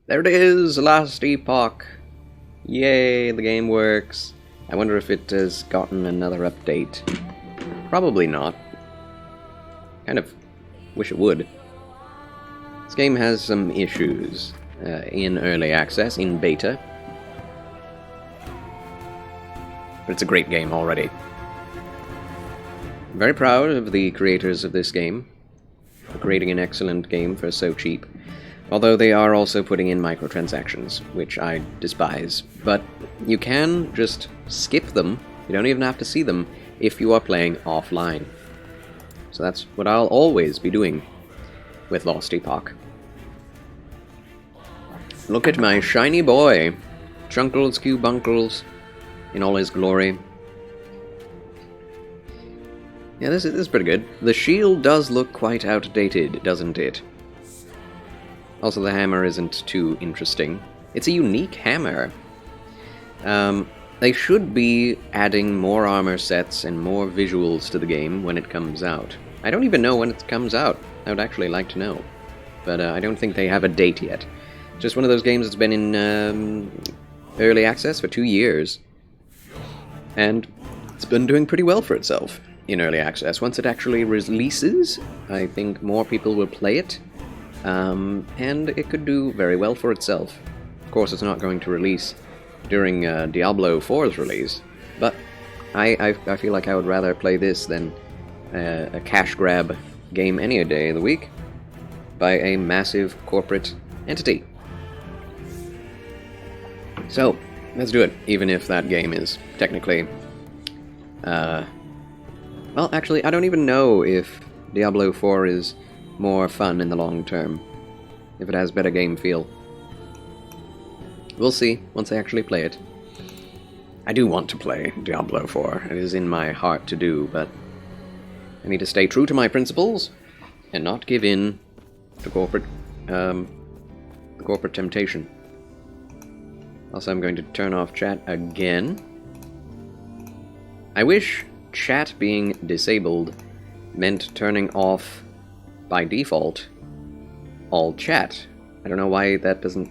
There it is, Last Epoch. Yay, the game works. I wonder if it has gotten another update. Probably not. Kind of wish it would. This game has some issues in early access, in beta. But it's a great game already. I'm very proud of the creators of this game for creating an excellent game for so cheap. Although they are also putting in microtransactions, which I despise. But you can just skip them, you don't even have to see them, if you are playing offline. So that's what I'll always be doing with Lost Epoch. Look at my shiny boy, Chunkles Q Bunkles, in all his glory. Yeah, this is pretty good. The shield does look quite outdated, doesn't it? Also, the hammer isn't too interesting. It's a unique hammer. They should be adding more armor sets and more visuals to the game when it comes out. I don't even know when it comes out. I would actually like to know. But I don't think they have a date yet. Just one of those games that's been in early access for 2 years. And it's been doing pretty well for itself in early access. Once it actually releases, I think more people will play it. And it could do very well for itself. Of course, it's not going to release during Diablo 4's release, but I feel like I would rather play this than a cash grab game any day of the week by a massive corporate entity. So, let's do it, even if that game is technically... well, actually, I don't even know if Diablo 4 is more fun in the long term, if it has better game feel. We'll see once I actually play it. I do want to play Diablo 4. It is in my heart to do, but I need to stay true to my principles and not give in to corporate temptation. Also, I'm going to turn off chat again. I wish chat being disabled meant turning off by default all chat. I don't know why that doesn't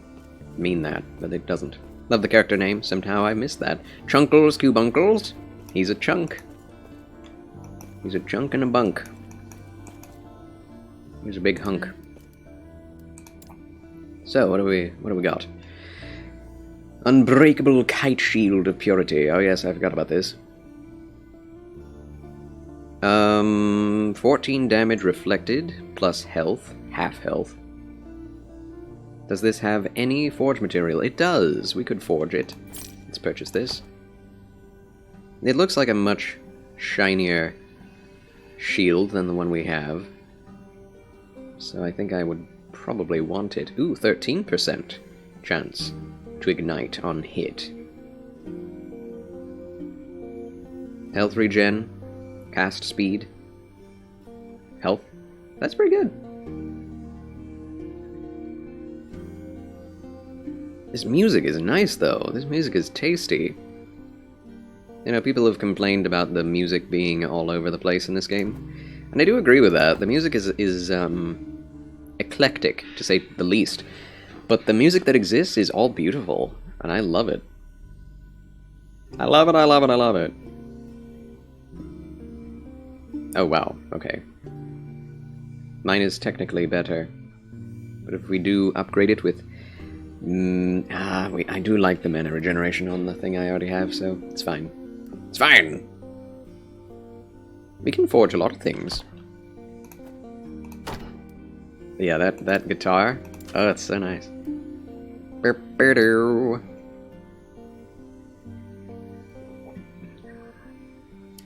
mean that, but it doesn't. Love the character name, somehow I missed that. Chunkles Q Bunkles. He's a chunk. He's a chunk and a bunk. He's a big hunk. So, what do we got? Unbreakable Kite Shield of Purity. Oh yes, I forgot about this. 14 damage reflected, plus health, half health. Does this have any forge material? It does! We could forge it. Let's purchase this. It looks like a much shinier shield than the one we have. So I think I would probably want it. Ooh, 13% chance to ignite on hit. Health regen. Cast speed. Health. That's pretty good. This music is nice, though. This music is tasty. You know, people have complained about the music being all over the place in this game. And I do agree with that. The music is eclectic, to say the least. But the music that exists is all beautiful. And I love it. I love it, I love it, I love it. Oh, wow. Okay. Mine is technically better. But if we do upgrade it with... I do like the mana regeneration on the thing I already have, so it's fine. It's fine! We can forge a lot of things. Yeah, that guitar. Oh, it's so nice.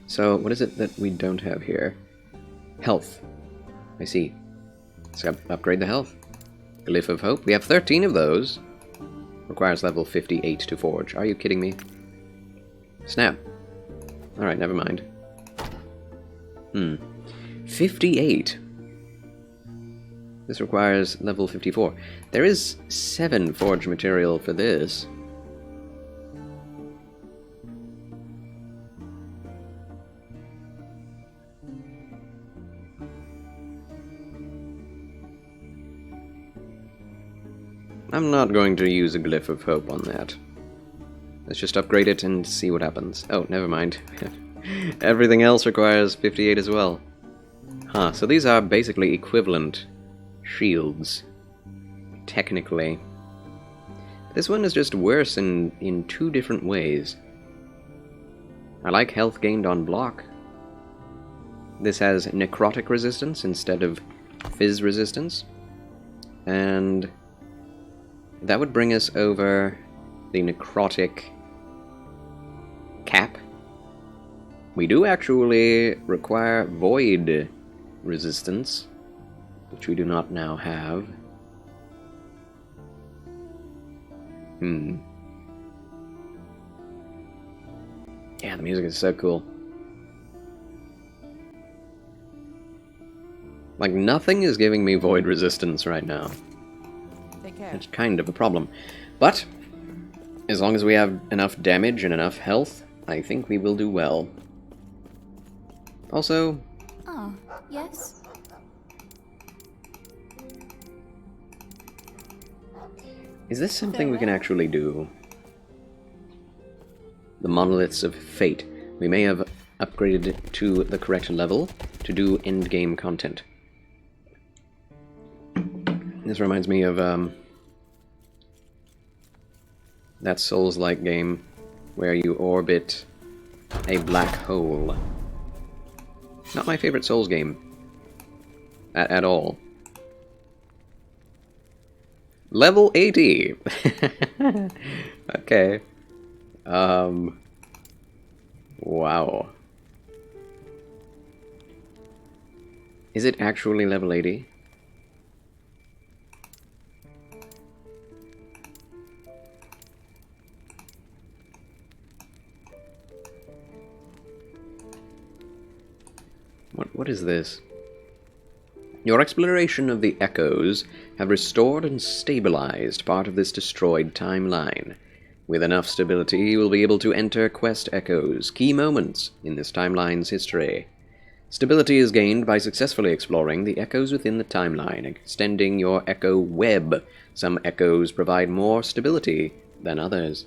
So, what is it that we don't have here? Health. I see. Let's upgrade the health. Glyph of Hope. We have 13 of those. Requires level 58 to forge. Are you kidding me? Snap. Alright, never mind. 58. This requires level 54. There is 7 forge material for this. I'm not going to use a Glyph of Hope on that. Let's just upgrade it and see what happens. Oh, never mind. Everything else requires 58 as well. Huh, so these are basically equivalent shields. Technically. This one is just worse in two different ways. I like health gained on block. This has necrotic resistance instead of fizz resistance. And that would bring us over the necrotic cap. We do actually require void resistance, which we do not now have. Yeah, the music is so cool. Like, nothing is giving me void resistance right now. Take care. It's kind of a problem. But, as long as we have enough damage and enough health, I think we will do well. Also... Oh, yes? Is this something we can actually do? The Monoliths of Fate. We may have upgraded it to the correct level to do endgame content. This reminds me of that Souls-like game where you orbit a black hole. Not my favorite Souls game. At all. Level 80! Okay. Wow. Is it actually level 80? What is this? Your exploration of the echoes have restored and stabilized part of this destroyed timeline. With enough stability, you will be able to enter quest echoes, key moments in this timeline's history. Stability is gained by successfully exploring the echoes within the timeline, extending your echo web. Some echoes provide more stability than others.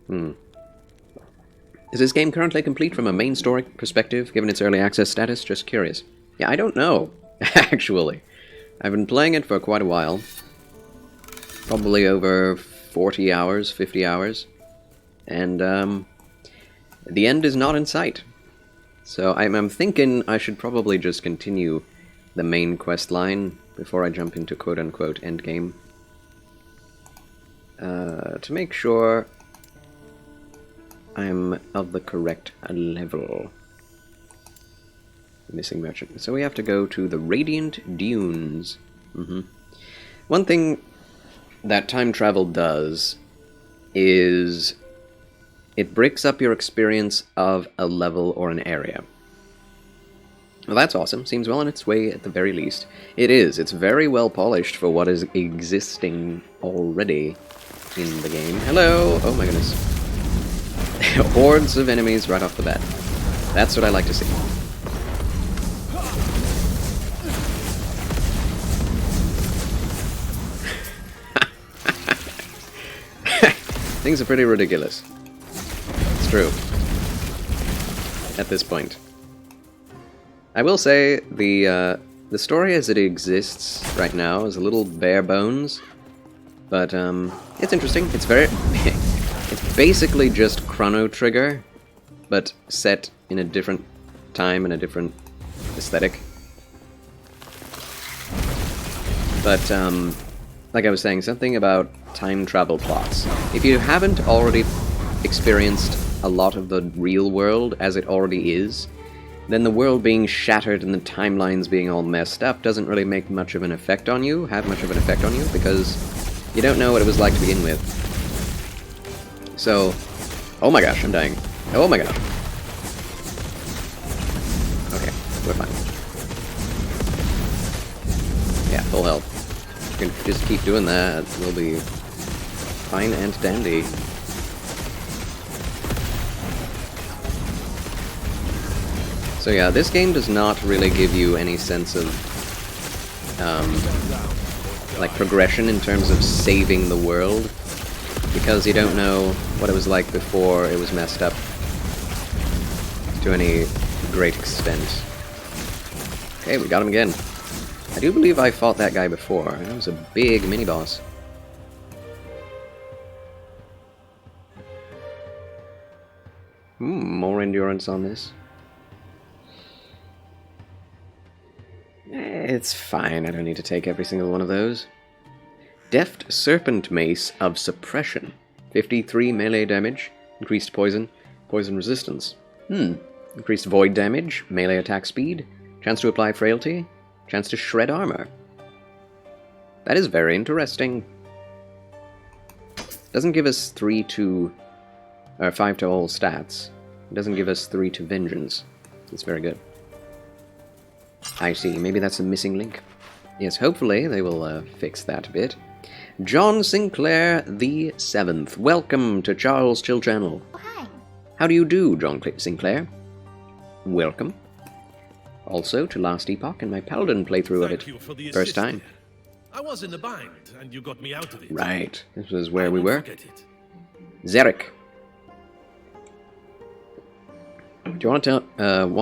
Is this game currently complete from a main story perspective, given its early access status? Just curious. Yeah, I don't know, actually. I've been playing it for quite a while. Probably over 40 hours, 50 hours. And, the end is not in sight. So I'm thinking I should probably just continue the main quest line before I jump into quote-unquote endgame. To make sure I'm of the correct level. Missing merchant. So we have to go to the Radiant Dunes. One thing that time travel does is it breaks up your experience of a level or an area. Well, that's awesome. Seems well on its way at the very least. It is. It's very well polished for what is existing already in the game. Hello! Oh my goodness. Hordes of enemies right off the bat. That's what I like to see. Things are pretty ridiculous. It's true. At this point. I will say, the story as it exists right now is a little bare bones, but it's interesting. It's very... It's basically just Chrono Trigger, but set in a different time and a different aesthetic. But, like I was saying, something about time travel plots. If you haven't already experienced a lot of the real world as it already is, then the world being shattered and the timelines being all messed up doesn't really make much of an effect on you, because you don't know what it was like to begin with. So, oh my gosh, I'm dying. Oh my gosh. Okay, we're fine. Yeah, full health. You can just keep doing that, we'll be fine and dandy. So yeah, this game does not really give you any sense of, like progression in terms of saving the world, because you don't know what it was like before it was messed up to any great extent. Okay, we got him again. I do believe I fought that guy before. That was a big mini-boss. More endurance on this. It's fine, I don't need to take every single one of those. Deft Serpent Mace of Suppression. 53 melee damage, increased poison, poison resistance. Increased void damage, melee attack speed, chance to apply frailty, chance to shred armor. That is very interesting. Doesn't give us 5 to all stats. It doesn't give us 3 to vengeance. It's very good. I see, maybe that's a missing link. Yes, hopefully they will fix that bit. John Sinclair the 7th. Welcome to Charles Chill Channel. Oh, hi. How do you do, John Sinclair? Welcome. Also to Last Epoch and my Paladin playthrough of it. First time. I was in a bind, and you got me out of it. Right. This was where we were. Forget it. Zarek. Do you want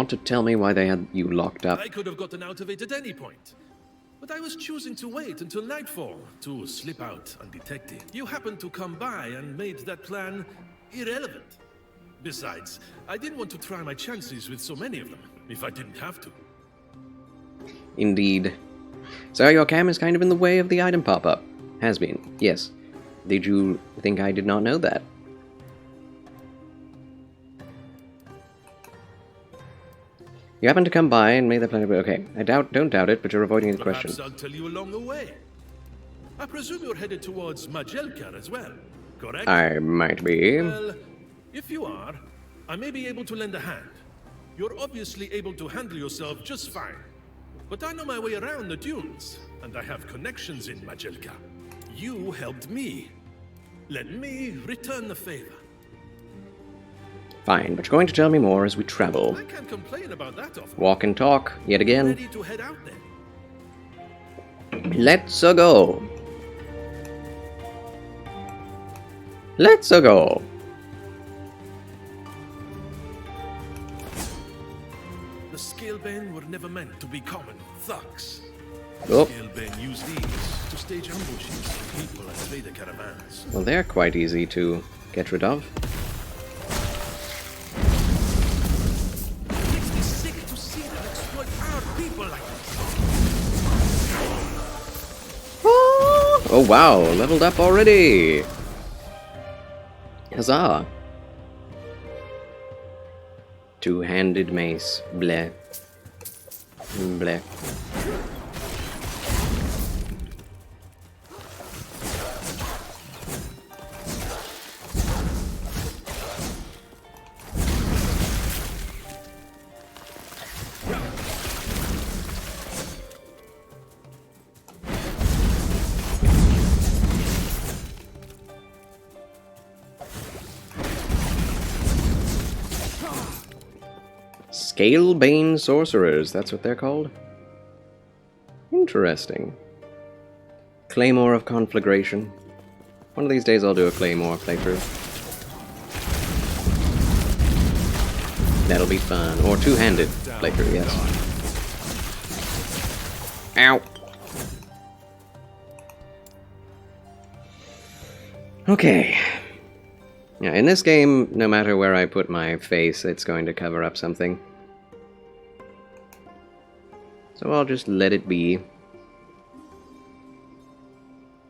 to tell me why they had you locked up? I could have gotten out of it at any point. But I was choosing to wait until nightfall to slip out undetected. You happened to come by and made that plan irrelevant. Besides, I didn't want to try my chances with so many of them, if I didn't have to. Indeed. So your cam is kind of in the way of the item pop-up. Has been, yes. Did you think I did not know that? You happened to come by and made that plan. Okay, don't doubt it, but you're avoiding the question. Perhaps I'll tell you along the way. I presume you're headed towards Majelka as well, correct? I might be. Well, if you are, I may be able to lend a hand. You're obviously able to handle yourself just fine. But I know my way around the dunes, and I have connections in Majelka. You helped me. Let me return the favor. Fine, but you're going to tell me more as we travel. I can't complain about that offer. Walk and talk, yet again. Ready to head out then? Let's-a go. Let's-a go. The Scalebane were never meant to be common thugs. Oh. Scalebane used these to stage ambushes for people and trader caravans. Well, they're quite easy to get rid of. It makes me sick to see them exploit our people like this. Oh wow, leveled up already! Huzzah! Two-handed mace. Bleh. Bleh. Scalebane Sorcerers, that's what they're called? Interesting. Claymore of Conflagration. One of these days I'll do a Claymore playthrough. That'll be fun. Or two-handed playthrough, yes. Ow! Okay. Yeah, in this game, no matter where I put my face, it's going to cover up something. So I'll just let it be.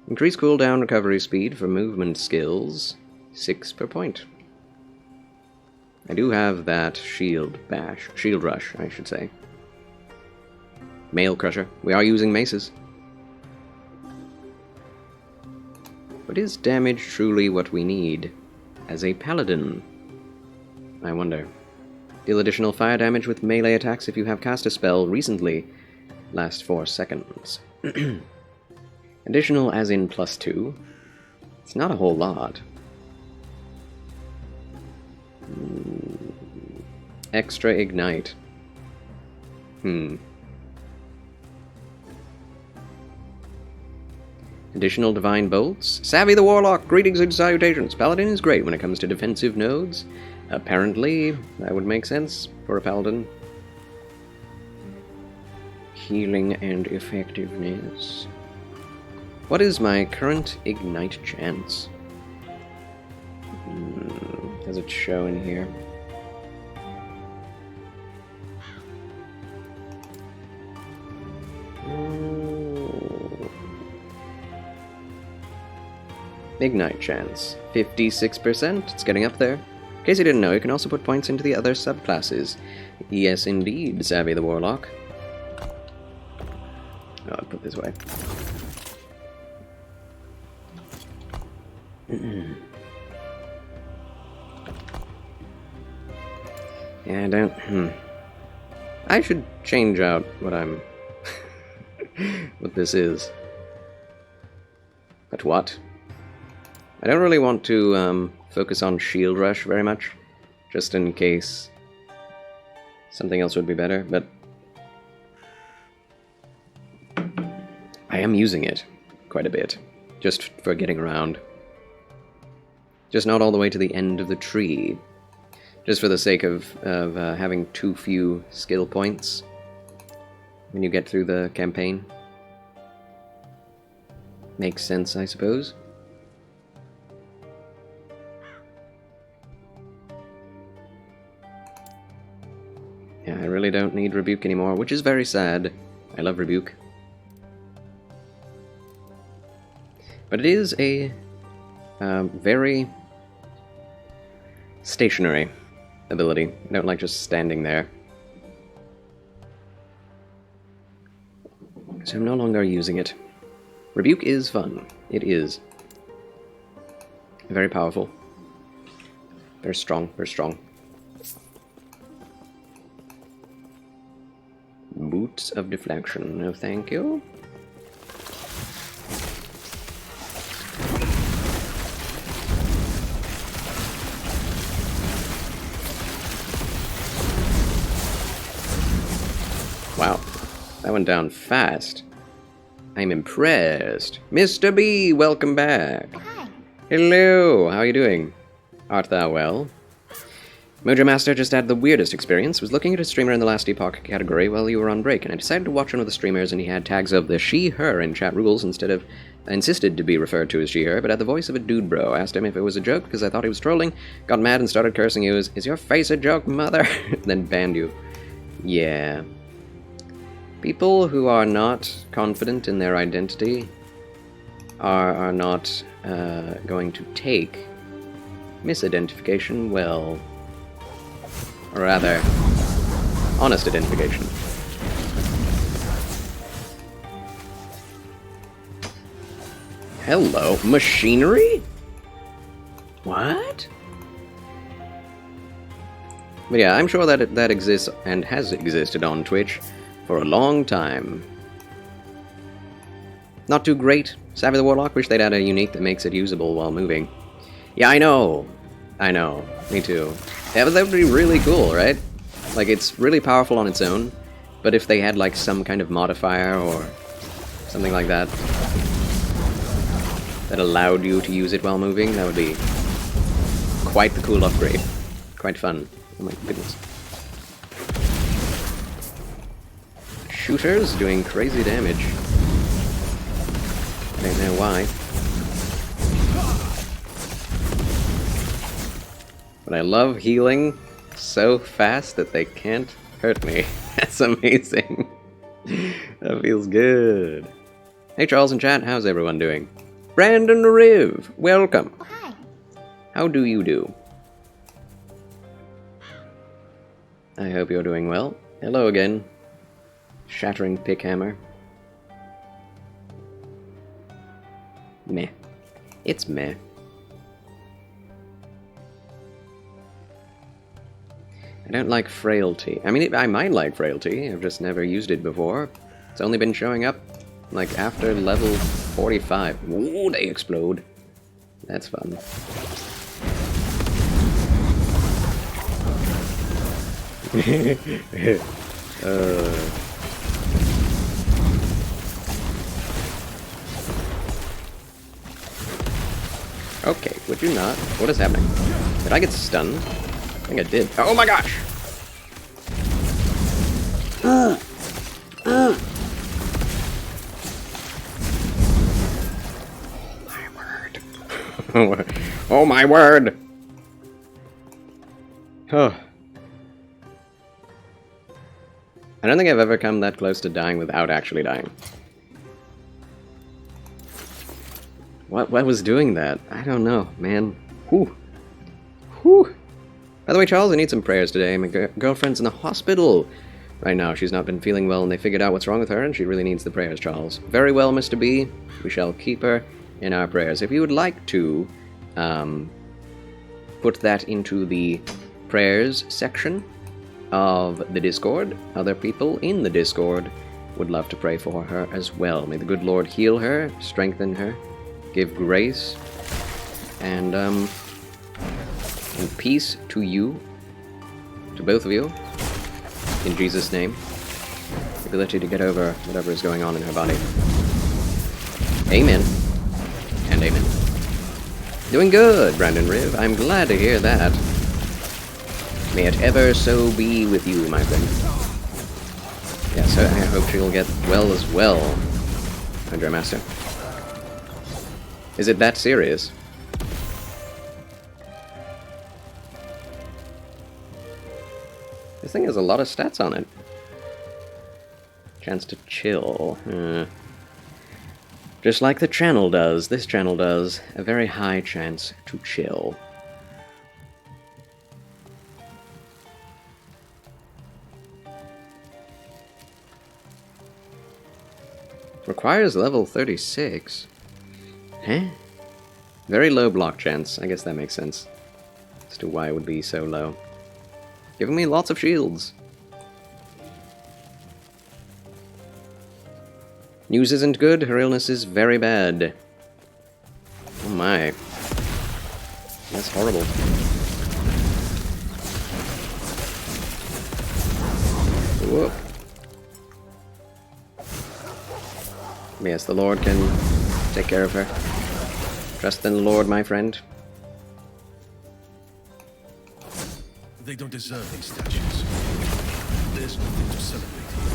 Increase cooldown recovery speed for movement skills. 6 per point. I do have that shield rush, I should say. Mail crusher. We are using maces. But is damage truly what we need as a paladin? I wonder. Deal additional fire damage with melee attacks if you have cast a spell recently. Last 4 seconds. Additional as in +2. It's not a whole lot. Extra ignite. Additional divine bolts. Savvy the Warlock, greetings and salutations. Paladin is great when it comes to defensive nodes. Apparently, that would make sense for a Paladin. Healing and effectiveness. What is my current ignite chance? Does it show in here? Ignite chance. 56%. It's getting up there. In case you didn't know, you can also put points into the other subclasses. Yes, indeed, Savvy the Warlock. Oh, I'll put this way. Yeah, I don't... I should change out what I'm... what this is. But what? I don't really want to focus on Shield Rush very much, just in case something else would be better, but I am using it quite a bit, just for getting around. Just not all the way to the end of the tree, just for the sake of having too few skill points when you get through the campaign. Makes sense, I suppose. Yeah, I really don't need Rebuke anymore, which is very sad. I love Rebuke. But it is a very stationary ability. I don't like just standing there. So I'm no longer using it. Rebuke is fun. It is. Very powerful. Very strong, very strong. Boots of Deflection, no thank you. Wow, that went down fast. I'm impressed. Mr. B, welcome back. Hi. Hello, how are you doing? Art thou well? Mojo Master just had the weirdest experience. Was looking at a streamer in the last Epoch category while you were on break, and I decided to watch one of the streamers, and he had tags of the she/her in chat rules insisted to be referred to as she/her, but had the voice of a dude bro. Asked him if it was a joke because I thought he was trolling. Got mad and started cursing you as, "Is your face a joke, mother?" Then banned you. Yeah. People who are not confident in their identity are not going to take misidentification well. Or rather, honest identification. Hello, machinery? What? But yeah, I'm sure that that exists and has existed on Twitch for a long time. Not too great. Savvy the Warlock, wish they'd add a unique that makes it usable while moving. Yeah, I know. I know. Me too. Yeah, but that would be really cool, right? Like, it's really powerful on its own, but if they had, like, some kind of modifier or something like that that allowed you to use it while moving, that would be quite the cool upgrade. Quite fun. Oh my goodness. Shooters doing crazy damage. I don't know why. But I love healing so fast that they can't hurt me. That's amazing. That feels good. Hey Charles in chat, how's everyone doing? Brandon Riv, welcome. Oh, hi. How do you do? I hope you're doing well. Hello again. Shattering Pickhammer. Meh. It's meh. I don't like Frailty. I mean, I might like Frailty, I've just never used it before. It's only been showing up, like, after level 45. Ooh, they explode. That's fun. Okay, would you not? What is happening? Did I get stunned? I think I did. Oh my gosh! My word. Oh my word! Huh. I don't think I've ever come that close to dying without actually dying. What was doing that? I don't know, man. Whew. Whew. By the way, Charles, I need some prayers today. My girlfriend's in the hospital right now. She's not been feeling well, and they figured out what's wrong with her, and she really needs the prayers, Charles. Very well, Mr. B. We shall keep her in our prayers. If you would like to put that into the prayers section of the Discord, other people in the Discord would love to pray for her as well. May the good Lord heal her, strengthen her, give grace, and peace to you, to both of you, in Jesus' name. The ability to get over whatever is going on in her body. Amen. And amen. Doing good, Brandon Riv. I'm glad to hear that. May it ever so be with you, my friend. Yeah, so I hope she'll get well as well, Hydra Master. Is it that serious? This thing has a lot of stats on it. Chance to chill. Just like the channel does, this channel does. A very high chance to chill. Requires level 36. Huh? Very low block chance. I guess that makes sense as to why it would be so low. Giving me lots of shields. News isn't good, her illness is very bad. Oh my. That's horrible. Whoop. Yes, the Lord can take care of her. Trust in the Lord, my friend. They don't deserve these statues. There's nothing to celebrate here.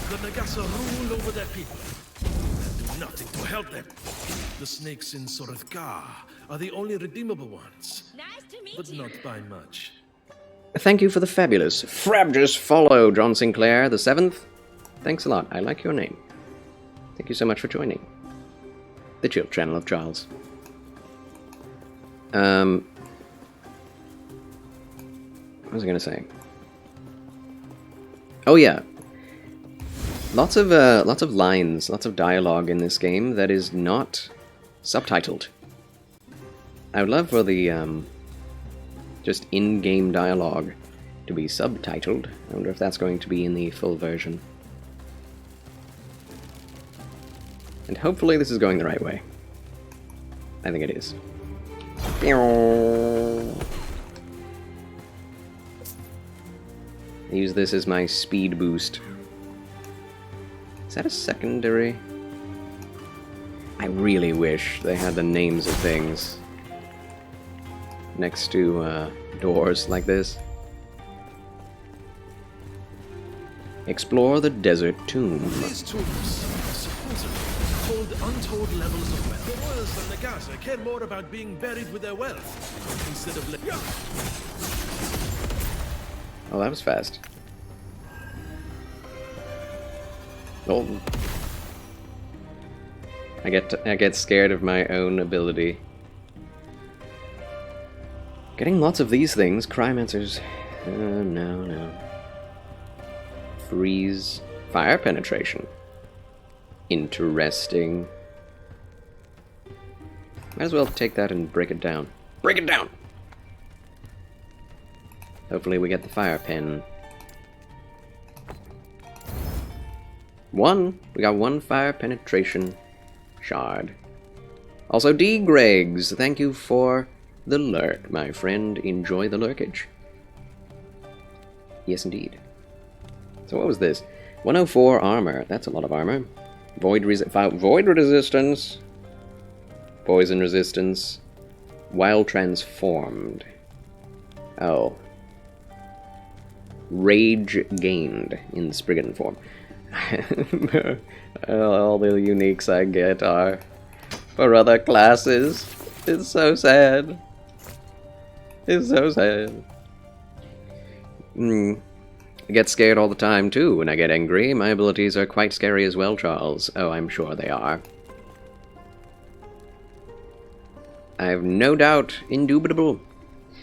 The Nagasa rule over their people and do nothing to help them. The snakes in Sorethka are the only redeemable ones. Nice to meet But you. not by much. Thank you for the fabulous Frabjous follow, John Sinclair the 7th. Thanks a lot, I like your name. Thank you so much for joining the Chill Channel of Charles. What was I gonna say? Oh yeah, lots of lines, lots of dialogue in this game that is not subtitled. I would love for the just in-game dialogue to be subtitled. I wonder if that's going to be in the full version. And hopefully this is going the right way. I think it is. I use this as my speed boost. Is that a secondary? I really wish they had the names of things next to doors like this. Explore the desert tomb. These tombs supposedly hold untold levels of wealth. The royals of Nagasa care more about being buried with their wealth instead of Oh, that was fast. Oh. I get scared of my own ability. Getting lots of these things. Cryomancers. No. Freeze. Fire penetration. Interesting. Might as well take that and break it down. Break it down! Hopefully we get the fire pen. We got one fire penetration shard. Also, D. Greggs, thank you for the lurk, my friend. Enjoy the lurkage. Yes, indeed. So what was this? 104 armor. That's a lot of armor. Void resistance. Poison resistance. While transformed. Oh. Rage gained in Spriggan form. All the uniques I get are for other classes. It's so sad. It's so sad. I get scared all the time, too, when I get angry. My abilities are quite scary as well, Charles. Oh, I'm sure they are. I have no doubt, indubitable.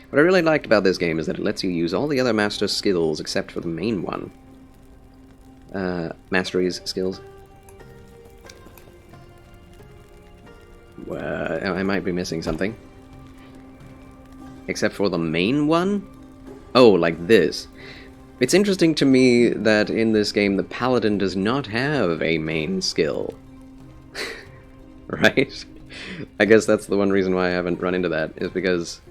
What I really liked about this game is that it lets you use all the other master skills except for the main one. Masteries skills. I might be missing something. Except for the main one? Oh, like this. It's interesting to me that in this game the Paladin does not have a main skill. Right? I guess that's the one reason why I haven't run into that, is because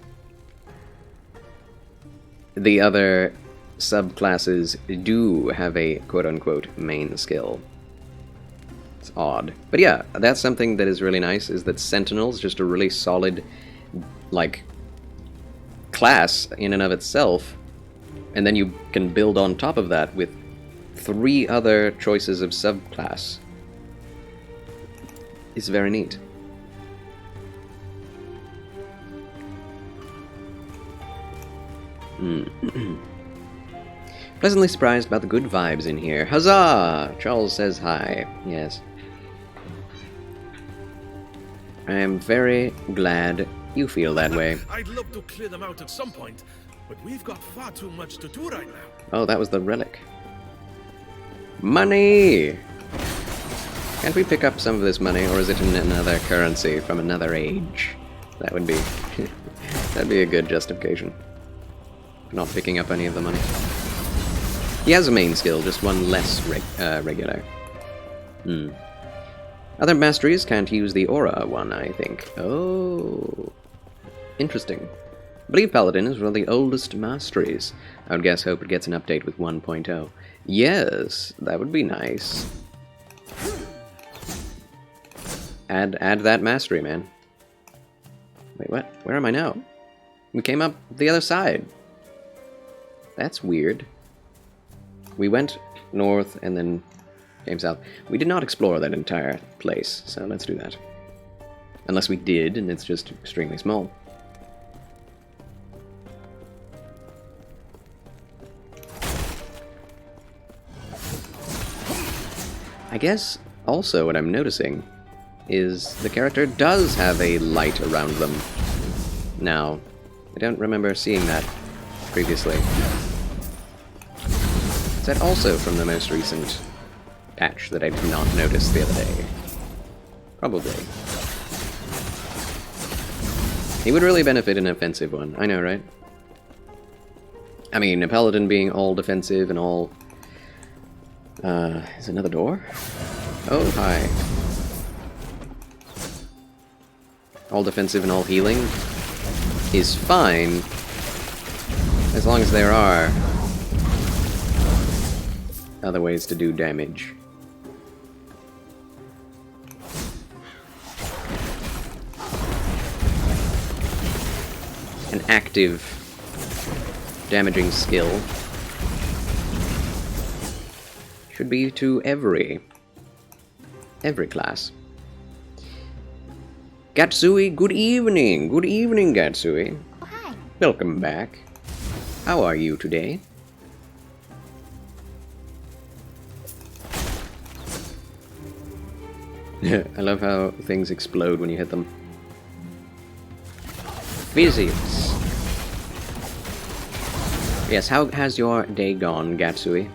the other subclasses do have a quote-unquote main skill. It's odd. But yeah, that's something that is really nice, is that Sentinel's just a really solid, like, class in and of itself, and then you can build on top of that with 3 other choices of subclass. It's very neat. Pleasantly surprised about the good vibes in here. Huzzah! Charles says hi. Yes. I am very glad you feel that way. I'd love to clear them out at some point, but we've got far too much to do right now. Oh, that was the relic. Money! Can't we pick up some of this money, or is it in another currency from another age? That would be... that'd be a good justification. Not picking up any of the money. He has a main skill, just one less regular. Other masteries can't use the aura one, I think. Oh, interesting. I believe Paladin is one of the oldest masteries. I would guess hope it gets an update with 1.0. Yes, that would be nice. Add that mastery, man. Wait, what? Where am I now? We came up the other side. That's weird. We went north and then came south. We did not explore that entire place, so let's do that. Unless we did, and it's just extremely small. I guess also what I'm noticing is the character does have a light around them now. I don't remember seeing that previously. Is that also from the most recent patch that I did not notice the other day? Probably. He would really benefit an offensive one, I know, right? I mean, a paladin being all defensive and all... is another door? Oh, hi. All defensive and all healing is fine, as long as there are other ways to do damage. An active damaging skill should be to every class. Gatsui, good evening. Good evening, Gatsui. Oh, hi. Welcome back. How are you today? I love how things explode when you hit them. Physics. Yes, how has your day gone, Gatsui?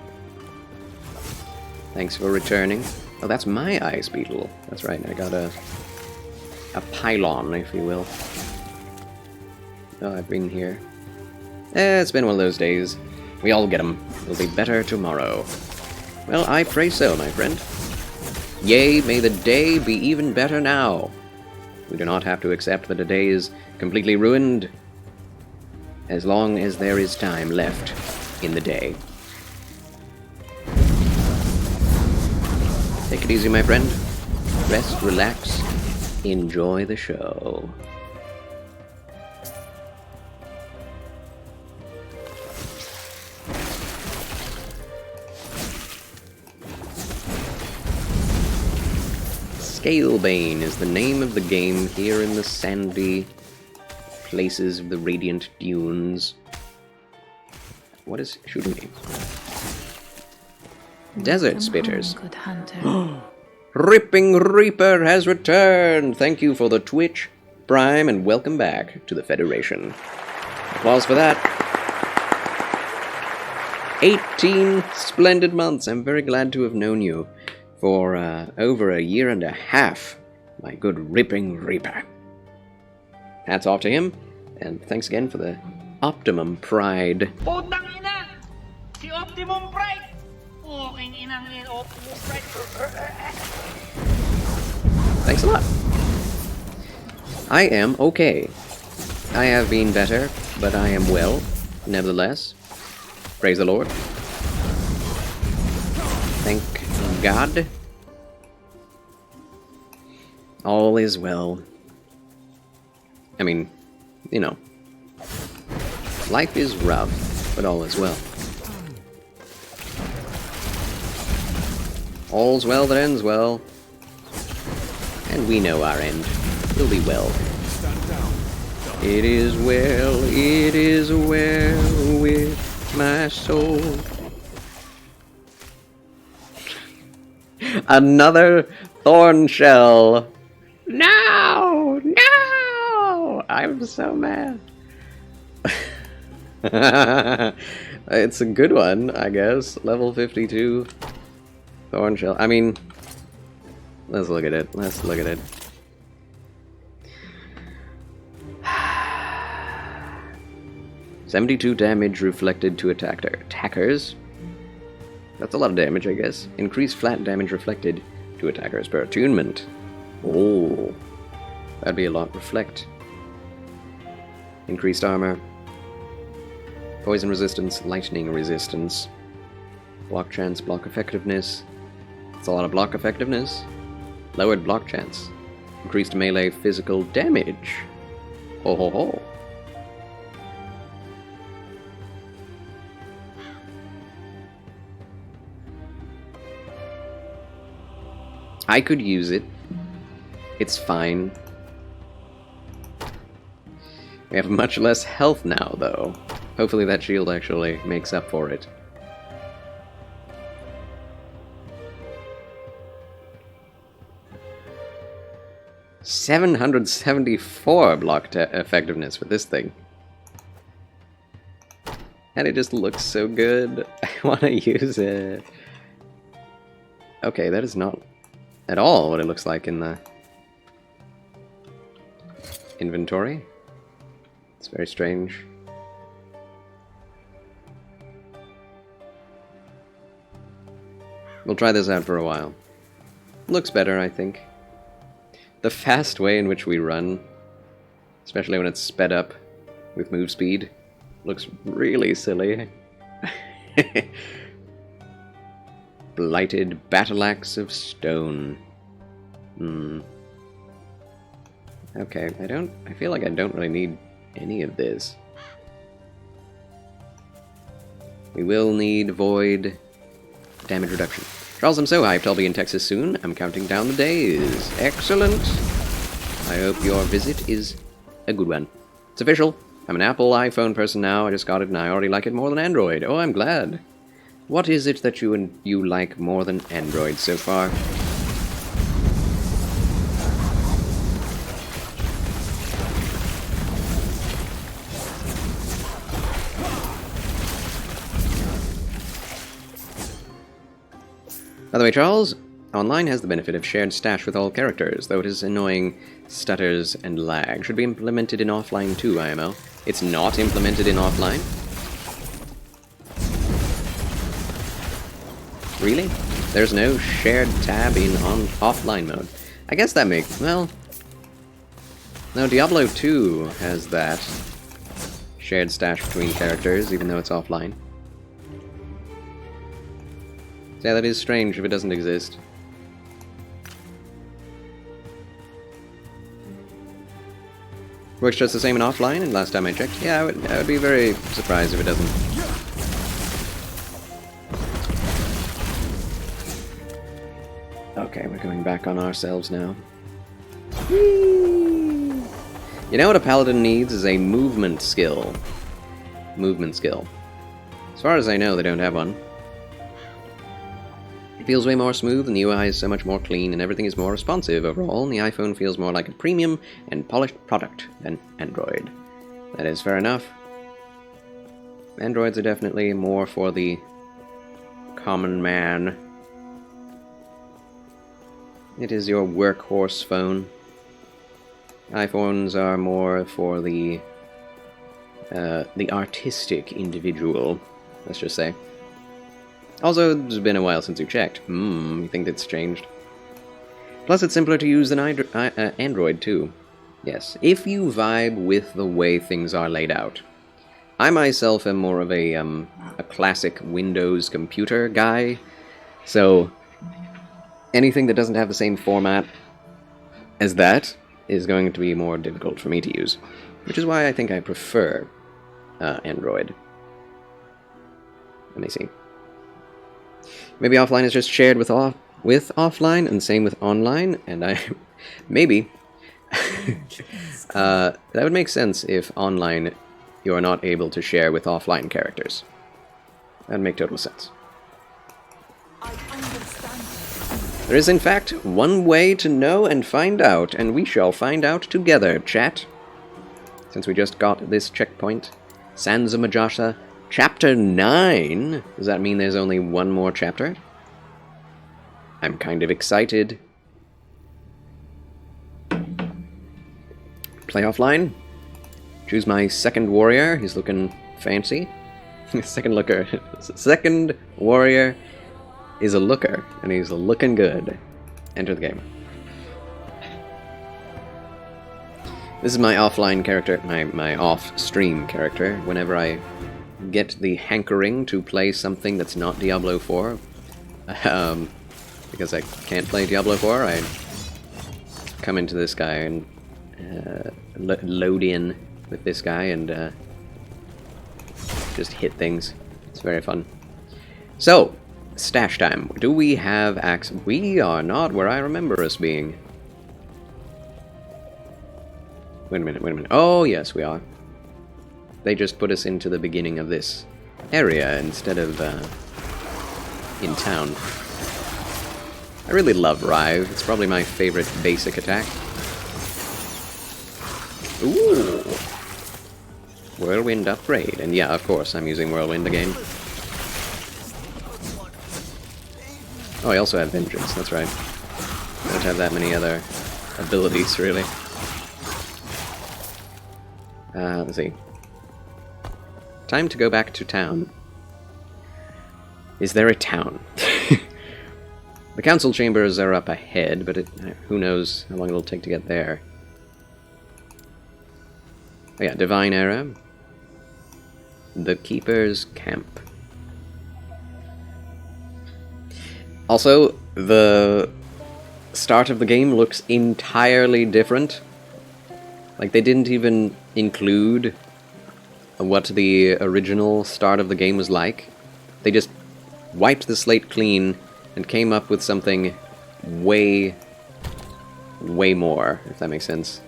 Thanks for returning. Oh, that's my ice beetle. That's right, I got a pylon, if you will. Oh, I've been here. It's been one of those days. We all get them. It'll be better tomorrow. Well, I pray so, my friend. Yea, may the day be even better now. We do not have to accept that a day is completely ruined, as long as there is time left in the day. Take it easy, my friend. Rest, relax, enjoy the show. Scalebane is the name of the game here in the sandy places of the Radiant Dunes. What is shooting me? Desert Spitters. Good hunter. Ripping Reaper has returned! Thank you for the Twitch Prime and welcome back to the Federation. Applause for that. 18 splendid months. I'm very glad to have known you for over a year and a half, my good Ripping Reaper. Hats off to him, and thanks again for the Optimum Pride. Putang ina! Si Optimum Pride! Puking inang Optimum Pride! Thanks a lot. I am okay. I have been better, but I am well, nevertheless. Praise the Lord. Thank God. All is well. I mean, you know. Life is rough, but all is well. All's well that ends well. And we know our end will be well. It is well with my soul. Another thorn shell. No! No! I'm so mad. It's a good one, I guess. Level 52. Thorn shell. I mean, let's look at it. Let's look at it. "72 damage reflected to attackers. That's a lot of damage, I guess. Increased flat damage reflected to attackers per attunement. Oh, that'd be a lot. Reflect. Increased armor. Poison resistance, lightning resistance. Block chance, block effectiveness. It's a lot of block effectiveness. Lowered block chance. Increased melee physical damage. Ho ho ho. I could use it. It's fine. We have much less health now, though. Hopefully that shield actually makes up for it. $774 block effectiveness for this thing. And it just looks so good. I want to use it. Okay, that is not at all what it looks like in the inventory. It's very strange. We'll try this out for a while. Looks better, I think. The fast way in which we run, especially when it's sped up with move speed, looks really silly. Blighted Battle Axe of Stone. Okay, I feel like I don't really need any of this. We will need Void damage reduction. Charles, I'm so hyped I'll be in Texas soon. I'm counting down the days. Excellent. I hope your visit is a good one. It's official. I'm an Apple iPhone person now. I just got it and I already like it more than Android. Oh, I'm glad. What is it that you like more than Android so far? By the way, Charles, online has the benefit of shared stash with all characters, though it is annoying stutters and lag. Should be implemented in offline too, IMO. It's not implemented in offline? Really? There's no shared tab in offline mode. I guess that makes... well... no, Diablo 2 has that. Shared stash between characters, even though it's offline. So yeah, that is strange if it doesn't exist. Works just the same in offline, and last time I checked, yeah, I would be very surprised if it doesn't. Okay, we're going back on ourselves now. Whee! You know what a paladin needs is a movement skill. Movement skill. As far as I know, they don't have one. It feels way more smooth, and the UI is so much more clean, and everything is more responsive overall, and the iPhone feels more like a premium and polished product than Android. That is fair enough. Androids are definitely more for the common man. It is your workhorse phone. iPhones are more for the artistic individual, let's just say. Also, it's been a while since you checked. You think that's changed? Plus, it's simpler to use than Android, too. Yes, if you vibe with the way things are laid out. I myself am more of a classic Windows computer guy, so anything that doesn't have the same format as that is going to be more difficult for me to use, which is why I think I prefer Android. Let me see. Maybe offline is just shared with offline, and same with online, and maybe that would make sense if online you are not able to share with offline characters. That'd make total sense. There is in fact one way to know and find out, and we shall find out together, chat. Since we just got this checkpoint. Sansa Majasha, Chapter 9? Does that mean there's only one more chapter? I'm kind of excited. Play offline. Choose my second warrior. He's looking fancy. Second warrior is a looker, and he's looking good. Enter the game. This is my offline character, my off-stream character. Whenever I get the hankering to play something that's not Diablo 4, because I can't play Diablo 4, I come into this guy and load in with this guy and just hit things. It's very fun. So, stash time. Do we have access? We are not where I remember us being. Wait a minute. Oh, yes, we are. They just put us into the beginning of this area instead of in town. I really love Rive. It's probably my favorite basic attack. Ooh! Whirlwind upgrade. And yeah, of course, I'm using Whirlwind again. Oh, I also have Vengeance, that's right. I don't have that many other abilities, really. Let's see. Time to go back to town. Is there a town? The council chambers are up ahead, but who knows how long it'll take to get there. Oh yeah, Divine Era. The Keeper's Camp. Also, the start of the game looks entirely different. Like, they didn't even include what the original start of the game was like. They just wiped the slate clean and came up with something way more, if that makes sense.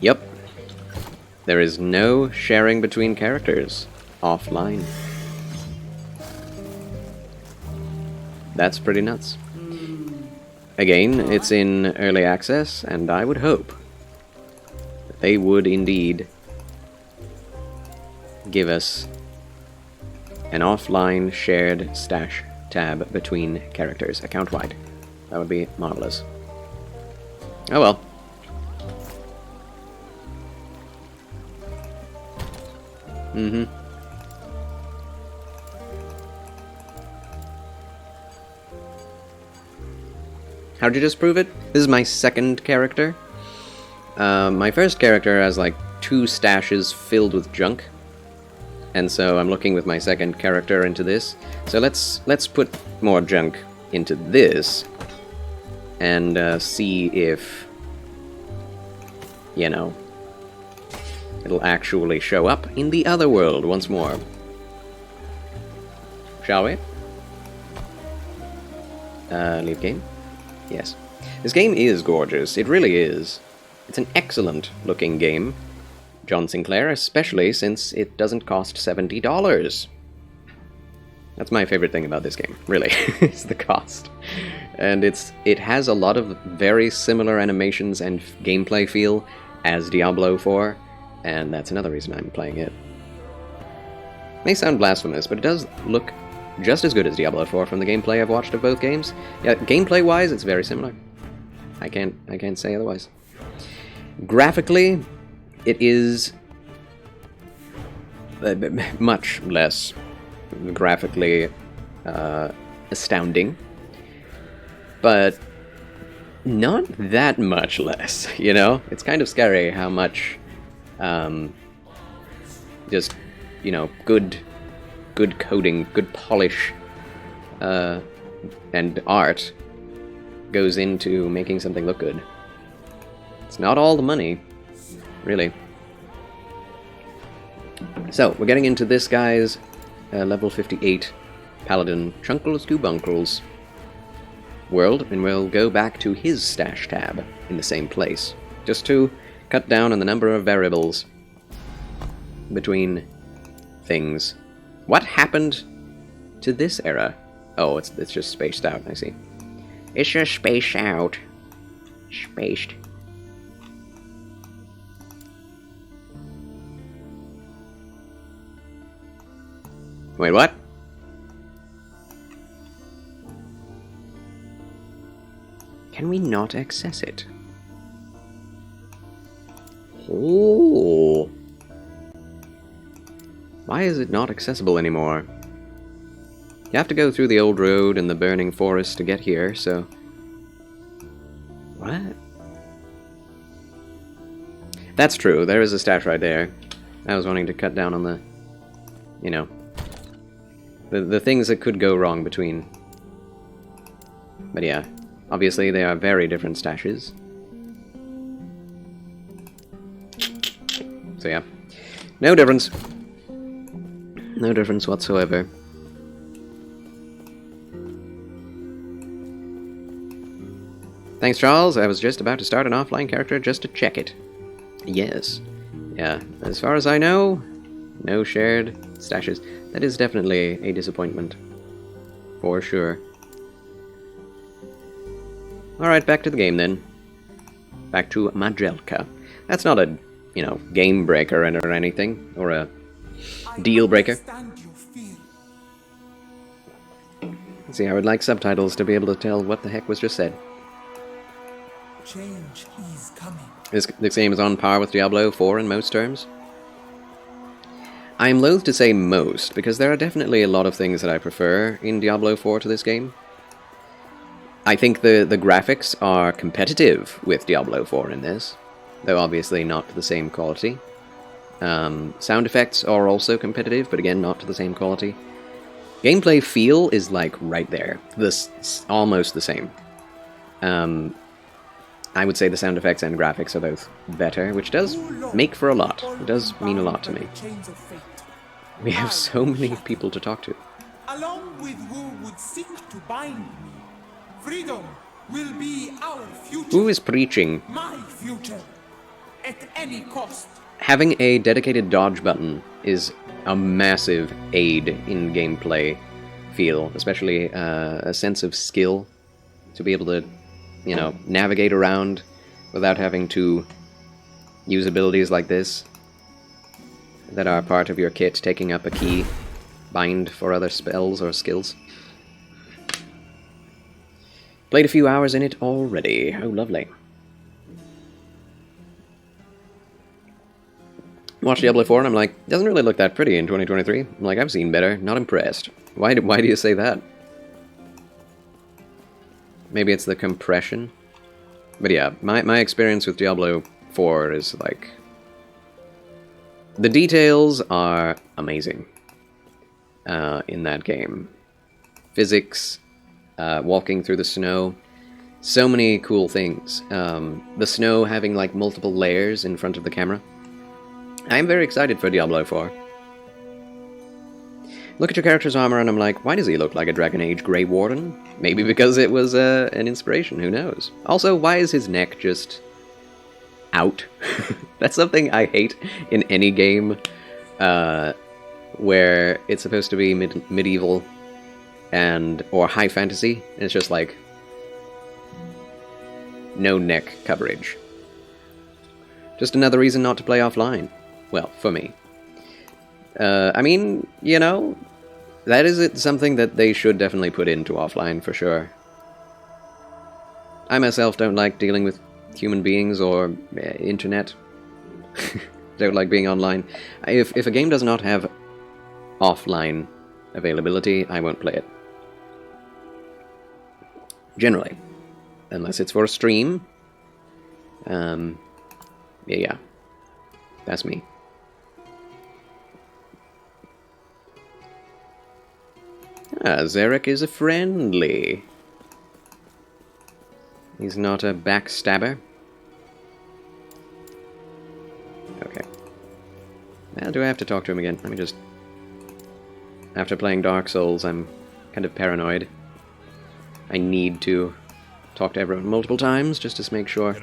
Yep. There is no sharing between characters offline. That's pretty nuts. Again, it's in early access, and I would hope that they would indeed give us an offline shared stash tab between characters, account-wide. That would be marvelous. Oh well. How'd you just prove it? This is my second character. My first character has like 2 stashes filled with junk, and so I'm looking with my second character into this. So let's put more junk into this, and see if, you know, it'll actually show up in the other world once more. Shall we? Leave game? Yes. This game is gorgeous, it really is. It's an excellent looking game, John Sinclair, especially since it doesn't cost $70. That's my favorite thing about this game, really, is the cost. And it has a lot of very similar animations and gameplay feel as Diablo 4, and that's another reason I'm playing it. May sound blasphemous, but it does look just as good as Diablo 4 from the gameplay I've watched of both games. Yeah, gameplay-wise, it's very similar. I can't say otherwise. Graphically, it is much less graphically astounding, but not that much less, you know? It's kind of scary how much just, you know, good coding, good polish, and art goes into making something look good. It's not all the money, really. So, we're getting into this guy's level 58 Paladin Chunkles to Bunkles world, and we'll go back to his stash tab in the same place, just to cut down on the number of variables between things. What happened to this era? Oh, it's just spaced out, I see. It's just spaced out. Spaced. Wait, what? Can we not access it? Oh. Why is it not accessible anymore? You have to go through the old road and the burning forest to get here, so... What? That's true, there is a stash right there. I was wanting to cut down on the... you know... the things that could go wrong between... But yeah, obviously they are very different stashes. So yeah, no difference. No difference whatsoever. Thanks, Charles. I was just about to start an offline character just to check it. Yes. Yeah, as far as I know, no shared stashes. That is definitely a disappointment. For sure. Alright, back to the game then. Back to Majelka. That's not a, you know, game breaker or anything, or a deal breaker. See, I would like subtitles to be able to tell what the heck was just said. Change is coming. This game is on par with Diablo 4 in most terms. I am loath to say most, because there are definitely a lot of things that I prefer in Diablo 4 to this game. I think the graphics are competitive with Diablo 4 in this, though obviously not to the same quality. Sound effects are also competitive, but again, not to the same quality. Gameplay feel is like right there. Almost the same. I would say the sound effects and graphics are both better, which does make for a lot. It does mean a lot to me. We have so many people to talk to. Along with who would seek to bind me, freedom will be our future. Who is preaching? My future, at any cost. Having a dedicated dodge button is a massive aid in gameplay feel, especially a sense of skill to be able to, you know, navigate around without having to use abilities like this that are part of your kit, taking up a key, bind for other spells or skills. Played a few hours in it already. Oh, lovely. Watched Diablo 4 and I'm like, doesn't really look that pretty in 2023. I'm like, I've seen better. Not impressed. Why do you say that? Maybe it's the compression? But yeah, my experience with Diablo 4 is like... The details are amazing in that game. Physics, walking through the snow, so many cool things. The snow having like multiple layers in front of the camera. I'm very excited for Diablo 4. Look at your character's armor and I'm like, why does he look like a Dragon Age Grey Warden? Maybe because it was an inspiration, who knows? Also, why is his neck just out? That's something I hate in any game where it's supposed to be medieval or high fantasy, and it's just like no neck coverage. Just another reason not to play offline. Well, for me. I mean, you know, that is something that they should definitely put into offline, for sure. I myself don't like dealing with human beings or internet. Don't like being online. If a game does not have offline availability, I won't play it. Generally. Unless it's for a stream. Yeah. That's me. Zarek is a friendly. He's not a backstabber. Okay. Now, do I have to talk to him again? Let me just... After playing Dark Souls, I'm kind of paranoid. I need to talk to everyone multiple times, just to make sure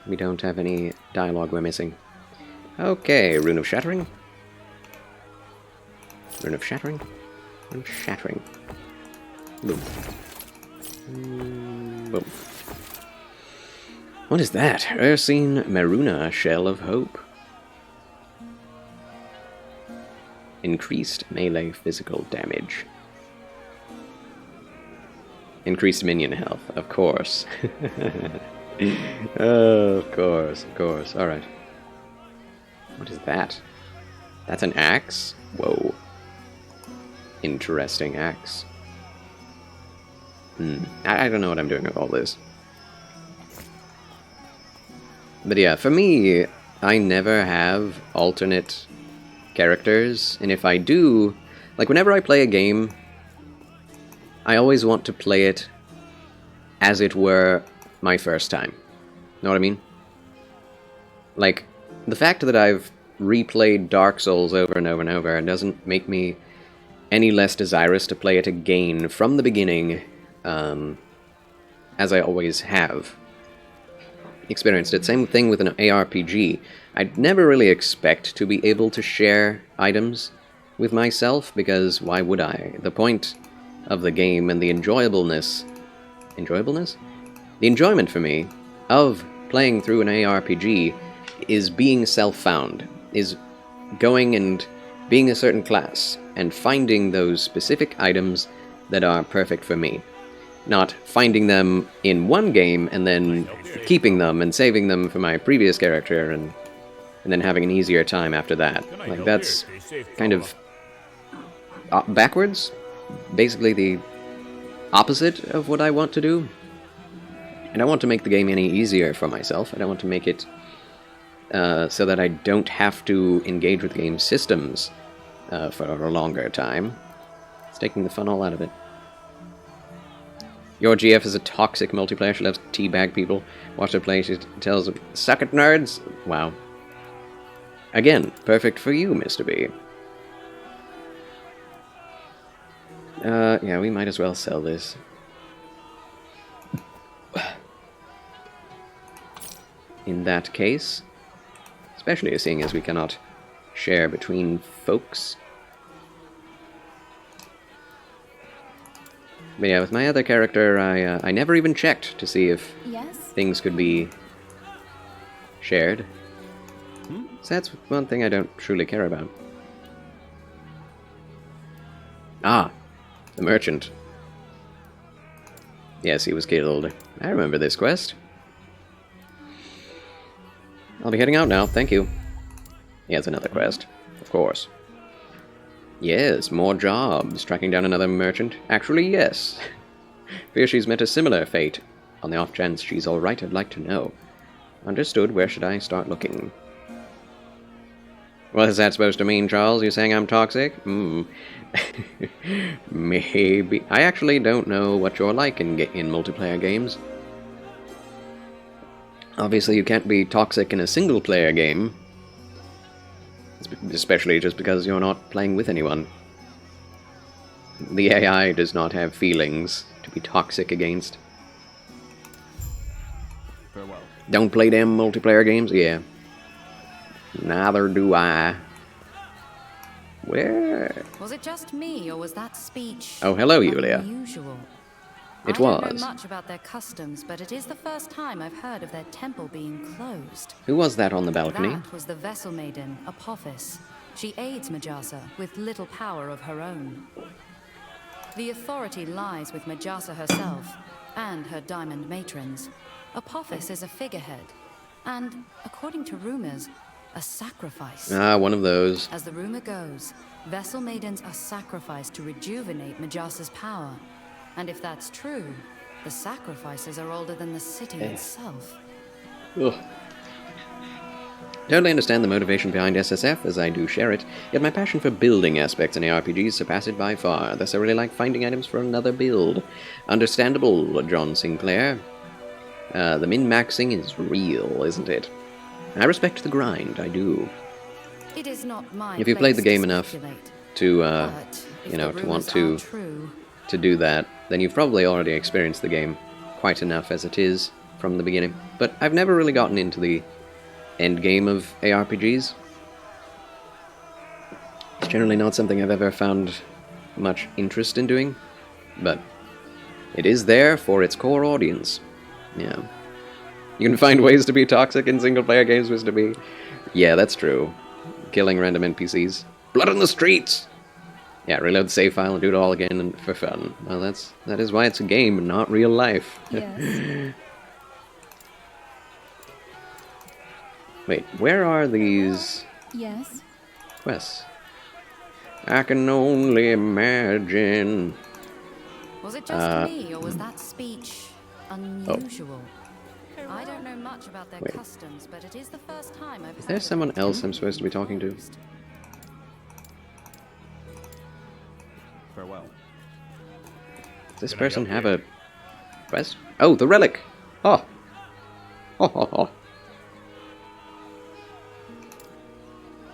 we don't have any dialogue we're missing. Okay, Rune of Shattering. Rune of Shattering. Rune of Shattering. Boom. Boom. What is that? Ursine Maruna Shell of Hope. Increased melee physical damage. Increased minion health, of course. Oh, of course. Alright. What is that? That's an axe? Whoa. Interesting axe. I don't know what I'm doing with all this. But yeah, for me, I never have alternate characters, and if I do, like whenever I play a game, I always want to play it as it were my first time. Know what I mean? Like, the fact that I've replayed Dark Souls over and over and over doesn't make me any less desirous to play it again from the beginning, as I always have experienced it. Same thing with an ARPG. I'd never really expect to be able to share items with myself, because why would I? The point of the game and the enjoyableness... Enjoyableness? The enjoyment for me of playing through an ARPG is being self-found, is going and being a certain class, and finding those specific items that are perfect for me. Not finding them in one game and then keeping them and saving them for my previous character and then having an easier time after that. Like, that's kind of backwards. Basically the opposite of what I want to do. And I want to make the game any easier for myself. I don't want to make it so that I don't have to engage with game systems for a longer time. It's taking the fun all out of it. Your GF is a toxic multiplayer. She loves to teabag people. Watch her play. She tells them, "Suck it, nerds!" Wow. Again, perfect for you, Mr. B. Yeah, we might as well sell this. In that case, especially seeing as we cannot share between folks. But yeah, with my other character, I never even checked to see if Yes? things could be shared. So that's one thing I don't truly care about. Ah, the merchant. Yes, he was killed. I remember this quest. I'll be heading out now, thank you. Yes, another quest, of course. Yes, more jobs. Tracking down another merchant. Actually, yes. Fear she's met a similar fate. On the off chance she's alright, I'd like to know. Understood. Where should I start looking? What is that supposed to mean, Charles? You saying I'm toxic? Maybe. I actually don't know what you're like in multiplayer games. Obviously, you can't be toxic in a single-player game. Especially just because you're not playing with anyone. The AI does not have feelings to be toxic against. Farewell. Don't play them multiplayer games? Yeah. Neither do I. Where? Was it just me, or was that speech Oh, hello, Yulia. unusual? It I don't was. know much about their customs, but it is the first time I've heard of their temple being closed. Who was that on the balcony? That was the vessel maiden, Apophis. She aids Majasa with little power of her own. The authority lies with Majasa herself and her diamond matrons. Apophis is a figurehead, and, according to rumors, a sacrifice. Ah, one of those. As the rumor goes, vessel maidens are sacrificed to rejuvenate Majasa's power. And if that's true, the sacrifices are older than the city itself. Ugh. Totally understand the motivation behind SSF, as I do share it, yet my passion for building aspects in ARPGs surpass it by far, thus I really like finding items for another build. Understandable, John Sinclair. The min-maxing is real, isn't it? I respect the grind, I do. It is not my If you played the place to game enough speculate, to, but if you know, the to want rumors to are true, do that, then you've probably already experienced the game quite enough as it is from the beginning. But I've never really gotten into the end game of ARPGs. It's generally not something I've ever found much interest in doing, but it is there for its core audience. Yeah. You can find ways to be toxic in single-player games, Mr. B. Yeah, that's true. Killing random NPCs. Blood on the streets! Yeah, reload the save file and do it all again and for fun. Well, that is why it's a game, not real life. yes. Wait, where are these Yes. quests? I can only imagine. Was it just me, or was that speech unusual? I don't know much about their Wait. customs, but it is the first time I've Is there someone else I'm supposed to be talking to? Farewell. Does this person have a quest? Oh, the relic! Oh! Oh, oh, oh.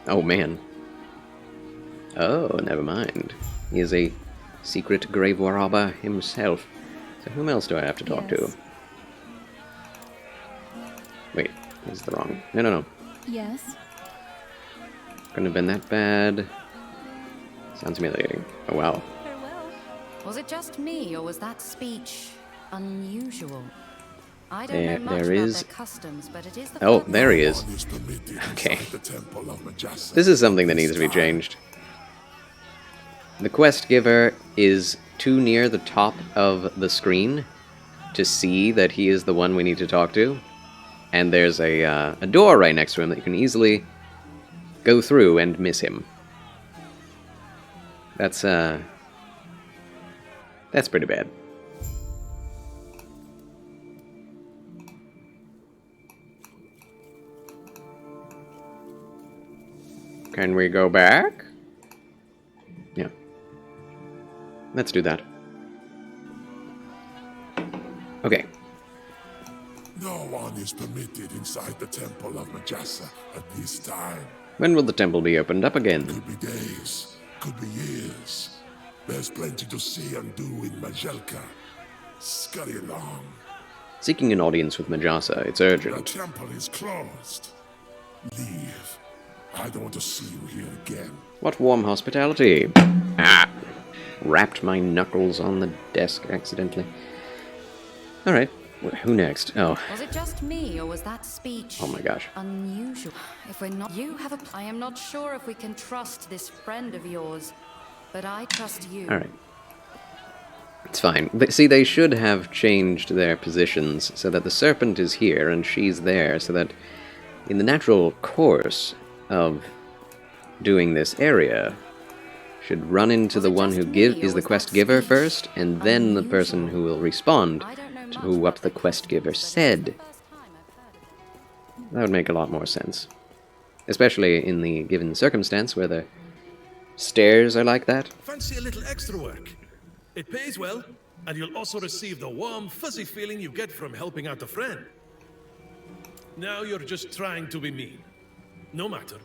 Oh, man. Oh, never mind. He is a secret grave robber himself. So whom else do I have to talk to? Wait, that's the wrong... No. Yes. Couldn't have been that bad. Sounds humiliating. Oh, wow. Farewell. Was it just me, or was that speech unusual? I don't know much there about is... their customs, but it is the Oh, first there he is. One is permitted Okay. inside the temple of Majasa. This is something that needs to be changed. The quest giver is too near the top of the screen to see that he is the one we need to talk to. And there's a door right next to him that you can easily go through and miss him. That's pretty bad. Can we go back? Yeah. Let's do that. Okay. No one is permitted inside the temple of Majasa at this time. When will the temple be opened up again? Could be days, could be years. There's plenty to see and do in Majelka. Scurry along. Seeking an audience with Majasa. It's The urgent. temple is closed. Leave. I don't want to see you here again. What warm hospitality. Ah! Rapped my knuckles on the desk accidentally. Alright. Who next? Oh. Was it just me, or was that speech Oh my gosh. unusual? If we're not... You have a... I am not sure if we can trust this friend of yours, but I trust you. Alright. It's fine. See, they should have changed their positions so that the serpent is here and she's there, so that in the natural course of doing this area should run into the one who is the quest giver first, and then the person who will respond to what the quest giver said. That would make a lot more sense. Especially in the given circumstance where the stairs are like that. Fancy a little extra work? It pays well, and you'll also receive the warm, fuzzy feeling you get from helping out a friend. Now you're just trying to be mean. No matter.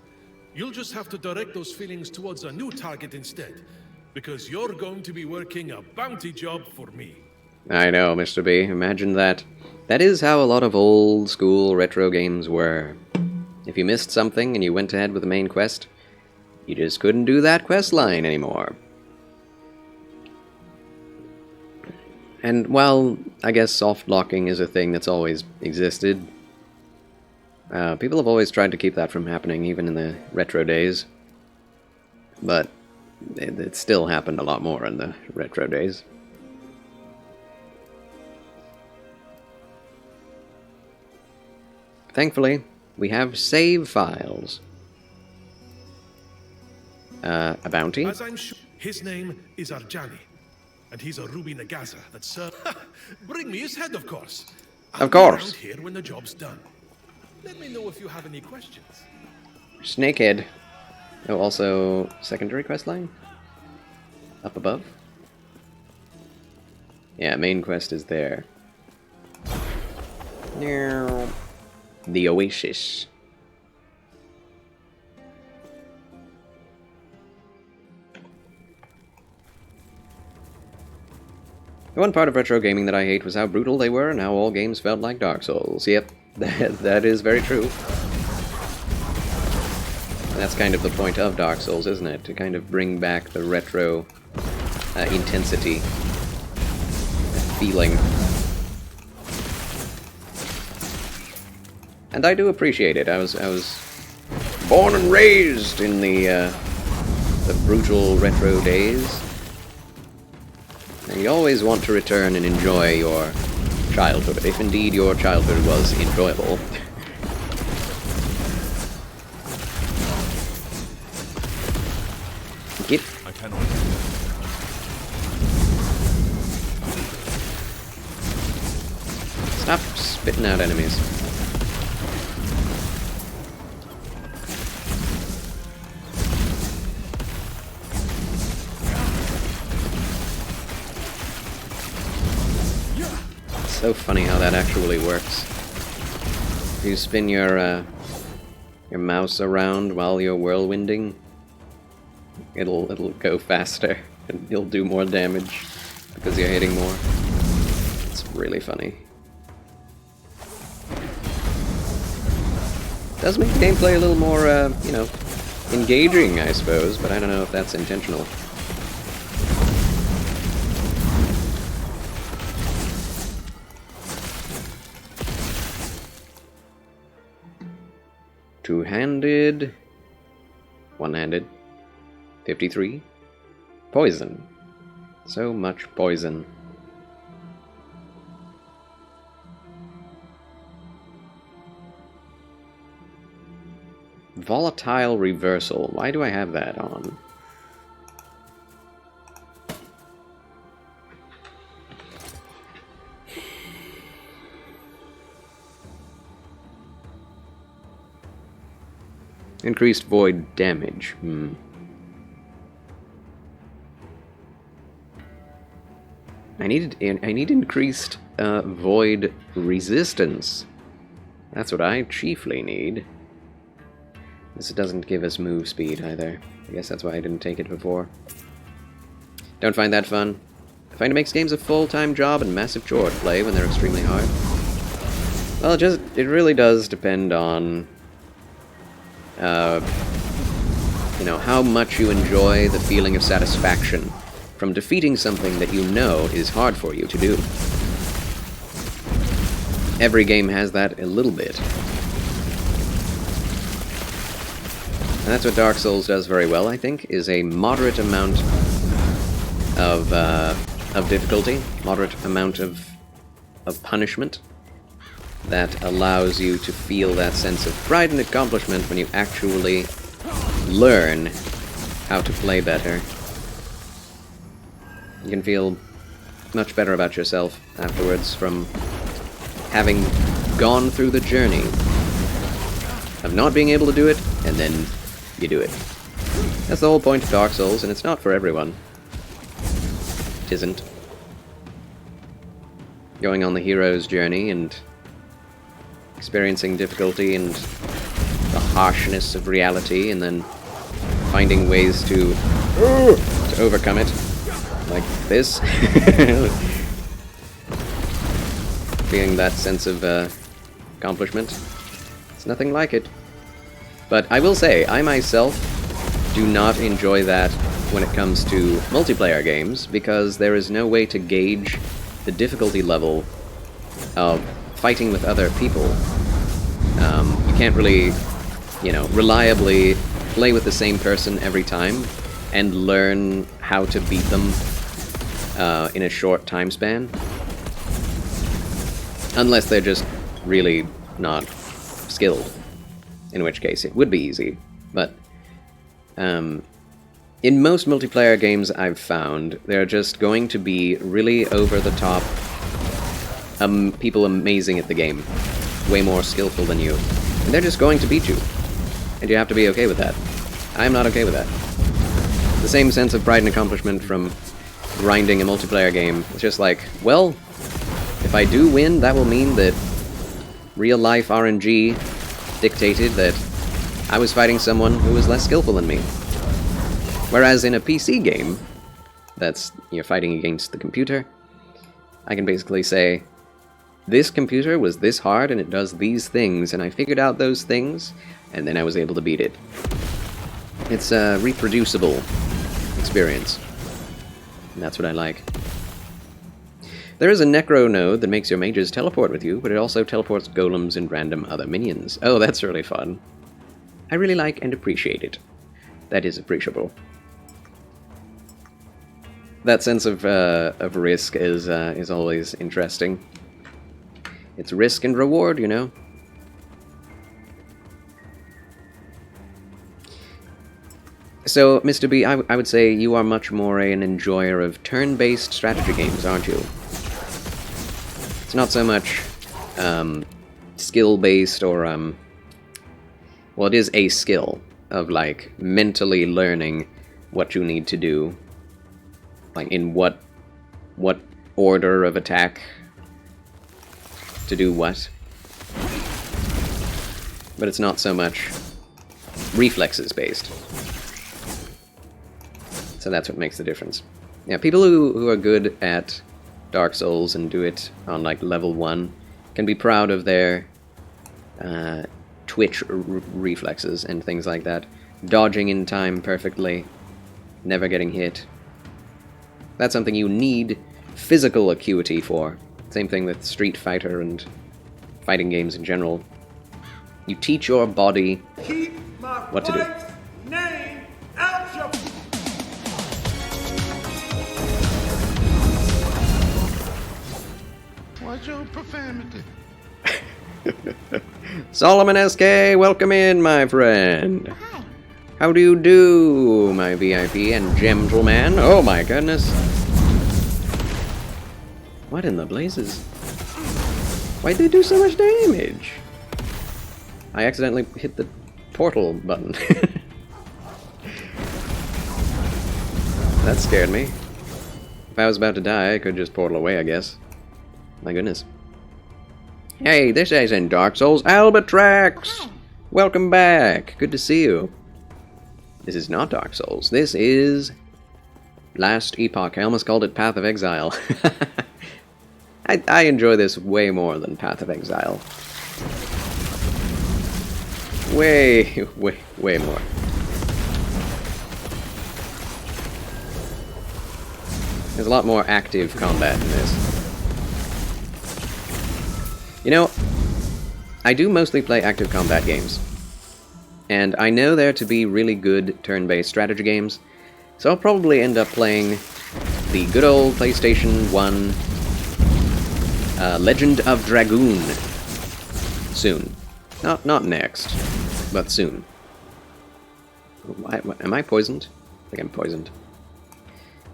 You'll just have to direct those feelings towards a new target instead, because you're going to be working a bounty job for me. I know, Mr. B. Imagine that. That is how a lot of old-school retro games were. If you missed something and you went ahead with the main quest, you just couldn't do that quest line anymore. And while I guess soft locking is a thing that's always existed, people have always tried to keep that from happening, even in the retro days. But it still happened a lot more in the retro days. Thankfully, we have save files. A bounty? As I'm sure, his name is Arjani, and he's a Ruby Nagaza that served. Bring me his head, of course. Of course. I'll be around here when the job's done. Let me know if you have any questions. Snakehead. Oh, also secondary quest line? Up above? Yeah, main quest is there. The Oasis. The one part of retro gaming that I hate was how brutal they were and how all games felt like Dark Souls. Yep, that is very true. That's kind of the point of Dark Souls, isn't it? To kind of bring back the retro intensity, feeling. And I do appreciate it. I was born and raised in the brutal retro days. And you always want to return and enjoy your childhood, if indeed your childhood was enjoyable. Get. I cannot. Stop spitting out enemies. So funny how that actually works. If you spin your mouse around while you're whirlwinding, it'll go faster and you'll do more damage because you're hitting more. It's really funny. Does make the gameplay a little more, you know, engaging, I suppose, but I don't know if that's intentional. Two-handed, one-handed, 53, poison, so much poison. Volatile reversal, why do I have that on? Increased void damage. I need increased void resistance. That's what I chiefly need. This doesn't give us move speed either. I guess that's why I didn't take it before. Don't find that fun. I find it makes games a full-time job and massive chore to play when they're extremely hard. Well, it really does depend on you know, how much you enjoy the feeling of satisfaction from defeating something that you know is hard for you to do. Every game has that a little bit. And that's what Dark Souls does very well, I think, is a moderate amount of difficulty, moderate amount of punishment, that allows you to feel that sense of pride and accomplishment when you actually learn how to play better. You can feel much better about yourself afterwards from having gone through the journey of not being able to do it, and then you do it. That's the whole point of Dark Souls, and it's not for everyone. It isn't. Going on the hero's journey and experiencing difficulty and the harshness of reality, and then finding ways to overcome it, like this. Feeling that sense of accomplishment. It's nothing like it. But I will say, I myself do not enjoy that when it comes to multiplayer games, because there is no way to gauge the difficulty level of fighting with other people. You can't really, you know, reliably play with the same person every time and learn how to beat them in a short time span. Unless they're just really not skilled, in which case it would be easy. But in most multiplayer games I've found, they're just going to be really over-the-top people amazing at the game, way more skillful than you, and they're just going to beat you. And you have to be okay with that. I'm not okay with that. The same sense of pride and accomplishment from grinding a multiplayer game. It's just like, well, if I do win, that will mean that real-life RNG dictated that I was fighting someone who was less skillful than me. Whereas in a PC game, that's, you're fighting against the computer, I can basically say, this computer was this hard and it does these things, and I figured out those things, and then I was able to beat it. It's a reproducible experience. And that's what I like. There is a Necro node that makes your mages teleport with you, but it also teleports golems and random other minions. Oh, that's really fun. I really like and appreciate it. That is appreciable. That sense of risk is always interesting. It's risk and reward, you know? So, Mr. B, I would say you are much more an enjoyer of turn-based strategy games, aren't you? It's not so much skill-based or, well, it is a skill of, like, mentally learning what you need to do. Like, in what order of attack to do what. But it's not so much reflexes-based. So that's what makes the difference. Yeah, people who are good at Dark Souls and do it on, like, level 1 can be proud of their twitch reflexes and things like that. Dodging in time perfectly, never getting hit. That's something you need physical acuity for. Same thing with Street Fighter and fighting games in general. You teach your body what to do. Name out your... What's your profanity? Solomon SK, welcome in, my friend. Hi. How do you do, my VIP and gentleman? Oh my goodness. What in the blazes? Why'd they do so much damage? I accidentally hit the portal button. That scared me. If I was about to die, I could just portal away, I guess. My goodness. Hey, this isn't Dark Souls. Albatrax! Hi. Welcome back. Good to see you. This is not Dark Souls. This is Last Epoch. I almost called it Path of Exile. I enjoy this way more than Path of Exile. Way more. There's a lot more active combat in this. You know, I do mostly play active combat games. And I know there to be really good turn-based strategy games, so I'll probably end up playing the good old PlayStation 1 Legend of Dragoon soon. Not next, but soon. Am I poisoned? I think I'm poisoned.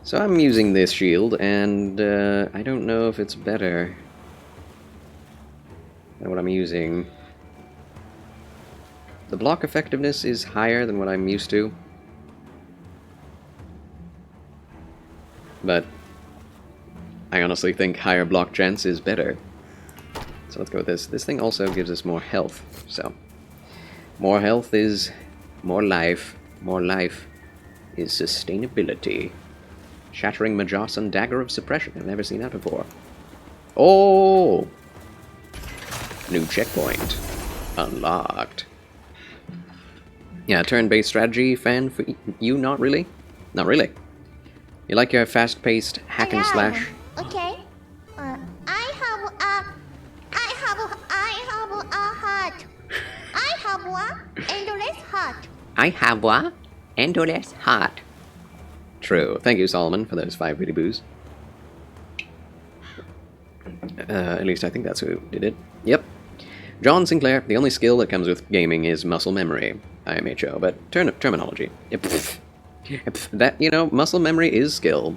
So I'm using this shield, and I don't know if it's better than what I'm using. The block effectiveness is higher than what I'm used to. But I honestly think higher block chance is better. So let's go with this. This thing also gives us more health. So more health is more life. More life is sustainability. Shattering Majosan Dagger of Suppression. I've never seen that before. Oh! New checkpoint. Unlocked. Yeah, turn-based strategy fan for you? Not really? Not really. You like your fast-paced hack and slash? Okay. I have a heart. I have one endless heart. I have one endless heart. True. Thank you, Solomon, for those 5 really boos. At least I think that's who did it. Yep. John Sinclair, the only skill that comes with gaming is muscle memory. IMHO, but terminology. That, you know, muscle memory is skill.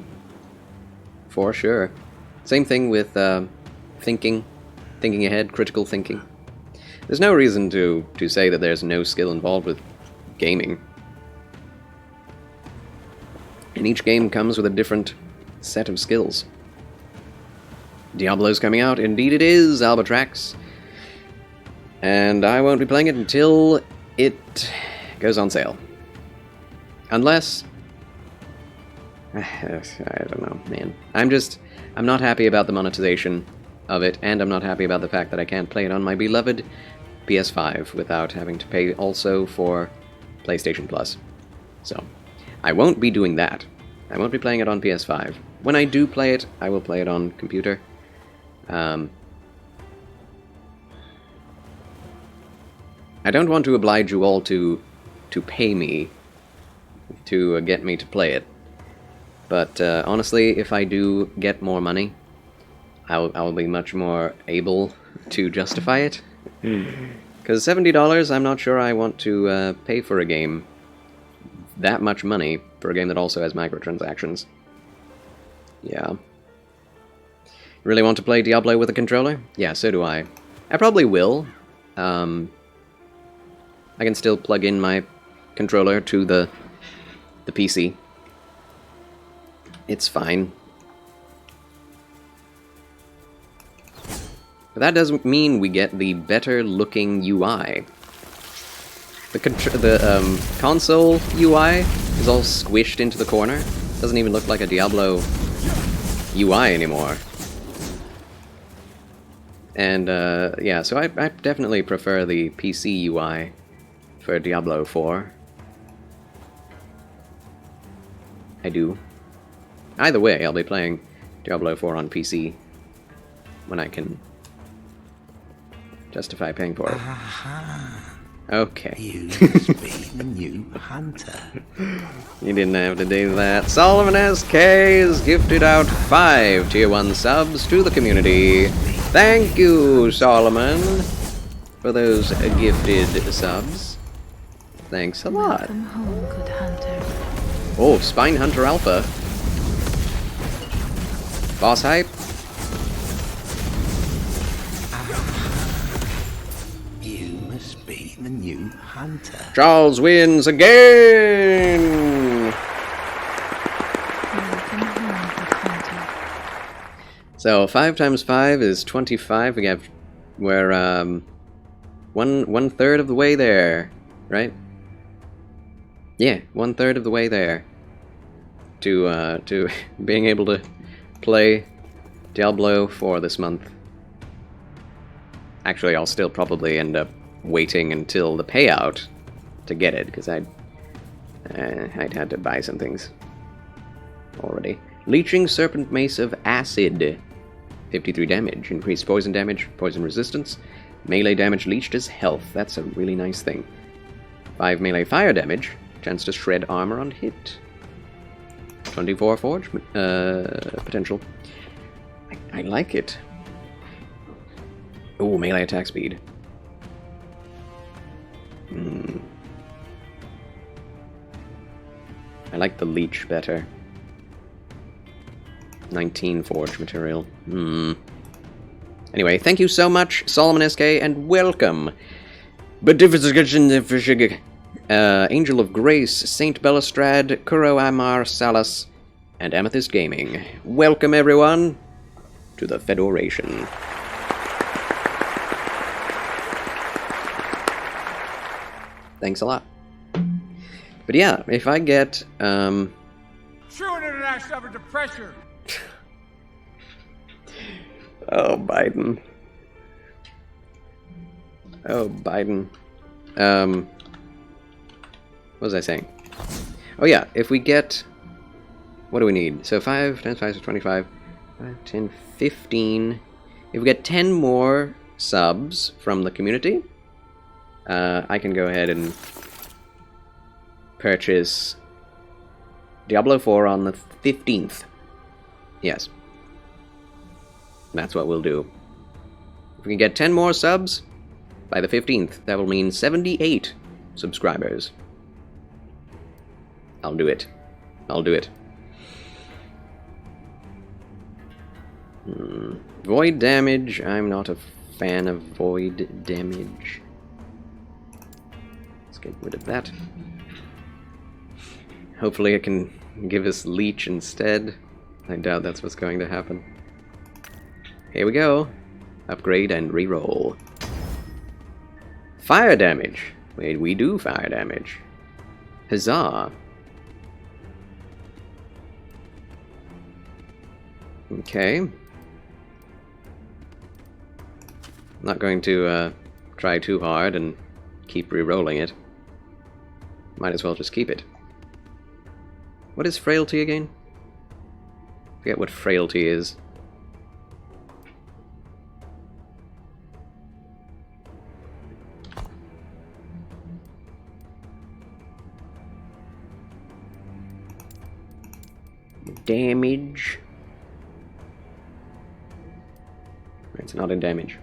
For sure. Same thing with thinking ahead, critical thinking. There's no reason to say that there's no skill involved with gaming. And each game comes with a different set of skills. Diablo's coming out. Indeed it is, Albatrax. And I won't be playing it until it goes on sale. Unless... I don't know, man. I'm not happy about the monetization of it, and I'm not happy about the fact that I can't play it on my beloved PS5 without having to pay also for PlayStation Plus. So, I won't be doing that. I won't be playing it on PS5. When I do play it, I will play it on computer. I don't want to oblige you all to pay me to get me to play it. But honestly, if I do get more money, I'll be much more able to justify it. Because $70, I'm not sure I want to pay for a game that much money for a game that also has microtransactions. Yeah. Really want to play Diablo with a controller? Yeah, so do I. I probably will. I can still plug in my controller to the PC. It's fine. But that doesn't mean we get the better looking UI. The console UI is all squished into the corner. Doesn't even look like a Diablo UI anymore. And yeah, so I definitely prefer the PC UI for Diablo 4. I do. Either way, I'll be playing Diablo 4 on PC when I can justify paying for it. Okay. You must be the new hunter. You didn't have to do that. Solomon SK has gifted out 5 Tier 1 subs to the community. Thank you, Solomon, for those gifted subs. Thanks a lot. Welcome home, good hunter. Oh, Spine Hunter Alpha. Boss hype. You must be the new hunter. Charles wins again! Welcome home, good hunter. So 5 times 5 is 25. We're one third of the way there, right? Yeah, 1/3 of the way there to being able to play Diablo 4 this month. Actually, I'll still probably end up waiting until the payout to get it, because I'd had to buy some things already. Leeching Serpent Mace of Acid. 53 damage. Increased poison damage, poison resistance. Melee damage leeched as health. That's a really nice thing. 5 melee fire damage. Chance to shred armor on hit. 24 forge potential. I like it. Oh, melee attack speed. I like the leech better. 19 forge material. Anyway, thank you so much, Solomon SK, and welcome. Angel of Grace, Saint Bellastrad, Kuro Amar Salas, and Amethyst Gaming. Welcome everyone to the Federation. Thanks a lot. But yeah, if I get True international under pressure. Oh, Biden. Oh, Biden. What was I saying? Oh yeah, if we get... What do we need? So 5 times 5 is 25. 5, 10, 15. If we get 10 more subs from the community, I can go ahead and purchase Diablo 4 on the 15th. Yes. That's what we'll do. If we can get 10 more subs by the 15th, that will mean 78 subscribers. I'll do it. I'll do it. Void damage. I'm not a fan of void damage. Let's get rid of that. Hopefully it can give us leech instead. I doubt that's what's going to happen. Here we go. Upgrade and reroll. Fire damage. Wait, we do fire damage. Huzzah. Okay. Not going to try too hard and keep re-rolling it. Might as well just keep it. What is frailty again? Forget what frailty is. Damage. It's not in damage.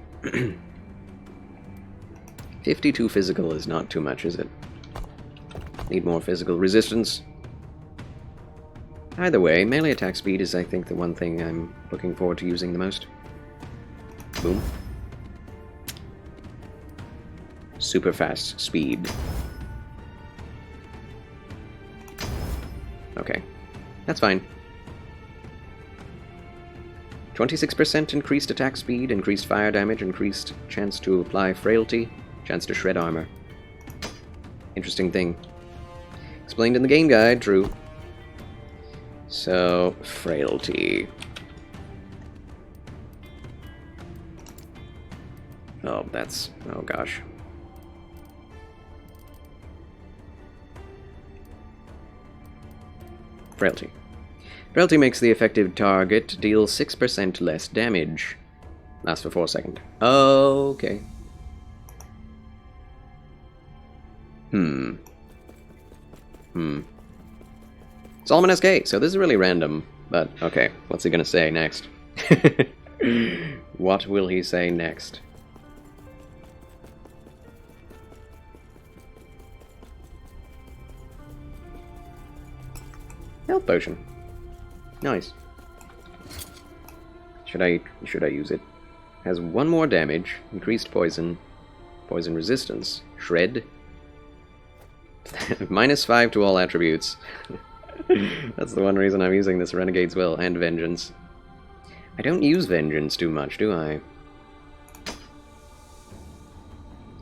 52 physical is not too much, is it? Need more physical resistance. Either way, melee attack speed is, I think, the one thing I'm looking forward to using the most. Boom. Super fast speed. Okay. That's fine. 26% increased attack speed, increased fire damage, increased chance to apply frailty, chance to shred armor. Interesting thing. Explained in the game guide, true. So, frailty. Oh, that's... oh gosh. Frailty. Frailty makes the effective target deal 6% less damage. Lasts for 4 seconds. Okay. Solomon SK, so this is really random, but okay, what's he gonna say next? What will he say next? Health potion. Nice. Should I use it? Has 1 more damage, increased poison, poison resistance, shred, -5 to all attributes. That's the one reason I'm using this Renegade's Will, and Vengeance. I don't use Vengeance too much, do I?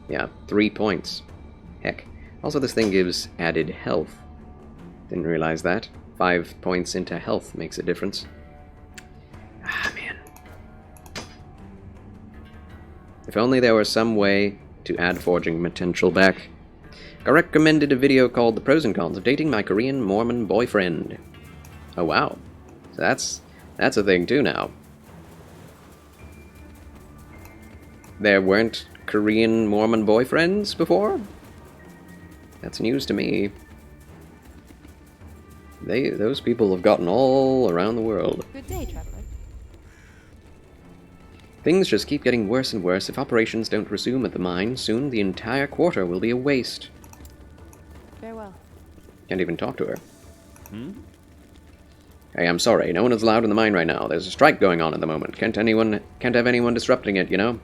Yeah, 3 points. Heck. Also, this thing gives added health. Didn't realize that. 5 points into health makes a difference. Ah, man. If only there were some way to add forging potential back. I recommended a video called The Pros and Cons of Dating My Korean Mormon Boyfriend. Oh wow. So that's a thing too now. There weren't Korean Mormon boyfriends before? That's news to me. Those people have gotten all around the world. Good day, traveler. Things just keep getting worse and worse. If operations don't resume at the mine, soon the entire quarter will be a waste. Farewell. Can't even talk to her. Hey, I'm sorry. No one is allowed in the mine right now. There's a strike going on at the moment. Can't have anyone disrupting it, you know?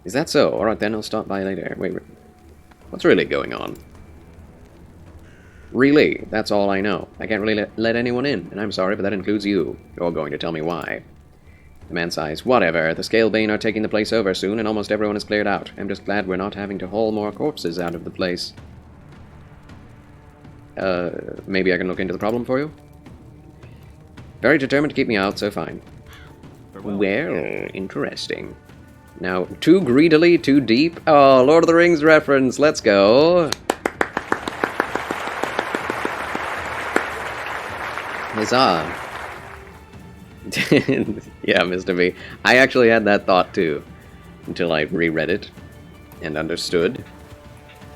Is that so? Alright then, I'll stop by later. Wait, what's really going on? Really, that's all I know. I can't really let anyone in, and I'm sorry, but that includes you. You're going to tell me why. The man sighs. Whatever. The Scalebane are taking the place over soon, and almost everyone is cleared out. I'm just glad we're not having to haul more corpses out of the place. Maybe I can look into the problem for you? Very determined to keep me out, so fine. Well, interesting. Now, too greedily, too deep? Oh, Lord of the Rings reference, let's go! Huzzah! Yeah, Mr. V. I actually had that thought too, until I reread it and understood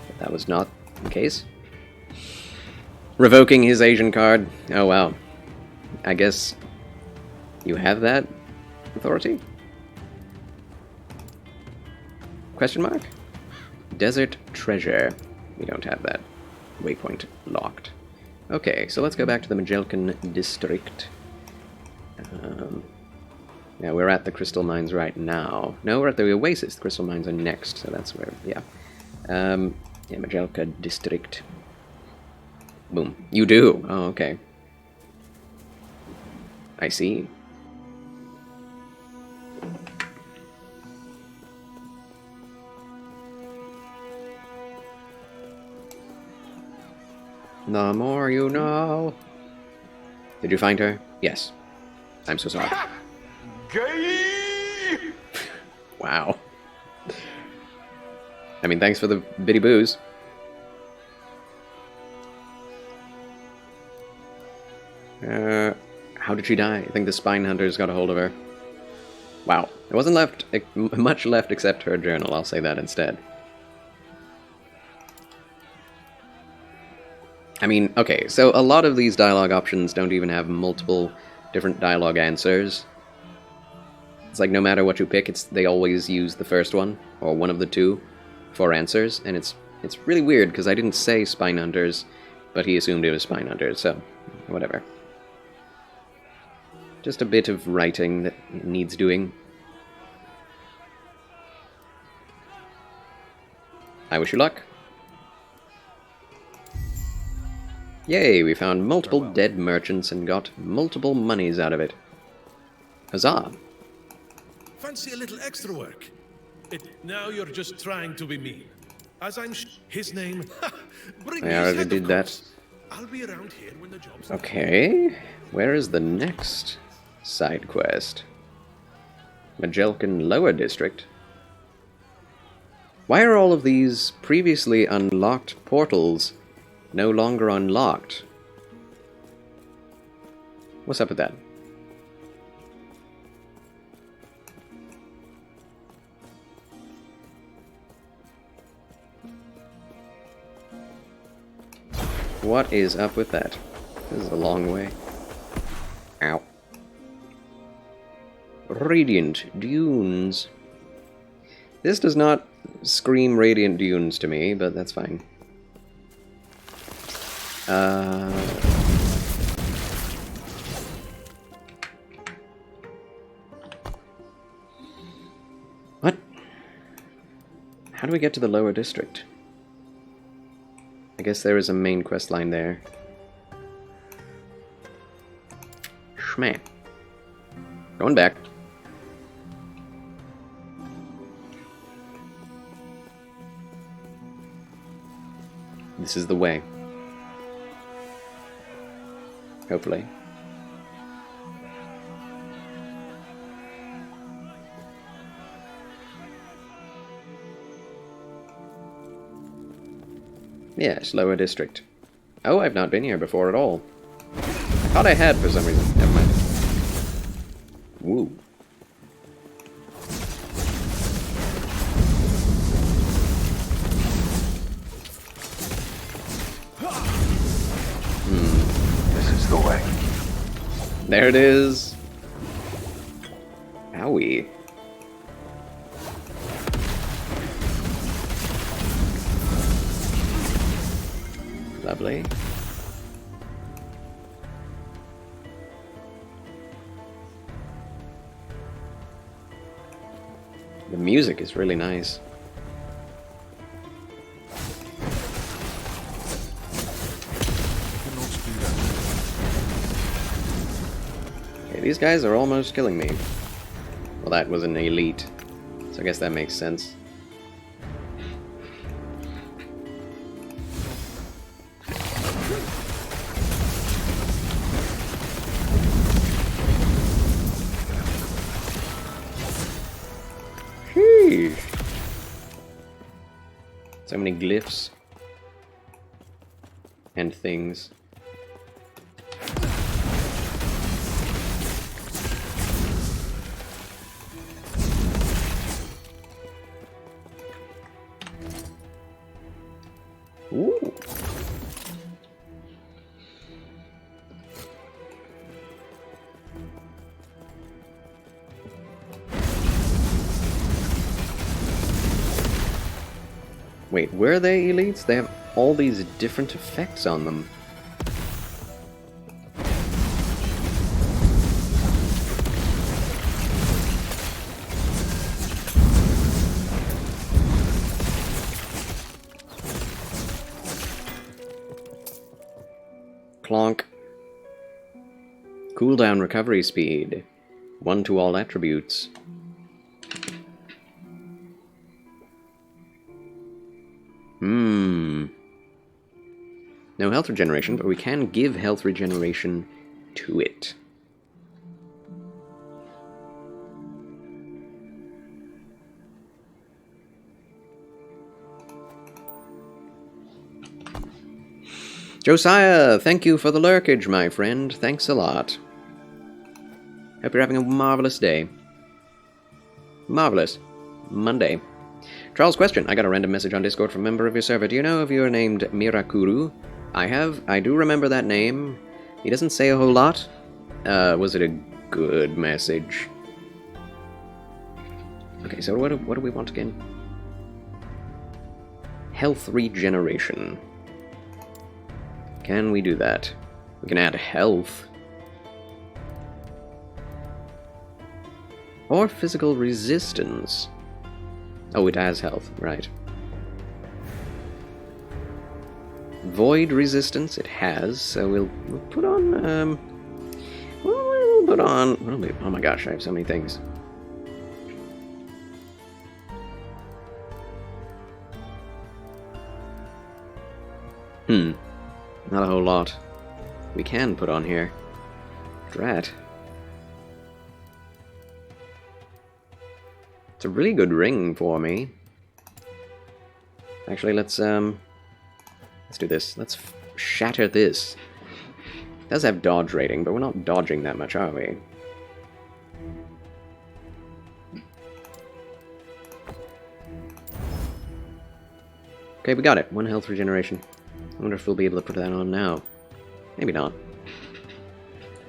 that that was not the case. Revoking his Asian card. Oh wow. I guess you have that authority? Question mark? Desert treasure. We don't have that. Waypoint locked. Okay, so let's go back to the Majelkan district. Yeah, we're at the crystal mines right now. No, we're at the oasis. The crystal mines are next, so that's where, yeah. Yeah, Majelka district. Boom. You do? Oh, okay. I see. The more you know. Did you find her? Yes. I'm so sorry. Gay! Wow. I mean, thanks for the bitty booze. How did she die? I think the spine hunters got a hold of her. Wow. There wasn't much left except her journal, I'll say that instead. I mean, okay, so a lot of these dialogue options don't even have multiple different dialogue answers. It's like no matter what you pick, they always use the first one, or one of the two, for answers, and it's really weird, because I didn't say spine hunters, but he assumed it was spine hunters, so whatever. Just a bit of writing that needs doing. I wish you luck. Yay, we found multiple dead merchants and got multiple monies out of it. Huzzah! Fancy a little extra work? Now you're just trying to be mean. As I'm his name. Bring I already did that. I'll be around here when the job's Okay, where is the next side quest? Majelkan Lower District. Why are all of these previously unlocked portals no longer unlocked? What's up with that? What is up with that? This is a long way. Ow. Radiant Dunes. This does not scream Radiant Dunes to me, but that's fine. What? How do we get to the lower district? I guess there is a main quest line there. Schmeh. Going back. This is the way. Hopefully. Yes, lower district. Oh, I've not been here before at all. I thought I had for some reason. Never mind. Woo. This is the way. There it is. Owie. Lovely. The music is really nice. Okay, these guys are almost killing me. Well, that was an elite, so I guess that makes sense. So many glyphs and things. Ooh. Wait, were they elites? They have all these different effects on them. Clonk. Cooldown recovery speed. 1 to all attributes. No health regeneration, but we can give health regeneration to it. Josiah, thank you for the lurkage, my friend. Thanks a lot. Hope you're having a marvelous day. Marvelous. Monday. Charles' question. I got a random message on Discord from a member of your server. Do you know if you're named Mirakuru? I do remember that name. He doesn't say a whole lot. Was it a good message? Okay, so what do we want again? Health regeneration. Can we do that? We can add health. Or physical resistance. Oh, it has health, right. Void resistance, it has, so we'll put on, we'll put on, oh my gosh, I have so many things. Not a whole lot we can put on here. Drat. It's a really good ring for me. Actually, let's do this. Let's shatter this. It does have dodge rating, but we're not dodging that much, are we? Okay, we got it. 1 health regeneration. I wonder if we'll be able to put that on now. Maybe not.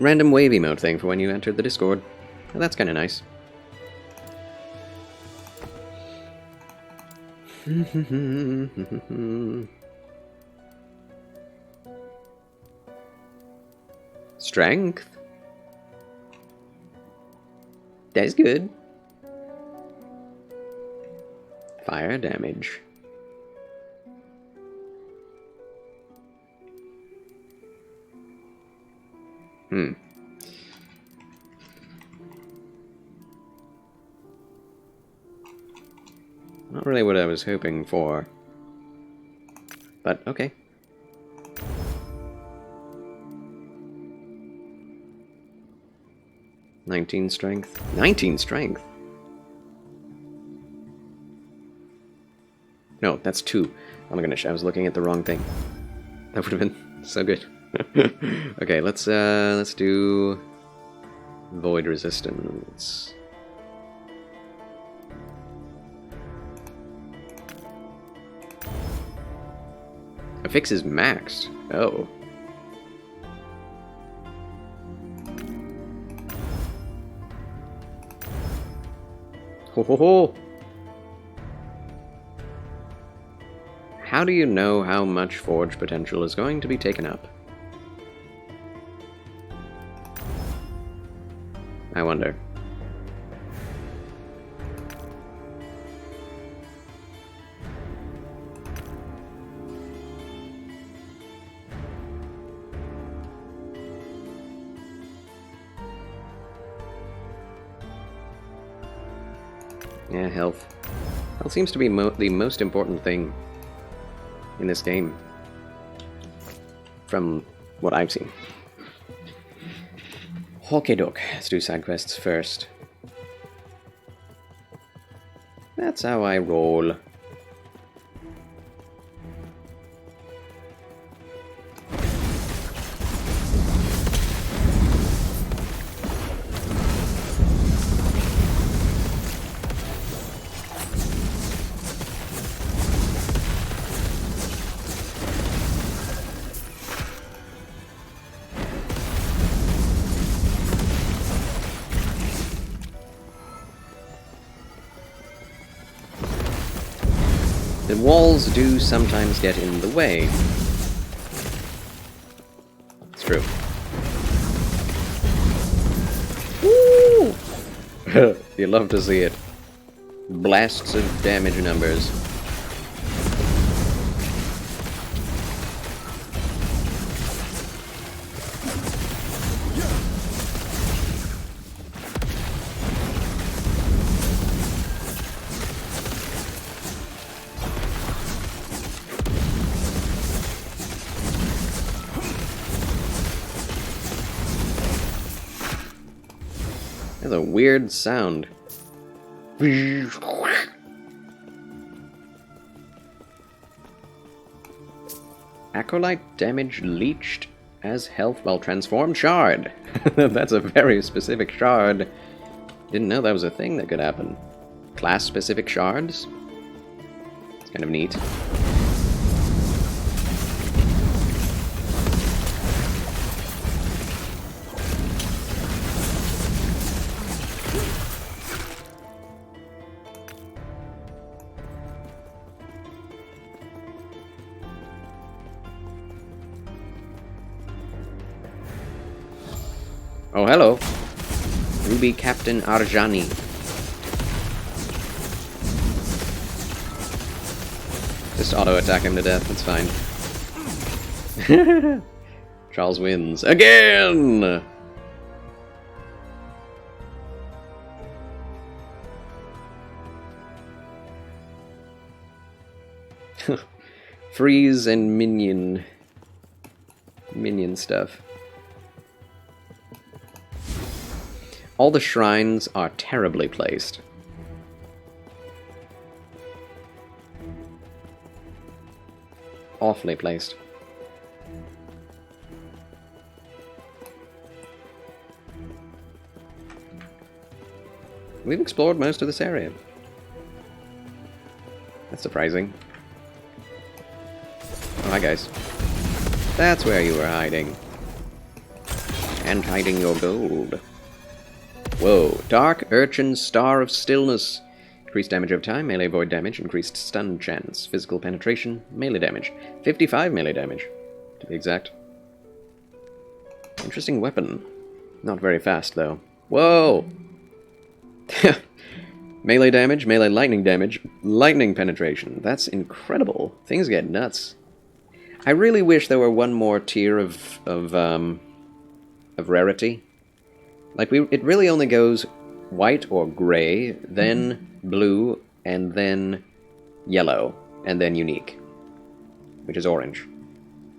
Random wave emote thing for when you entered the Discord. Well, that's kind of nice. Strength? That's good. Fire damage. Not really what I was hoping for. But, okay. "19 strength." 19 strength? No, that's 2. Oh my goodness, I was looking at the wrong thing. That would have been so good. Okay, let's do void resistance. Affix is maxed. Oh. Ho ho ho! How do you know how much forge potential is going to be taken up? I wonder. Yeah, health. Health seems to be the most important thing in this game, from what I've seen. Okey-doke, let's do side quests first. That's how I roll. The walls do sometimes get in the way. It's true. Woo! You love to see it. Blasts of damage numbers. That's a weird sound. Acolyte damage leached as health while transformed shard. That's a very specific shard. Didn't know that was a thing that could happen. Class-specific shards? It's kind of neat. Oh, hello. Ruby Captain Arjani. Just auto-attack him to death, it's fine. Charles wins. Again! Freeze and minion stuff. All the shrines are terribly placed. Awfully placed. We've explored most of this area. That's surprising. Oh, hi guys. That's where you were hiding. And hiding your gold. Whoa. Dark Urchin Star of Stillness. Increased damage over time, melee void damage, increased stun chance, physical penetration, melee damage. 55 melee damage, to be exact. Interesting weapon. Not very fast, though. Whoa! Melee damage, melee lightning damage, lightning penetration. That's incredible. Things get nuts. I really wish there were one more tier of rarity. Like, it really only goes white or gray, then blue, and then yellow, and then unique. Which is orange.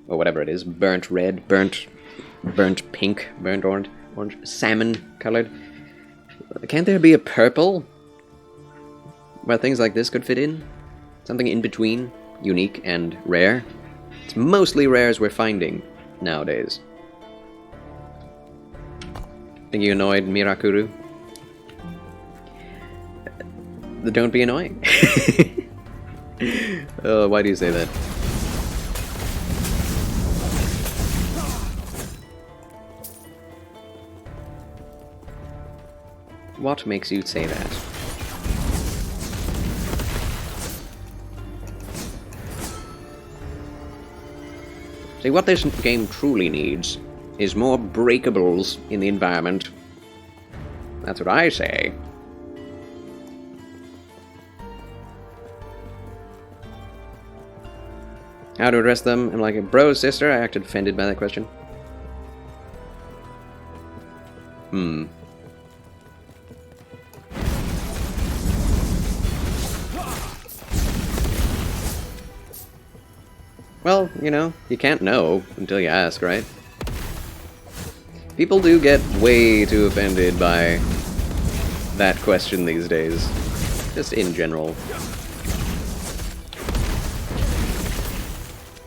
Or whatever it is. Burnt red, burnt pink, burnt orange, salmon colored. Can't there be a purple? Where things like this could fit in? Something in between, unique and rare? It's mostly rares we're finding nowadays. Think you annoyed Mirakuru? Don't be annoying. Oh, why do you say that? What makes you say that? See, what this game truly needs is more breakables in the environment. That's what I say. How to address them? I'm like, bro, sister, I acted offended by that question. Well, you know, you can't know until you ask, right? People do get way too offended by that question these days. Just in general.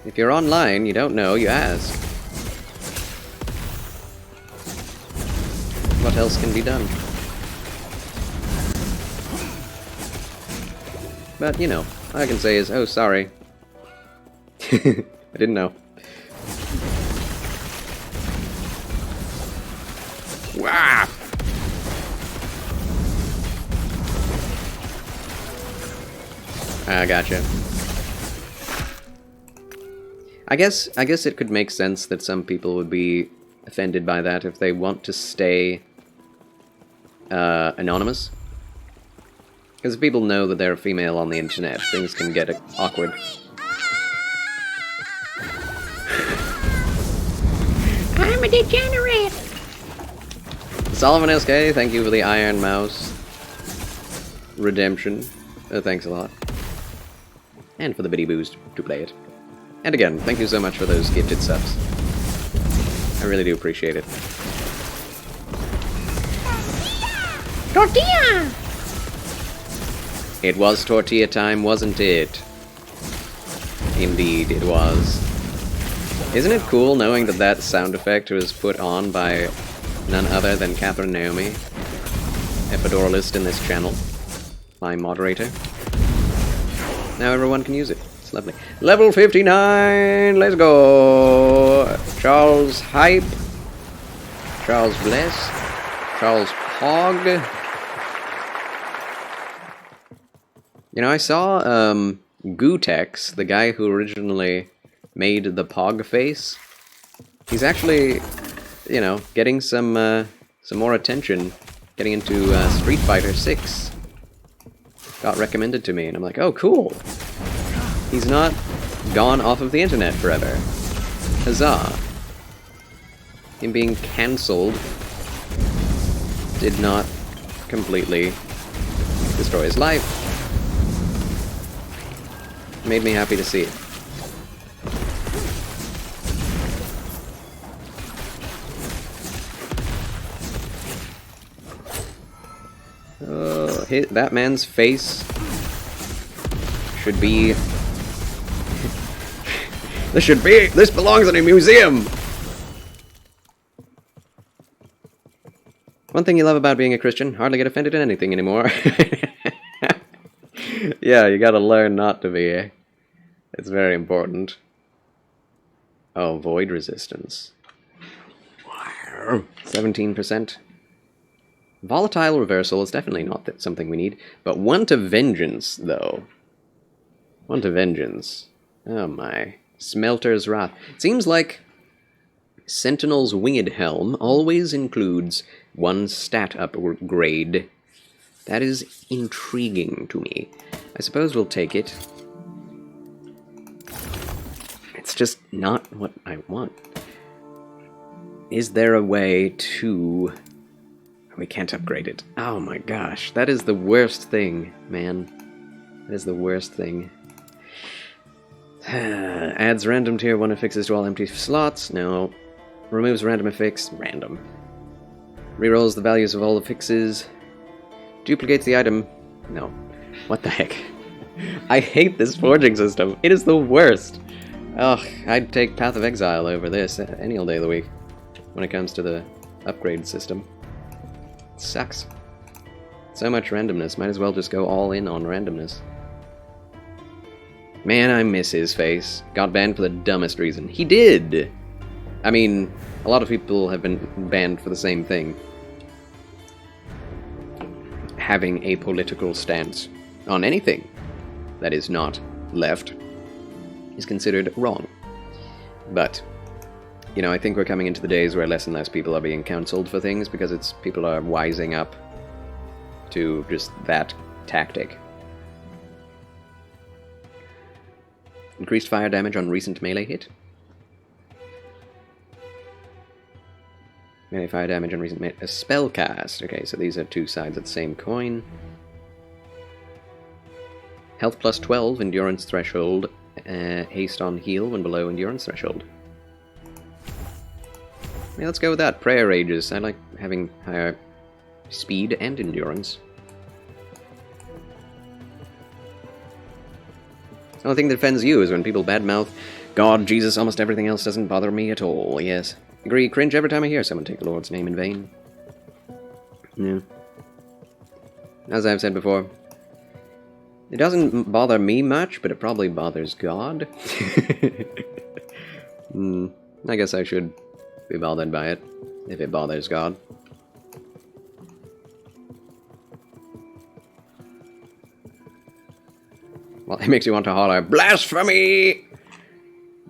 If you're online, you don't know, you ask. What else can be done? But, you know, all I can say is, oh, sorry. I didn't know. Wow! I gotcha. I guess it could make sense that some people would be offended by that if they want to stay anonymous. Because if people know that they're a female on the internet, things can get awkward. I'm a degenerate. Solomon SK, thank you for the Iron Mouse redemption. Thanks a lot. And for the bitty boost to play it. And again, thank you so much for those gifted subs. I really do appreciate it. Tortilla! It was tortilla time, wasn't it? Indeed, it was. Isn't it cool knowing that that sound effect was put on by none other than Catherine Naomi, epiduralist in this channel, my moderator? Now everyone can use it. It's lovely. Level 59! Let's go! Charles Hype. Charles Bless. Charles Pog. You know, I saw Gootex, the guy who originally made the Pog face. He's actually, you know, getting some more attention, getting into Street Fighter 6. Got recommended to me, and I'm like, oh, cool. He's not gone off of the internet forever. Huzzah. Him being cancelled did not completely destroy his life. Made me happy to see it. That man's face should be... This belongs in a museum! One thing you love about being a Christian, hardly get offended at anything anymore. Yeah, you gotta learn not to be, eh? It's very important. Oh, void resistance. 17%. Volatile reversal is definitely not something we need, but one to vengeance, though. One to vengeance. Oh my. Smelter's Wrath. It seems like Sentinel's Winged Helm always includes one stat upgrade. That is intriguing to me. I suppose we'll take it. It's just not what I want. Is there a way to... We can't upgrade it. Oh my gosh, that is the worst thing, man. That is the worst thing. Adds random tier 1 affixes to all empty slots. No. Removes random affix. Random. Rerolls the values of all affixes. Duplicates the item. No. What the heck? I hate this forging system. It is the worst. Ugh, I'd take Path of Exile over this any old day of the week when it comes to the upgrade system. It sucks. So much randomness. Might as well just go all in on randomness. Man, I miss his face. Got banned for the dumbest reason. He did! I mean, a lot of people have been banned for the same thing. Having a political stance on anything that is not left is considered wrong. But, you know, I think we're coming into the days where less and less people are being cancelled for things because people are wising up to just that tactic. Increased fire damage on recent melee hit. Melee fire damage on recent a spell cast. Okay, so these are two sides of the same coin. Health plus 12, endurance threshold, haste on heal when below endurance threshold. Yeah, let's go with that. Prayer Ages. I like having higher speed and endurance. The only thing that offends you is when people badmouth God, Jesus, almost everything else doesn't bother me at all. Yes. Agree, cringe every time I hear someone take the Lord's name in vain. Yeah. As I've said before, it doesn't bother me much, but it probably bothers God. I guess I should be bothered by it, if it bothers God. Well, it makes you want to holler, "Blasphemy!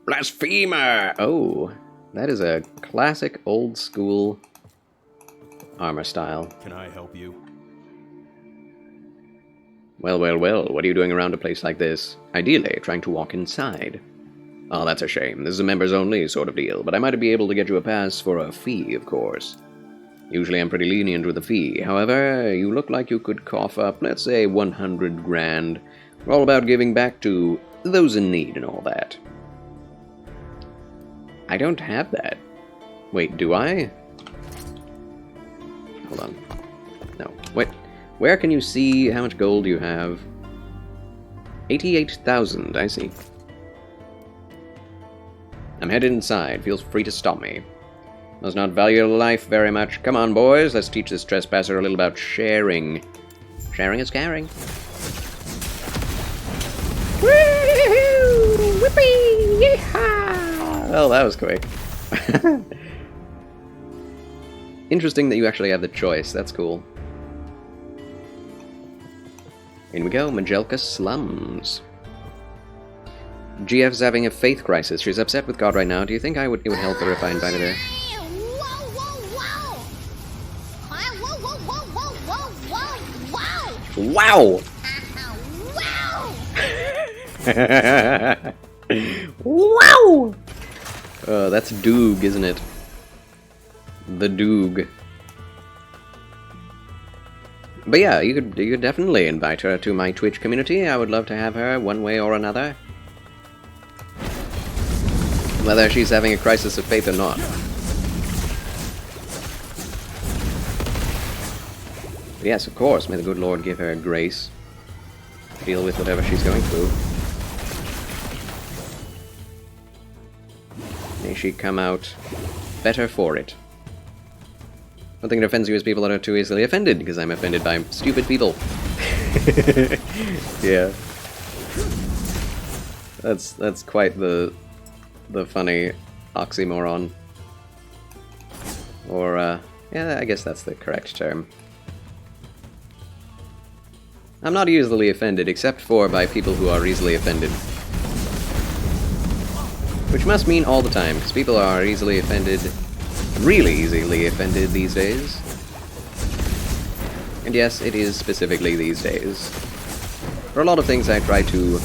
Blasphemer!" Oh, that is a classic old-school armor style. Can I help you? Well, well, well, what are you doing around a place like this? Ideally, trying to walk inside. Oh, that's a shame. This is a members-only sort of deal, but I might be able to get you a pass for a fee, of course. Usually I'm pretty lenient with a fee. However, you look like you could cough up, let's say, 100 grand. We're all about giving back to those in need and all that. I don't have that. Wait, do I? Hold on. No. Wait. Where can you see how much gold you have? 88,000, I see. I'm headed inside. Feel free to stop me. Must not value life very much. Come on, boys. Let's teach this trespasser a little about sharing. Sharing is caring. Woo-hoo! Whippy! Yeehaw! Well, that was quick. Interesting that you actually have the choice. That's cool. In we go, Majelka Slums. GF's having a faith crisis. She's upset with God right now. Do you think it would help her if I invited her? Wow! Wow! That's Doog, isn't it? The Doog. But yeah, you could definitely invite her to my Twitch community. I would love to have her one way or another. Whether she's having a crisis of faith or not. But yes, of course, may the good Lord give her grace to deal with whatever she's going through. May she come out better for it. One thing that offends you is people that are too easily offended, because I'm offended by stupid people. Yeah. That's quite the funny oxymoron. Or, yeah, I guess that's the correct term. I'm not easily offended, except for by people who are easily offended. Which must mean all the time, because people are easily offended, really easily offended these days. And yes, it is specifically these days. For a lot of things I try to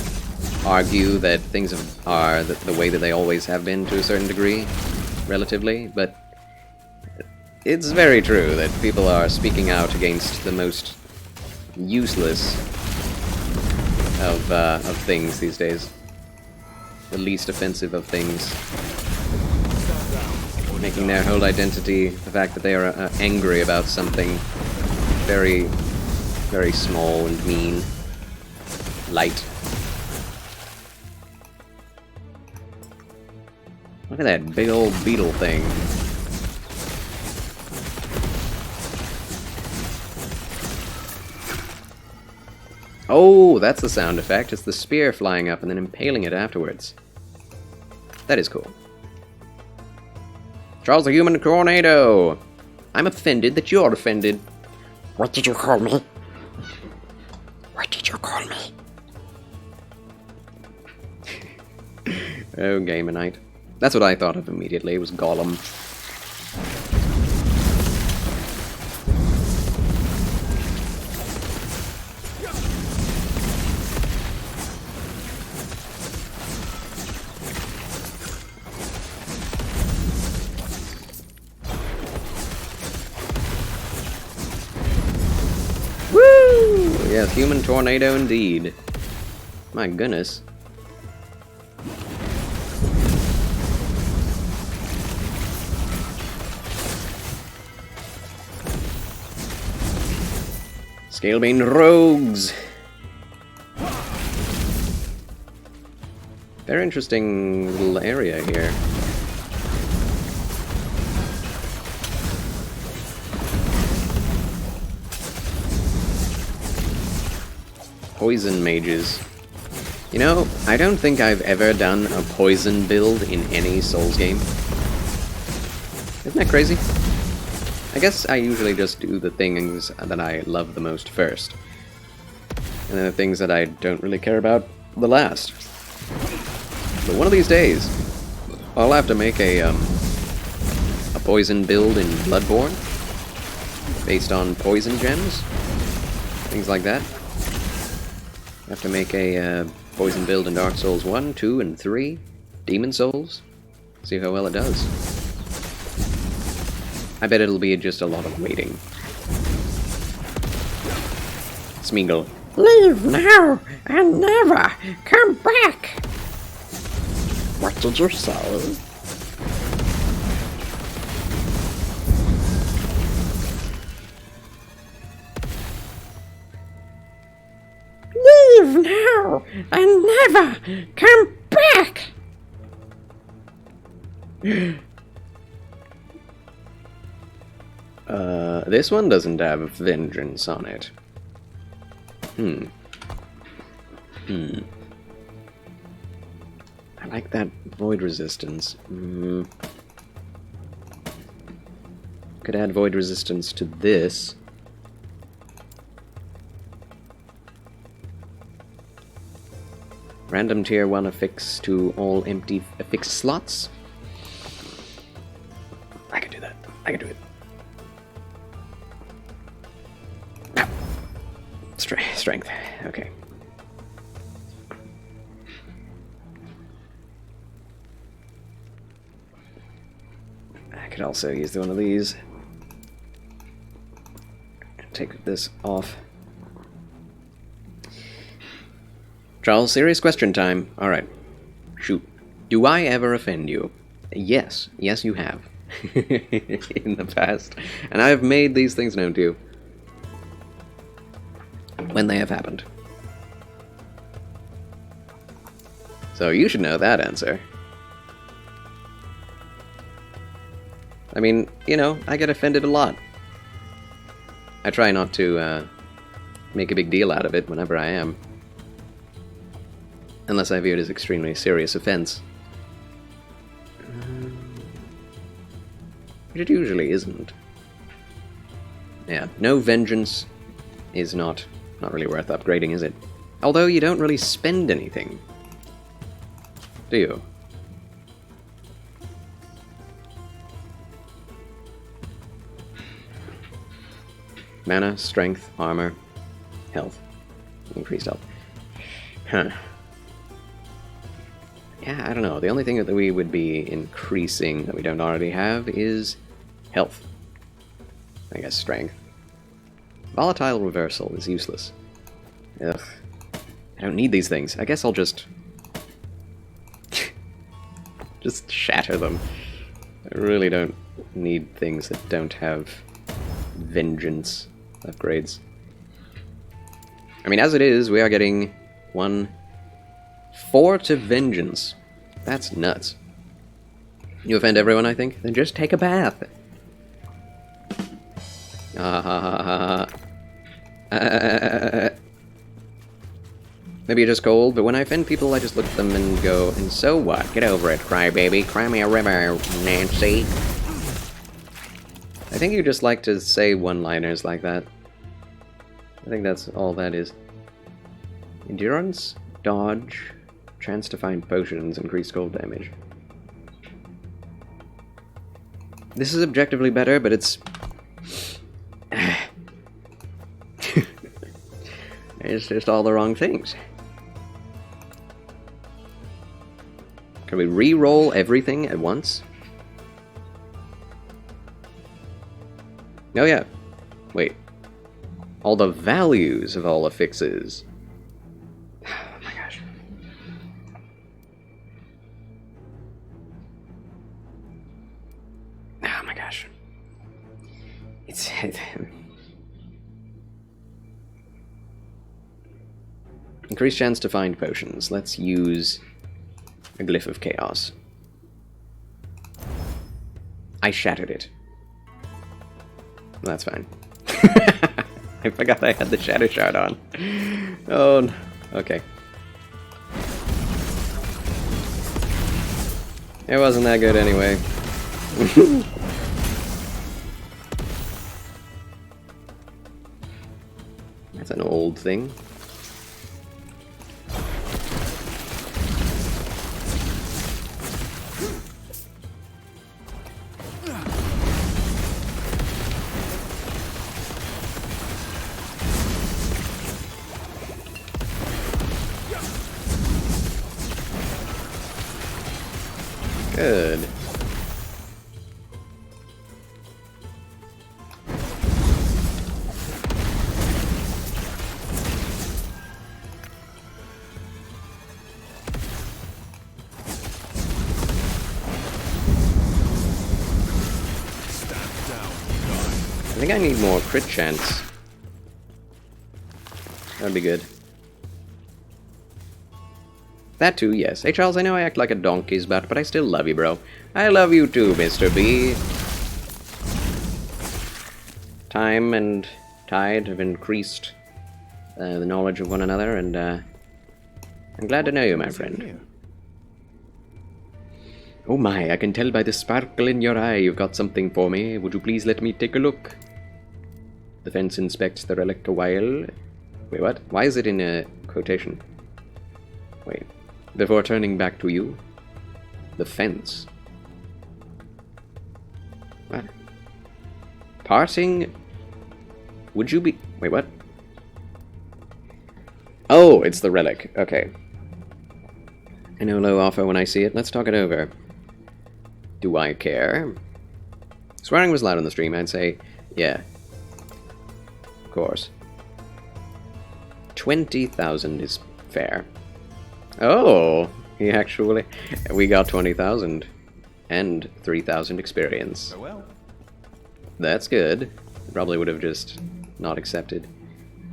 argue that things are the way that they always have been to a certain degree, relatively, but it's very true that people are speaking out against the most useless of things these days. The least offensive of things. Making their whole identity the fact that they are angry about something very, very small and mean. Light. Look at that big old beetle thing. Oh, that's the sound effect. It's the spear flying up and then impaling it afterwards. That is cool. Charles the Human Tornado! I'm offended that you're offended. What did you call me? What did you call me? Oh, Gamonite. That's what I thought of immediately, was Gollum. Yes, human tornado indeed. My goodness. Scalebane rogues! Very interesting little area here. Poison mages. You know, I don't think I've ever done a poison build in any Souls game. Isn't that crazy? I guess I usually just do the things that I love the most first. And then the things that I don't really care about the last. But one of these days, I'll have to make a poison build in Bloodborne. Based on poison gems. Things like that. I have to make a poison build in Dark Souls 1, 2, and 3. Demon Souls. See how well it does. I bet it'll be just a lot of waiting. Smeagol. Leave now and never come back! What did you say? Leave now and never come back! This one doesn't have vengeance on it. I like that void resistance. Could add void resistance to this. Random tier 1 affix to all empty affix slots. I can do that. I can do it. No. Strength. Okay. I could also use one of these. Take this off. Charles, serious question time. Alright. Shoot. Do I ever offend you? Yes. Yes, you have. In the past. And I have made these things known to you. When they have happened. So you should know that answer. I mean, you know, I get offended a lot. I try not to make a big deal out of it whenever I am. Unless I view it as extremely serious offense. But it usually isn't. Yeah, no vengeance is not really worth upgrading, is it? Although you don't really spend anything. Do you? Mana, strength, armor, health. Increased health. Huh. Yeah, I don't know. The only thing that we would be increasing that we don't already have is health. I guess strength. Volatile reversal is useless. Ugh. I don't need these things. I guess I'll just... just shatter them. I really don't need things that don't have vengeance upgrades. I mean, as it is, we are getting 4 to vengeance. That's nuts. You offend everyone, I think? Then just take a bath. Maybe you're just cold, but when I offend people, I just look at them and go, and so what? Get over it, crybaby. Cry me a river, Nancy. I think you just like to say one-liners like that. I think that's all that is. Endurance, dodge, chance to find potions, increased gold damage. This is objectively better, but it's... it's just all the wrong things. Can we re-roll everything at once? Oh yeah. Wait. All the values of all affixes. Oh my gosh. Oh my gosh. It's... Increased chance to find potions. Let's use a Glyph of Chaos. I shattered it. That's fine. I forgot I had the Shadow Shard on. Oh, no. Okay. It wasn't that good anyway. That's an old thing. Good. I think I need more crit chance. That'd be good. That too, yes. Hey Charles, I know I act like a donkey's butt, but I still love you, bro. I love you too, Mr. B. Time and tide have increased the knowledge of one another, and I'm glad to know you, my friend. Oh my, I can tell by the sparkle in your eye you've got something for me. Would you please let me take a look? The fence inspects the relic a while. Wait, what? Why is it in a quotation? Wait. Before turning back to you. The fence. What? Parting? Would you be... Wait, what? Oh, it's the relic. Okay. I know low offer when I see it. Let's talk it over. Do I care? Swearing was loud on the stream. I'd say, yeah. Of course. 20,000 is fair. Oh, he actually... We got 20,000. And 3,000 experience. Farewell. That's good. Probably would have just not accepted.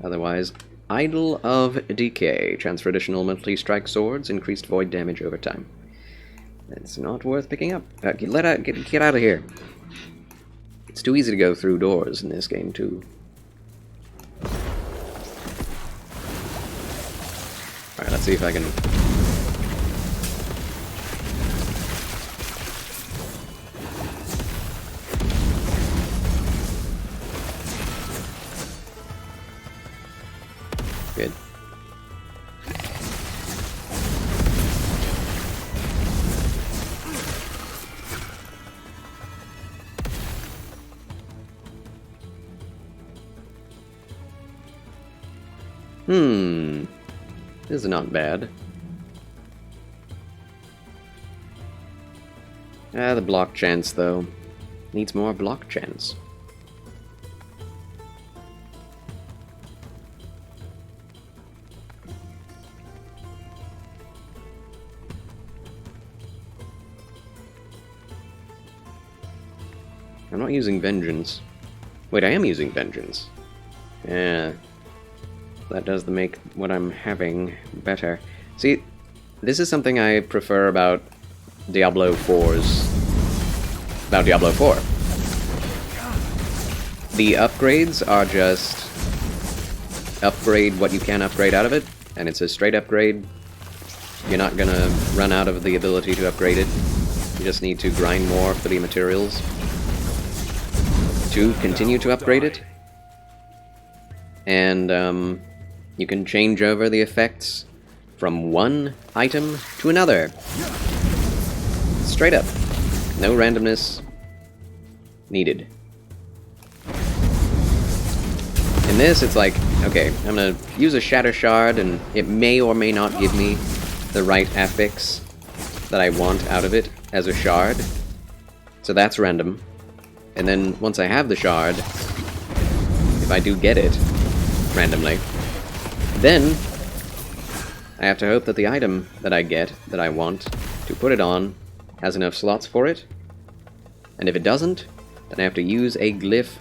Otherwise, Idol of Decay. Chance for additional multi-strike swords. Increased void damage over time. It's not worth picking up. Get out of here. It's too easy to go through doors in this game, too. Alright, let's see if I can... Good. This is not bad. The block chance, though. Needs more block chance. I'm not using Vengeance. Wait, I am using Vengeance. Yeah. That does make what I'm having better. See, this is something I prefer about Diablo 4's... About Diablo 4. The upgrades are just... upgrade what you can upgrade out of it, and it's a straight upgrade. You're not gonna run out of the ability to upgrade it. You just need to grind more for the materials to continue to upgrade it. And, you can change over the effects from one item to another. Straight up. No randomness needed. In this, it's like, okay, I'm gonna use a Shatter Shard, and it may or may not give me the right affix that I want out of it as a shard. So that's random. And then, once I have the shard, if I do get it randomly, then I have to hope that the item that I get, that I want to put it on, has enough slots for it. And if it doesn't, then I have to use a Glyph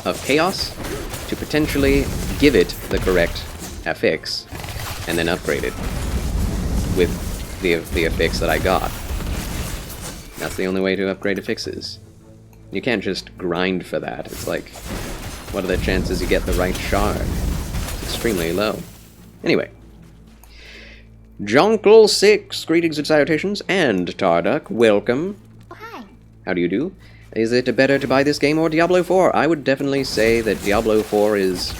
of Chaos to potentially give it the correct affix. and then upgrade it with the affix that I got. That's the only way to upgrade affixes. You can't just grind for that. It's like, what are the chances you get the right shard? It's extremely low. Anyway. Jonkel6, greetings and salutations, and Tarduck, welcome. Oh, hi. How do you do? Is it better to buy this game or Diablo 4? I would definitely say that Diablo 4 is...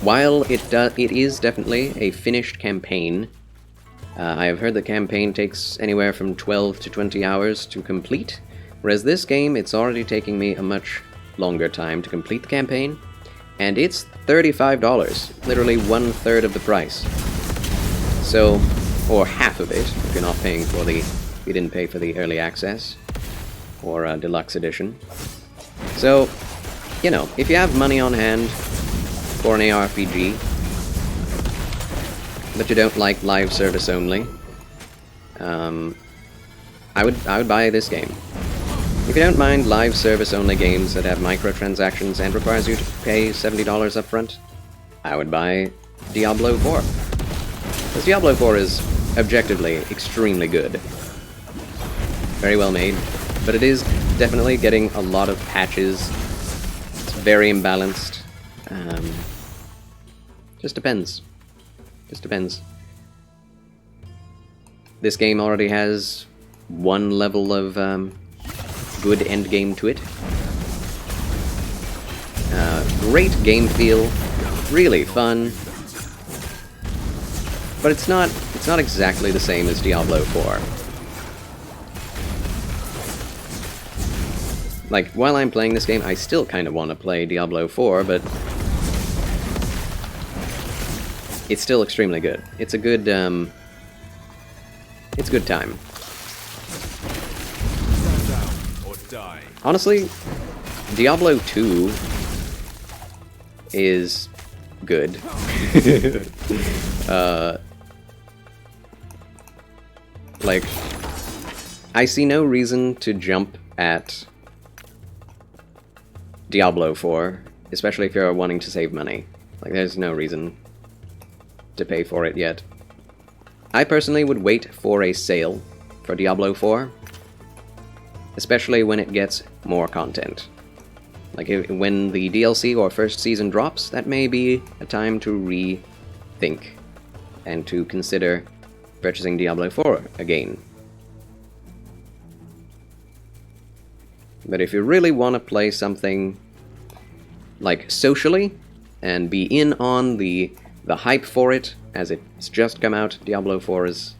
While it is definitely a finished campaign, I have heard the campaign takes anywhere from 12 to 20 hours to complete, whereas this game, it's already taking me a much longer time to complete the campaign, and it's $35, literally 1/3 of the price. So, or half of it, if you're not paying for the, you didn't pay for the early access, or deluxe edition. So, you know, if you have money on hand for an ARPG, but you don't like live service only, I would buy this game. If you don't mind live service only games that have microtransactions and requires you to pay $70 up front, I would buy Diablo 4. Because Diablo 4 is objectively extremely good. Very well made, but it is definitely getting a lot of patches. It's very imbalanced. Just depends. Just depends. This game already has one level of good endgame to it. Great game feel, really fun. But it's not exactly the same as Diablo 4. Like, while I'm playing this game, I still kind of want to play Diablo 4, but it's still extremely good. It's a good, it's a good time. Honestly, Diablo 2 is good. Like, I see no reason to jump at Diablo 4, especially if you're wanting to save money. Like, there's no reason to pay for it yet. I personally would wait for a sale for Diablo 4, especially when it gets more content. Like, when the DLC or first season drops, that may be a time to rethink and to consider purchasing Diablo 4 again. But if you really want to play something, like, socially, and be in on the hype for it, as it's just come out, Diablo 4 is...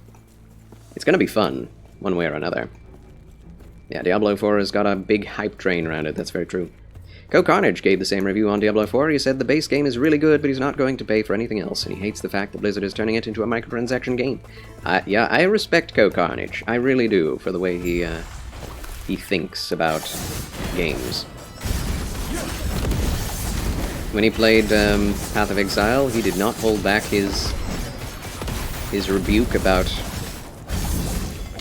it's gonna be fun, one way or another. Yeah, Diablo 4 has got a big hype train around it, that's very true. Co-Carnage gave the same review on Diablo 4. He said the base game is really good, but he's not going to pay for anything else, and he hates the fact that Blizzard is turning it into a microtransaction game. Yeah, I respect Co-Carnage. I really do, for the way he thinks about games. When he played Path of Exile, he did not hold back his rebuke about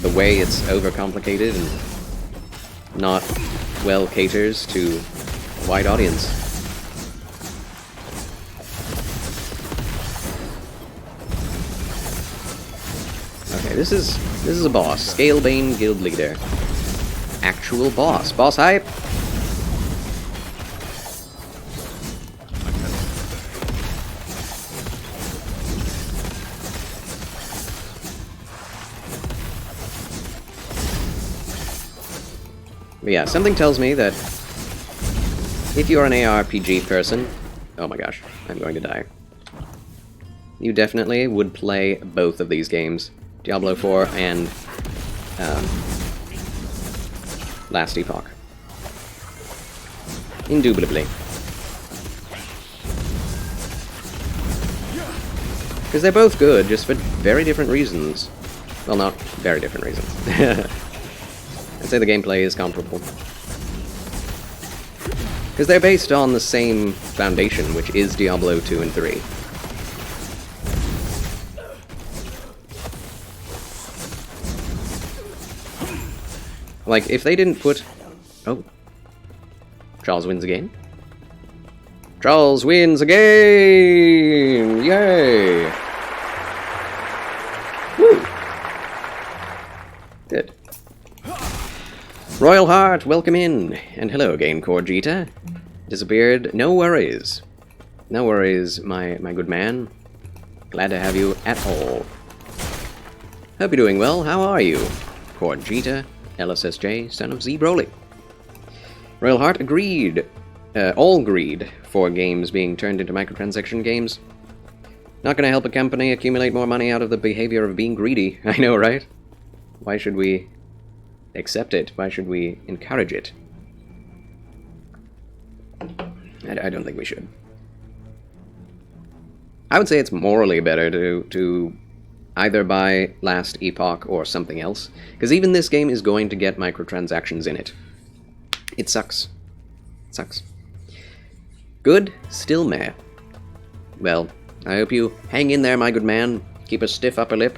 the way it's overcomplicated and not well caters to a wide audience. Okay, this is a boss. Scalebane Guild Leader. Actual boss. Boss hype! But yeah, something tells me that if you're an ARPG person... oh my gosh, I'm going to die. You definitely would play both of these games. Diablo 4 and Last Epoch. Indubitably. Because they're both good, just for very different reasons. Well, not very different reasons. I'd say the gameplay is comparable. Because they're based on the same foundation, which is Diablo 2 and 3. Like, if they didn't put... oh. Charles wins again? Charles wins again! Yay! Woo! Good. Royal Heart, welcome in! And hello again, Corjita. Disappeared, no worries. No worries, my good man. Glad to have you at all. Hope you're doing well, how are you? Corjita, LSSJ, son of Z Broly. Royal Heart agreed. All agreed for games being turned into microtransaction games. Not gonna help a company accumulate more money out of the behavior of being greedy. I know, right? Why should we accept it? Why should we encourage it? I don't think we should. I would say it's morally better to either buy Last Epoch or something else, because even this game is going to get microtransactions in it. It sucks. It sucks. Good? Still meh. Well, I hope you hang in there, my good man. Keep a stiff upper lip.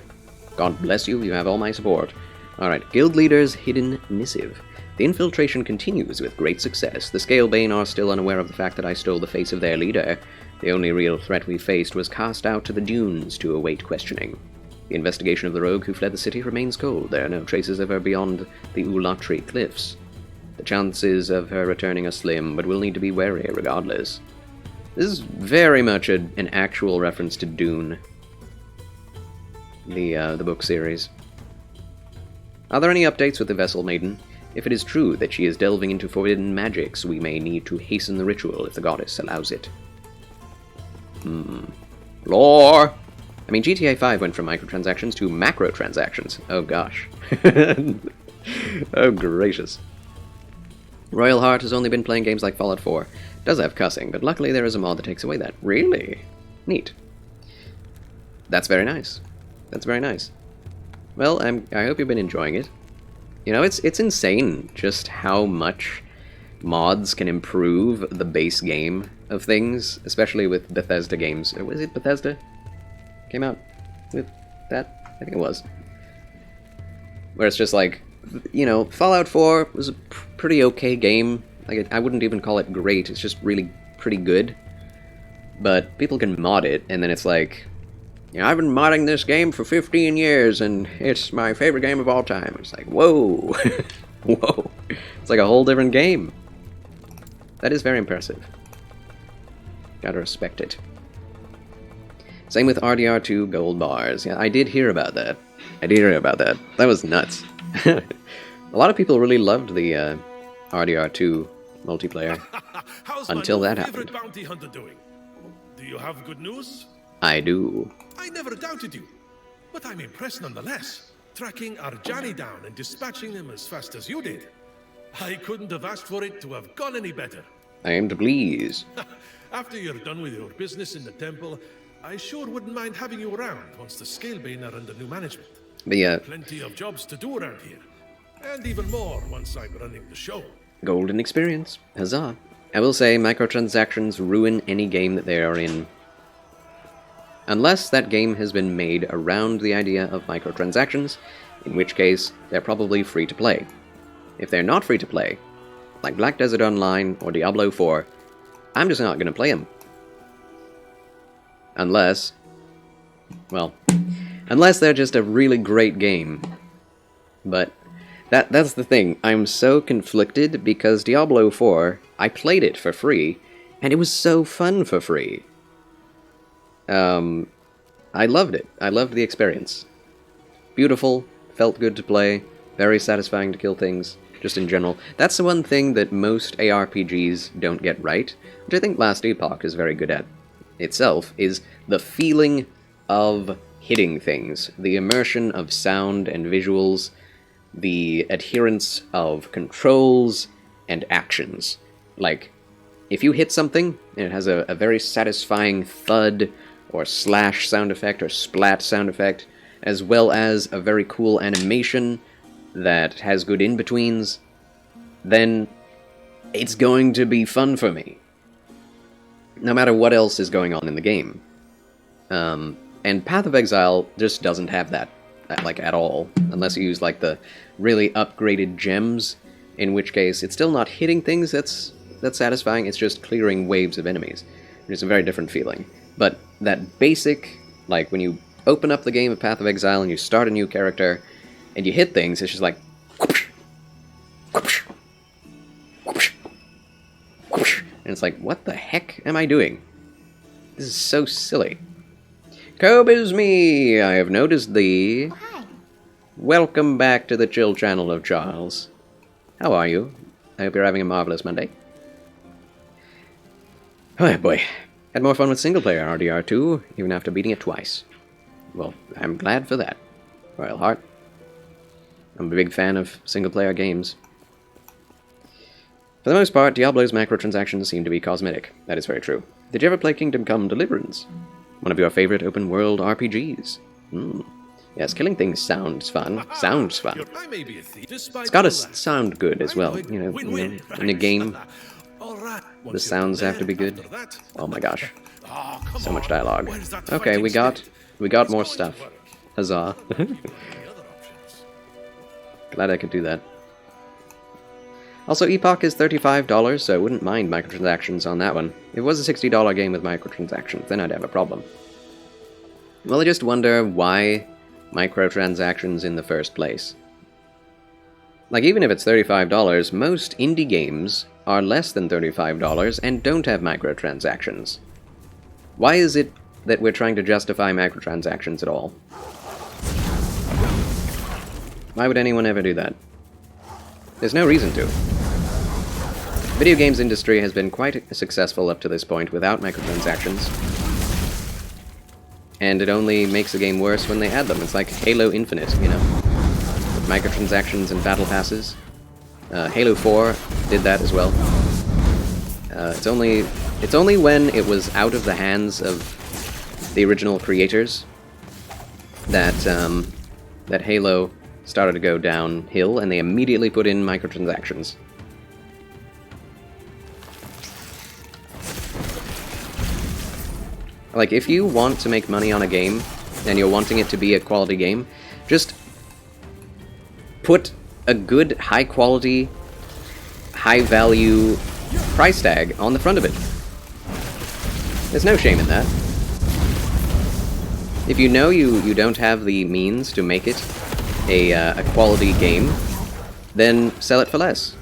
God bless you, you have all my support. Alright, Guild Leader's Hidden Missive. The infiltration continues with great success. The Scalebane are still unaware of the fact that I stole the face of their leader. The only real threat we faced was cast out to the dunes to await questioning. The investigation of the rogue who fled the city remains cold. There are no traces of her beyond the Ulatri cliffs. The chances of her returning are slim, but we'll need to be wary regardless. This is very much an actual reference to Dune, the book series. Are there any updates with the Vessel Maiden? If it is true that she is delving into forbidden magics, we may need to hasten the ritual if the goddess allows it. Lore! I mean, GTA 5 went from microtransactions to macrotransactions. Oh gosh. Oh gracious. Royal Heart has only been playing games like Fallout 4. It does have cussing, but luckily there is a mod that takes away that. Really? Neat. That's very nice. That's very nice. Well, I hope you've been enjoying it. You know, it's insane just how much mods can improve the base game of things, especially with Bethesda games. Was it Bethesda? Came out with that? I think it was. Where it's just like, you know, Fallout 4 was a pretty okay game. Like, I wouldn't even call it great, it's just really pretty good. But people can mod it, and then it's like, you know, I've been modding this game for 15 years, and it's my favorite game of all time. It's like, whoa! Whoa! It's like a whole different game. That is very impressive. Gotta respect it. Same with RDR2 gold bars. Yeah, I did hear about that. That was nuts. A lot of people really loved the RDR2 multiplayer until that happened. Bounty hunter doing? Do you have good news? I do. I never doubted you, but I'm impressed nonetheless. Tracking Arjani down and dispatching him as fast as you did. I couldn't have asked for it to have gone any better. I am to please. After you're done with your business in the temple, I sure wouldn't mind having you around once the Scalebane are under new management. But plenty of jobs to do around here. And even more once I'm running the show. Golden experience. Huzzah. I will say, microtransactions ruin any game that they are in. Unless that game has been made around the idea of microtransactions, in which case, they're probably free to play. If they're not free to play, like Black Desert Online or Diablo 4, I'm just not going to play them. Unless they're just a really great game. But that's the thing. I'm so conflicted because Diablo 4, I played it for free, and it was so fun for free. I loved it. I loved the experience. Beautiful, felt good to play, very satisfying to kill things, just in general. That's the one thing that most ARPGs don't get right, which I think Last Epoch is very good at itself, is the feeling of hitting things, the immersion of sound and visuals, the adherence of controls and actions. Like, if you hit something, and it has a very satisfying thud, or slash sound effect, or splat sound effect, as well as a very cool animation that has good in-betweens, then it's going to be fun for me. No matter what else is going on in the game. And Path of Exile just doesn't have that, like, at all. Unless you use, like, the really upgraded gems, in which case it's still not hitting things, that's that's satisfying, it's just clearing waves of enemies, which is a very different feeling. But that basic, like when you open up the game of Path of Exile and you start a new character, and you hit things, it's just like... whoosh, whoosh, whoosh, whoosh. And it's like, what the heck am I doing? This is so silly. Kobe's me! I have noticed thee. Oh, hi. Welcome back to the chill channel of Charles. How are you? I hope you're having a marvelous Monday. Oh boy. Had more fun with single-player RDR2, even after beating it twice. Well, I'm glad for that. Royal Heart. I'm a big fan of single-player games. For the most part, Diablo's microtransactions seem to be cosmetic. That is very true. Did you ever play Kingdom Come Deliverance? One of your favorite open-world RPGs? Yes, killing things sounds fun. Sounds fun. It's gotta sound good as well. You know, in a game, the sounds have to be good. Oh my gosh. So much dialogue. Okay, we got more stuff. Huzzah. Glad I could do that. Also, Epoch is $35, so I wouldn't mind microtransactions on that one. If it was a $60 game with microtransactions, then I'd have a problem. Well, I just wonder why microtransactions in the first place. Like, even if it's $35, most indie games are less than $35 and don't have microtransactions. Why is it that we're trying to justify microtransactions at all? Why would anyone ever do that? There's no reason to. The video games industry has been quite successful up to this point without microtransactions. And it only makes a game worse when they add them. It's like Halo Infinite, you know? With microtransactions and battle passes. Halo 4 did that as well. It's only when it was out of the hands of the original creators that that Halo started to go downhill, and they immediately put in microtransactions. Like, if you want to make money on a game, and you're wanting it to be a quality game, just put a good, high-quality, high-value price tag on the front of it. There's no shame in that. If you know you don't have the means to make it a quality game, then sell it for less.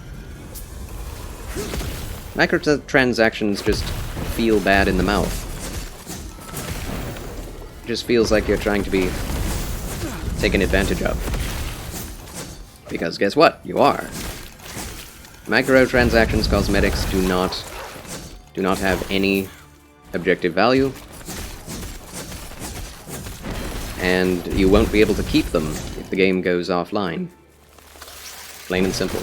Microtransactions just feel bad in the mouth. It just feels like you're trying to be taken advantage of. Because guess what? You are. Microtransactions cosmetics do not have any objective value, and you won't be able to keep them if the game goes offline. Plain and simple.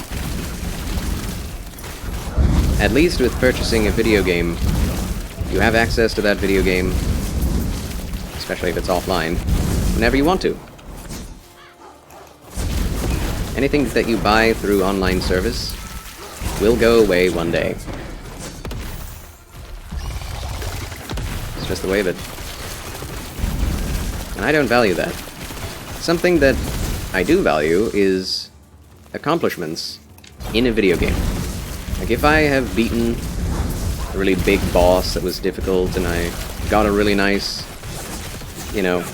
At least with purchasing a video game, you have access to that video game, especially if it's offline, whenever you want to. Anything that you buy through online service will go away one day. It's just the way of it. And I don't value that. Something that I do value is accomplishments in a video game. Like, if I have beaten a really big boss that was difficult and I got a really nice, you know,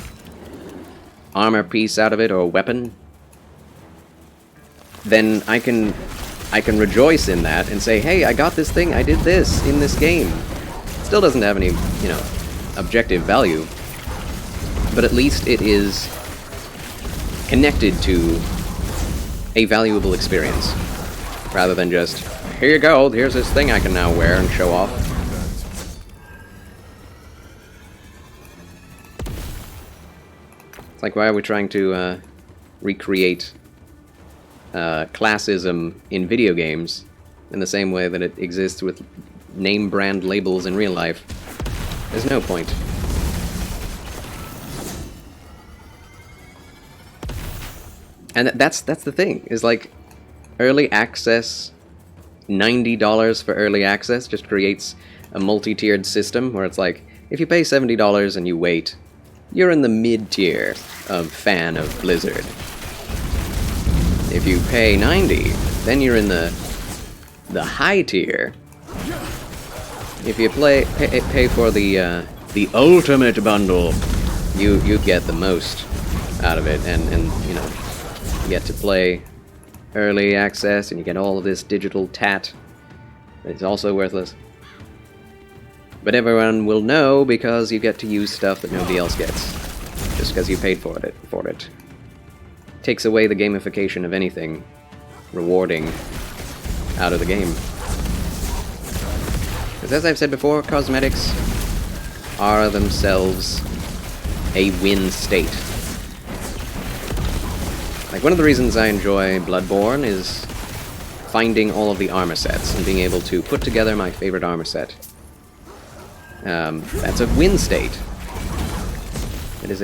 armor piece out of it, or a weapon, then I can rejoice in that and say, hey, I got this thing, I did this in this game. It still doesn't have any, you know, objective value, but at least it is connected to a valuable experience, rather than just, here you go, here's this thing I can now wear and show off. It's like, why are we trying to recreate classism in video games in the same way that it exists with name brand labels in real life? There's no point. And that's the thing, is like, early access, $90 for early access just creates a multi-tiered system where it's like, if you pay $70 and you wait, you're in the mid-tier of fan of Blizzard. If you pay $90, then you're in the high tier if you pay for the ultimate bundle, you get the most out of it, and you know, you get to play early access, and you get all of this digital tat. It's also worthless. But everyone will know because you get to use stuff that nobody else gets, just because you paid for it. Takes away the gamification of anything rewarding out of the game. Because as I've said before, cosmetics are themselves a win state. Like, one of the reasons I enjoy Bloodborne is finding all of the armor sets and being able to put together my favorite armor set. That's a win state. It is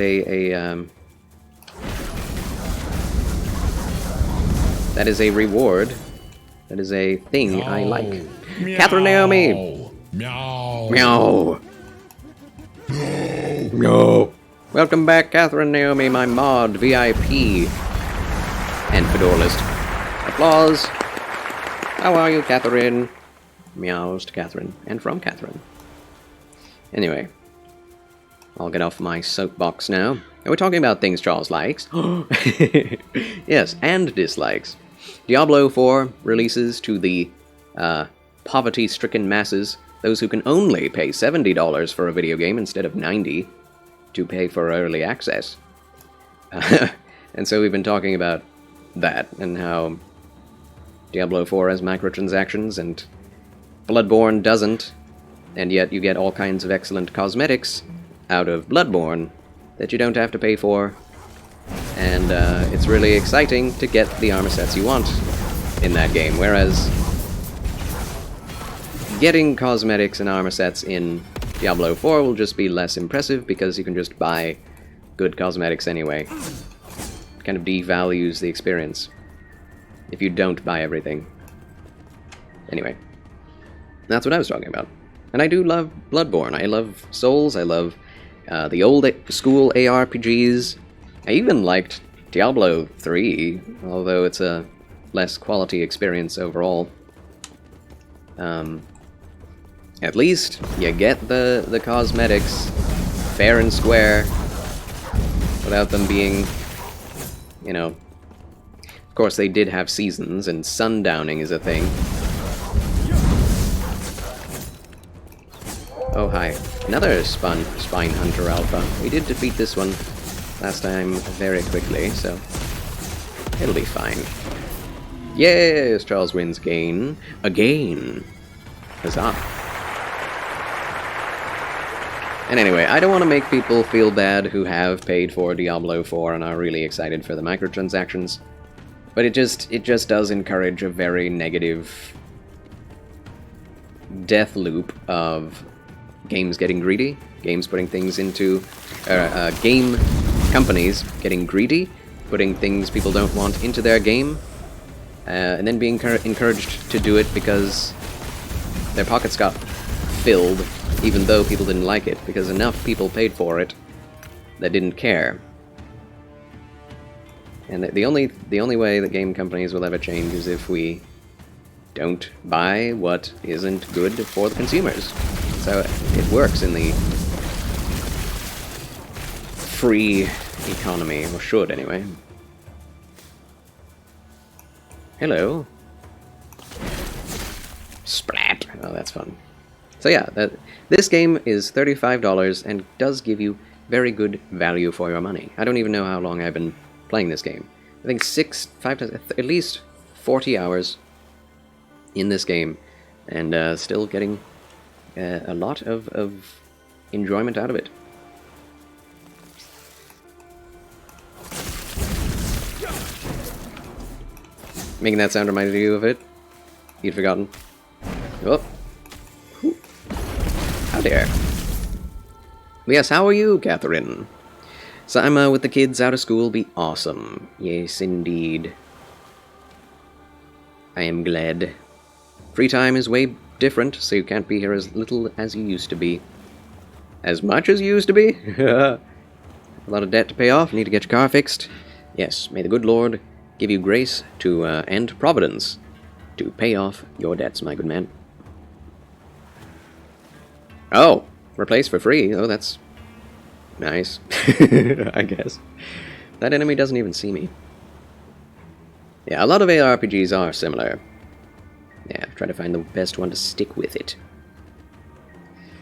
that is a reward. That is a thing I like. Meow. Catherine Naomi! Meow. Meow. No. Welcome back, Catherine Naomi, my mod, VIP, and Fedoralist. Applause. How are you, Catherine? Meows to Catherine, and from Catherine. Anyway, I'll get off my soapbox now. And we're talking about things Charles likes. Yes, and dislikes. Diablo 4 releases to the poverty-stricken masses, those who can only pay $70 for a video game instead of $90 to pay for early access. And so we've been talking about that, and how Diablo 4 has microtransactions, and Bloodborne doesn't, and yet you get all kinds of excellent cosmetics out of Bloodborne that you don't have to pay for, and it's really exciting to get the armor sets you want in that game, whereas getting cosmetics and armor sets in Diablo 4 will just be less impressive because you can just buy good cosmetics anyway. It kind of devalues the experience if you don't buy everything. Anyway, that's what I was talking about. And I do love Bloodborne. I love Souls. I love the old school ARPGs. I even liked Diablo 3, although it's a less quality experience overall. At least you get the cosmetics fair and square without them being, you know... Of course, they did have seasons, and sundowning is a thing. Oh, hi. Another Spine Hunter Alpha. We did defeat this one last time very quickly, so it'll be fine. Yes, Charles wins again. Again. Huzzah. And anyway, I don't want to make people feel bad who have paid for Diablo 4 and are really excited for the microtransactions, but it just does encourage a very negative death loop of games getting greedy, games putting things into... game companies getting greedy, putting things people don't want into their game, and then being encouraged to do it because their pockets got filled, even though people didn't like it, because enough people paid for it that didn't care. And the only way that game companies will ever change is if we don't buy what isn't good for the consumers. So it works in the free economy, or should anyway. Hello. Splat! Oh, that's fun. So yeah, this game is $35 and does give you very good value for your money. I don't even know how long I've been playing this game. I think at least 40 hours in this game, and still getting a lot of enjoyment out of it. Making that sound reminded you of it? You'd forgotten. Oh. How dare. Yes, how are you, Catherine? Summer with the kids out of school be awesome. Yes, indeed. I am glad. Free time is way different, so you can't be here as little as you used to be. As much as you used to be? A lot of debt to pay off, need to get your car fixed. Yes, may the good Lord give you grace to and providence to pay off your debts, my good man. Oh, replace for free. Oh, that's nice. I guess. That enemy doesn't even see me. Yeah, a lot of ARPGs are similar. Yeah, try to find the best one to stick with it.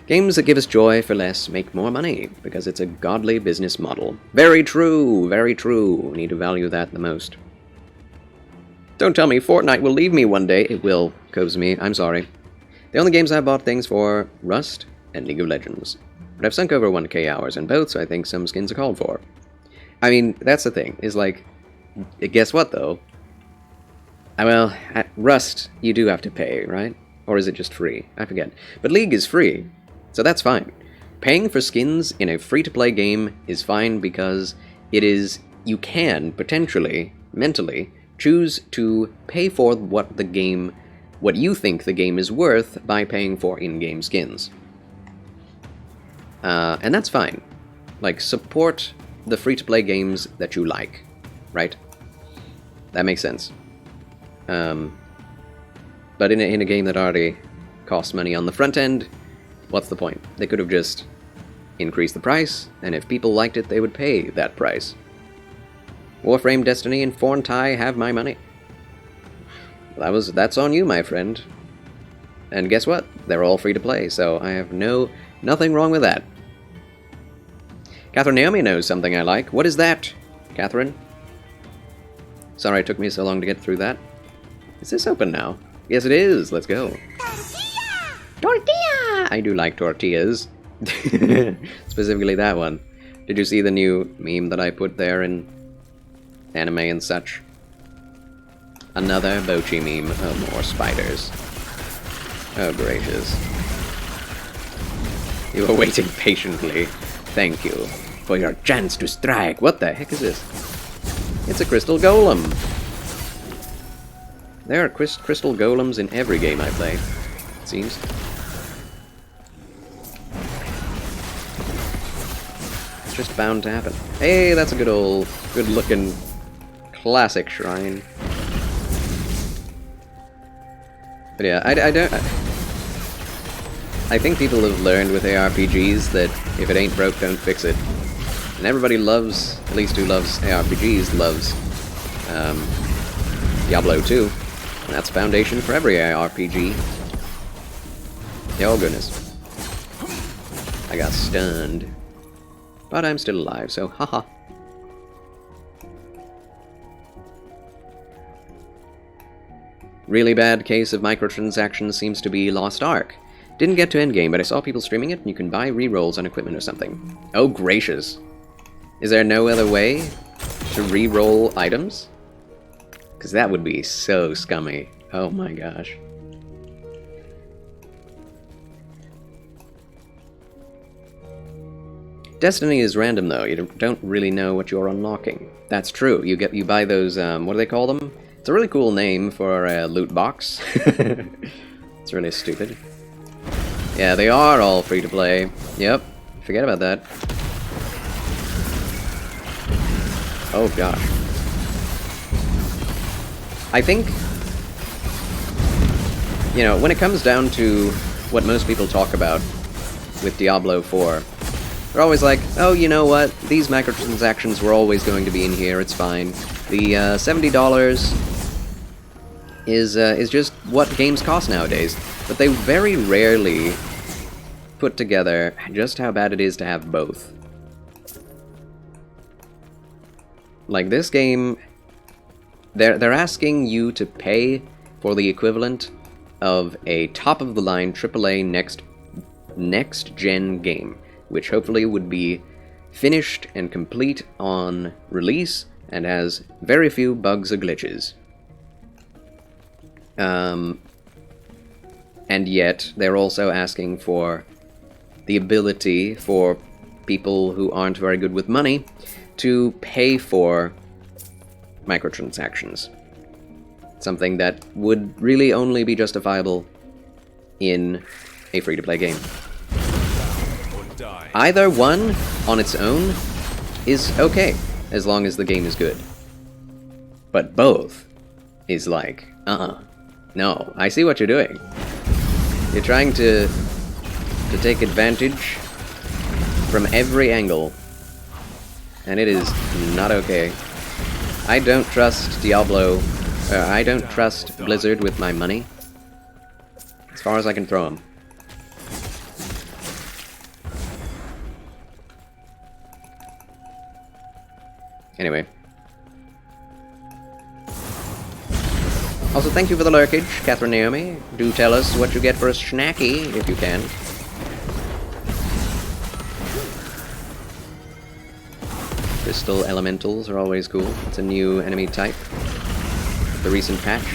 Games that give us joy for less make more money, because it's a godly business model. Very true, very true. We need to value that the most. Don't tell me Fortnite will leave me one day. It will, Kozumi. I'm sorry. The only games I bought things for, Rust and League of Legends. But I've sunk over 1k hours in both, so I think some skins are called for. I mean, that's the thing, is like, guess what though? Well, at Rust, you do have to pay, right? Or is it just free? I forget. But League is free, so that's fine. Paying for skins in a free-to-play game is fine because it is, you can, potentially, mentally, choose to pay for what you think the game is worth by paying for in-game skins. And that's fine. Like, support the free-to-play games that you like, right? That makes sense. But in a game that already costs money on the front end, what's the point? They could have just increased the price, and if people liked it, they would pay that price. Warframe, Destiny, and Forntai have my money. That's on you, my friend. And guess what? They're all free to play, so I have nothing wrong with that. Catherine Naomi knows something I like. What is that, Catherine? Sorry it took me so long to get through that. Is this open now? Yes, it is. Let's go. Tortilla! Tortilla! I do like tortillas. Specifically that one. Did you see the new meme that I put there in anime and such? Another Bochi meme. Oh, more spiders. Oh, gracious. You were waiting patiently. Thank you for your chance to strike. What the heck is this? It's a crystal golem. There are crystal golems in every game I play, it seems. It's just bound to happen. Hey, that's a good-looking classic shrine. But yeah, I think people have learned with ARPGs that if it ain't broke, don't fix it. And everybody loves, at least who loves ARPGs, loves Diablo 2. And that's foundation for every ARPG. Oh goodness. I got stunned. But I'm still alive, so haha. Really bad case of microtransactions seems to be Lost Ark. Didn't get to endgame, but I saw people streaming it, and you can buy rerolls on equipment or something. Oh gracious. Is there no other way to reroll items? Because that would be so scummy. Oh my gosh. Destiny is random though. You don't really know what you're unlocking. That's true. You buy those, what do they call them? It's a really cool name for a loot box. It's really stupid. Yeah, they are all free to play. Yep. Forget about that. Oh gosh. I think, you know, when it comes down to what most people talk about with Diablo 4, they're always like, oh, you know what, these microtransactions were always going to be in here, it's fine. The $70 is just what games cost nowadays, but they very rarely put together just how bad it is to have both. Like, this game, they're asking you to pay for the equivalent of a top-of-the-line AAA next-gen game, which hopefully would be finished and complete on release and has very few bugs or glitches. And yet, they're also asking for the ability for people who aren't very good with money to pay for microtransactions. Something that would really only be justifiable in a free-to-play game. Either one, on its own, is okay, as long as the game is good. But both is like, no, I see what you're doing. You're trying to to take advantage from every angle. And it is not okay. I don't trust Diablo. I don't trust Blizzard with my money. As far as I can throw them. Anyway. Also, thank you for the lurkage, Catherine Naomi. Do tell us what you get for a snacky, if you can. Crystal elementals are always cool. It's a new enemy type. The recent patch.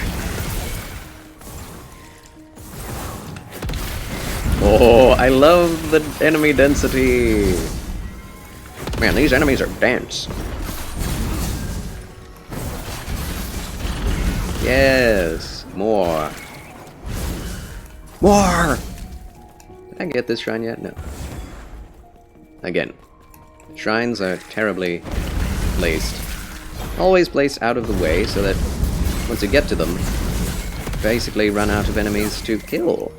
Oh, I love the enemy density! Man, these enemies are dense. Yes! More! More! Did I get this shrine yet? No. Again. Shrines are terribly placed. Always placed out of the way so that once you get to them, you basically run out of enemies to kill.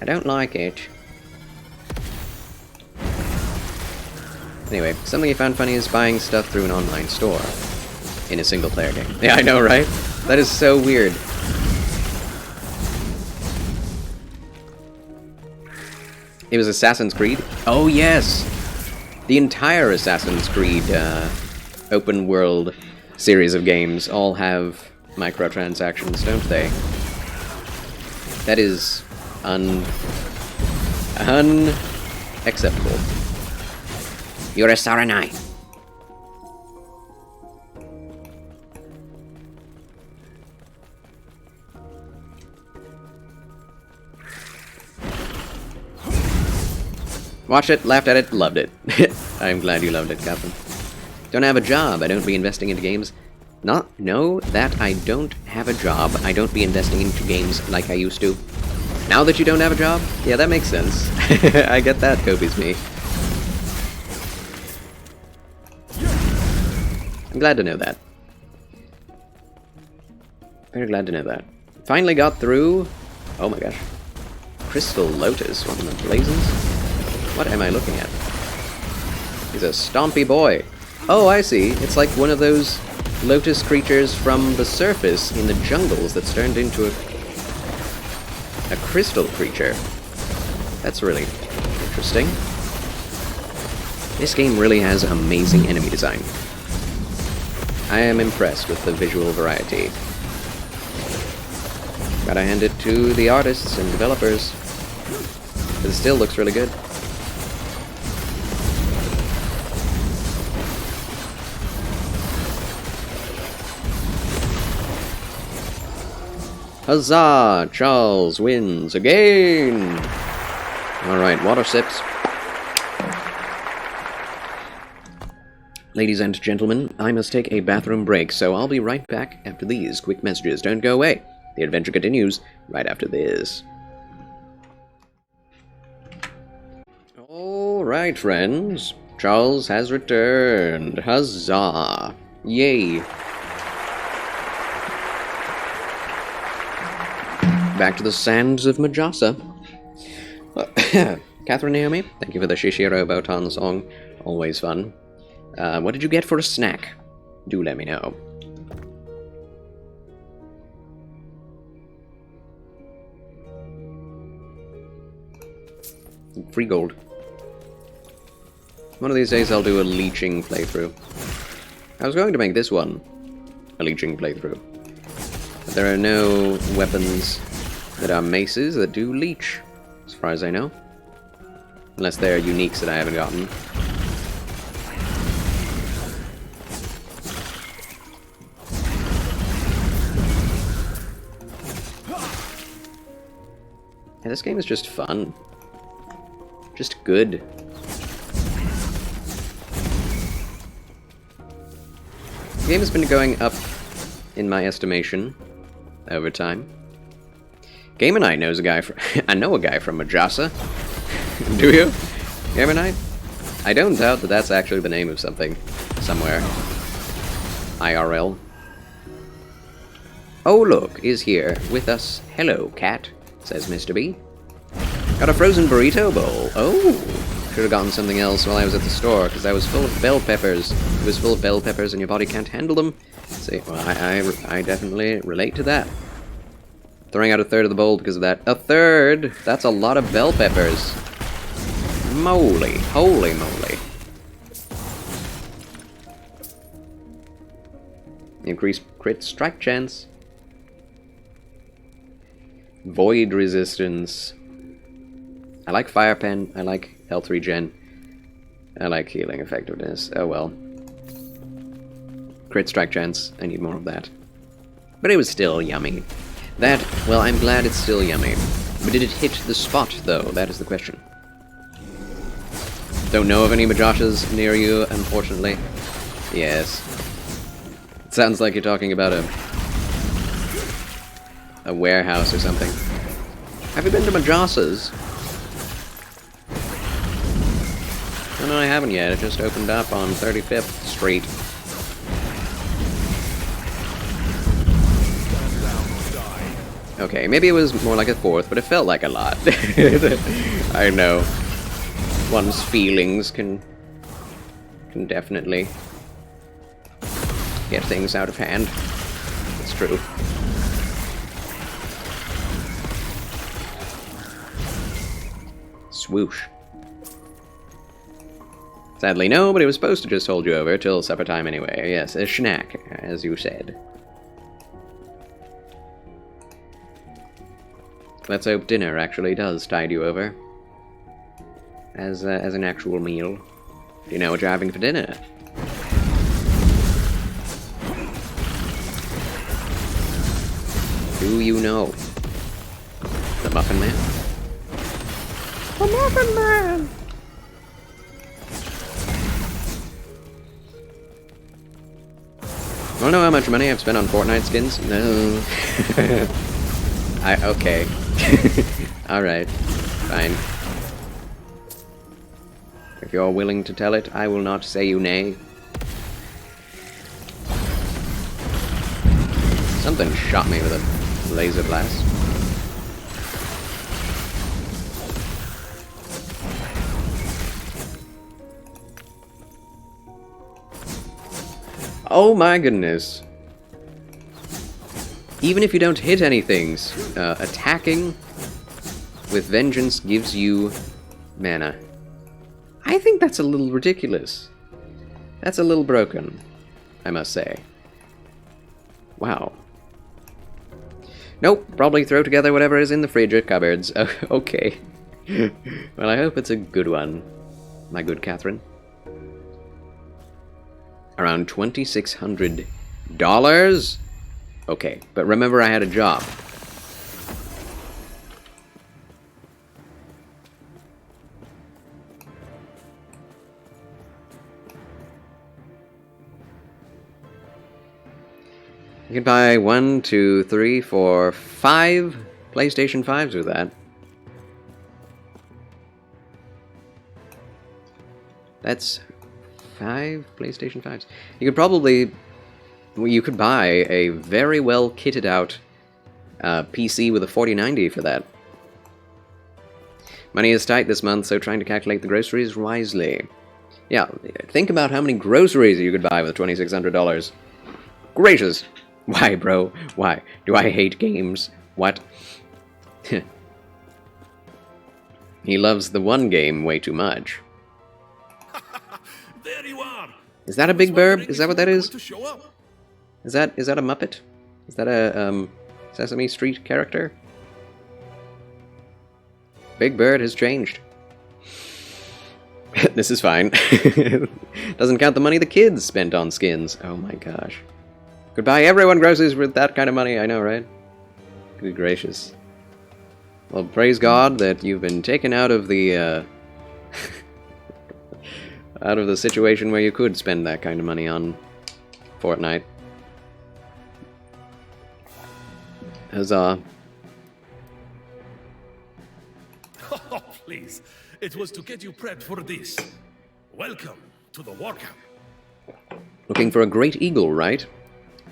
I don't like it. Anyway, something you found funny is buying stuff through an online store in a single-player game. Yeah, I know, right? That is so weird. It was Assassin's Creed? Oh, yes! The entire Assassin's Creed open-world series of games all have microtransactions, don't they? That is unacceptable. You're a Saranai. Watched it, laughed at it, loved it. I'm glad you loved it, Captain. Don't have a job, I don't be investing into games. No, that I don't have a job, I don't be investing into games like I used to. Now that you don't have a job? Yeah, that makes sense. I get that, Kobe's me. I'm glad to know that. Very glad to know that. Finally got through... Oh my gosh. Crystal Lotus, what in the blazes? What am I looking at? He's a stompy boy. Oh, I see. It's like one of those lotus creatures from the surface in the jungles that's turned into a crystal creature. That's really interesting. This game really has amazing enemy design. I am impressed with the visual variety. Gotta hand it to the artists and developers. But it still looks really good. Huzzah! Charles wins again! Alright, water sips. Ladies and gentlemen, I must take a bathroom break, so I'll be right back after these quick messages. Don't go away. The adventure continues right after this. Alright, friends. Charles has returned. Huzzah! Yay! Back to the sands of Majasa. Catherine Naomi, thank you for the Shishiro Botan song. Always fun. What did you get for a snack? Do let me know. Free gold. One of these days I'll do a leeching playthrough. I was going to make this one a leeching playthrough. But there are no weapons that are maces that do leech, as far as I know. Unless they're uniques that I haven't gotten. Yeah, this game is just fun. Just good. The game has been going up in my estimation over time. Gamer Knight knows a guy from... I know a guy from Majasa. Do you? Gamer Knight? I don't doubt that that's actually the name of something. Somewhere. IRL. Oh look, is here with us. Hello, cat, says Mr. B. Got a frozen burrito bowl. Oh! Should have gotten something else while I was at the store, because I was full of bell peppers. It was full of bell peppers and your body can't handle them. See, well, I definitely relate to that. Throwing out a third of the bowl because of that. A third? That's a lot of bell peppers. Moly. Holy moly. Increased crit strike chance. Void resistance. I like fire pen. I like health regen. I like healing effectiveness. Oh well. Crit strike chance. I need more of that. But it was still yummy. That, well, I'm glad it's still yummy. But did it hit the spot, though? That is the question. Don't know of any Majashas near you, unfortunately. Yes. It sounds like you're talking about a warehouse or something. Have you been to Majasas? Oh, no, I haven't yet. It just opened up on 35th Street. Okay, maybe it was more like a 4th, but it felt like a lot. I know. One's feelings can definitely get things out of hand. It's true. Swoosh. Sadly, no, but it was supposed to just hold you over till supper time anyway. Yes, a snack, as you said. Let's hope dinner actually does tide you over. As an actual meal. Do you know what you're having for dinner? Do you know? The Muffin Man? The Muffin Man! Wanna know how much money I've spent on Fortnite skins? No. Okay. Alright. Fine. If you're willing to tell it, I will not say you nay. Something shot me with a laser blast. Oh my goodness. Even if you don't hit anything, attacking with vengeance gives you mana. I think that's a little ridiculous. That's a little broken, I must say. Wow. Nope, probably throw together whatever is in the fridge or cupboards. Okay. Well, I hope it's a good one, my good Catherine. Around $2,600? Okay, but remember I had a job. You can buy 1, 2, 3, 4, 5 PlayStation 5s with that. That's 5 PlayStation 5s. You could probably... You could buy a very well kitted out PC with a 4090 for that. Money is tight this month, so trying to calculate the groceries wisely. Yeah, think about how many groceries you could buy with $2,600. Gracious! Why, bro? Why? Do I hate games? What? He loves the one game way too much. There you are. Is that a big bird? Is that what that is? Is that a Muppet? Is that a Sesame Street character? Big Bird has changed. This is fine. Doesn't count the money the kids spent on skins. Oh my gosh. Could buy everyone groceries with that kind of money, I know, right? Good gracious. Well, praise God that you've been taken out of the out of the situation where you could spend that kind of money on Fortnite. Huzzah. Oh, please. It was to get you prepped for this. Welcome to the war camp. Looking for a great eagle, right?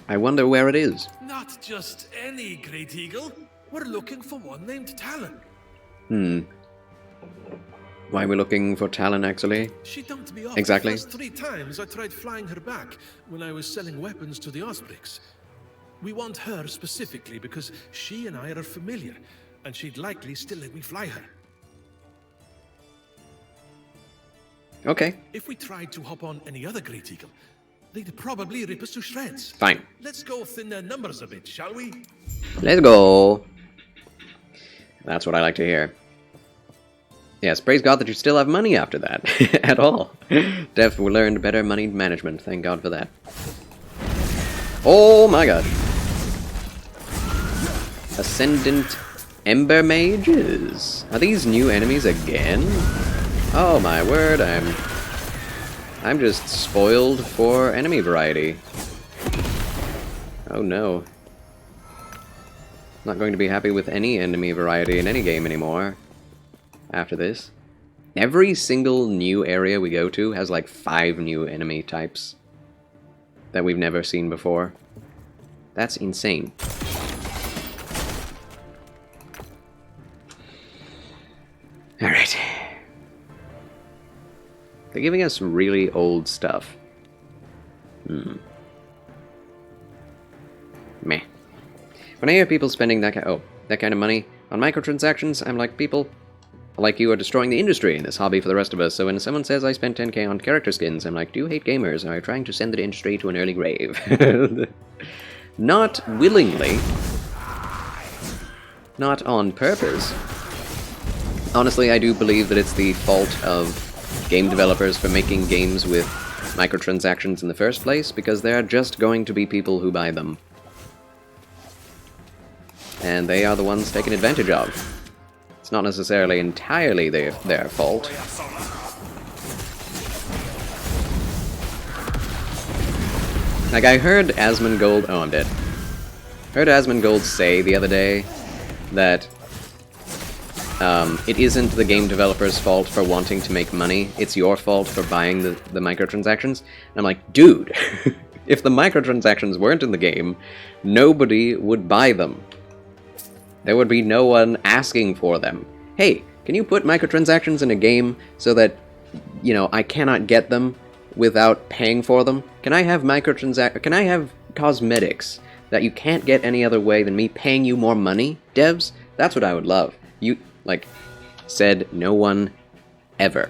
I wonder where it is. Not just any great eagle. We're looking for one named Talon. Why are we looking for Talon, actually? She dumped me off Exactly. the first 3 times I tried flying her back when I was selling weapons to the Ospreys. We want her specifically because she and I are familiar, and she'd likely still let me fly her. Okay. If we tried to hop on any other Great Eagle, they'd probably rip us to shreds. Fine. Let's go thin their numbers a bit, shall we? Let's go. That's what I like to hear. Yes, praise God that you still have money after that. At all. Dev learned better money management. Thank God for that. Oh my god. Ascendant Ember Mages. Are these new enemies again? Oh my word, I'm just spoiled for enemy variety. Oh no. Not going to be happy with any enemy variety in any game anymore after this. Every single new area we go to has like 5 new enemy types that we've never seen before. That's insane. Alright. They're giving us some really old stuff. Meh. When I hear people spending that kind of money on microtransactions, I'm like, people like you are destroying the industry in this hobby for the rest of us. So when someone says I spent 10k on character skins, I'm like, do you hate gamers? Are you trying to send the industry to an early grave? Not willingly. Not on purpose. Honestly, I do believe that it's the fault of game developers for making games with microtransactions in the first place, because there are just going to be people who buy them. And they are the ones taken advantage of. It's not necessarily entirely their fault. Like, I heard Asmongold... Oh, I'm dead. Heard Asmongold say the other day that it isn't the game developer's fault for wanting to make money, it's your fault for buying the microtransactions. And I'm like, dude, if the microtransactions weren't in the game, nobody would buy them. There would be no one asking for them. Hey, can you put microtransactions in a game so that, you know, I cannot get them without paying for them? Can I have Can I have cosmetics that you can't get any other way than me paying you more money, devs? That's what I would love. You, like, said no one ever.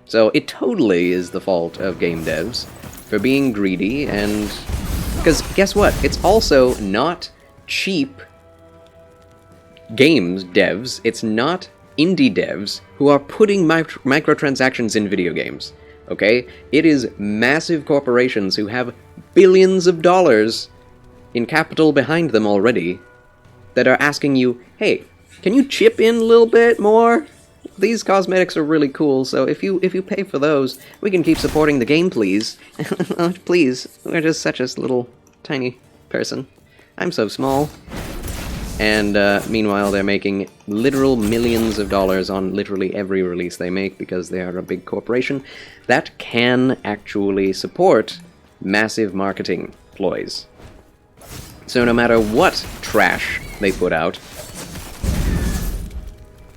So it totally is the fault of game devs for being greedy, and... because guess what? It's also not cheap games devs, it's not indie devs who are putting microtransactions in video games, okay? It is massive corporations who have billions of dollars in capital behind them already that are asking you, hey, can you chip in a little bit more? These cosmetics are really cool, so if you pay for those, we can keep supporting the game, please. Please, we're just such a little tiny person. I'm so small. And meanwhile, they're making literal millions of dollars on literally every release they make because they are a big corporation that can actually support massive marketing ploys. So no matter what trash they put out,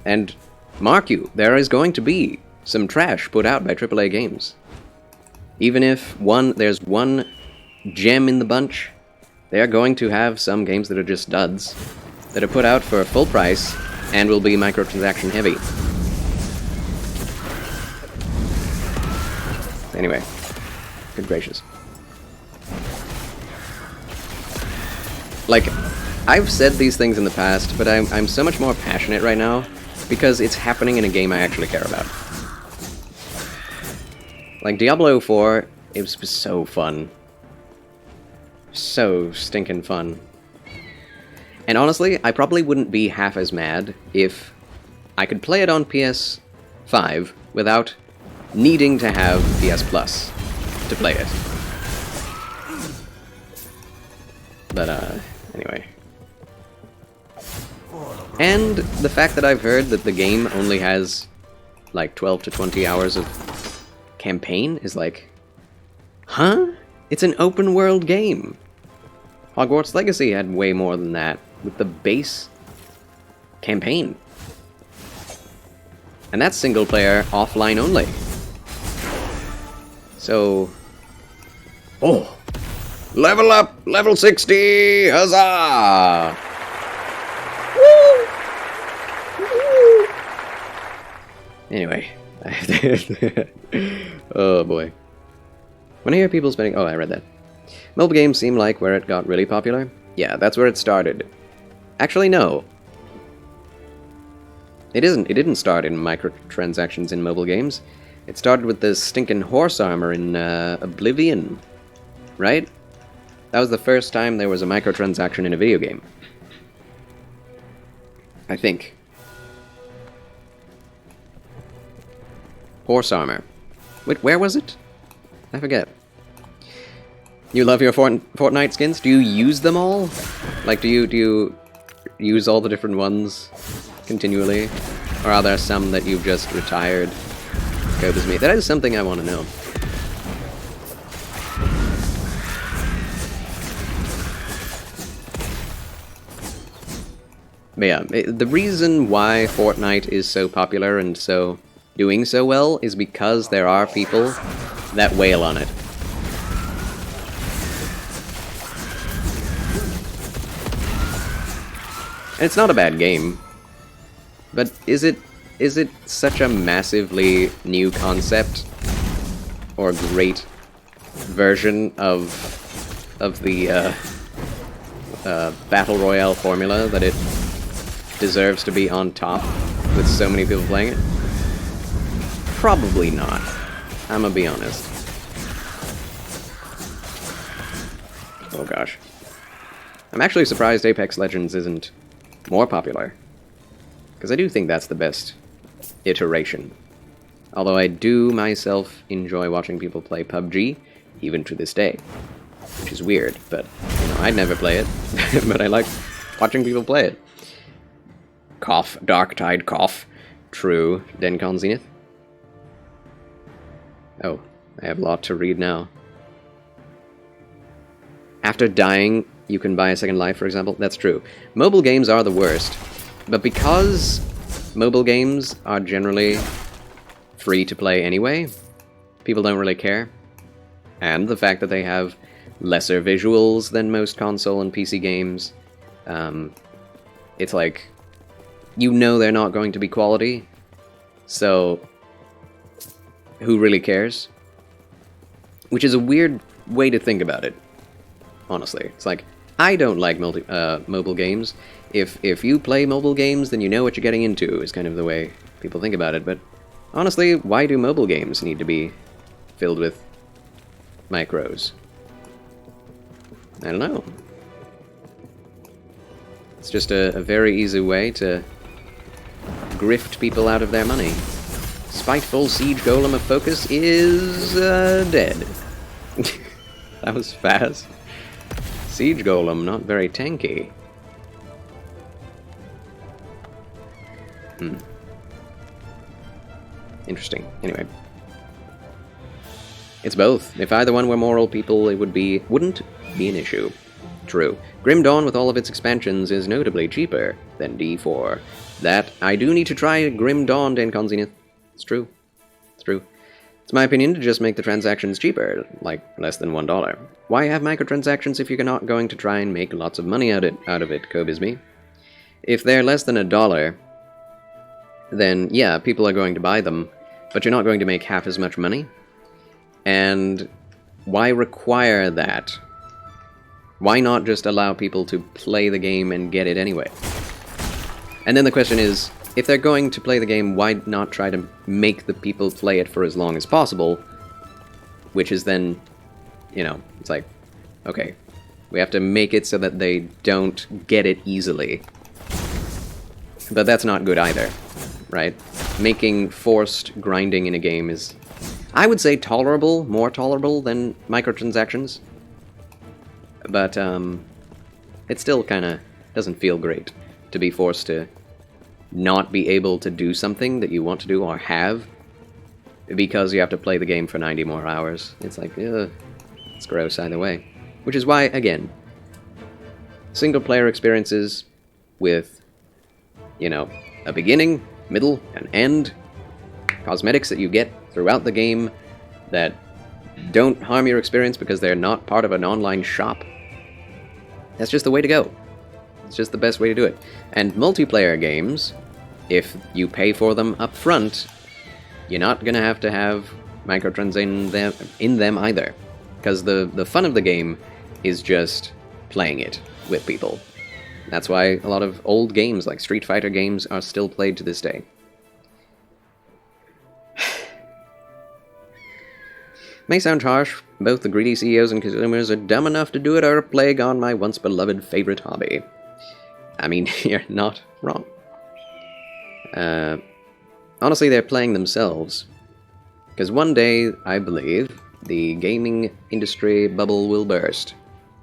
and mark you, there is going to be some trash put out by AAA games. Even if there's one gem in the bunch, they are going to have some games that are just duds, that are put out for full price and will be microtransaction heavy. Anyway, good gracious. Like, I've said these things in the past, but I'm so much more passionate right now because it's happening in a game I actually care about. Like, Diablo 4, it was so fun. So stinking fun. And honestly, I probably wouldn't be half as mad if I could play it on PS5 without needing to have PS Plus to play it. But, anyway. And the fact that I've heard that the game only has, like, 12 to 20 hours of campaign is like, huh? It's an open world game. Hogwarts Legacy had way more than that with the base campaign. And that's single player offline only. So... Oh! Level up! Level 60! Huzzah! Woo! Woo! Anyway. Oh boy. When I hear people spending... Oh, I read that. Mobile games seem like where it got really popular. Yeah, that's where it started. Actually, no. It didn't start in microtransactions in mobile games. It started with the stinking horse armor in Oblivion. Right? That was the first time there was a microtransaction in a video game. I think. Horse armor. Wait, where was it? I forget. You love your Fortnite skins? Do you use them all? Like, do you use all the different ones continually? Or are there some that you've just retired? Go with me. That is something I want to know. But yeah, the reason why Fortnite is so popular and doing so well is because there are people that wail on it. And it's not a bad game. But is it such a massively new concept or great version of the Battle Royale formula that it deserves to be on top with so many people playing it? Probably not. I'm gonna be honest. Oh gosh. I'm actually surprised Apex Legends isn't more popular. Because I do think that's the best iteration. Although I do myself enjoy watching people play PUBG, even to this day. Which is weird, but you know, I'd never play it. But I like watching people play it. Cough, Darktide, cough. True, Dencon Zenith. Oh, I have a lot to read now. After dying, you can buy a second life, for example. That's true. Mobile games are the worst. But because mobile games are generally free to play anyway, people don't really care. And the fact that they have lesser visuals than most console and PC games, it's like, you know they're not going to be quality, so who really cares? Which is a weird way to think about it, honestly. It's like, I don't like mobile games. If you play mobile games, then you know what you're getting into, is kind of the way people think about it. But honestly, why do mobile games need to be filled with micros? I don't know. It's just a very easy way to grift people out of their money. Spiteful Siege Golem of Focus is dead. That was fast. Siege Golem, not very tanky. Interesting. Anyway. It's both. If either one were moral people, it wouldn't be an issue. True. Grim Dawn, with all of its expansions, is notably cheaper than D4. That, I do need to try Grim Dawn, Dencon Zenith. It's true. It's true. It's my opinion to just make the transactions cheaper, like less than $1. Why have microtransactions if you're not going to try and make lots of money out of it, Kobisme? If they're less than $1, then yeah, people are going to buy them, but you're not going to make half as much money. And why require that? Why not just allow people to play the game and get it anyway? And then the question is, if they're going to play the game, why not try to make the people play it for as long as possible? Which is then, you know, it's like, okay, we have to make it so that they don't get it easily. But that's not good either, right? Making forced grinding in a game is, I would say, tolerable, more tolerable than microtransactions. But, it still kind of doesn't feel great to be forced to not be able to do something that you want to do or have because you have to play the game for 90 more hours. It's like, ugh, it's gross either way. Which is why, again, single-player experiences with, you know, a beginning, middle, and end cosmetics that you get throughout the game that don't harm your experience because they're not part of an online shop. That's just the way to go. It's just the best way to do it. And multiplayer games, if you pay for them up front, you're not going to have microtransactions in them either. Because the fun of the game is just playing it with people. That's why a lot of old games, like Street Fighter games, are still played to this day. May sound harsh, both the greedy CEOs and consumers are dumb enough to do it are a plague on my once-beloved favorite hobby. I mean, you're not wrong. Honestly, they're playing themselves. Because one day, I believe, the gaming industry bubble will burst.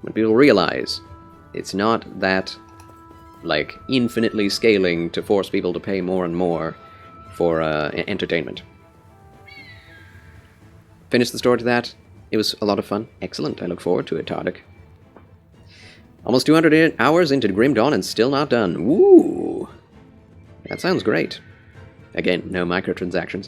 When people realize it's not that, like, infinitely scaling to force people to pay more and more for entertainment. Finished the story to that. It was a lot of fun. Excellent. I look forward to it, Tardik. Almost 200 hours into Grim Dawn and still not done. Woo! That sounds great. Again, no microtransactions.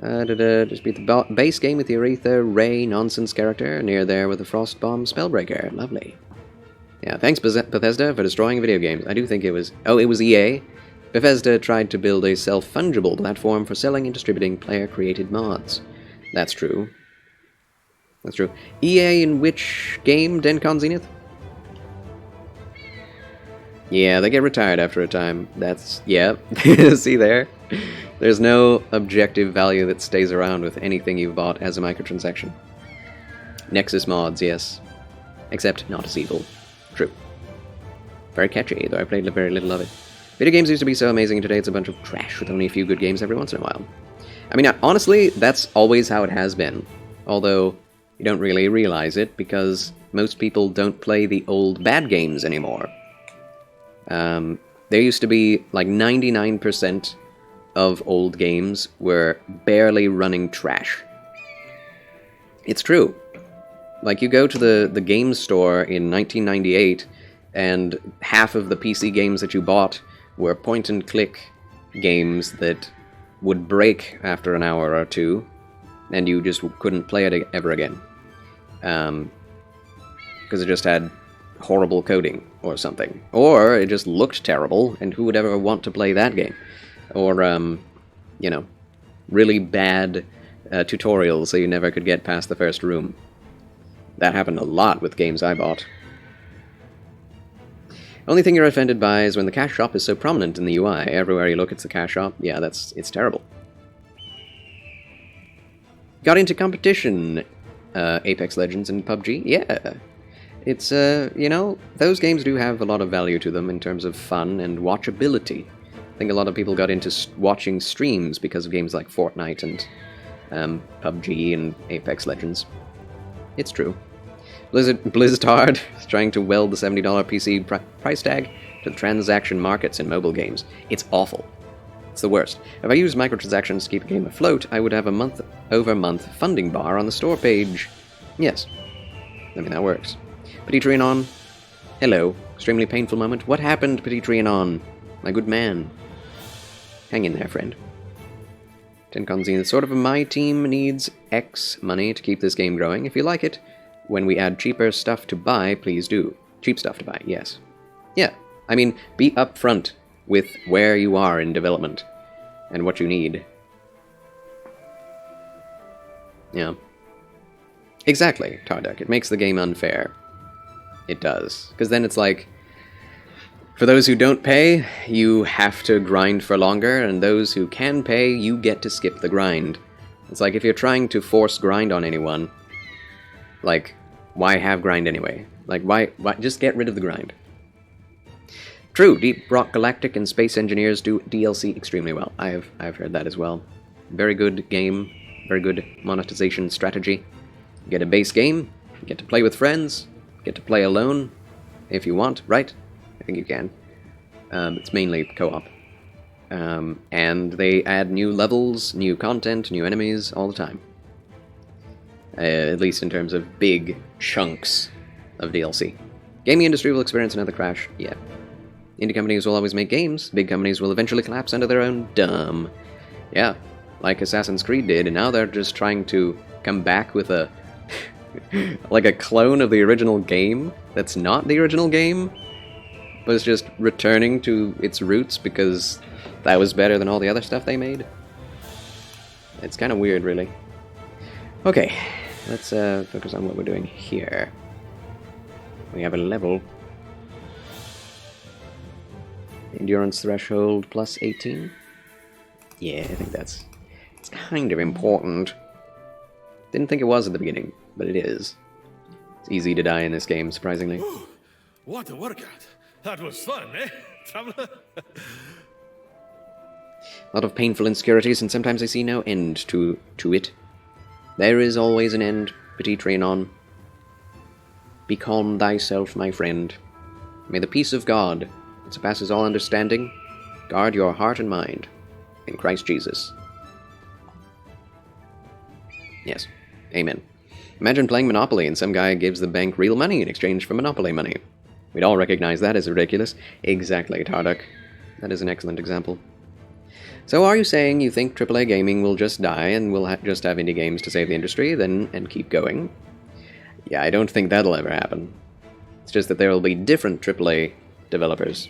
Just beat the base game with the Aretha Ray nonsense character. Near there with the Frostbomb Spellbreaker. Lovely. Yeah, thanks Bethesda for destroying video games. I do think it was... Oh, it was EA? Bethesda tried to build a self-fungible platform for selling and distributing player-created mods. That's true. That's true. EA in which game, Dencon Zenith? Yeah, they get retired after a time. That's... yeah. See there? There's no objective value that stays around with anything you've bought as a microtransaction. Nexus mods, yes. Except not as evil. True. Very catchy, though I played very little of it. Video games used to be so amazing, and today it's a bunch of trash with only a few good games every once in a while. I mean, honestly, that's always how it has been. Although, you don't really realize it, because most people don't play the old bad games anymore. There used to be, like, 99% of old games were barely running trash. It's true. Like, you go to the game store in 1998, and half of the PC games that you bought were point-and-click games that would break after an hour or two, and you just couldn't play it ever again. Because it just had horrible coding or something. Or it just looked terrible, and who would ever want to play that game? Or, you know, really bad tutorials so you never could get past the first room. That happened a lot with games I bought. Only thing you're offended by is when the cash shop is so prominent in the UI. Everywhere you look, it's the cash shop. Yeah, it's terrible. Got into competition, Apex Legends and PUBG? Yeah. It's, you know, those games do have a lot of value to them in terms of fun and watchability. I think a lot of people got into watching streams because of games like Fortnite and PUBG and Apex Legends. It's true. Blizzard is trying to weld the $70 PC price tag to the transaction markets in mobile games. It's awful. It's the worst. If I used microtransactions to keep a game afloat, I would have a month-over-month funding bar on the store page. Yes. I mean, that works. Petit Trianon. Hello. Extremely painful moment. What happened, Petit Trianon? My good man. Hang in there, friend. Tencon Zenith. Sort of my team needs X money to keep this game growing. If you like it, when we add cheaper stuff to buy, please do. Cheap stuff to buy, yes. Yeah, I mean, be upfront with where you are in development and what you need. Yeah. Exactly, Tardak. It makes the game unfair. It does. Because then it's like, for those who don't pay, you have to grind for longer, and those who can pay, you get to skip the grind. It's like if you're trying to force grind on anyone, like, why have grind anyway? Like, why just get rid of the grind. True, Deep Rock Galactic and Space Engineers do DLC extremely well. I've heard that as well. Very good game, very good monetization strategy. You get a base game, you get to play with friends, get to play alone, if you want, right? I think you can. It's mainly co-op. And they add new levels, new content, new enemies all the time. At least in terms of big chunks of DLC. Gaming industry will experience another crash, yeah. Indie companies will always make games. Big companies will eventually collapse under their own dumb. Yeah, like Assassin's Creed did, and now they're just trying to come back with a like a clone of the original game that's not the original game, but it's just returning to its roots because that was better than all the other stuff they made. It's kind of weird, really. Okay, let's focus on what we're doing here. We have a level. Endurance threshold plus 18. Yeah, I think it's kind of important. Didn't think it was at the beginning, but it is. It's easy to die in this game, surprisingly. Ooh, what a workout. That was fun, eh, Traveler? A lot of painful insecurities, and sometimes I see no end to it. There is always an end, Petit Trianon. Be calm thyself, my friend. May the peace of God, that surpasses all understanding, guard your heart and mind. In Christ Jesus. Yes. Amen. Imagine playing Monopoly and some guy gives the bank real money in exchange for Monopoly money. We'd all recognize that as ridiculous. Exactly, Tarduk. That is an excellent example. So are you saying you think AAA gaming will just die and we'll just have indie games to save the industry and keep going? Yeah, I don't think that'll ever happen. It's just that there will be different AAA developers.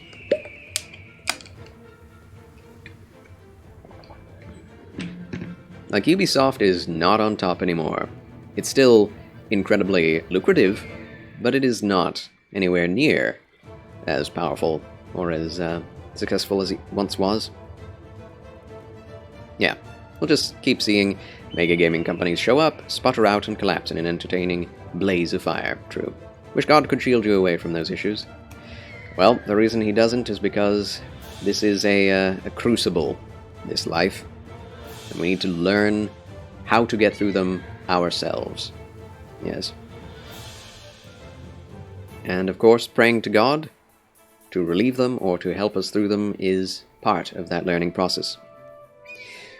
Like, Ubisoft is not on top anymore. It's still incredibly lucrative, but it is not anywhere near as powerful or as successful as it once was. Yeah, we'll just keep seeing mega gaming companies show up, sputter out, and collapse in an entertaining blaze of fire. True. Wish God could shield you away from those issues. Well, the reason he doesn't is because this is a crucible, this life. And we need to learn how to get through them ourselves. Yes. And of course, praying to God to relieve them or to help us through them is part of that learning process.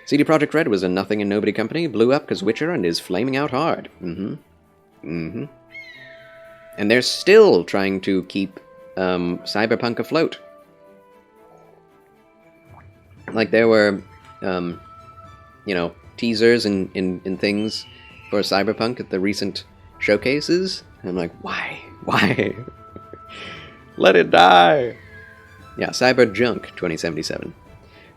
CD Projekt Red was a nothing and nobody company, blew up because Witcher and is flaming out hard. And they're still trying to keep Cyberpunk afloat. Like, there were teasers and things for Cyberpunk at the recent showcases. And I'm like, why? Why? Let it die! Yeah, Cyberjunk 2077.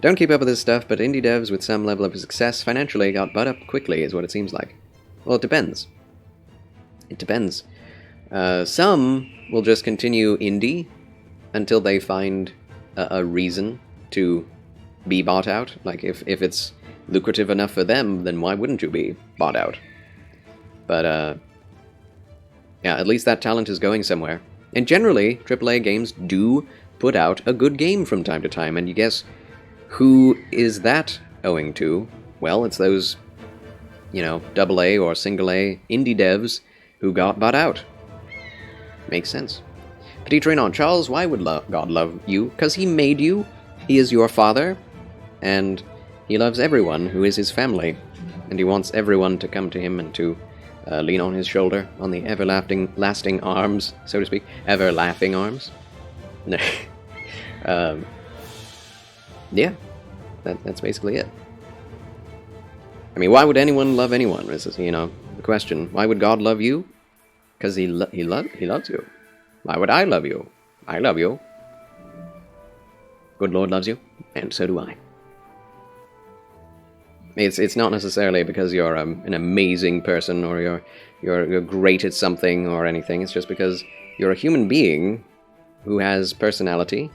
Don't keep up with this stuff, but indie devs with some level of success financially got butt up quickly, is what it seems like. Well, it depends. It depends. Some will just continue indie until they find a reason to be bought out. Like, if it's lucrative enough for them, then why wouldn't you be bought out? But, yeah, at least that talent is going somewhere. And generally, AAA games do put out a good game from time to time, and you guess who is that owing to? Well, it's those, AA or single A indie devs who got bought out. Makes sense. Petit Trianon, Charles, why would God love you? Because he made you, he is your father, and he loves everyone who is his family, and he wants everyone to come to him and to lean on his shoulder, on the lasting arms, so to speak. Ever-laughing arms? No. Yeah, that's basically it. I mean, why would anyone love anyone? This is, the question. Why would God love you? Because he loves you. Why would I love you? I love you. Good Lord loves you, and so do I. It's not necessarily because you're an amazing person or you're great at something or anything. It's just because you're a human being who has personality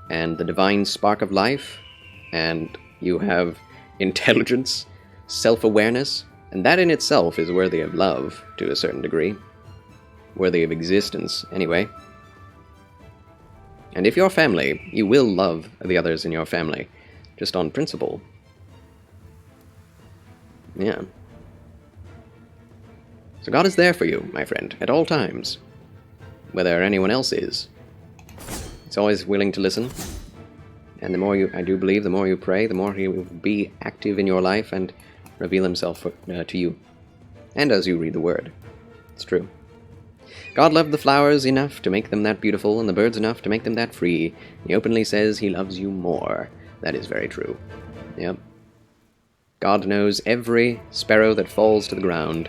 and the divine spark of life, and you have intelligence, self-awareness, and that in itself is worthy of love to a certain degree. Worthy of existence, anyway. And if you're family, you will love the others in your family, just on principle. Yeah. So God is there for you, my friend, at all times. Whether anyone else is. He's always willing to listen. And the more I do believe, the more you pray, the more he will be active in your life and reveal himself to you. And as you read the Word. It's true. God loved the flowers enough to make them that beautiful, and the birds enough to make them that free. He openly says he loves you more. That is very true. Yep. God knows every sparrow that falls to the ground.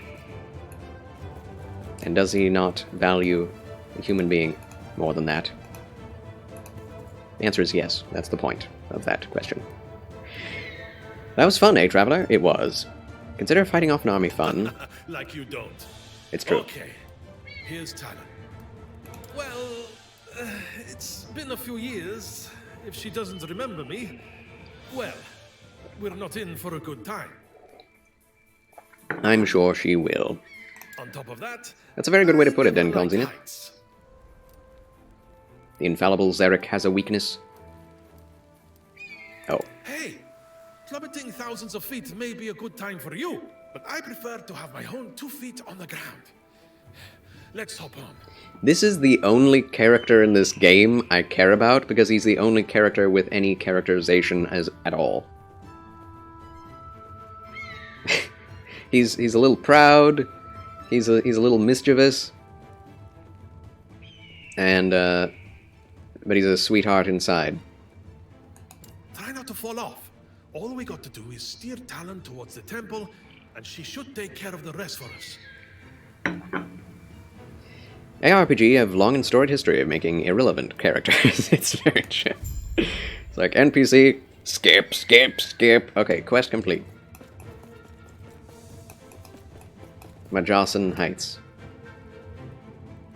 And does he not value a human being more than that? The answer is yes. That's the point of that question. That was fun, eh, Traveler? It was. Consider fighting off an army fun. Like you don't. It's true. Okay, here's Talon. Well, it's been a few years. If she doesn't remember me, well, we're not in for a good time. I'm sure she will. On top of that, that's a very good way to put it, Den like Conzinit. The infallible Zarek has a weakness. Oh. Hey, plummeting thousands of feet may be a good time for you, but I prefer to have my own 2 feet on the ground. Let's hop on. This is the only character in this game I care about, because he's the only character with any characterization at all. he's a little proud, he's a little mischievous, and but he's a sweetheart inside. Try not to fall off. All we got to do is steer Talon towards the temple, and she should take care of the rest for us. ARPG have long and storied history of making irrelevant characters. It's very true. It's like NPC, skip, skip, skip. Okay, quest complete. Majosan Heights.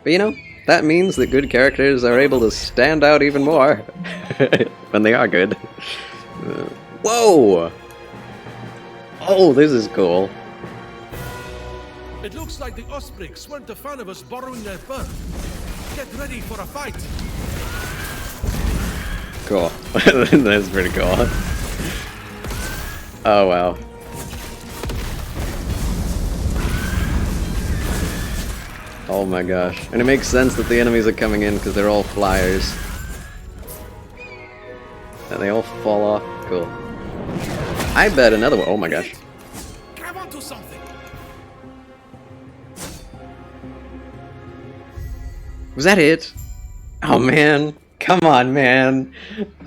But you know, that means that good characters are able to stand out even more when they are good. Whoa! Oh, this is cool. It looks like the Ospreys weren't a fan of us borrowing their bird. Get ready for a fight. Cool. That's pretty cool. Oh, wow. Oh my gosh. And it makes sense that the enemies are coming in because they're all flyers. And they all fall off. Cool. I bet another one. Oh my gosh. Grab onto something. Was that it? Oh man. Come on, man.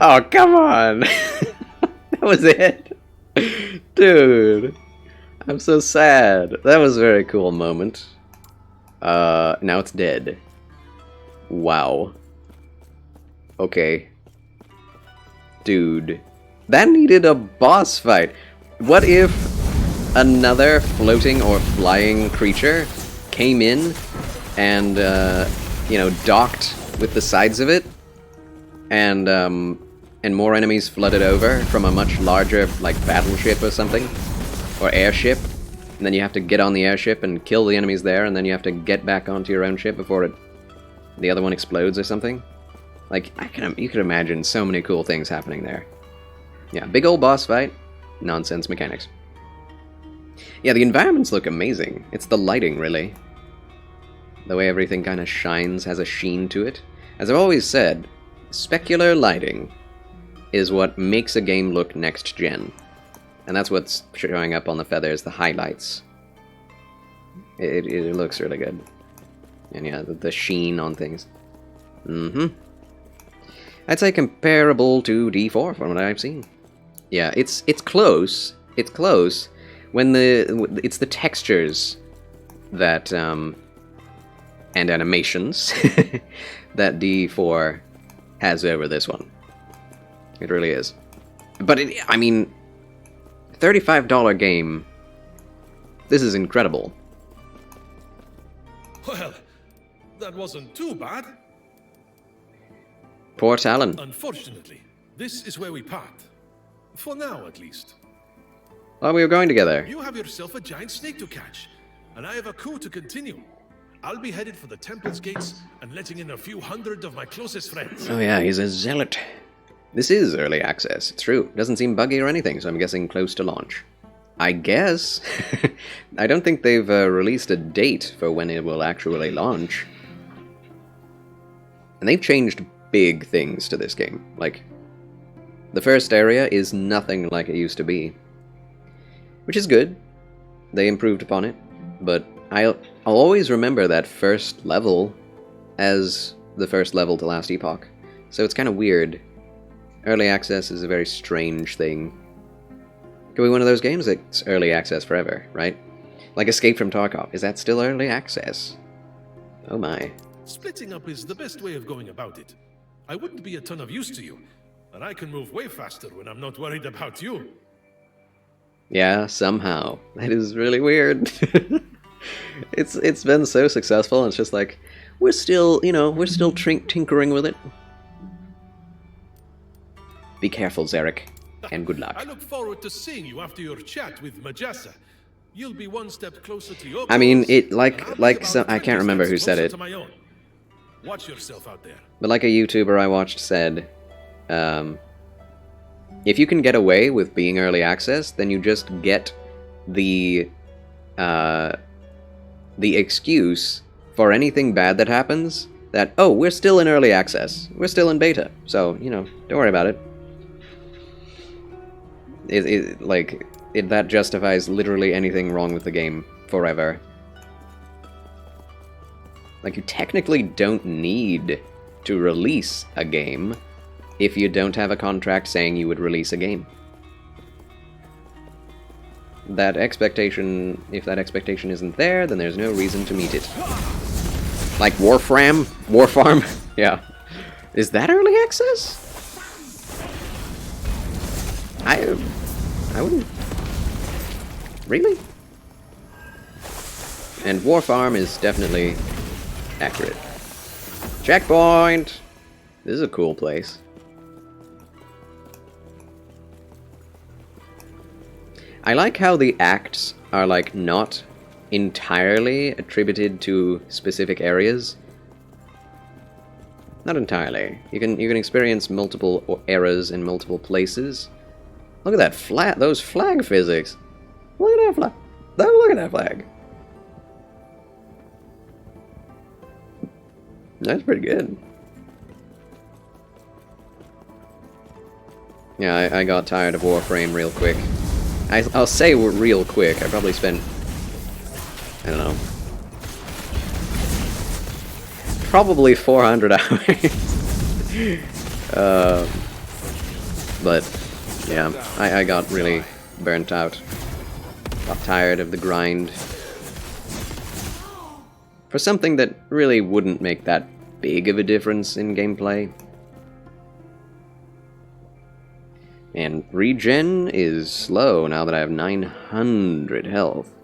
Oh, come on. That was it. Dude. I'm so sad. That was a very cool moment. Now it's dead. Wow. Okay. Dude. That needed a boss fight. What if another floating or flying creature came in and, you know, docked with the sides of it, and more enemies flooded over from a much larger, like, battleship or something? Or airship? And then you have to get on the airship and kill the enemies there, and then you have to get back onto your own ship before the other one explodes or something. Like, you could imagine so many cool things happening there. Yeah, big old boss fight, nonsense mechanics. Yeah, the environments look amazing. It's the lighting, really. The way everything kind of shines, has a sheen to it. As I've always said, specular lighting is what makes a game look next gen. And that's what's showing up on the feathers, the highlights. It looks really good. And yeah, the sheen on things. Mm-hmm. I'd say comparable to D4 from what I've seen. Yeah, it's close. It's close. When it's the textures that and animations that D4 has over this one. It really is. But I mean, $35 game. This is incredible. Well, that wasn't too bad. Poor Talon. Unfortunately, this is where we part. For now, at least. Well, we were going together. You have yourself a giant snake to catch, and I have a coup to continue. I'll be headed for the temple's gates and letting in a few hundred of my closest friends. Oh yeah, he's a zealot. This is early access, it's true. Doesn't seem buggy or anything, so I'm guessing close to launch. I guess. I don't think they've released a date for when it will actually launch. And they've changed big things to this game. Like, the first area is nothing like it used to be. Which is good. They improved upon it. But I'll always remember that first level as the first level to last Epoch, so it's kind of weird. Early access is a very strange thing. Could be one of those games that's early access forever, right? Like Escape from Tarkov, is that still early access? Oh my. Splitting up is the best way of going about it. I wouldn't be a ton of use to you, but I can move way faster when I'm not worried about you. Yeah, somehow. That is really weird. It's been so successful, and it's just like, we're still, you know, we're still tinkering with it. Be careful, Zarek, and good luck. I look forward to seeing you after your chat with Majasa. You'll be one step closer to your I mean, goals, it and some, I can't remember who said it, Watch yourself out there. but like a YouTuber I watched said, if you can get away with being early access, then you just get the excuse for anything bad that happens, that, oh, we're still in early access, we're still in beta, so, you know, don't worry about it. That justifies literally anything wrong with the game forever. Like, you technically don't need to release a game if you don't have a contract saying you would release a game. That expectation, if that expectation isn't there, then there's no reason to meet it. Like Warfarm? Yeah. Is that early access? I wouldn't... Really? And Warfarm is definitely accurate. Checkpoint! This is a cool place. I like how the acts are, like, not entirely attributed to specific areas. Not entirely. You can experience multiple eras in multiple places. Look at that those flag physics. Look at that flag. Look at that flag. That's pretty good. Yeah, I got tired of Warframe real quick. I'll say real quick. I probably spent, I don't know, probably 400 hours. But yeah, I got really burnt out. Got tired of the grind. For something that really wouldn't make that big of a difference in gameplay. And regen is slow now that I have 900 health.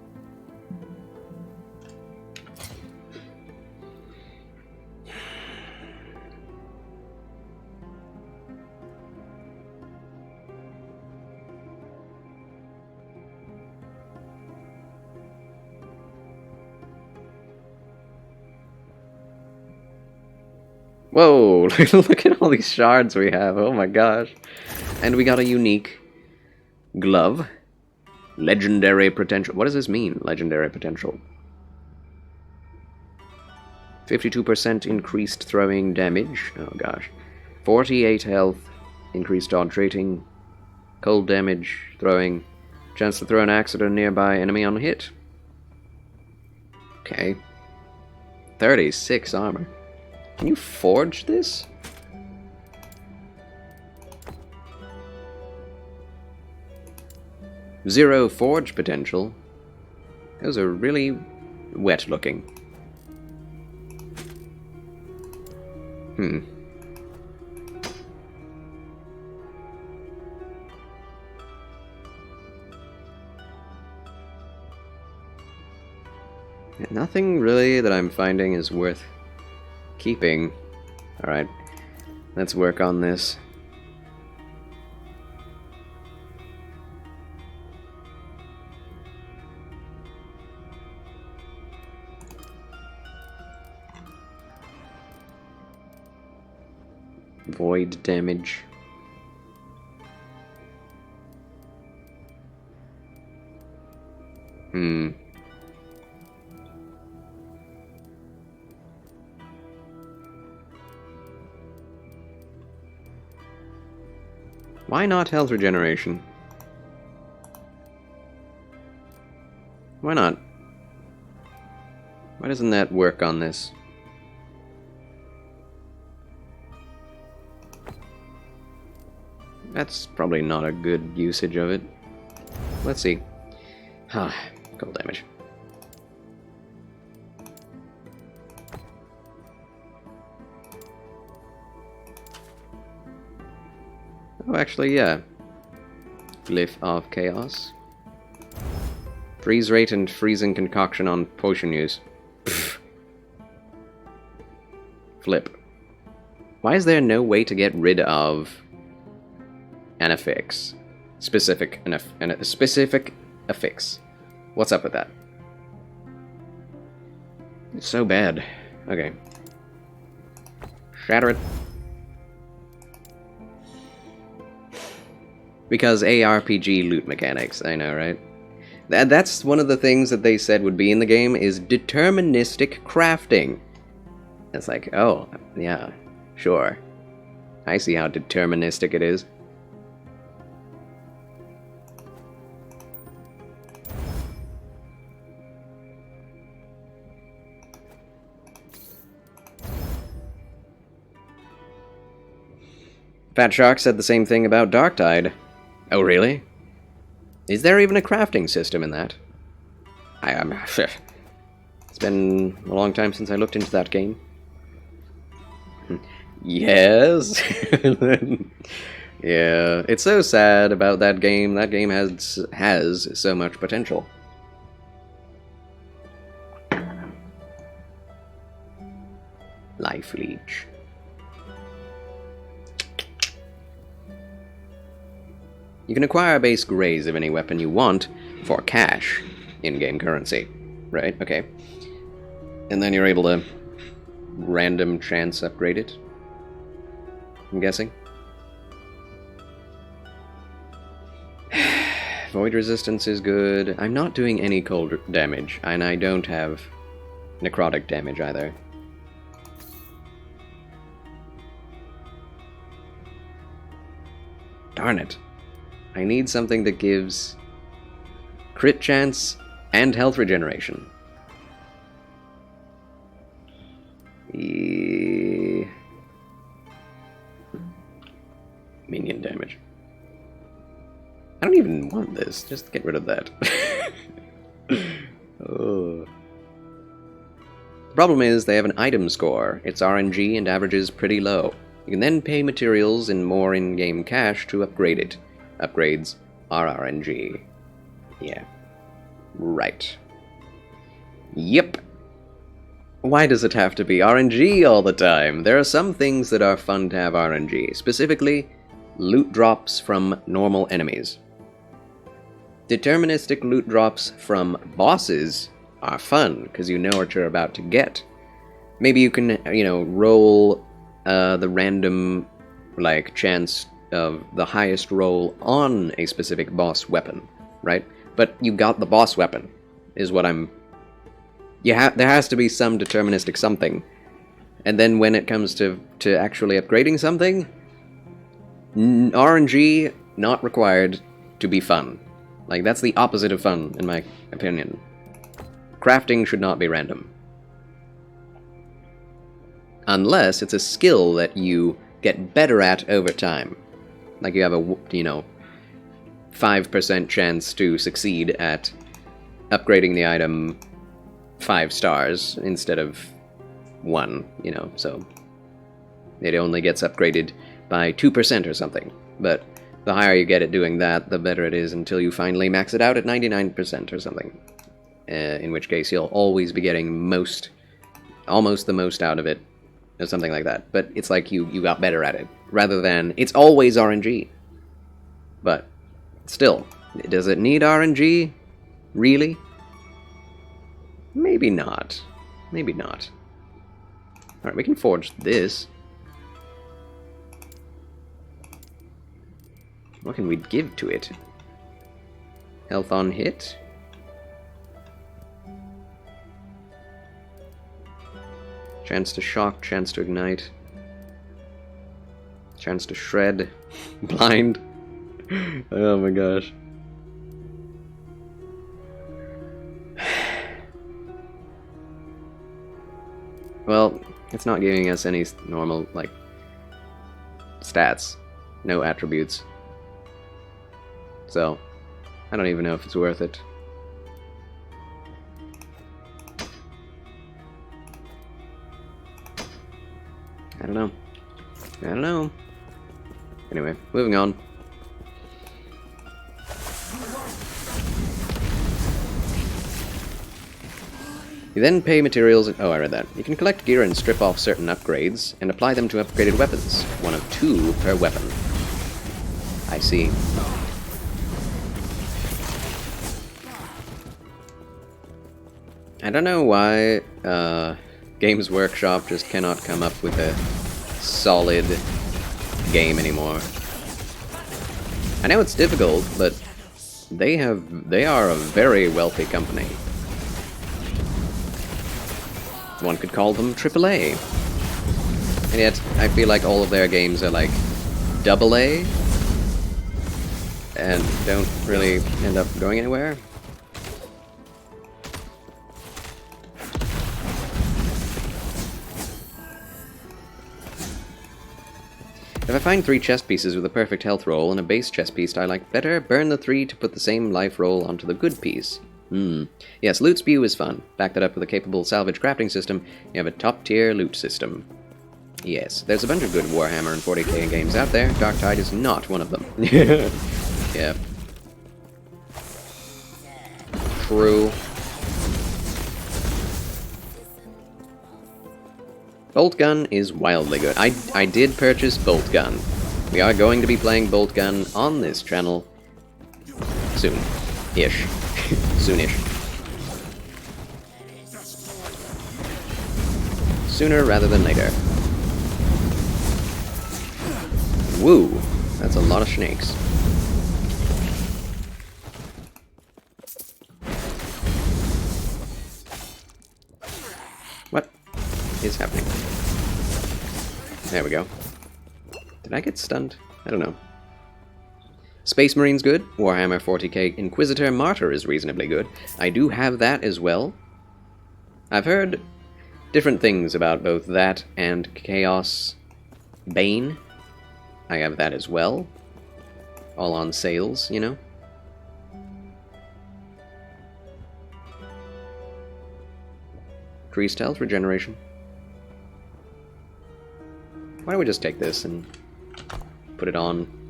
Whoa, look at all these shards we have, oh my gosh. And we got a unique glove. Legendary potential. What does this mean, legendary potential? 52% increased throwing damage. Oh gosh. 48 health, increased dodge rating, cold damage, throwing, chance to throw an axe at a nearby enemy on hit. Okay. 36 armor. Can you forge this? Zero forge potential. Those are really wet looking. Nothing really that I'm finding is worth keeping. Alright, let's work on this. Void damage. Why not health regeneration? Why not? Why doesn't that work on this? That's probably not a good usage of it. Let's see. Cold damage. Oh, actually, yeah. Glyph of Chaos. Freeze rate and freezing concoction on potion use. Pfft. Flip. Why is there no way to get rid of an affix? Specific affix. What's up with that? It's so bad. Okay. Shatter it. Because ARPG loot mechanics, I know, right? That's one of the things that they said would be in the game, is deterministic crafting. It's like, oh, yeah, sure. I see how deterministic it is. Fat Shark said the same thing about Darktide. Oh, really? Is there even a crafting system in that? It's been a long time since I looked into that game. Yes. Yeah, it's so sad about that game. That game has so much potential. Life Leech. You can acquire a base graze of any weapon you want for cash, in-game currency. Right, okay. And then you're able to random chance upgrade it, I'm guessing. Void resistance is good. I'm not doing any cold damage, and I don't have necrotic damage either. Darn it. I need something that gives crit chance and health regeneration. Minion damage. I don't even want this. Just get rid of that. Oh. The problem is they have an item score. It's RNG and averages pretty low. You can then pay materials and more in-game cash to upgrade it. Upgrades are RNG. Yeah. Right. Yep. Why does it have to be RNG all the time? There are some things that are fun to have RNG. Specifically, loot drops from normal enemies. Deterministic loot drops from bosses are fun, because you know what you're about to get. Maybe you can, roll the random, chance of the highest roll on a specific boss weapon, right? But you got the boss weapon, is what I'm... there has to be some deterministic something. And then when it comes to actually upgrading something, RNG not required to be fun. That's the opposite of fun, in my opinion. Crafting should not be random. Unless it's a skill that you get better at over time. You have a, 5% chance to succeed at upgrading the item 5 stars instead of 1, so it only gets upgraded by 2% or something. But the higher you get at doing that, the better it is until you finally max it out at 99% or something. In which case you'll always be getting almost the most out of it, or something like that. But it's like you got better at it, rather than it's always RNG. But still, does it need RNG? Really? Maybe not. Maybe not. Alright, we can forge this. What can we give to it? Health on hit? Chance to shock, chance to ignite. Chance to shred. Blind. Oh my gosh. Well, it's not giving us any normal, like, stats. No attributes. So, I don't even know if it's worth it. I don't know. I don't know. Anyway, moving on. You then pay materials. Oh, I read that. You can collect gear and strip off certain upgrades and apply them to upgraded weapons. 1 of 2 per weapon. I see. I don't know why Games Workshop just cannot come up with a solid game anymore. I know it's difficult, but they are a very wealthy company. One could call them AAA. And yet, I feel like all of their games are like AA and don't really end up going anywhere. If I find 3 chest pieces with a perfect health roll and a base chest piece I like better, burn the 3 to put the same life roll onto the good piece. Yes, loot spew is fun. Back that up with a capable salvage crafting system, you have a top-tier loot system. Yes, there's a bunch of good Warhammer and 40k games out there. Darktide is not one of them. Yeah. True. Bolt Gun is wildly good. I did purchase Bolt Gun. We are going to be playing Bolt Gun on this channel soon-ish. Soonish. Sooner rather than later. Woo! That's a lot of snakes. What is happening? There we go. Did I get stunned? I don't know. Space Marine's good. Warhammer 40k Inquisitor Martyr is reasonably good. I do have that as well. I've heard different things about both that and Chaos Bane. I have that as well. All on sales, you know. Increased health regeneration. Why don't we just take this and put it on?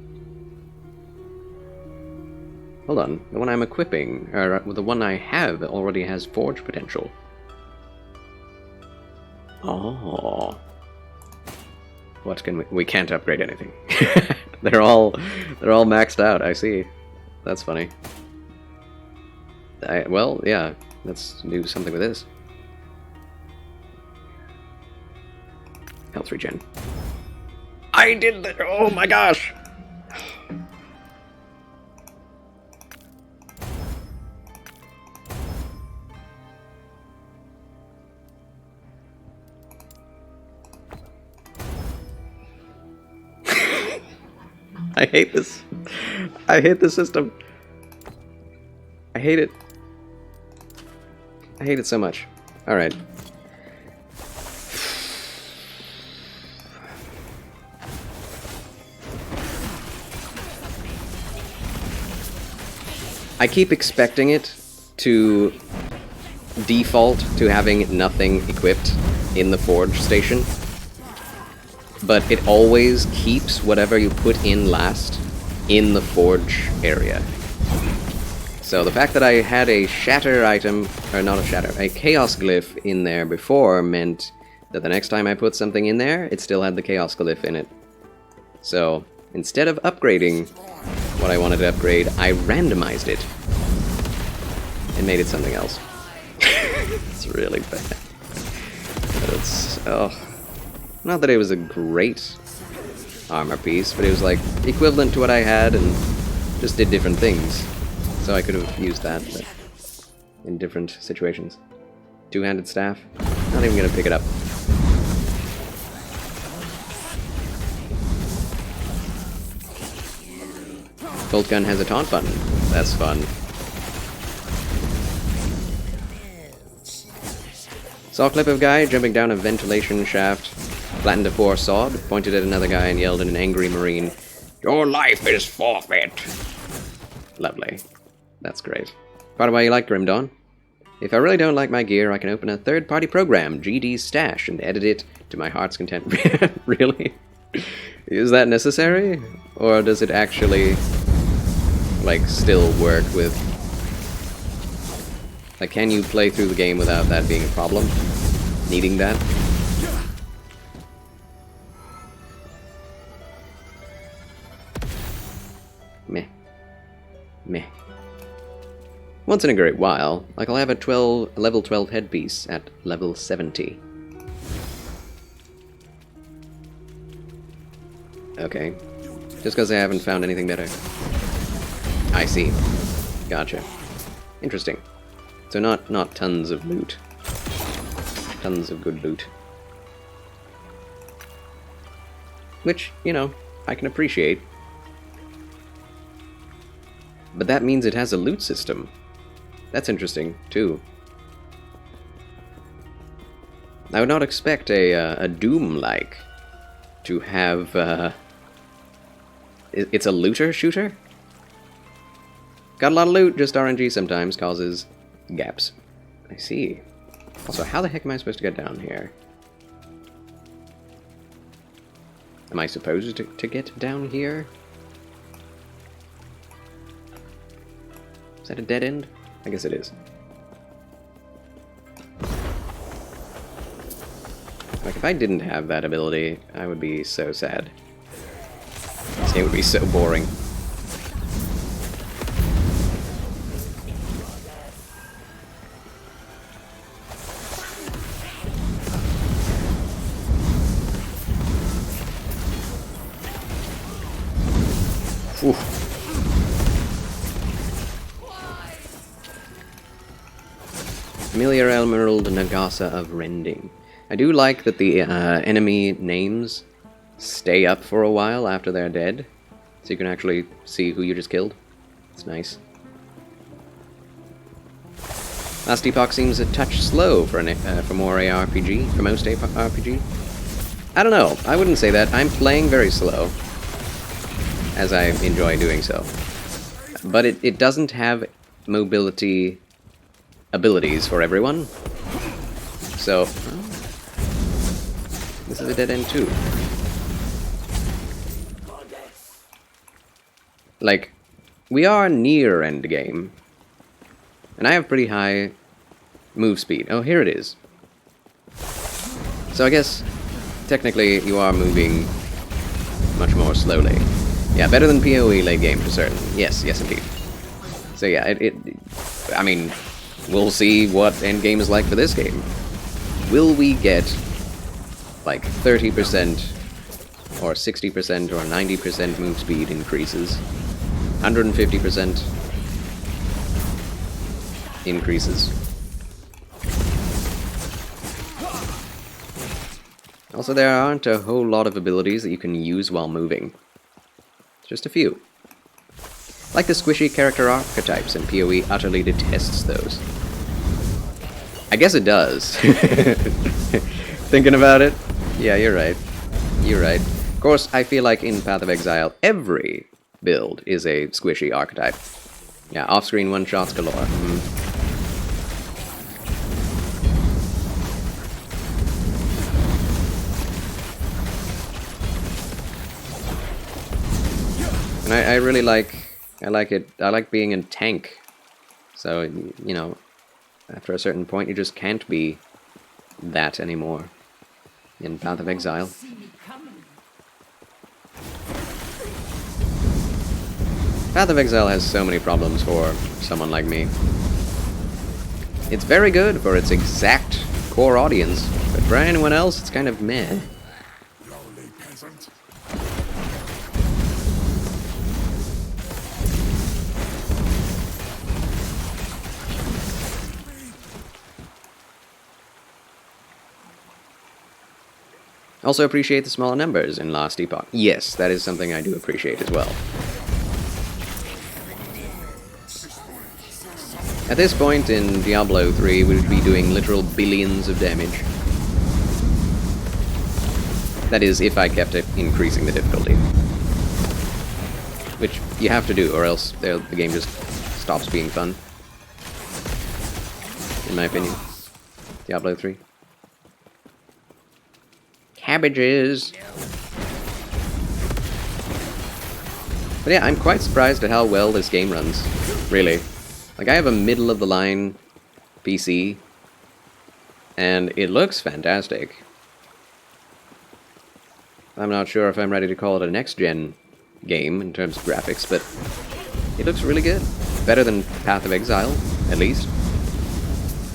Hold on, the one I'm equipping, or the one I have already has forge potential. Oh. What can we can't upgrade anything. they're all maxed out, I see. That's funny. Well, yeah, let's do something with this. Health regen. I did that! Oh my gosh! I hate this. I hate this system. I hate it. I hate it so much. Alright. I keep expecting it to default to having nothing equipped in the forge station, but it always keeps whatever you put in last in the forge area. So the fact that I had a shatter item, or not a shatter, a chaos glyph in there before meant that the next time I put something in there, it still had the chaos glyph in it. So instead of upgrading what I wanted to upgrade, I randomized it and made it something else. It's really bad. But it's, oh. Not that it was a great armor piece, but it was like equivalent to what I had and just did different things. So I could have used that, but in different situations. Two-handed staff. Not even gonna pick it up. Bolt gun has a taunt button. That's fun. Saw a clip of a guy jumping down a ventilation shaft, flattened a poor sod, pointed at another guy and yelled in an angry marine, "Your life is forfeit!" Lovely. That's great. By the way, you like Grim Dawn? If I really don't like my gear, I can open a third-party program, GD's Stash, and edit it to my heart's content. Really? Is that necessary? Or does it actually, like, still work with... Like, can you play through the game without that being a problem? Needing that? Meh. Meh. Once in a great while, like I'll have a level 12 headpiece at level 70. Okay. Just because I haven't found anything better. I see. Gotcha. Interesting. So not tons of loot. Tons of good loot. Which, you know, I can appreciate. But that means it has a loot system. That's interesting, too. I would not expect a Doom-like to have, It's a looter shooter? Got a lot of loot, just RNG sometimes causes gaps. I see. Also, how the heck am I supposed to get down here? Am I supposed to get down here? Is that a dead end? I guess it is. Like, if I didn't have that ability, I would be so sad. This game would be so boring. Oof. Familiar Emerald Nagasa of Rending. I do like that the enemy names stay up for a while after they're dead, so you can actually see who you just killed. It's nice. Last Epoch seems a touch slow for more ARPG, for most RPG. I don't know, I wouldn't say that. I'm playing very slow, as I enjoy doing so. But it doesn't have mobility abilities for everyone. So, this is a dead end too. Like, we are near endgame, and I have pretty high move speed. Oh, here it is. So I guess, technically, you are moving much more slowly. Yeah, better than PoE late game for certain. Yes, yes indeed. So yeah, I mean, we'll see what endgame is like for this game. Will we get, like, 30% or 60% or 90% move speed increases? 150% increases. Also, there aren't a whole lot of abilities that you can use while moving. Just a few. Like the squishy character archetypes, and PoE utterly detests those. I guess it does. Thinking about it? Yeah, you're right. You're right. Of course, I feel like in Path of Exile, every build is a squishy archetype. Yeah, off-screen one-shots galore. And I really like it. I like being a tank. So, you know, after a certain point, you just can't be that anymore in Path of Exile. Path of Exile has so many problems for someone like me. It's very good for its exact core audience, but for anyone else, it's kind of meh. Also appreciate the smaller numbers in Last Epoch. Yes, that is something I do appreciate as well. At this point in Diablo 3, we would be doing literal billions of damage. That is, if I kept it increasing the difficulty. Which you have to do, or else the game just stops being fun. In my opinion. Diablo 3. Cabbages! But yeah, I'm quite surprised at how well this game runs. Really. Like, I have a middle-of-the-line PC, and it looks fantastic. I'm not sure if I'm ready to call it a next-gen game in terms of graphics, but it looks really good. Better than Path of Exile, at least.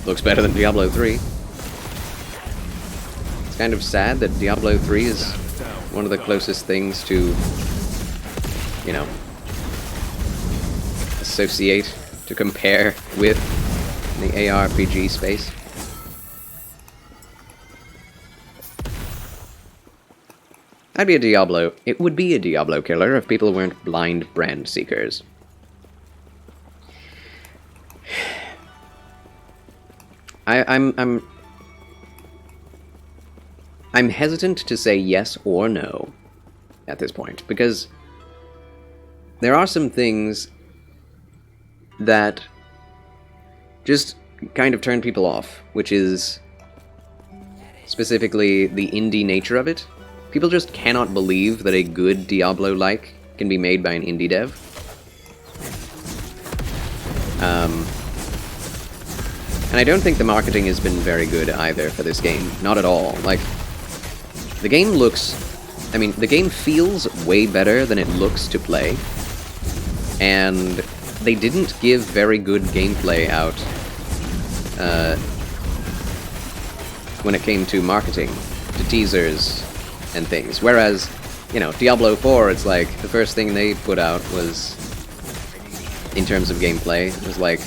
Looks better than Diablo 3. It's kind of sad that Diablo 3 is one of the closest things to, you know, associate, to compare with the ARPG space. I'd be a Diablo. It would be a Diablo killer if people weren't blind brand seekers. I'm hesitant to say yes or no at this point, because there are some things that just kind of turn people off, which is specifically the indie nature of it. People just cannot believe that a good Diablo-like can be made by an indie dev. And I don't think the marketing has been very good either for this game. Not at all. Like, the game looks... I mean, the game feels way better than it looks to play. And they didn't give very good gameplay out when it came to marketing, to teasers and things. Whereas, you know, Diablo 4, it's like, the first thing they put out was, in terms of gameplay, was like,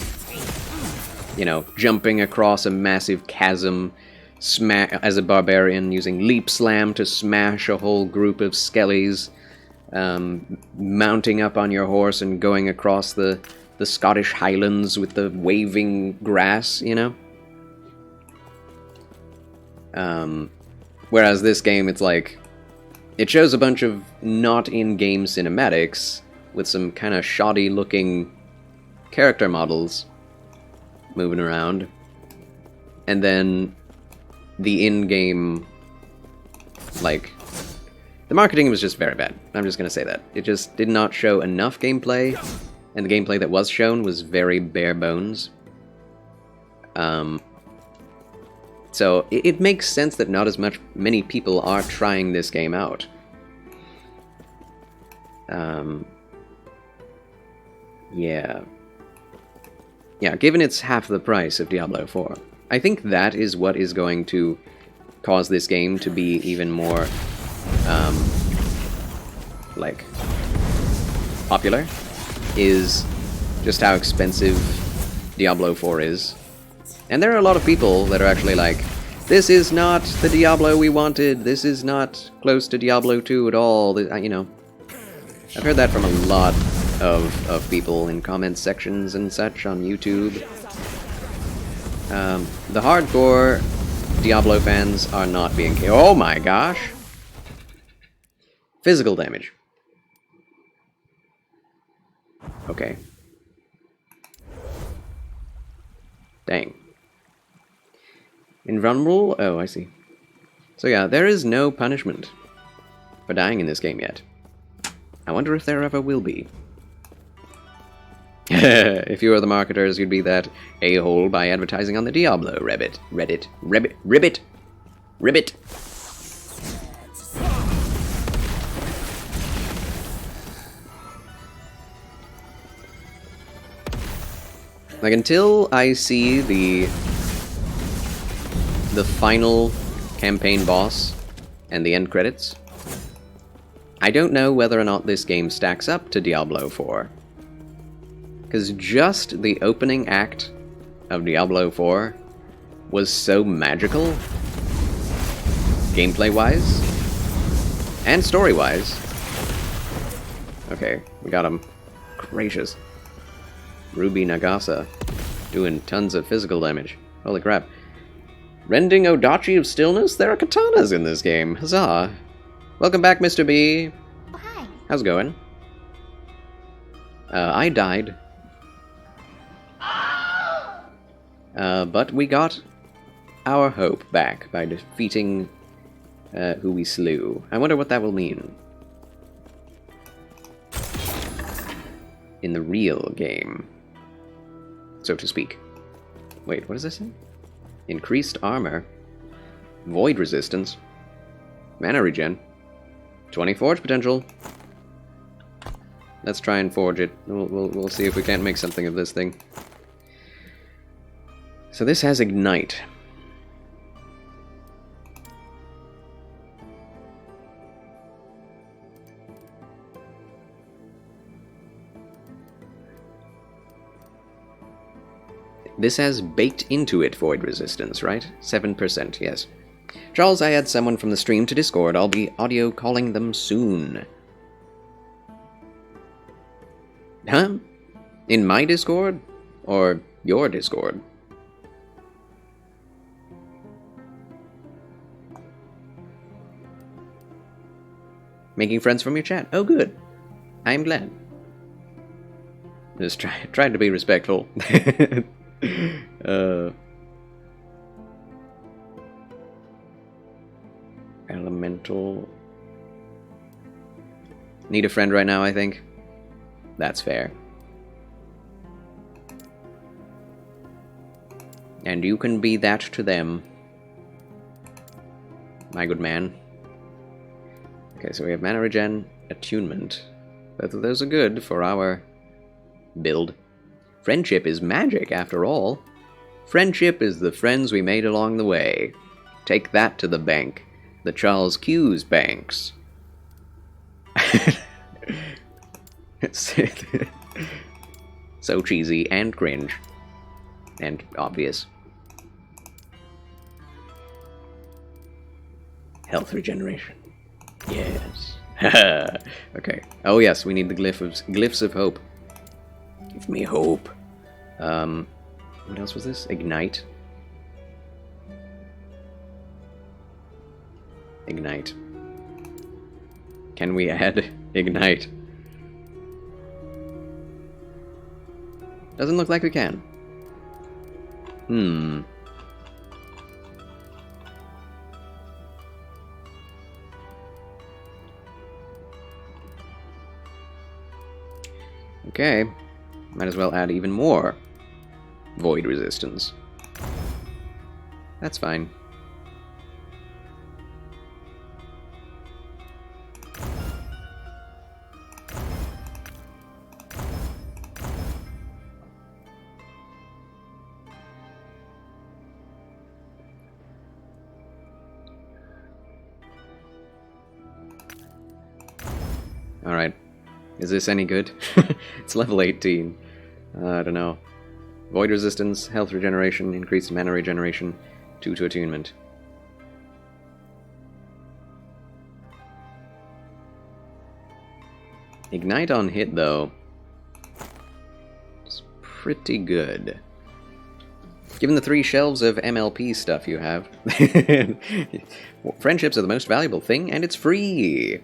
you know, jumping across a massive chasm as a barbarian, using Leap Slam to smash a whole group of skellies, mounting up on your horse and going across the Scottish Highlands with the waving grass, you know? Whereas this game, it's like, it shows a bunch of not in-game cinematics with some kind of shoddy-looking character models moving around, and then the in-game, like, the marketing was just very bad. I'm just gonna say that. It just did not show enough gameplay, and the gameplay that was shown was very bare bones. So it makes sense that not as many people are trying this game out. Yeah, given it's half the price of Diablo 4, I think that is what is going to cause this game to be even more, like, popular, is just how expensive Diablo 4 is. And there are a lot of people that are actually like, this is not the Diablo we wanted, this is not close to Diablo 2 at all, you know. I've heard that from a lot of people in comment sections and such on YouTube. The hardcore Diablo fans are not being... Oh my gosh! Physical damage. Okay. Dang. Invulnerable? Oh, I see. So yeah, there is no punishment for dying in this game yet. I wonder if there ever will be. If you were the marketers, you'd be that a-hole by advertising on the Diablo Reddit. Ribbit. Like, until I see the final campaign boss and the end credits, I don't know whether or not this game stacks up to Diablo 4. Because just the opening act of Diablo 4 was so magical, gameplay-wise, and story-wise. Okay, we got him. Gracious. Ruby Nagasa. Doing tons of physical damage. Holy crap. Rending Odachi of Stillness? There are katanas in this game. Huzzah. Welcome back, Mr. B. Oh, hi. How's it going? I died. But we got our hope back by defeating who we slew. I wonder what that will mean in the real game, so to speak. Wait, what does this say? Increased armor, void resistance, mana regen, 20 forge potential. Let's try and forge it. We'll see if we can't make something of this thing. So this has ignite. This has baked into it void resistance, right? 7%, yes. Charles, I had someone from the stream to Discord. I'll be audio calling them soon. Huh? In my Discord? Or your Discord? Making friends from your chat. Oh, good. I'm glad. Just trying to be respectful. Elemental. Need a friend right now, I think. That's fair. And you can be that to them, my good man. Okay, so we have mana regen, attunement. Both of those are good for our build. Friendship is magic, after all. Friendship is the friends we made along the way. Take that to the bank. The Charles Q's banks. So cheesy and cringe. And obvious. Health regeneration. Yes. Okay. Oh yes, we need the glyphs of hope. Give me hope. What else was this? Ignite. Ignite. Can we add ignite? Doesn't look like we can. Okay. Might as well add even more void resistance. That's fine. Alright. Is this any good? It's level 18. I don't know. Void resistance, health regeneration, increased mana regeneration, 2 to attunement. Ignite on hit, though. It's pretty good. Given the 3 shelves of MLP stuff you have. Friendships are the most valuable thing, and it's free.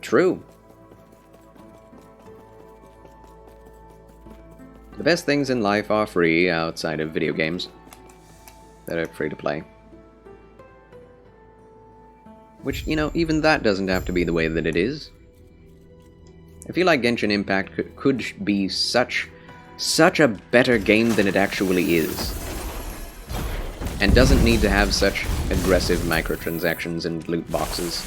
True. The best things in life are free outside of video games that are free to play. Which, you know, even that doesn't have to be the way that it is. I feel like Genshin Impact could be such a better game than it actually is. And doesn't need to have such aggressive microtransactions and loot boxes.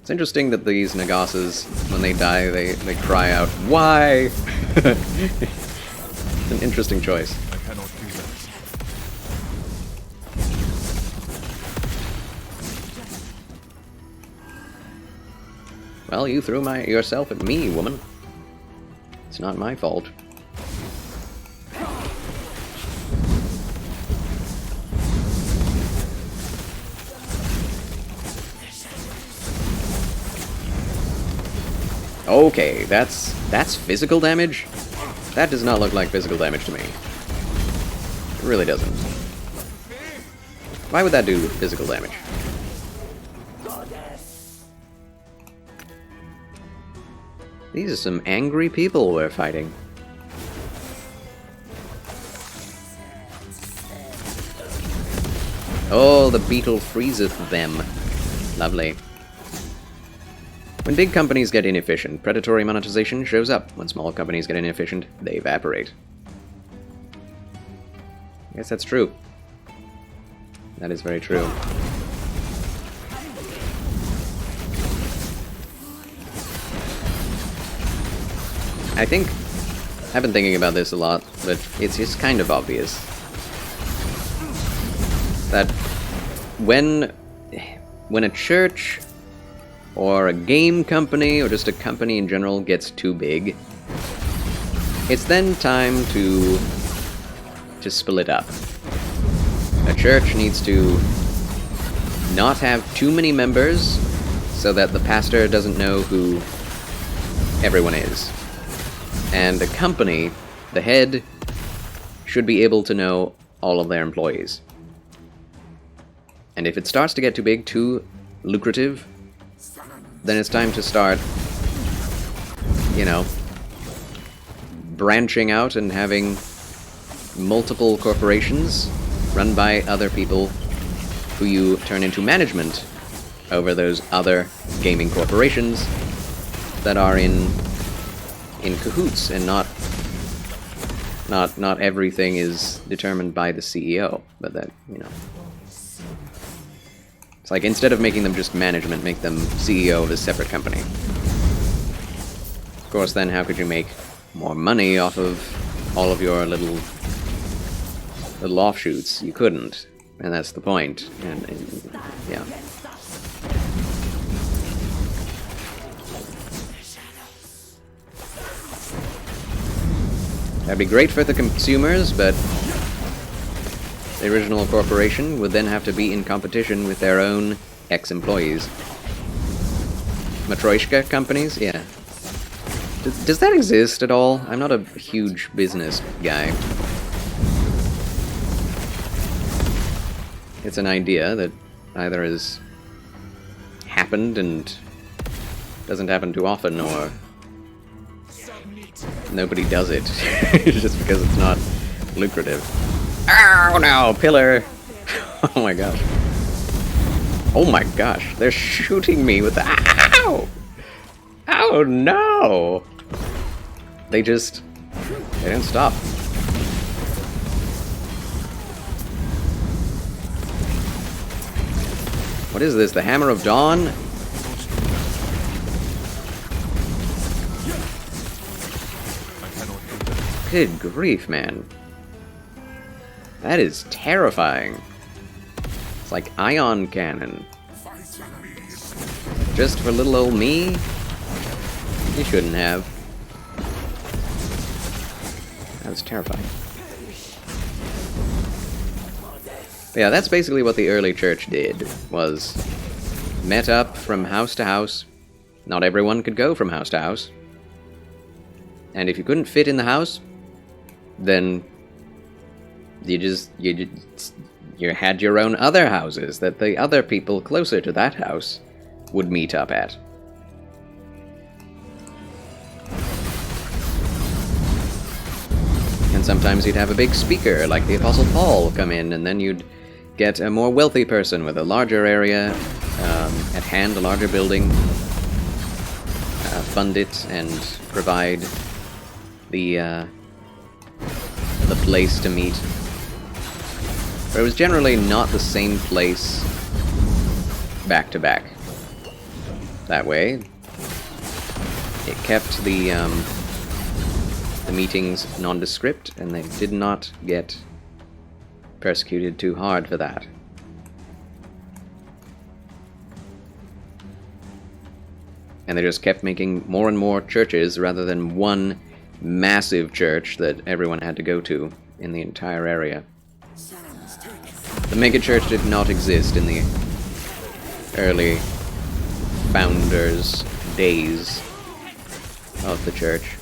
It's interesting that these Nagasas, when they die, they cry out, "Why?" It's an interesting choice. I cannot do that. Well, you threw yourself at me, woman. It's not my fault. Okay, that's physical damage? That does not look like physical damage to me. It really doesn't. Why would that do physical damage? These are some angry people we're fighting. Oh, the beetle freezeth them. Lovely. When big companies get inefficient, predatory monetization shows up. When small companies get inefficient, they evaporate. I guess that's true. That is very true. I've been thinking about this a lot, but it's just kind of obvious that when a church or a game company or just a company in general gets too big, it's then time to split up. A church needs to not have too many members so that the pastor doesn't know who everyone is. And a company, the head, should be able to know all of their employees. And if it starts to get too big, too lucrative, then it's time to start, you know, branching out and having multiple corporations run by other people who you turn into management over those other gaming corporations that are in cahoots, and not everything is determined by the CEO, but that, you know. It's like, instead of making them just management, make them CEO of a separate company. Of course, then how could you make more money off of all of your little offshoots? You couldn't, and that's the point. And yeah. That'd be great for the consumers, but the original corporation would then have to be in competition with their own ex-employees. Matryoshka companies? Yeah. Does that exist at all? I'm not a huge business guy. It's an idea that either has happened and doesn't happen too often, or nobody does it just because it's not lucrative. Oh no, pillar! Oh my gosh. Oh my gosh, they're shooting me with the— Ow! Oh no! They don't stop. What is this, the Hammer of Dawn? Good grief, man. That is terrifying. It's like ion cannon. Just for little old me? You shouldn't have. That was terrifying. But yeah, that's basically what the early church did, was met up from house to house. Not everyone could go from house to house. And if you couldn't fit in the house, then you had your own other houses that the other people closer to that house would meet up at. And sometimes you'd have a big speaker like the Apostle Paul come in, and then you'd get a more wealthy person with a larger area at hand, a larger building, fund it and provide the place to meet. But it was generally not the same place back to back. That way, it kept the meetings nondescript, and they did not get persecuted too hard for that. And they just kept making more and more churches rather than one massive church that everyone had to go to in the entire area. The megachurch did not exist in the early founders' days. of the church.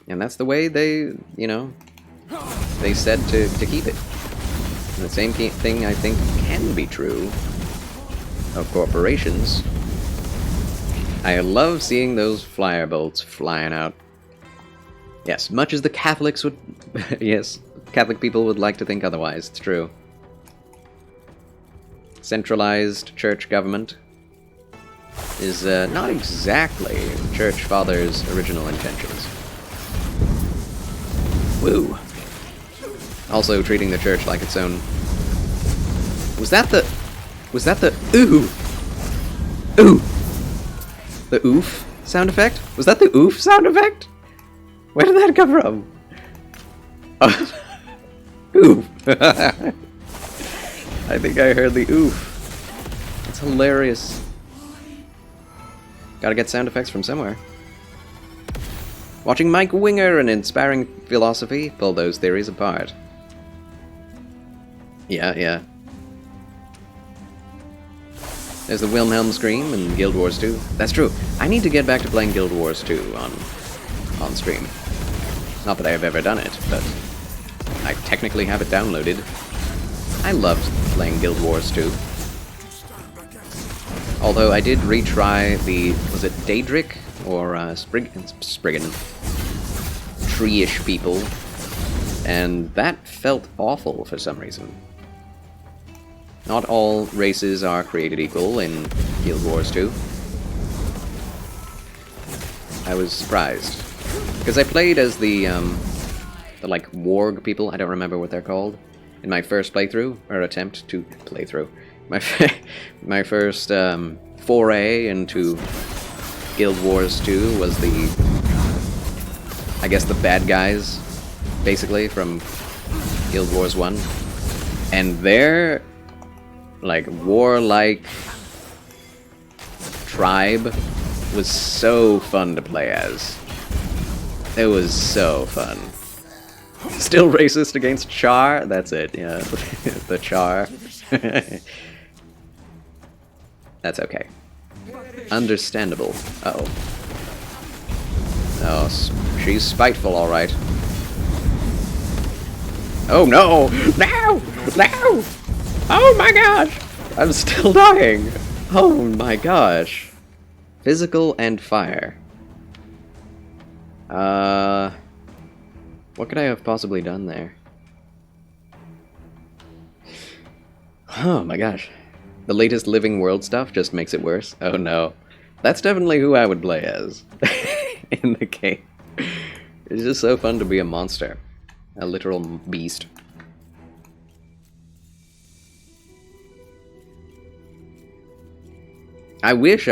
And that's the way they, you know, they said to keep it. And the same thing, I think, can be true of corporations. I love seeing those flyer bolts flying out. Yes, much as the Catholics would... yes, Catholic people would like to think otherwise, it's true. Centralized church government is not exactly Church Fathers' original intentions. Woo! Also treating the church like its own... Was that the... Ooh! Ooh! The oof sound effect? Was that the oof sound effect? Where did that come from? Oof! I think I heard the oof. That's hilarious. Gotta get sound effects from somewhere. Watching Mike Winger and inspiring philosophy pull those theories apart. Yeah. There's the Wilhelm Scream in Guild Wars 2. That's true. I need to get back to playing Guild Wars 2 on stream. Not that I have ever done it, but I technically have it downloaded. I loved playing Guild Wars 2. Although I did retry the... was it Daedric? Or Spriggan? Tree-ish people. And that felt awful for some reason. Not all races are created equal in Guild Wars 2. I was surprised. Because I played as the like, warg people, I don't remember what they're called, in my first playthrough, or attempt to playthrough. My first foray into Guild Wars 2 was I guess the bad guys, basically, from Guild Wars 1. And their, like, warlike tribe was so fun to play as. It was so fun. Still racist against Char? That's it, yeah. The Char. That's okay. Understandable. Uh-oh. Oh, she's spiteful, alright. Oh no! No! No! Oh my gosh! I'm still dying! Oh my gosh. Physical and fire. What could I have possibly done there? Oh my gosh. The latest Living World stuff just makes it worse. Oh no. That's definitely who I would play as in the game. It's just so fun to be a monster. A literal beast. I wish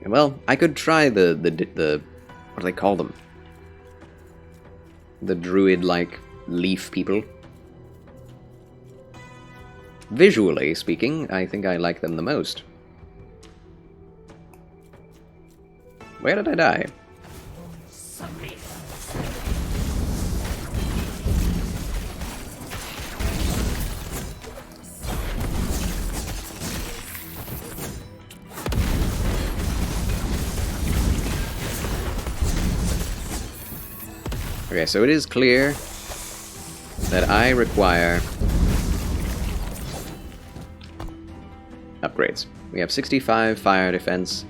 well, I could try the what do they call them? The druid-like leaf people. Visually speaking, I think I like them the most. Where did I die? Okay, so it is clear that I require upgrades. We have 65 fire defense,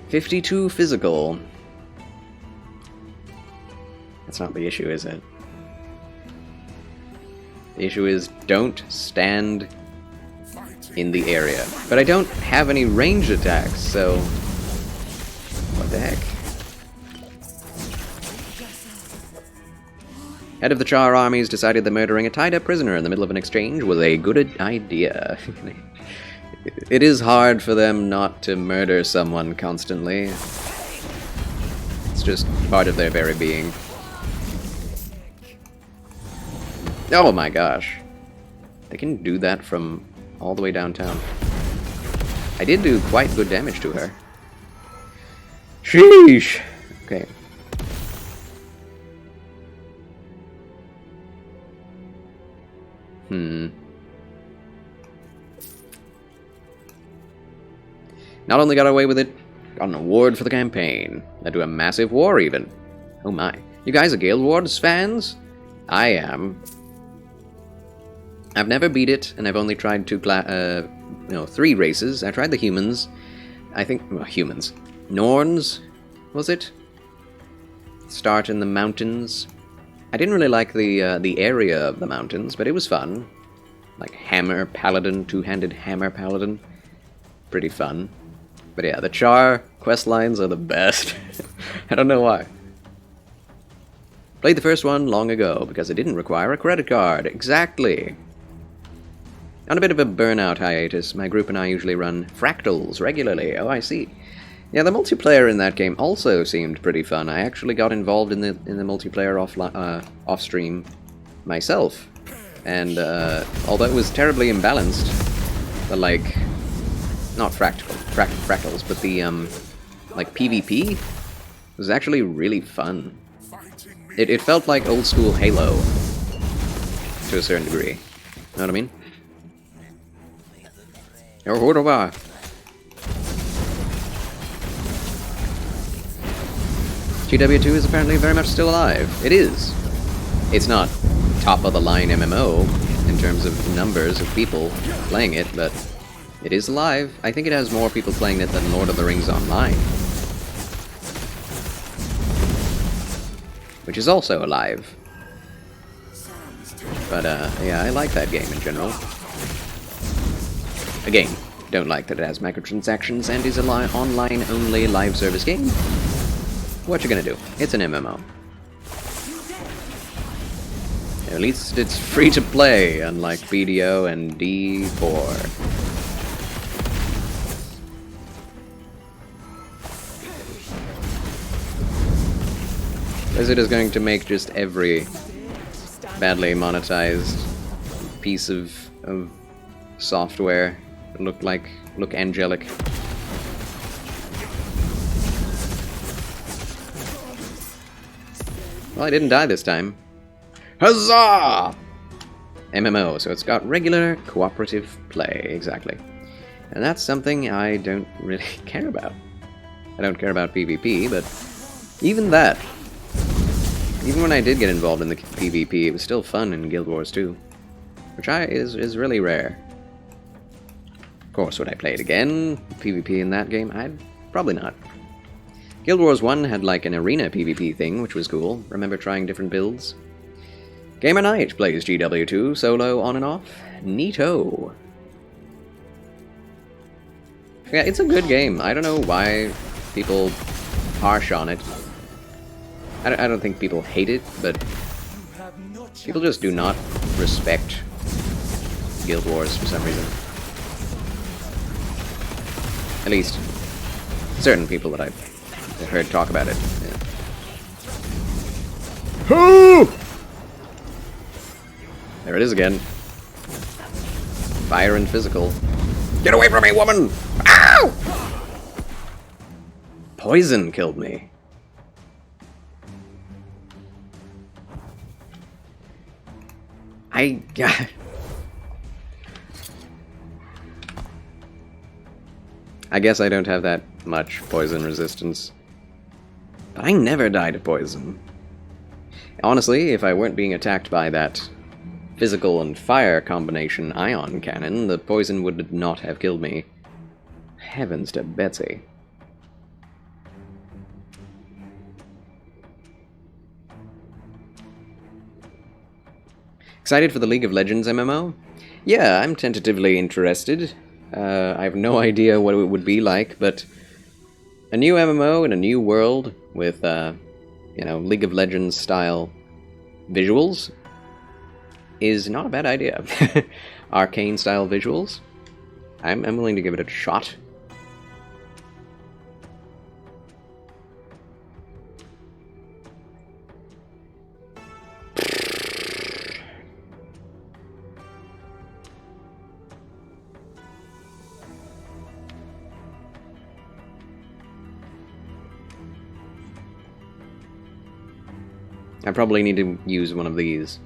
52 physical. That's not the issue, is it? The issue is don't stand in the area. But I don't have any ranged attacks, so what the heck? Head of the Char armies decided that murdering a tied-up prisoner in the middle of an exchange was a good idea. It is hard for them not to murder someone constantly. It's just part of their very being. Oh my gosh. They can do that from all the way downtown. I did do quite good damage to her. Sheesh! Okay. Not only got away with it Got an award for the campaign. Led to a massive war, even. Oh my. You guys are Guild Wars fans? I am. I've never beat it, and I've only tried 3 races. I tried the humans. I think... well, humans. Norns, was it? Start in the mountains. I didn't really like the area of the mountains, but it was fun. Like Hammer Paladin, two-handed Hammer Paladin. Pretty fun. But yeah, the Char quest lines are the best. I don't know why. Played the first one long ago, because it didn't require a credit card. Exactly. On a bit of a burnout hiatus, my group and I usually run fractals regularly. Oh, I see. Yeah, the multiplayer in that game also seemed pretty fun. I actually got involved in the multiplayer off stream myself, and although it was terribly imbalanced, the not fractals, but the like PvP was actually really fun. It felt like old school Halo to a certain degree. Know what I mean? GW2 is apparently very much still alive. It is. It's not top-of-the-line MMO in terms of numbers of people playing it, but it is alive. I think it has more people playing it than Lord of the Rings Online, which is also alive. But, yeah, I like that game in general. Again, don't like that it has microtransactions and is an online-only live service game. What you gonna do? It's an MMO. At least it's free to play, unlike BDO and D4. Blizzard is going to make just every badly monetized piece of software look angelic. Well, I didn't die this time. Huzzah! MMO, so it's got regular cooperative play, exactly. And that's something I don't really care about. I don't care about PvP, but even that. Even when I did get involved in the PvP, it was still fun in Guild Wars 2. Which is really rare. Of course, would I play it again? PvP in that game? I'd probably not. Guild Wars 1 had like an arena PvP thing, which was cool. Remember trying different builds? Gamer Knight plays GW2 solo on and off. Neato. Yeah, it's a good game. I don't know why people harsh on it. I don't think people hate it, but people just do not respect Guild Wars for some reason. At least certain people that I've heard talk about it. Yeah. There it is again. Fire and physical. Get away from me, woman! Ow! Poison killed me. I guess I don't have that much poison resistance. But I never died of poison. Honestly, if I weren't being attacked by that physical and fire combination ion cannon, the poison would not have killed me. Heavens to Betsy. Excited for the League of Legends MMO? Yeah, I'm tentatively interested. I have no idea what it would be like, but a new MMO in a new world with, League of Legends style visuals is not a bad idea. Arcane style visuals. I'm willing to give it a shot. I probably need to use one of these.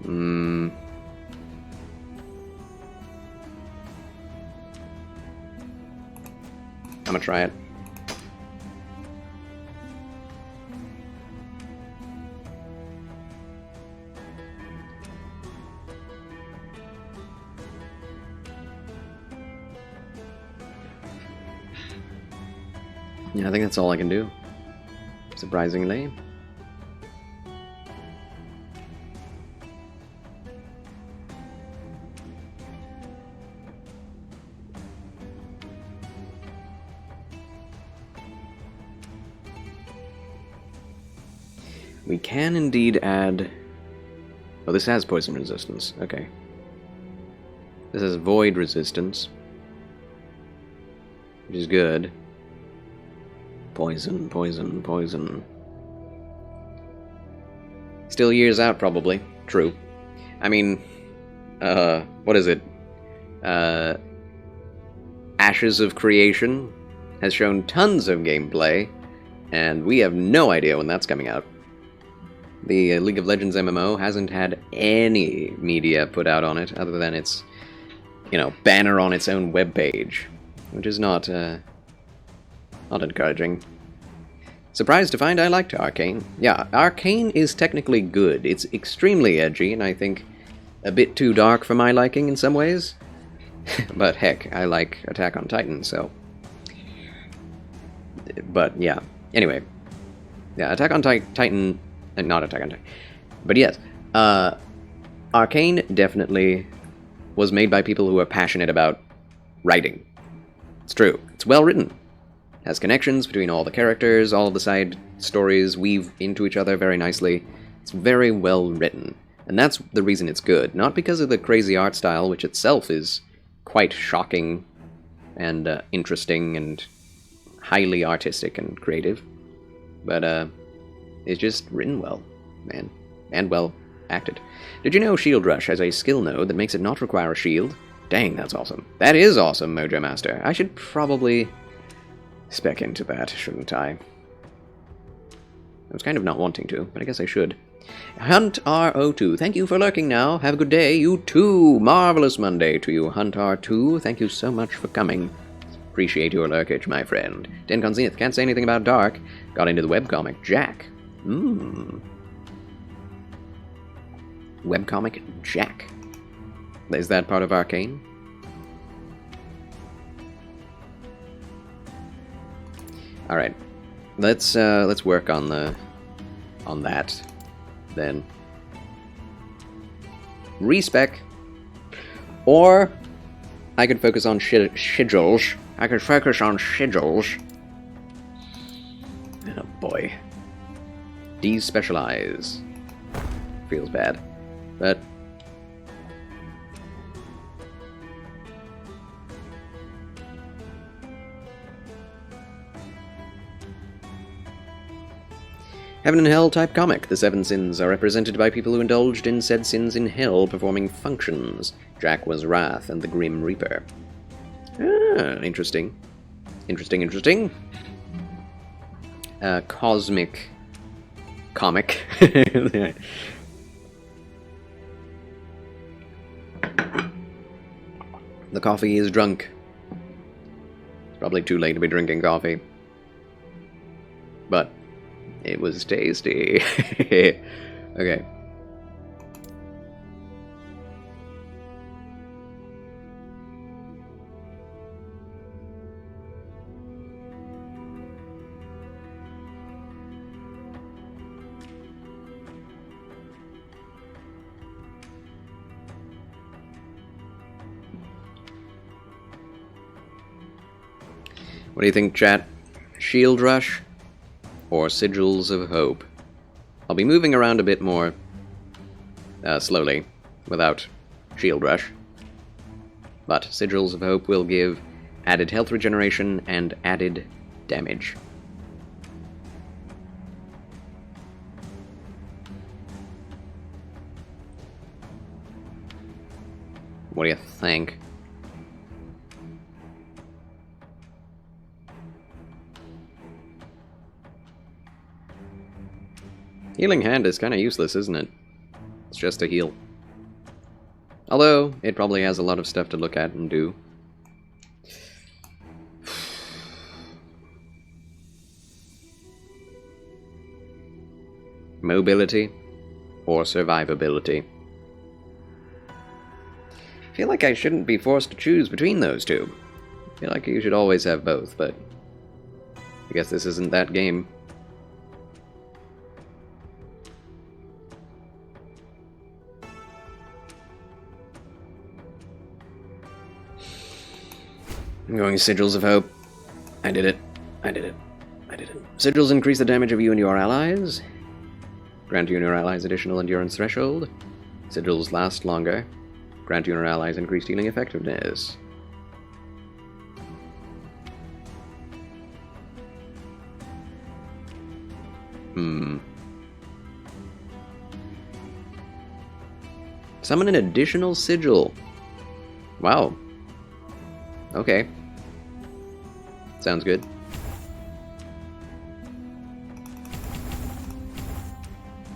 I'm gonna try it. Yeah, I think that's all I can do. Surprisingly. We can indeed add... Oh, this has poison resistance. Okay. This has void resistance, which is good. Poison, poison, poison. Still years out, probably. True. I mean, what is it? Ashes of Creation has shown tons of gameplay, and we have no idea when that's coming out. The League of Legends MMO hasn't had any media put out on it, other than its, banner on its own webpage, which is not encouraging. Surprised to find I liked Arcane. Yeah, Arcane is technically good. It's extremely edgy, and I think a bit too dark for my liking in some ways. But heck, I like Attack on Titan, so... But, yeah. Anyway. Yeah, Attack on Titan... Not Attack on Titan. But yes, Arcane definitely was made by people who are passionate about writing. It's true. It's well written. Has connections between all the characters, all of the side stories weave into each other very nicely. It's very well written. And that's the reason it's good. Not because of the crazy art style, which itself is quite shocking and interesting and highly artistic and creative. But, it's just written well, man. And well acted. Did you know Shield Rush has a skill node that makes it not require a shield? Dang, that's awesome. That is awesome, Mojo Master. I should probably spec into that, shouldn't I? I was kind of not wanting to, but I guess I should. Hunt R02, thank you for lurking now. Have a good day. You too. Marvelous Monday to you, Hunt R2. Thank you so much for coming. Appreciate your lurkage, my friend. Dencon Zenith, can't say anything about Dark. Got into the webcomic. Jack. Webcomic Jack. Is that part of Arcane? Alright. Let's work on that then. Respec. Or I could focus on schedules. I could focus on schedules. Oh boy. Despecialize. Feels bad. But Heaven and Hell type comic. The seven sins are represented by people who indulged in said sins in hell performing functions. Jack was Wrath and the Grim Reaper. Ah, interesting. Interesting. Cosmic comic. The coffee is drunk. It's probably too late to be drinking coffee. But it was tasty. Okay. What do you think, chat? Shield Rush or Sigils of Hope? I'll be moving around a bit more slowly without Shield Rush. But Sigils of Hope will give added health regeneration and added damage. What do you think? Healing Hand is kind of useless, isn't it? It's just a heal. Although, it probably has a lot of stuff to look at and do. Mobility or survivability. I feel like I shouldn't be forced to choose between those two. I feel like you should always have both, but I guess this isn't that game. I'm going Sigils of Hope. I did it. I did it. I did it. Sigils increase the damage of you and your allies. Grant you and your allies additional endurance threshold. Sigils last longer. Grant you and your allies increased healing effectiveness. Summon an additional sigil. Wow. Okay. Sounds good.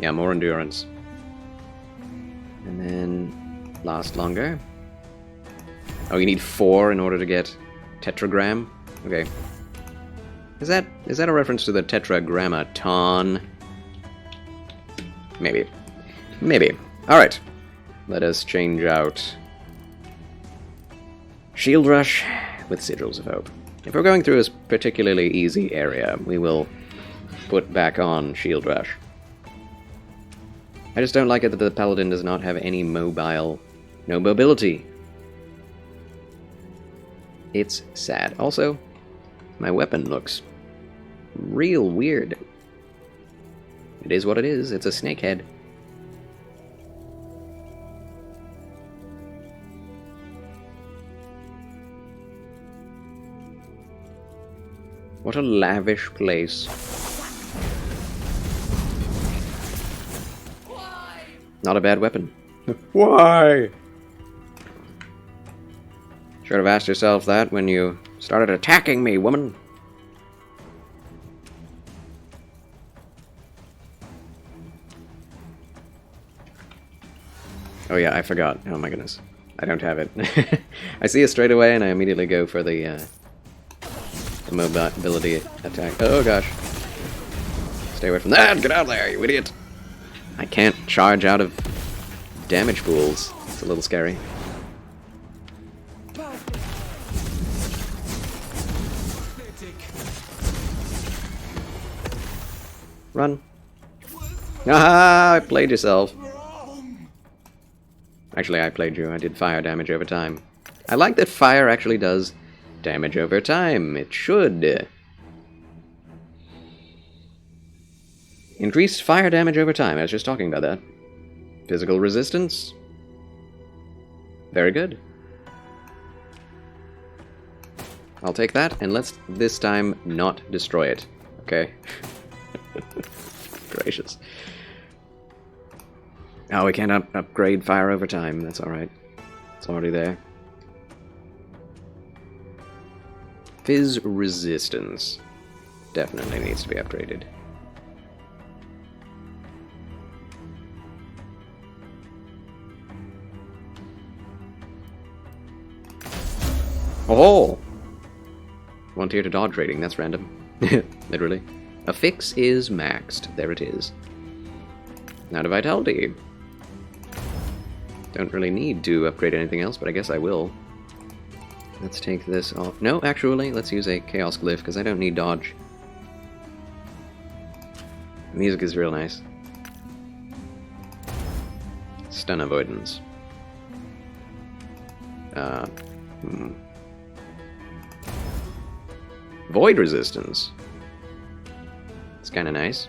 Yeah, more endurance. And then last longer. Oh, you need 4 in order to get tetragram? Okay. Is that a reference to the tetragrammaton? Maybe. Maybe. Alright. Let us change out Shield Rush with Sigils of Hope. If we're going through a particularly easy area, we will put back on Shield Rush. I just don't like it that the Paladin does not have any no mobility. It's sad. Also, my weapon looks real weird. It is what it is. It's a snake head. What a lavish place. Not a bad weapon. Why? Should have asked yourself that when you started attacking me, woman. Oh yeah, I forgot. Oh my goodness. I don't have it. I see it straight away and I immediately go for the mobility attack. Oh gosh. Stay away from that! Get out of there, you idiot! I can't charge out of damage pools. It's a little scary. Run. Ah, I played yourself. Actually, I played you. I did fire damage over time. I like that fire actually does damage over time. It should. Increased fire damage over time. I was just talking about that. Physical resistance. Very good. I'll take that, and let's this time not destroy it. Okay? Gracious. Oh, we can't upgrade fire over time. That's alright. It's already there. Fizz resistance. Definitely needs to be upgraded. Oh! 1 tier to dodge rating, that's random. Literally. A fix is maxed. There it is. Now to vitality. Don't really need to upgrade anything else, but I guess I will. Let's take this off. No, actually, let's use a Chaos Glyph, because I don't need dodge. The music is real nice. Stun avoidance. Void resistance. It's kind of nice.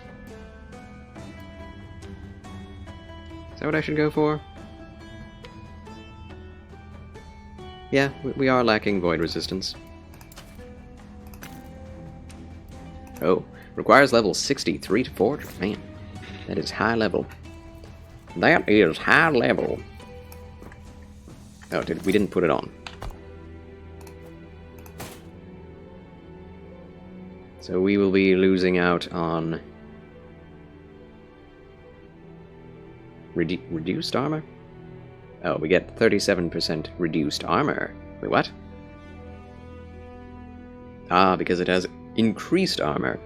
Is that what I should go for? Yeah, we are lacking void resistance. Oh, requires level 63 to forge. Man, that is high level. That is high level. Oh, we didn't put it on. So we will be losing out on reduced armor? Oh, we get 37% reduced armor. Wait, what? Ah, because it has increased armor.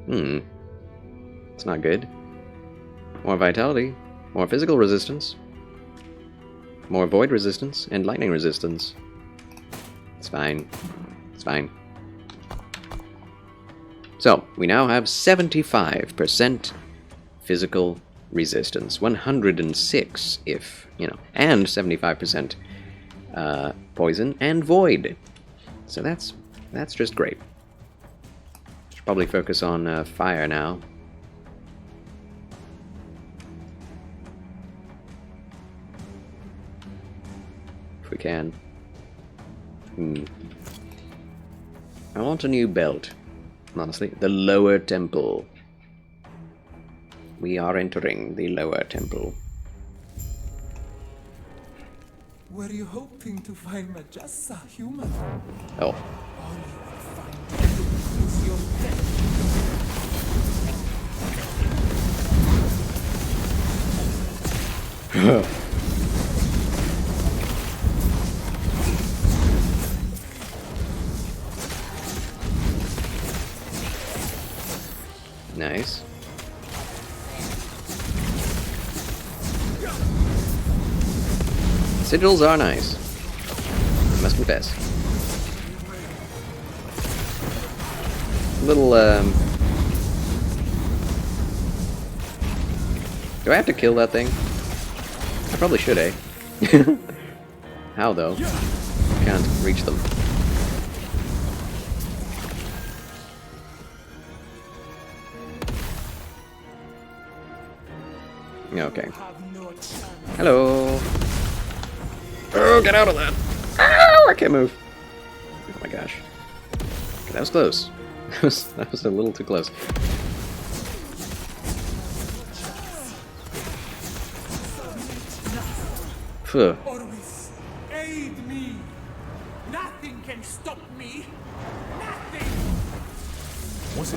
It's not good. More vitality, more physical resistance, more void resistance, and lightning resistance. It's fine. It's fine. So, we now have 75% physical resistance. 106 if, and 75% poison and void. So that's just great. Should probably focus on fire now. If we can. I want a new belt. Honestly, the lower temple. We are entering the lower temple. Were you hoping to find Majasa human? Oh. All you will find is your death. Nice. Sigils are nice. I must confess. Little, do I have to kill that thing? I probably should, eh? How, though? Can't reach them. Okay. Hello. Oh, get out of that. Oh, I can't move. Oh my gosh. Okay, that was close. That was a little too close. Phew. Orvis, aid me. Nothing can stop me. Nothing.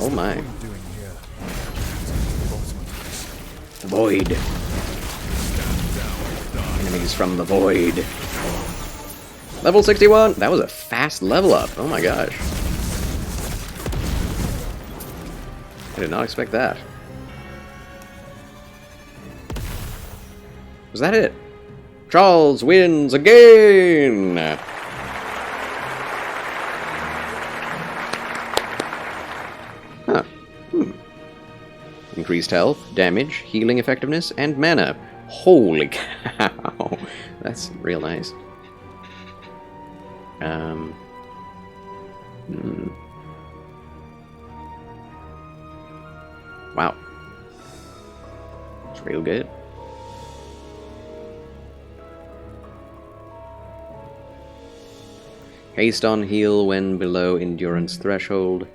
Oh my. Void. Enemies from the void. Level 61! That was a fast level up. Oh my gosh. I did not expect that. Was that it? Charles wins again! Huh. Increased health, damage, healing effectiveness, and mana. Holy cow! That's real nice. Wow. It's real good. Haste on heal when below endurance threshold.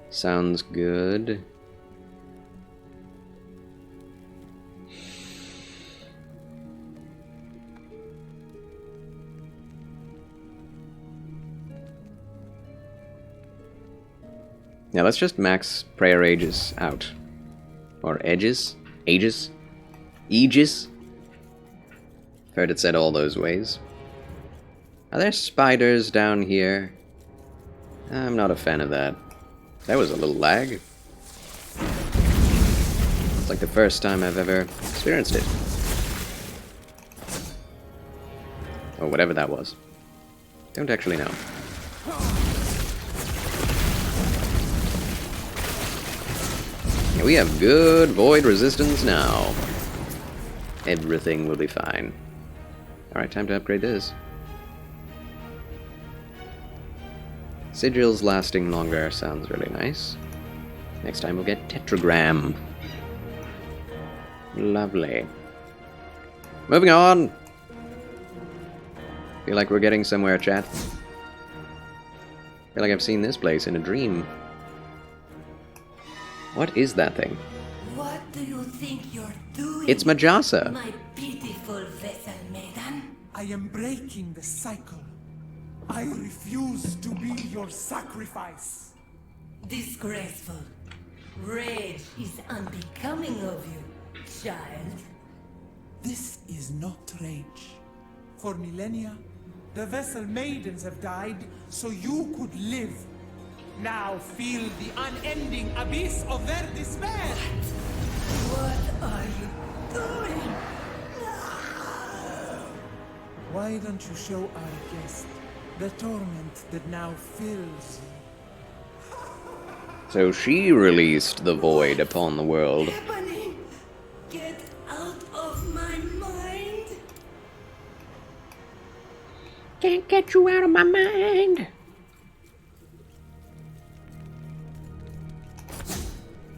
Sounds good. Now let's just max prayer ages out. Or edges? Ages? Aegis? Heard it said all those ways. Are there spiders down here? I'm not a fan of that. That was a little lag. It's like the first time I've ever experienced it. Or whatever that was. Don't actually know. Yeah, we have good void resistance now. Everything will be fine. Alright, time to upgrade this. Sigils lasting longer sounds really nice. Next time we'll get Tetragram. Lovely. Moving on! Feel like we're getting somewhere, chat. Feel like I've seen this place in a dream. What is that thing? What do you think you're doing? It's Majasa. My beautiful vessel maiden. I am breaking the cycle. I refuse to be your sacrifice. Disgraceful. Rage is unbecoming of you, child. This is not rage. For millennia, the Vessel Maidens have died so you could live. Now feel the unending abyss of their despair! What are you doing? Why don't you show our guest the torment that now fills you? So she released the void upon the world. Happening? Get out of my mind. Can't get you out of my mind.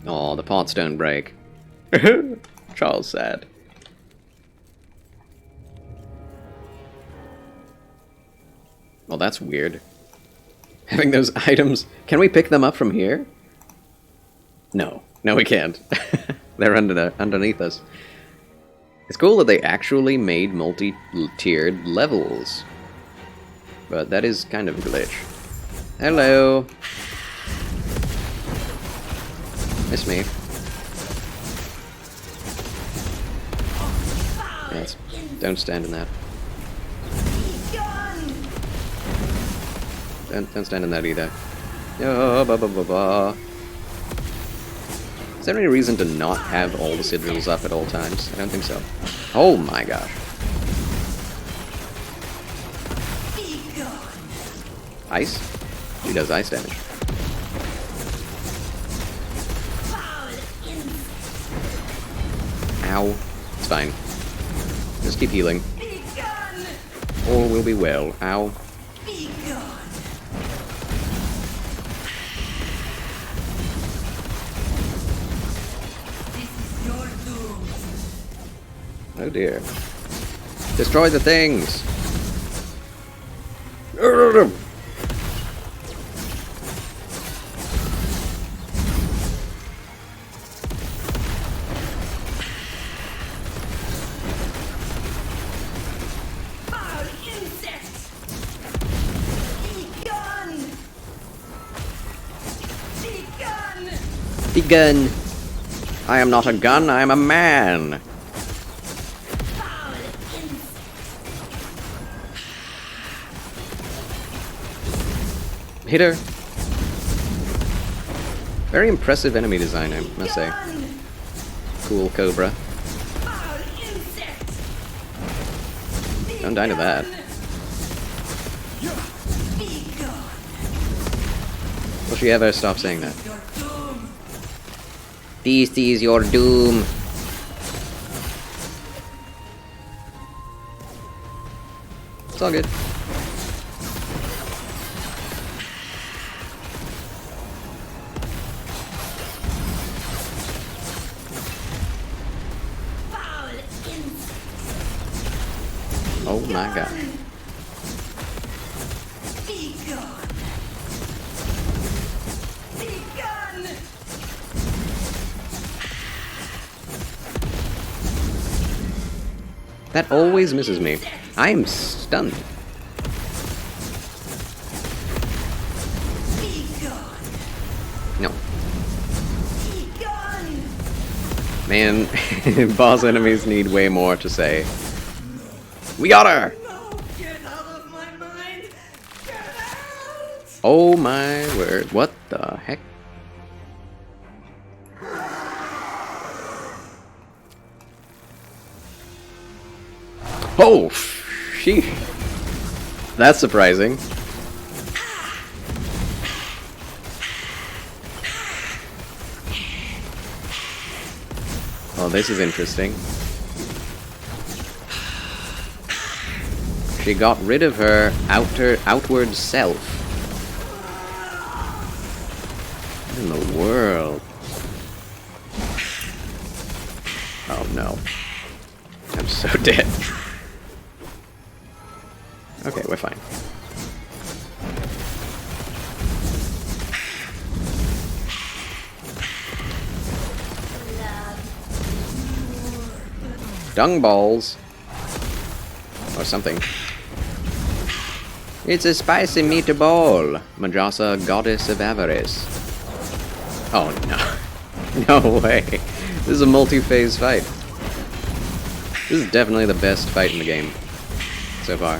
Oh, the pots don't break. Charles sad. Well, that's weird. Having those items... Can we pick them up from here? No. No, we can't. They're underneath us. It's cool that they actually made multi-tiered levels. But that is kind of a glitch. Hello! Miss me. Yes. Don't stand in that. Don't stand in that either. Oh, ba ba ba ba. Is there any reason to not have all the sigils up at all times? I don't think so. Oh my gosh. Ice? He does ice damage. Ow. It's fine. Just keep healing. All will be well. Ow. Oh dear. Destroy the things! The gun! I am not a gun, I am a man! Hit her! Very impressive enemy design, I must say. Cool Cobra. Don't die to that. Will she ever stop saying that? This is your doom. It's all good. Oh my god. That always misses me. I am stunned. No. Man, boss enemies need way more to say. We got her! Get out of my mind! Get out! Oh my word. What the heck? Oh, sheesh. That's surprising. Oh, this is interesting. She got rid of her outward self. What in the world? Oh no. I'm so dead. Okay, we're fine. Dung balls. Or something. It's a spicy meatball, Majasa, goddess of avarice. Oh no. No way. This is a multi-phase fight. This is definitely the best fight in the game. so far.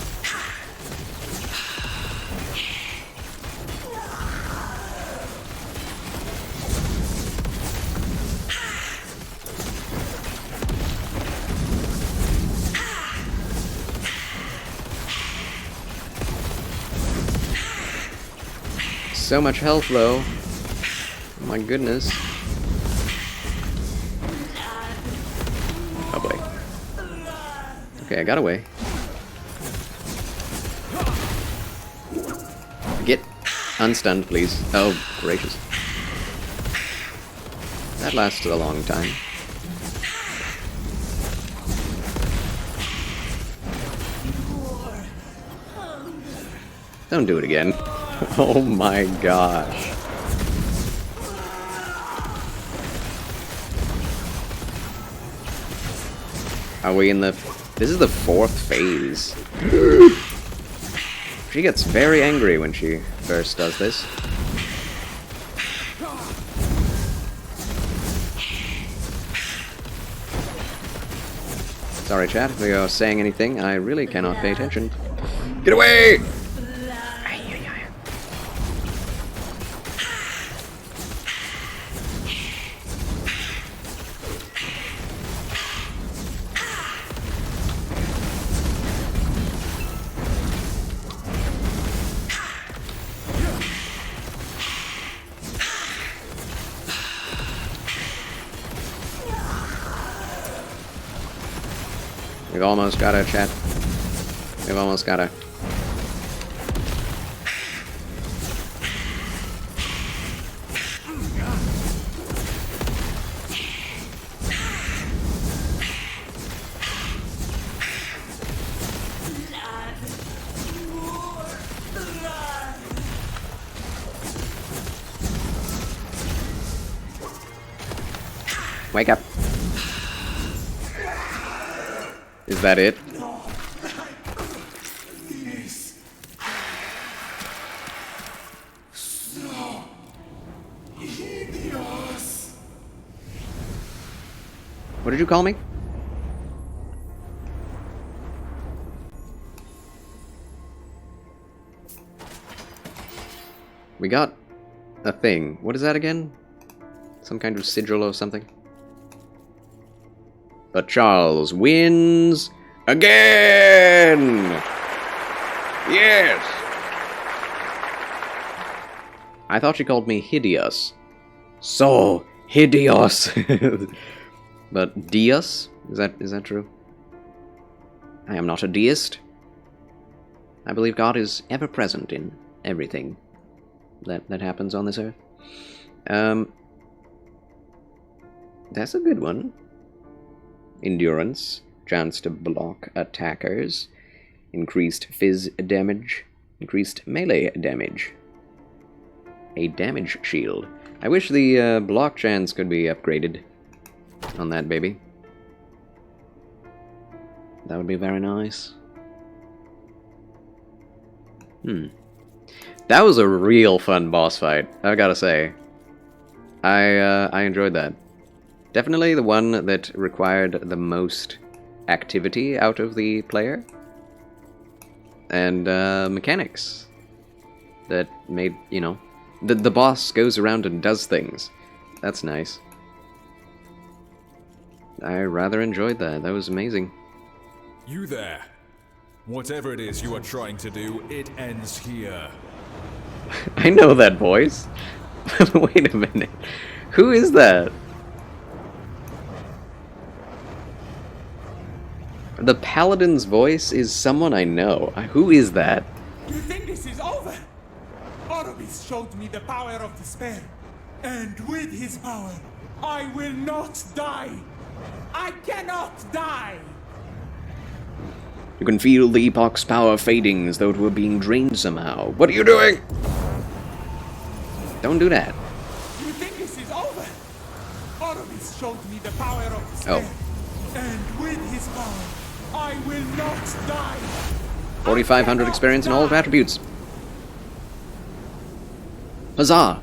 So much health, though. Oh my goodness. Oh boy. Okay, I got away. Get unstunned, please. Oh, gracious. That lasted a long time. Don't do it again. Oh my gosh. Are we in the... This is the 4th phase. She gets very angry when she first does this. Sorry chat, if you're saying anything, I really cannot pay attention. Get away! We've almost got her, chat. We've almost got her. Wake up. Is that it? What did you call me? We got a thing. What is that again? Some kind of sigil or something? But Charles wins again! Yes! I thought she called me hideous. So hideous! But deus? Is that true? I am not a deist. I believe God is ever present in everything that happens on this earth. That's a good one. Endurance, chance to block attackers, increased fizz damage, increased melee damage, a damage shield. I wish the block chance could be upgraded on that baby. That would be very nice. That was a real fun boss fight, I gotta say. I enjoyed that. Definitely the one that required the most activity out of the player. And mechanics. That made, you know... The boss goes around and does things. That's nice. I rather enjoyed that. That was amazing. You there. Whatever it is you are trying to do, it ends here. I know that voice. Wait a minute. Who is that? The Paladin's voice is someone I know. Who is that? You think this is over? Orobis showed me the power of despair. And with his power, I will not die. I cannot die. You can feel the Epoch's power fading as though it were being drained somehow. What are you doing? Don't do that. You think this is over? Orobis showed me the power of despair. Oh. And with his power, I will not die. 4,500 experience and all of attributes. Huzzah!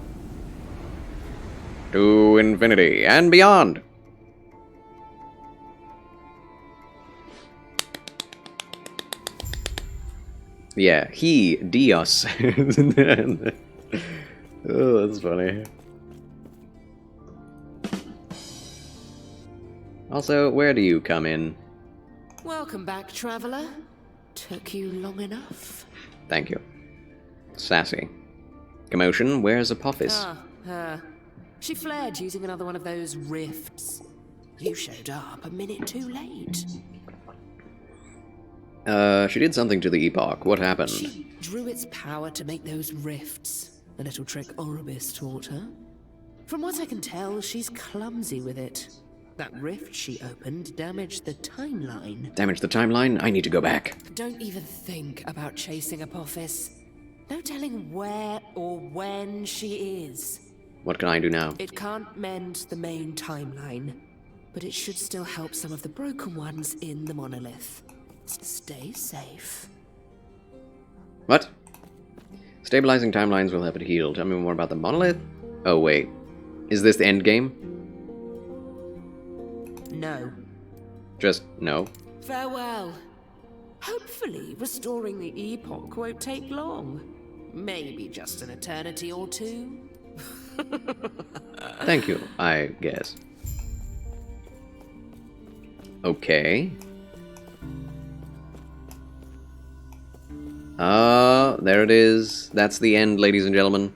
To infinity and beyond. Yeah, he, Dios. Oh, that's funny. Also, where do you come in? Welcome back, traveler. Took you long enough. Thank you. Sassy. Commotion, where's Apophis? Ah, her. She fled using another one of those rifts. You showed up a minute too late. She did something to the Epoch. What happened? She drew its power to make those rifts. A little trick Orobis taught her. From what I can tell, she's clumsy with it. That rift she opened damaged the timeline. Damaged the timeline? I need to go back. Don't even think about chasing Apophis. No telling where or when she is. What can I do now? It can't mend the main timeline, but it should still help some of the broken ones in the monolith. Stay safe. What? Stabilizing timelines will help it heal. Tell me more about the monolith? Oh, wait. Is this the end game? No. Just no. Farewell. Hopefully, restoring the Epoch won't take long. Maybe just an eternity or two. Thank you, I guess. Okay. There it is. That's the end, ladies and gentlemen.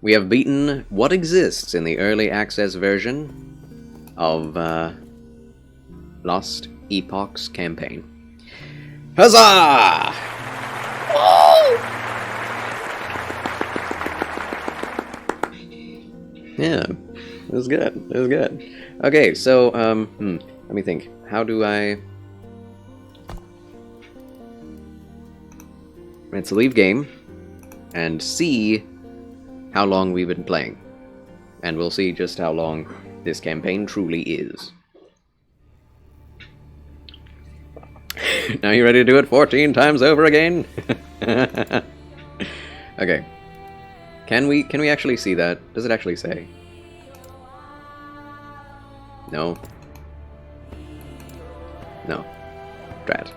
We have beaten what exists in the early access version of Lost Epoch's campaign. Huzzah! Yeah, it was good. It was good. Okay, so let me think. How do I? Let's leave game and see how long we've been playing, and we'll see just how long this campaign truly is. Now you ready to do it 14 times over again? Okay. Can we actually see that? Does it actually say? No. No. Drat.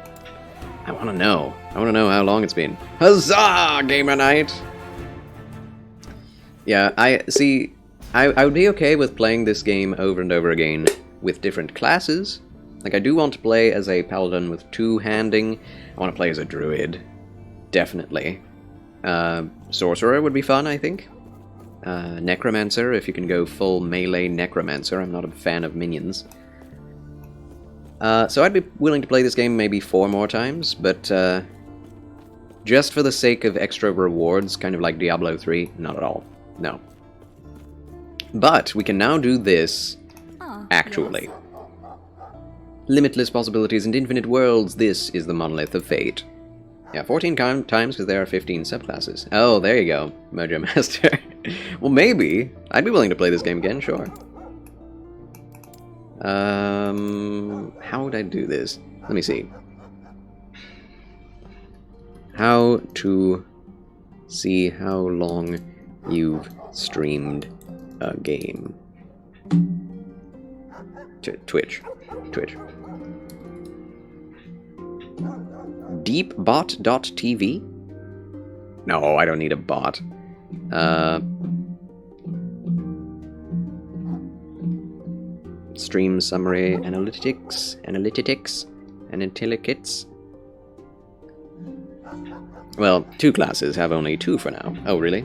I want to know. I want to know how long it's been. Huzzah, gamer night! Yeah, I would be okay with playing this game over and over again with different classes. Like, I do want to play as a paladin with two-handing. I want to play as a druid. Definitely. Sorcerer would be fun, I think. Necromancer, if you can go full melee Necromancer. I'm not a fan of minions. So I'd be willing to play this game maybe 4 more times, but just for the sake of extra rewards, kind of like Diablo 3, not at all. No. But we can now do this, actually. Yes. Limitless possibilities and infinite worlds, this is the Monolith of Fate. Yeah, 14 times because there are 15 subclasses. Oh, there you go, Mojo Master. Well, maybe. I'd be willing to play this game again, sure. How would I do this? Let me see. How to see how long you've streamed a game. Twitch. Deepbot.tv? No, I don't need a bot. Stream summary analytics. Well, 2 classes have only 2 for now. Oh, really?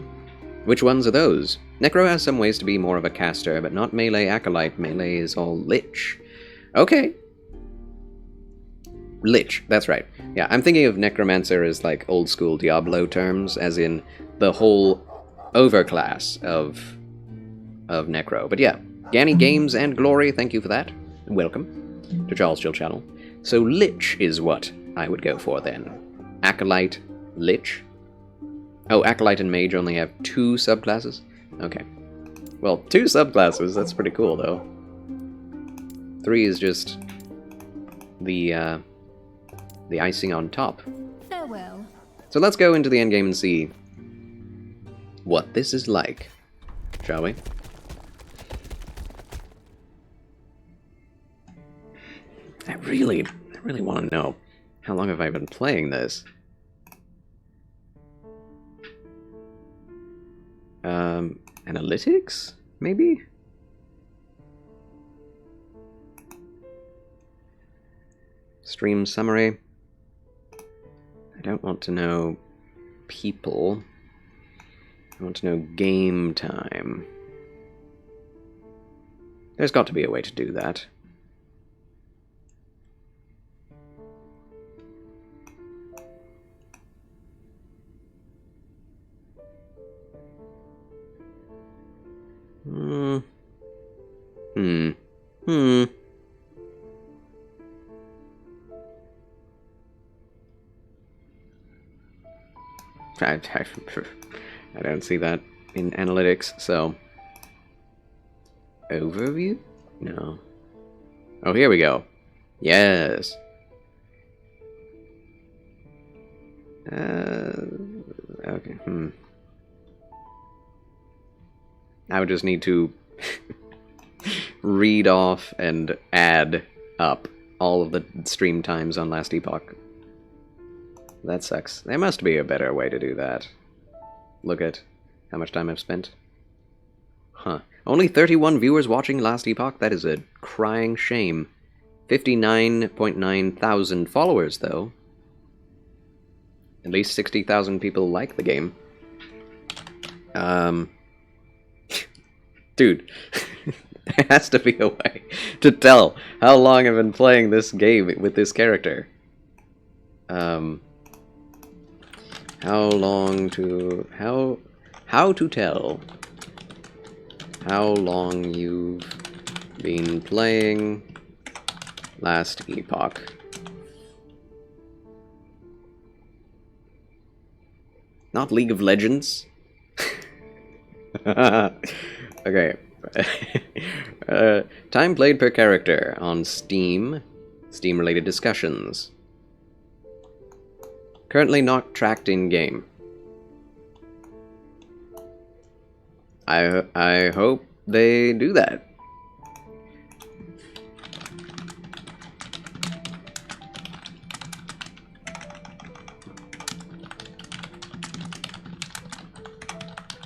Which ones are those? Necro has some ways to be more of a caster, but not melee acolyte. Melee is all lich. Okay. Lich, that's right. Yeah, I'm thinking of Necromancer as like old school Diablo terms, as in the whole overclass of Necro. But yeah, Ganny Games and Glory, thank you for that. Welcome to Charles Chill Channel. So Lich is what I would go for then. Acolyte, Lich. Oh, Acolyte and Mage only have 2 subclasses? Okay. Well, 2 subclasses, that's pretty cool though. 3 is just the icing on top. Farewell. So let's go into the endgame and see what this is like, shall we? I really want to know, how long have I been playing this? Analytics, maybe? Stream summary. I don't want to know people. I want to know game time. There's got to be a way to do that. I don't see that in analytics, so... Overview? No. Oh, here we go. Yes. Okay, I would just need to read off and add up all of the stream times on Last Epoch. That sucks. There must be a better way to do that. Look at how much time I've spent. Huh. Only 31 viewers watching Last Epoch? That is a crying shame. 59.9 thousand followers, though. At least 60,000 people like the game. Dude, there has to be a way to tell how long I've been playing this game with this character. How to tell how long you've been playing Last Epoch. Not League of Legends. Okay. Time played per character on Steam. Steam-related discussions. Currently not tracked in-game. I hope they do that.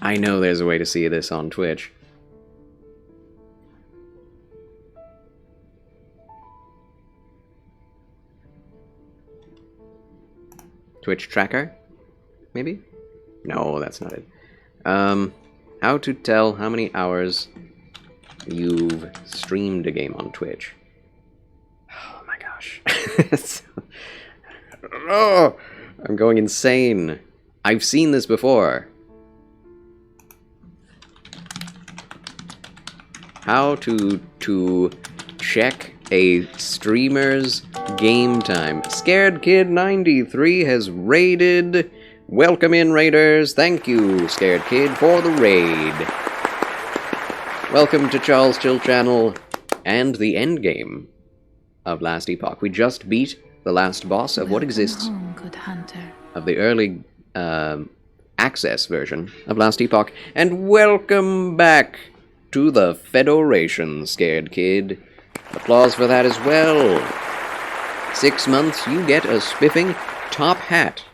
I know there's a way to see this on Twitch. Twitch tracker? Maybe? No, that's not it. How to tell how many hours you've streamed a game on Twitch. Oh my gosh. Oh, I'm going insane. I've seen this before. How to check a streamer's game time. Scared Kid 93 has raided. Welcome in, raiders. Thank you, Scared Kid, for the raid. Welcome to Charles Chill Channel and the end game of Last Epoch. We just beat the last boss of what exists Good hunter. of the early access version of Last Epoch. And welcome back to the Federation, Scared Kid. Applause for that as well. 6 months, you get a spiffing top hat.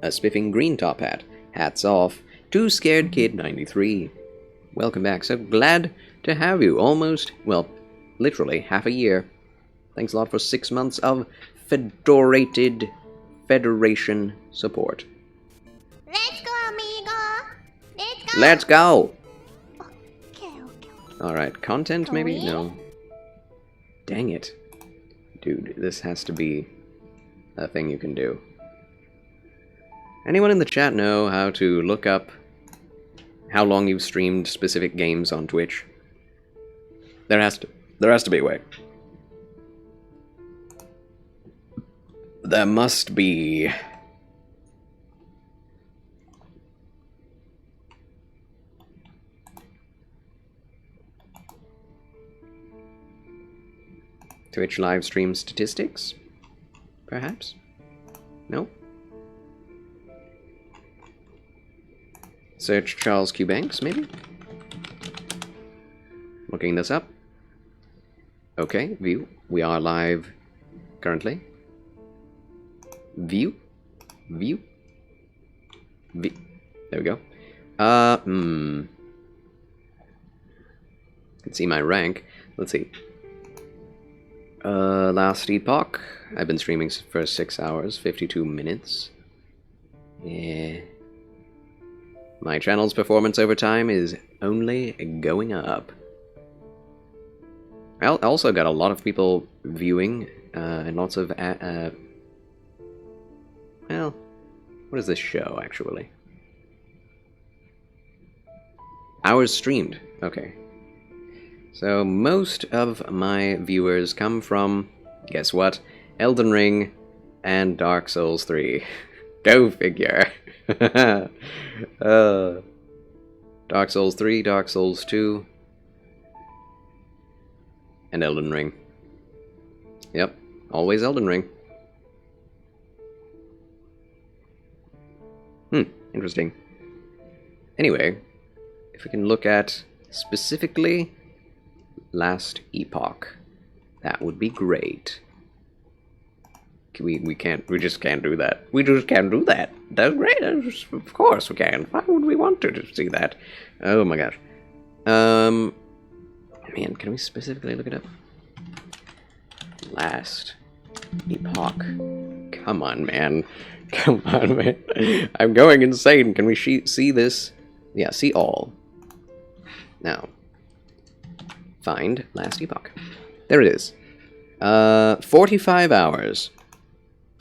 A spiffing green top hat. Hats off to Scared Kid 93. Welcome back. So glad to have you. Almost, well, literally half a year. Thanks a lot for 6 months of Federated Federation support. Let's go, amigo. Let's go. Let's go. Okay. Alright, content maybe? No. Dang it. Dude, this has to be a thing you can do. Anyone in the chat know how to look up how long you've streamed specific games on Twitch? There has to be a way. There must be. Twitch live stream statistics? Perhaps? No? Search Charles Q. Banks, maybe? Looking this up. Okay, view. We are live currently. View. There we go. Can see my rank. Let's see. Last Epoch. I've been streaming for 6 hours, 52 minutes. Yeah. My channel's performance over time is only going up. I also got a lot of people viewing, and lots of, well, what is this show, actually? Hours streamed. Okay. So, most of my viewers come from, guess what? Elden Ring and Dark Souls 3. Go figure. Dark Souls 3, Dark Souls 2, and Elden Ring. Yep, always Elden Ring. Interesting. Anyway, if we can look at specifically Last Epoch, that would be great. We just can't do that. We just can't do that. That's great. Of course we can. Why would we want to see that? Oh my gosh. Man, can we specifically look it up? Last Epoch. Come on, man. Come on, man. I'm going insane. Can we see this? Yeah, see all. Now, find Last Epoch. There it is. 45 hours.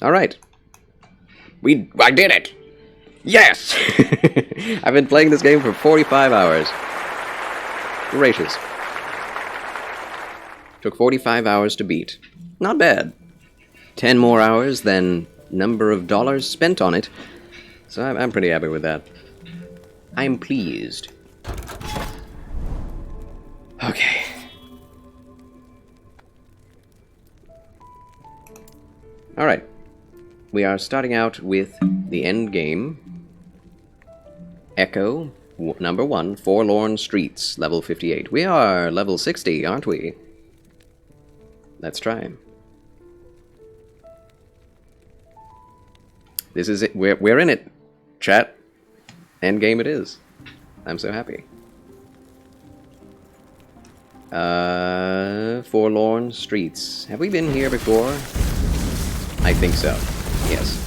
Alright. I did it! Yes! I've been playing this game for 45 hours. Gracious. Took 45 hours to beat. Not bad. 10 more hours than number of dollars spent on it. So I'm pretty happy with that. I'm pleased. Okay. Alright. We are starting out with the end game. Echo, number 1, Forlorn Streets, level 58. We are level 60, aren't we? Let's try. This is it. We're in it, chat. End game it is. I'm so happy. Forlorn Streets. Have we been here before? I think so. Yes.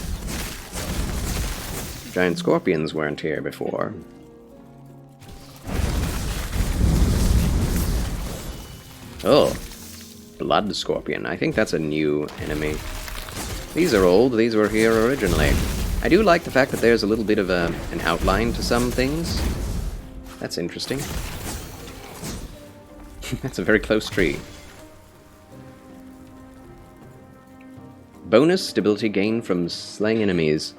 Giant scorpions weren't here before. Oh. Blood scorpion. I think that's a new enemy. These are old. These were here originally. I do like the fact that there's a little bit of an outline to some things. That's interesting. That's a very close tree. Bonus stability gain from slaying enemies.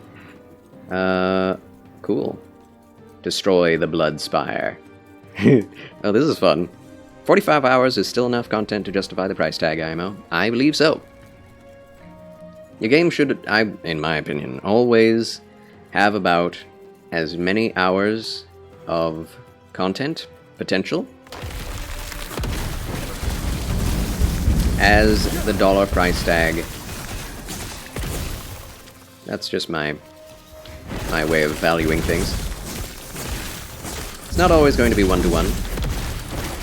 Cool. Destroy the blood spire. Oh, this is fun. 45 hours is still enough content to justify the price tag, IMO. I believe so. Your game should, in my opinion, always have about as many hours of content potential as the dollar price tag. That's just my way of valuing things. It's not always going to be one-to-one,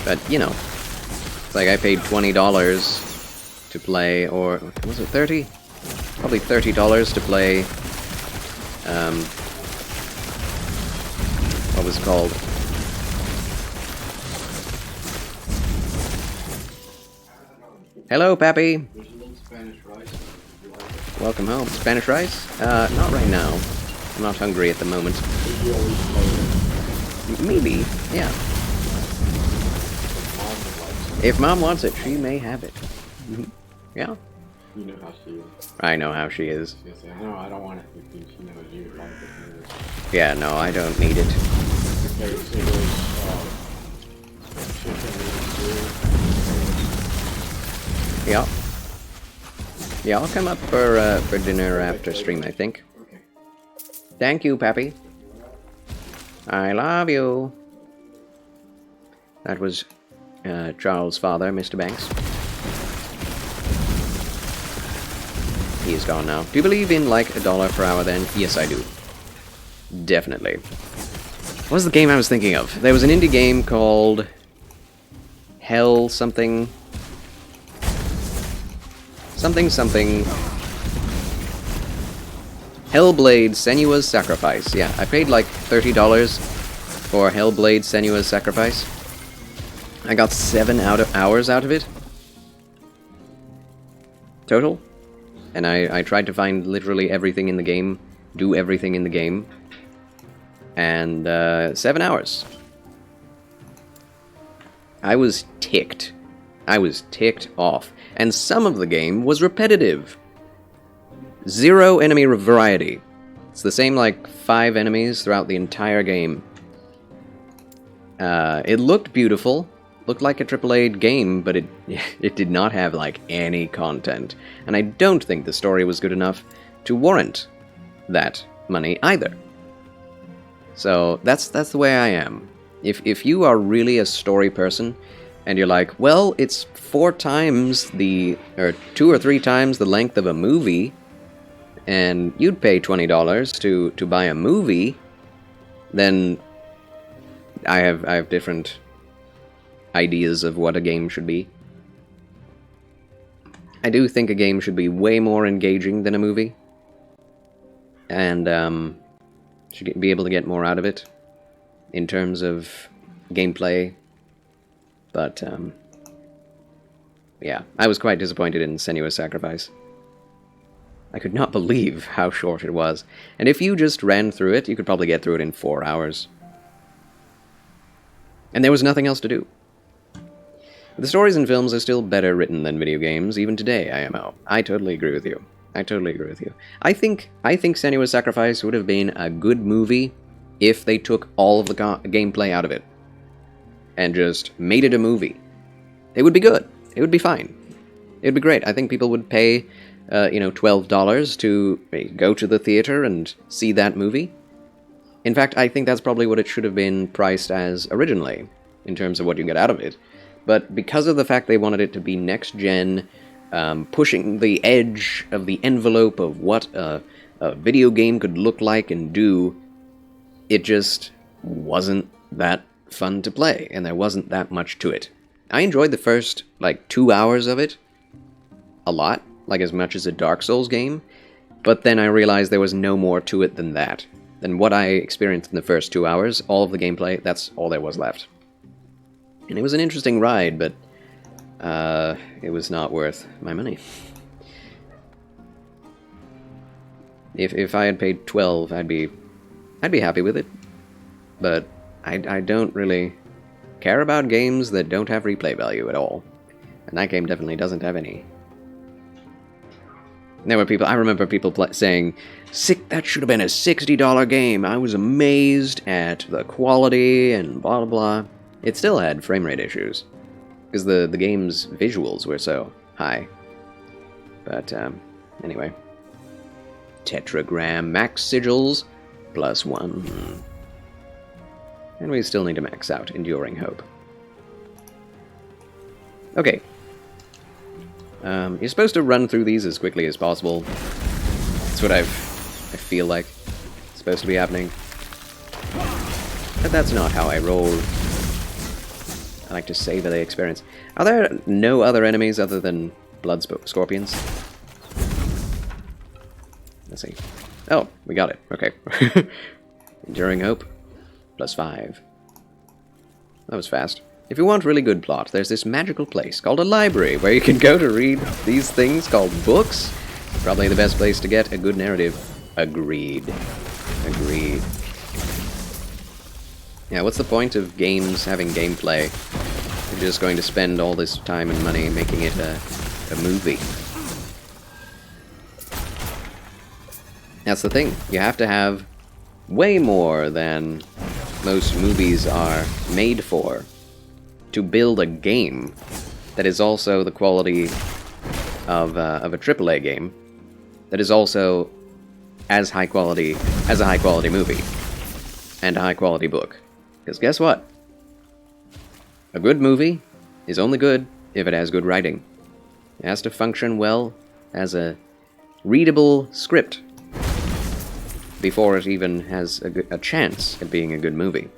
but, you know, it's like I paid $20 to play, or was it 30? Probably $30 to play, what was it called? Hello, Pappy! Welcome home. Spanish rice? Not right now. I'm not hungry at the moment. Maybe, yeah. If Mom wants it, she may have it. Yeah. You know how she is. I know how she is. She'll say, no, I don't want it. Because she knows you like it. Yeah, no, I don't need it. Okay, so there's chicken. Yeah. Yeah, I'll come up for dinner after stream, I think. Okay. Thank you, Pappy. I love you. That was Charles' father, Mr. Banks. He is gone now. Do you believe in, like, $1 per hour then? Yes, I do. Definitely. What was the game I was thinking of? There was an indie game called Hell something. Something. Hellblade Senua's Sacrifice. Yeah, I paid like $30 for Hellblade Senua's Sacrifice. I got 7 hours out of it. Total. And I tried to find literally everything in the game, do everything in the game. And 7 hours. I was ticked. I was ticked off. And some of the game was repetitive. 0 enemy variety. It's the same like 5 enemies throughout the entire game. It looked beautiful. Looked like a AAA game, but it did not have like any content. And I don't think the story was good enough to warrant that money either. So that's the way I am. If you are really a story person, and you're like, well, it's 4 times or 2 or 3 times the length of a movie, and you'd pay $20 to buy a movie, then I have different ideas of what a game should be. I do think a game should be way more engaging than a movie, and should be able to get more out of it in terms of gameplay. But yeah, I was quite disappointed in Senua's Sacrifice. I could not believe how short it was. And if you just ran through it, you could probably get through it in 4 hours. And there was nothing else to do. The stories in films are still better written than video games, even today, IMO. I totally agree with you. I think Senua's Sacrifice would have been a good movie if they took all of the gameplay out of it and just made it a movie. It would be good. It would be fine. It would be great. I think people would pay, $12 to go to the theater and see that movie. In fact, I think that's probably what it should have been priced as originally, in terms of what you get out of it. But because of the fact they wanted it to be next-gen, pushing the edge of the envelope of what a video game could look like and do, it just wasn't that fun to play, and there wasn't that much to it. I enjoyed the first, 2 hours of it a lot, as much as a Dark Souls game, but then I realized there was no more to it than that. Than what I experienced in the first 2 hours, all of the gameplay, that's all there was left. And it was an interesting ride, but it was not worth my money. If I had paid $12, I'd be happy with it. But I don't really care about games that don't have replay value at all. And that game definitely doesn't have any. There were people, I remember people saying, that should have been a $60 game. I was amazed at the quality and blah blah blah. It still had frame rate issues, because the game's visuals were so high. But, anyway. Tetragram max sigils, +1. And we still need to max out Enduring Hope. Okay. You're supposed to run through these as quickly as possible. That's what I feel like it's supposed to be happening. But that's not how I roll. I like to savor the experience. Are there no other enemies other than blood scorpions? Let's see. Oh, we got it. Okay. Enduring Hope, +5. That was fast. If you want really good plot, there's this magical place called a library where you can go to read these things called books. Probably the best place to get a good narrative. Agreed. Yeah, what's the point of games having gameplay if you're just going to spend all this time and money making it a movie? That's the thing. You have to have way more than most movies are made for to build a game that is also the quality of a AAA game, that is also as high quality as a high quality movie and a high quality book. Because guess what? A good movie is only good if it has good writing. It has to function well as a readable script before it even has a chance at being a good movie.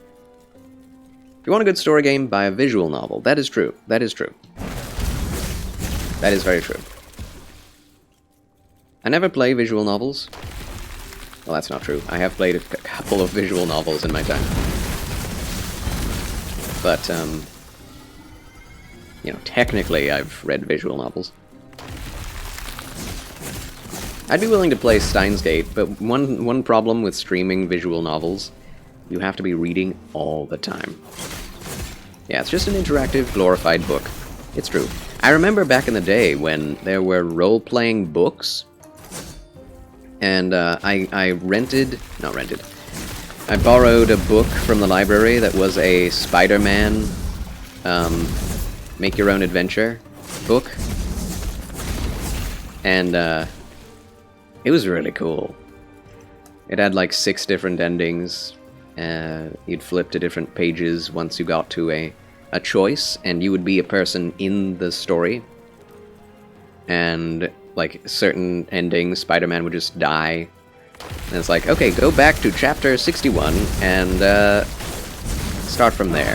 If you want a good story game, buy a visual novel. That is true. That is true. That is very true. I never play visual novels. Well, that's not true. I have played a couple of visual novels in my time. But, you know, technically I've read visual novels. I'd be willing to play Steins Gate, but one problem with streaming visual novels, you have to be reading all the time. Yeah, it's just an interactive, glorified book. It's true. I remember back in the day when there were role-playing books, and I borrowed a book from the library that was a Spider-Man make-your-own-adventure book, and it was really cool. It had like 6 different endings. You'd flip to different pages once you got to a choice, and you would be a person in the story. And like certain endings, Spider-Man would just die. And it's like, okay, go back to chapter 61 and start from there.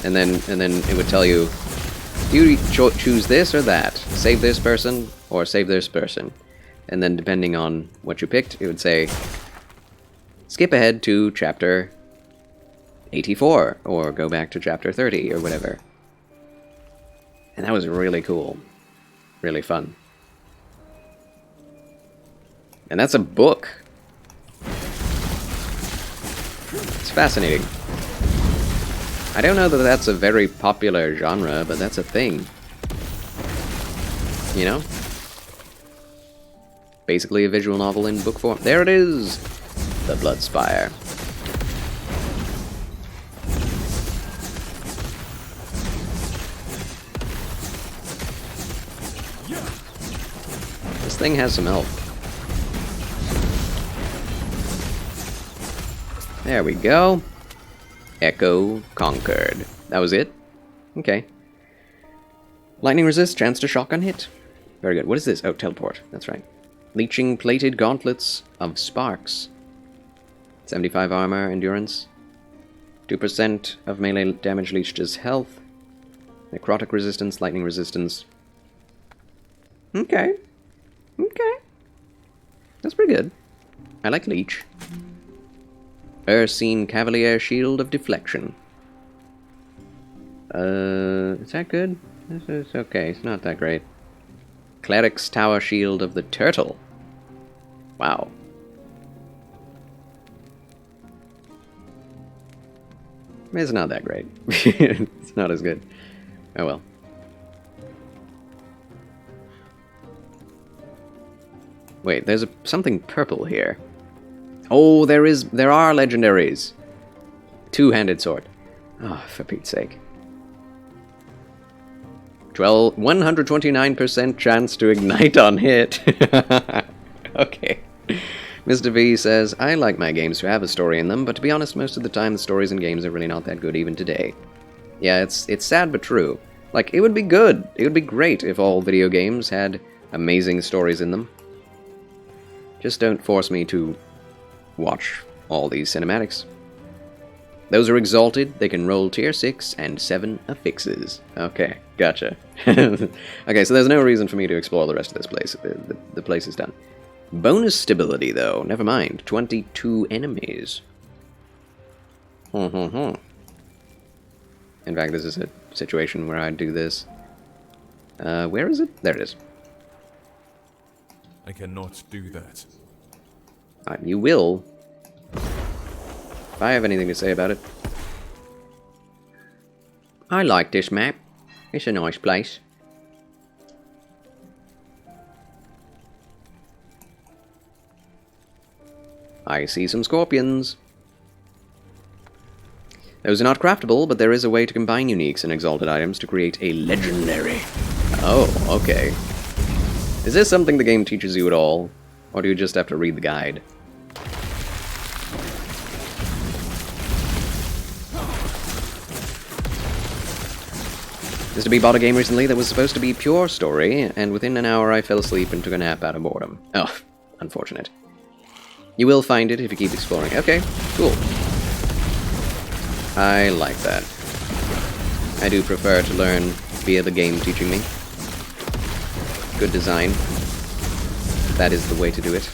And then it would tell you, do you choose this or that? Save this person or save this person? And then depending on what you picked, it would say, skip ahead to chapter 84, or go back to chapter 30, or whatever. And that was really cool. Really fun. And that's a book. It's fascinating. I don't know that that's a very popular genre, but that's a thing. You know? Basically a visual novel in book form. There it is! The Bloodspire. This thing has some health. There we go. Echo conquered. That was it? Okay. Lightning resist, chance to shotgun hit. Very good. What is this? Oh, teleport. That's right. Leeching plated gauntlets of sparks. 75 armor, endurance. 2% of melee damage leached is health. Necrotic resistance, lightning resistance. Okay. Okay. That's pretty good. I like leech. Ursine Cavalier Shield of Deflection. Is that good? It's okay, it's not that great. Cleric's Tower Shield of the Turtle. Wow. It's not that great. It's not as good. Oh well. Wait, there's something purple here. Oh, there are legendaries. Two-handed sword. Oh, for Pete's sake. 129% chance to ignite on hit. Okay. Mr. V says, I like my games to have a story in them, but to be honest, most of the time the stories in games are really not that good even today. Yeah, it's sad but true. Like, it would be good. It would be great if all video games had amazing stories in them. Just don't force me to watch all these cinematics. Those are exalted, they can roll tier 6 and 7 affixes. Okay, gotcha. Okay, so there's no reason for me to explore the rest of this place. The place is done. Bonus stability, though. Never mind. 22 enemies. In fact, this is a situation where I'd do this. Where is it? There it is. I cannot do that. You will. If I have anything to say about it. I like this map. It's a nice place. I see some scorpions. Those are not craftable, but there is a way to combine uniques and exalted items to create a legendary. Oh, okay. Is this something the game teaches you at all? Or do you just have to read the guide? Mr. B bought a game recently that was supposed to be pure story, and within an hour I fell asleep and took a nap out of boredom. Oh, unfortunate. You will find it if you keep exploring. Okay, cool. I like that. I do prefer to learn via the game teaching me. Good design. That is the way to do it.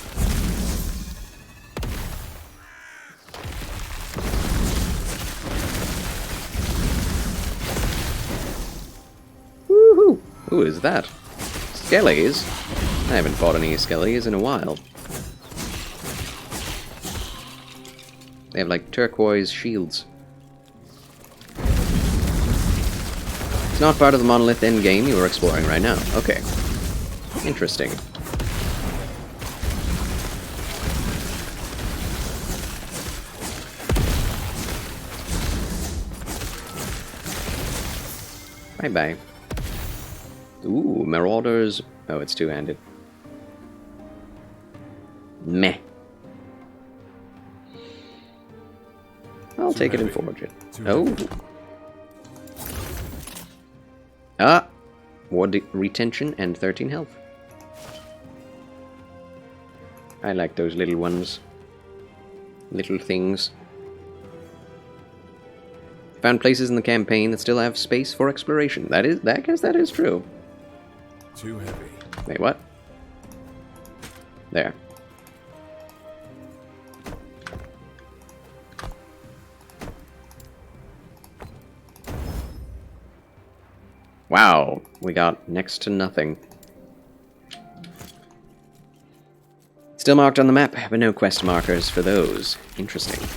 Woohoo! Who is that? Skellies? I haven't fought any Skellies in a while. They have like turquoise shields. It's not part of the monolith endgame you are exploring right now. Okay. Interesting. Bye-bye. Ooh, Marauders. Oh, it's two-handed. Meh. I'll take it and forge it. Oh. Ah! Ward retention and 13 health. I like those little ones. Little things. Found places in the campaign that still have space for exploration. I guess that is true. Too heavy. Wait, what? There. Wow, we got next to nothing. Still marked on the map, but no quest markers for those. Interesting.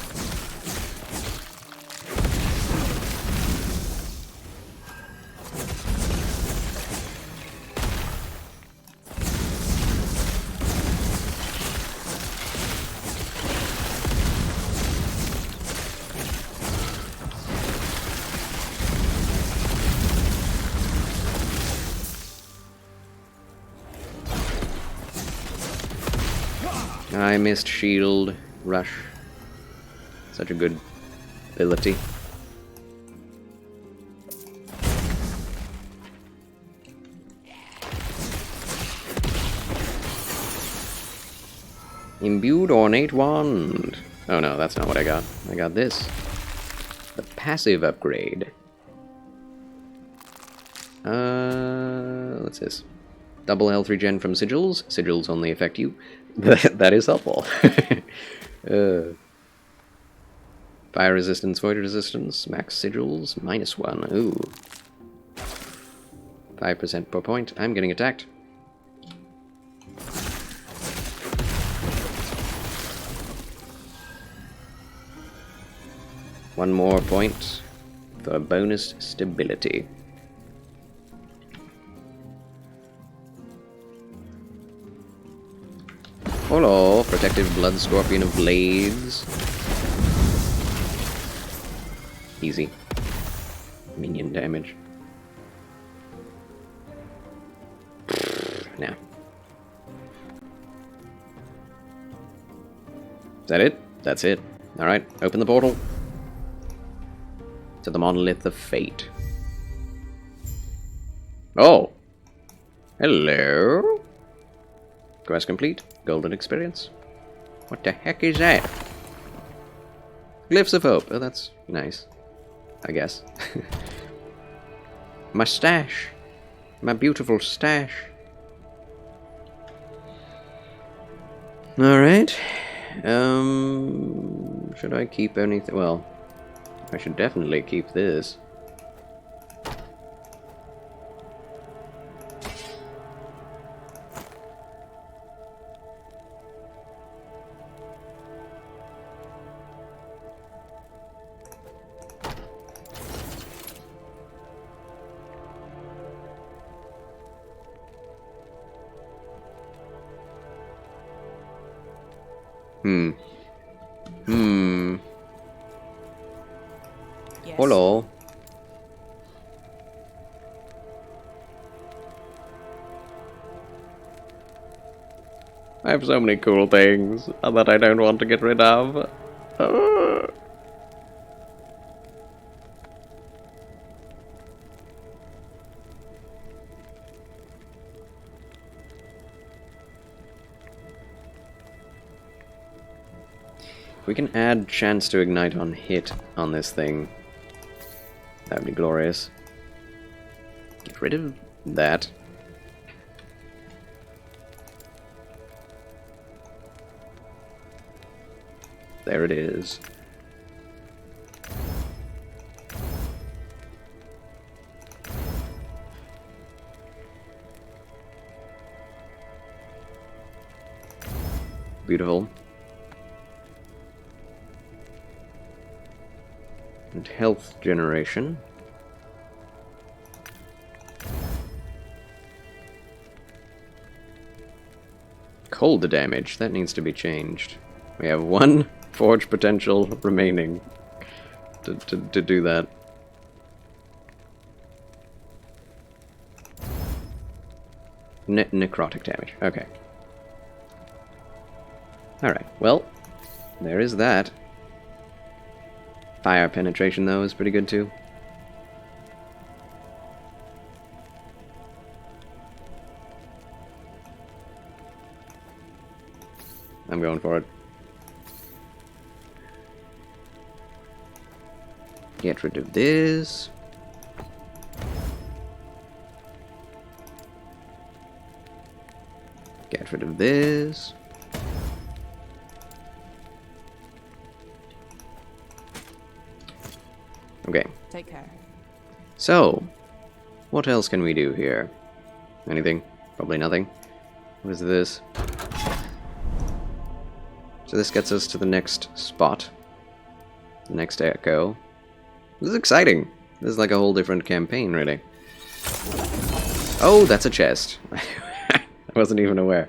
I missed shield rush. Such a good ability. Imbued ornate wand. Oh no, that's not what I got. I got this. The passive upgrade. What's this? Double health regen from sigils. Sigils only affect you. That is helpful. Fire resistance, void resistance, max sigils, -1. Ooh. 5% per point. I'm getting attacked. One more point for bonus stability. Hello, protective blood scorpion of blades. Easy. Minion damage. Now. Is that it? That's it. Alright, open the portal. To the monolith of fate. Oh! Hello? Quest complete. Golden experience. What the heck is that? Glyphs of hope. Oh, that's nice. I guess. My stash. My beautiful stash. Alright. Should I keep anything? Well, I should definitely keep this. Yes. Hello. I have so many cool things that I don't want to get rid of. If we can add chance to ignite on hit on this thing, that would be glorious. Get rid of that. There it is. Beautiful. And health generation. Cold damage, that needs to be changed. We have one forge potential remaining to do that. Necrotic damage, okay. Alright, well, there is that. Fire penetration, though, is pretty good, too. I'm going for it. Get rid of this. Get rid of this. Okay. Take care. So, what else can we do here? Anything? Probably nothing. What is this? So this gets us to the next spot. The next echo. This is exciting. This is like a whole different campaign, really. Oh, that's a chest. I wasn't even aware.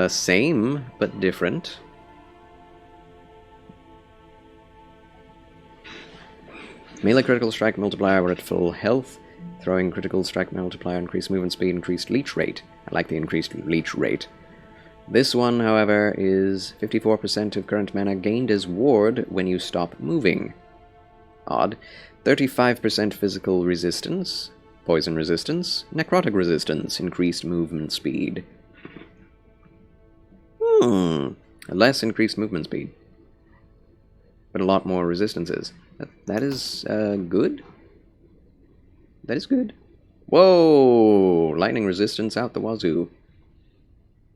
Same, but different. Melee critical strike multiplier when at full health. Throwing critical strike multiplier, increased movement speed, increased leech rate. I like the increased leech rate. This one, however, is 54% of current mana gained as ward when you stop moving. Odd. 35% physical resistance, poison resistance, necrotic resistance, increased movement speed. Less increased movement speed. But a lot more resistances. That is good. That is good. Whoa! Lightning resistance out the wazoo.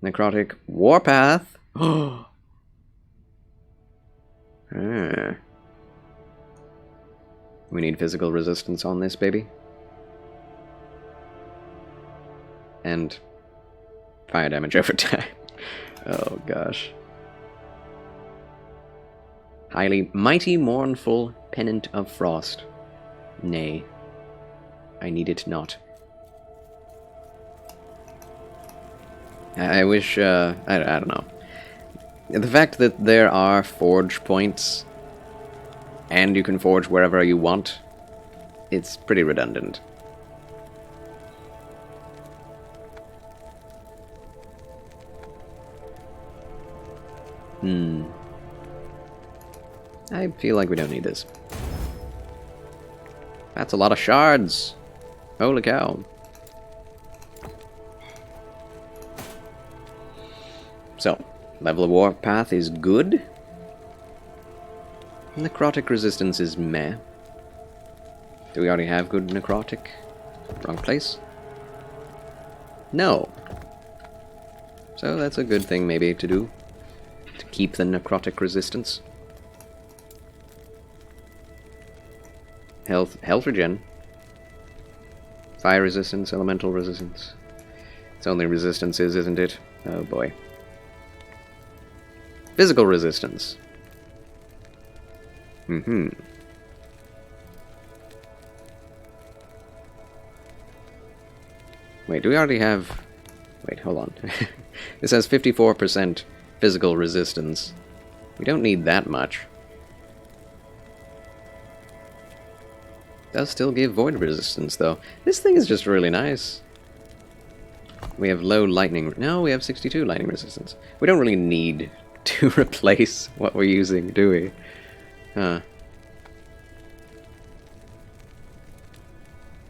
Necrotic Warpath. Ah. We need physical resistance on this, baby. And fire damage over time. Oh gosh. Highly mighty mournful pennant of frost. Nay, I need it not. I wish, I don't know. The fact that there are forge points, and you can forge wherever you want, it's pretty redundant. I feel like we don't need this. That's a lot of shards! Holy cow. So, level of Warpath is good. Necrotic resistance is meh. Do we already have good necrotic? Wrong place? No. So that's a good thing maybe to do. To keep the necrotic resistance. Health regen. Fire resistance, elemental resistance. It's only resistances, isn't it? Oh boy. Physical resistance. Wait, do we already have... Wait, hold on. This has 54% physical resistance. We don't need that much. Does still give void resistance, though. This thing is just really nice. We have low lightning... No, we have 62 lightning resistance. We don't really need to replace what we're using, do we? Huh.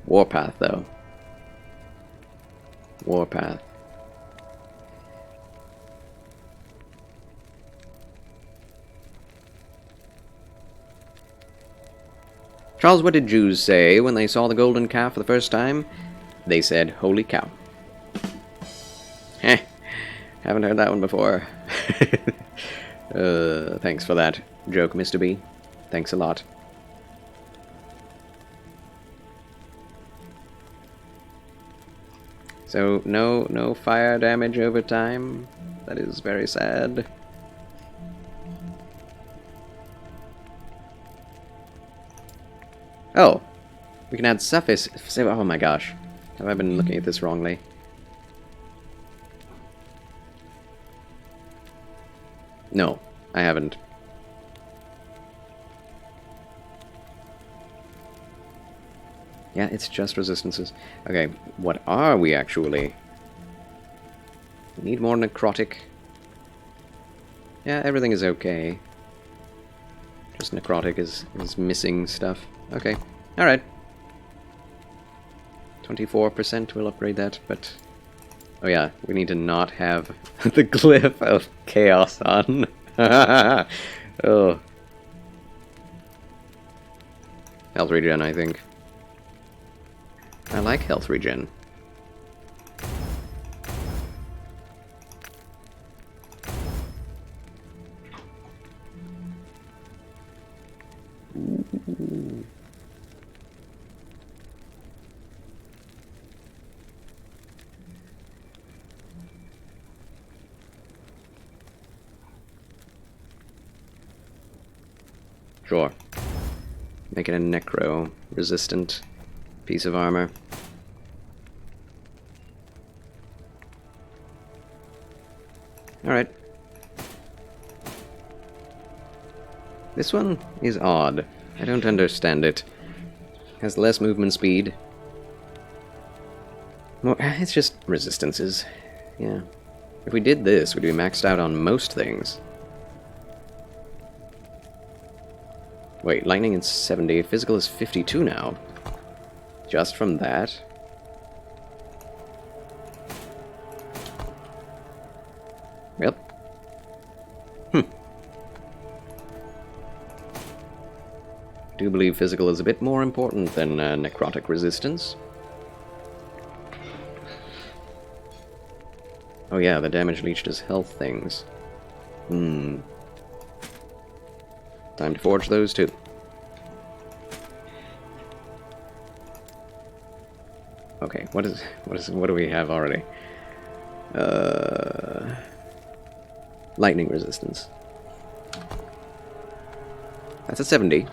Warpath, though. Warpath. Charles, what did Jews say when they saw the golden calf for the first time? They said, "Holy cow." Heh. Haven't heard that one before. Thanks for that joke, Mr. B. Thanks a lot. So, no fire damage over time. That is very sad. Oh, we can add surface. Oh my gosh. Have I been looking at this wrongly? No, I haven't. Yeah, it's just resistances. Okay, what are we actually? We need more necrotic. Yeah, everything is okay. Just necrotic is missing stuff. Okay, alright. 24% will upgrade that, but... Oh yeah, we need to not have the glyph of chaos on. Oh. Health regen, I think. I like health regen. Ooh. Sure. Make it a necro resistant piece of armor. Alright. This one is odd. I don't understand it. Has less movement speed. More, it's just resistances. Yeah. If we did this, we'd be maxed out on most things. Wait, lightning is 70, physical is 52 now. Just from that? Yep. I do believe physical is a bit more important than necrotic resistance. Oh yeah, the damage leech does health things. Time to forge those too. Okay, what do we have already? Lightning resistance. That's a 70.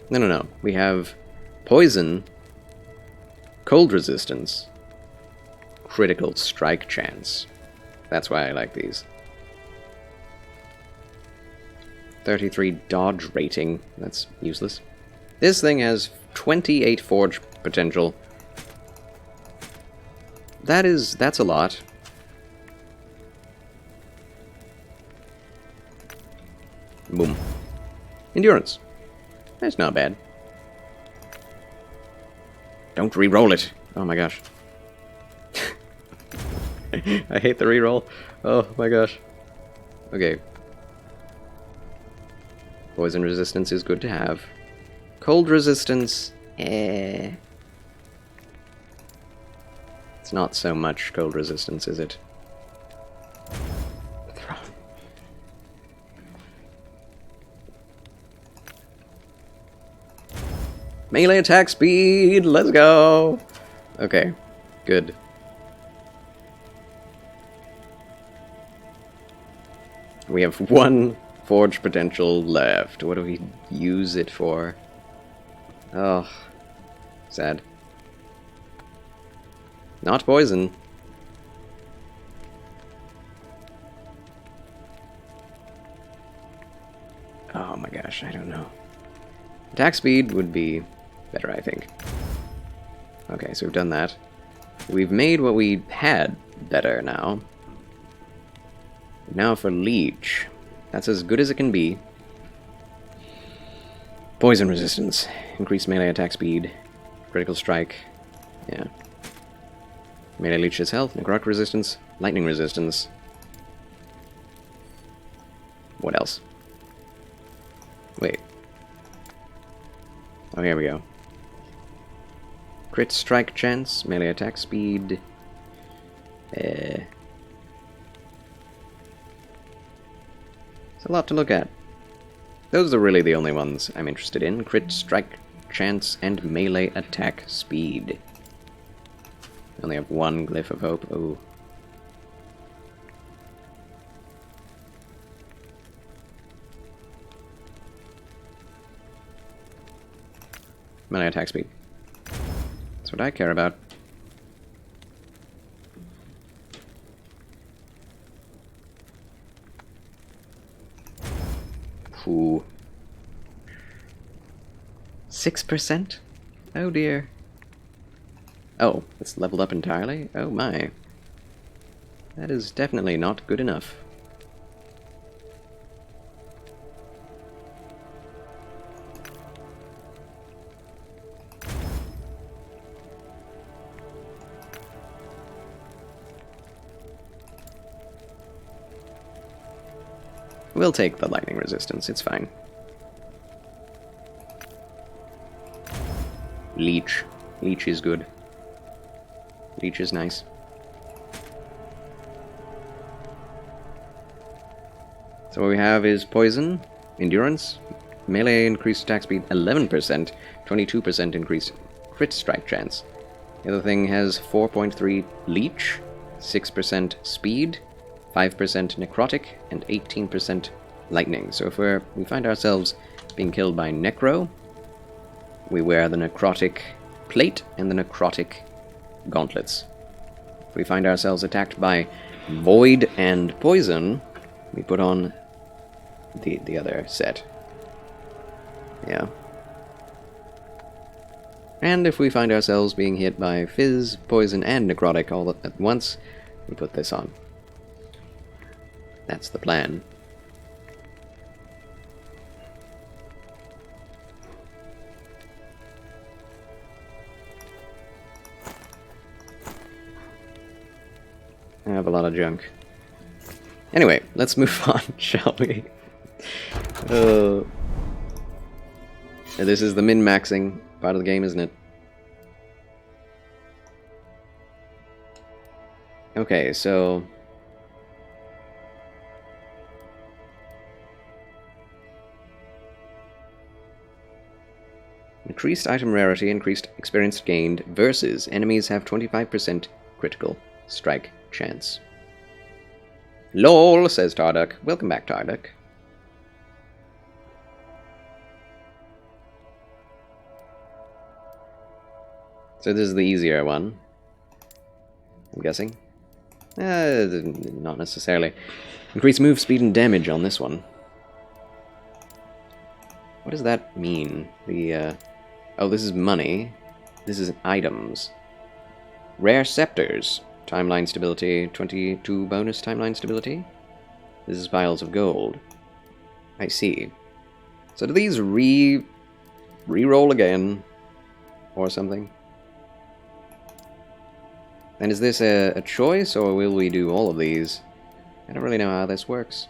No. We have poison, cold resistance, critical strike chance. That's why I like these. 33 dodge rating. That's useless. This thing has 28 forge potential. That's a lot. Boom. Endurance. That's not bad. Don't re-roll it. Oh my gosh. I hate the re-roll. Oh my gosh. Okay. Poison resistance is good to have. Cold resistance, It's not so much cold resistance, is it? Melee attack speed! Let's go! Okay, good. We have one forge potential left. What do we use it for? Oh, sad. Not poison. Oh my gosh, I don't know. Attack speed would be better, I think. Okay, so we've done that. We've made what we had better now. Now for Leech. That's as good as it can be. Poison resistance. Increased melee attack speed. Critical strike. Yeah. Melee leeches health. Necrotic resistance. Lightning resistance. What else? Wait. Oh, here we go. Crit strike chance, melee attack speed. It's a lot to look at. Those are really the only ones I'm interested in. Crit strike chance and melee attack speed. I only have one glyph of hope. Oh. Melee attack speed. That's what I care about. Ooh. 6%? Oh dear. Oh, it's leveled up entirely? Oh my. That is definitely not good enough. We'll take the lightning resistance, it's fine. Leech. Leech is good. Leech is nice. So what we have is poison, endurance, melee increased attack speed 11%, 22% increased crit strike chance. The other thing has 4.3 leech, 6% speed, 5% necrotic, and 18% lightning. So if we find ourselves being killed by necro, we wear the necrotic plate and the necrotic gauntlets. If we find ourselves attacked by void and poison, we put on the other set. Yeah. And if we find ourselves being hit by fizz, poison, and necrotic all at once, we put this on. That's the plan. I have a lot of junk. Anyway, let's move on, shall we? This is the min-maxing part of the game, isn't it? Okay, so... increased item rarity, increased experience gained, versus enemies have 25% critical strike chance. LOL, says Tarduck. Welcome back, Tarduck. So this is the easier one, I'm guessing. Not necessarily. Increase move speed and damage on this one. What does that mean? Oh, this is money. This is items. Rare scepters. Timeline stability, 22 bonus timeline stability. This is piles of gold. I see. So do these re-roll again? Or something? And is this a choice, or will we do all of these? I don't really know how this works.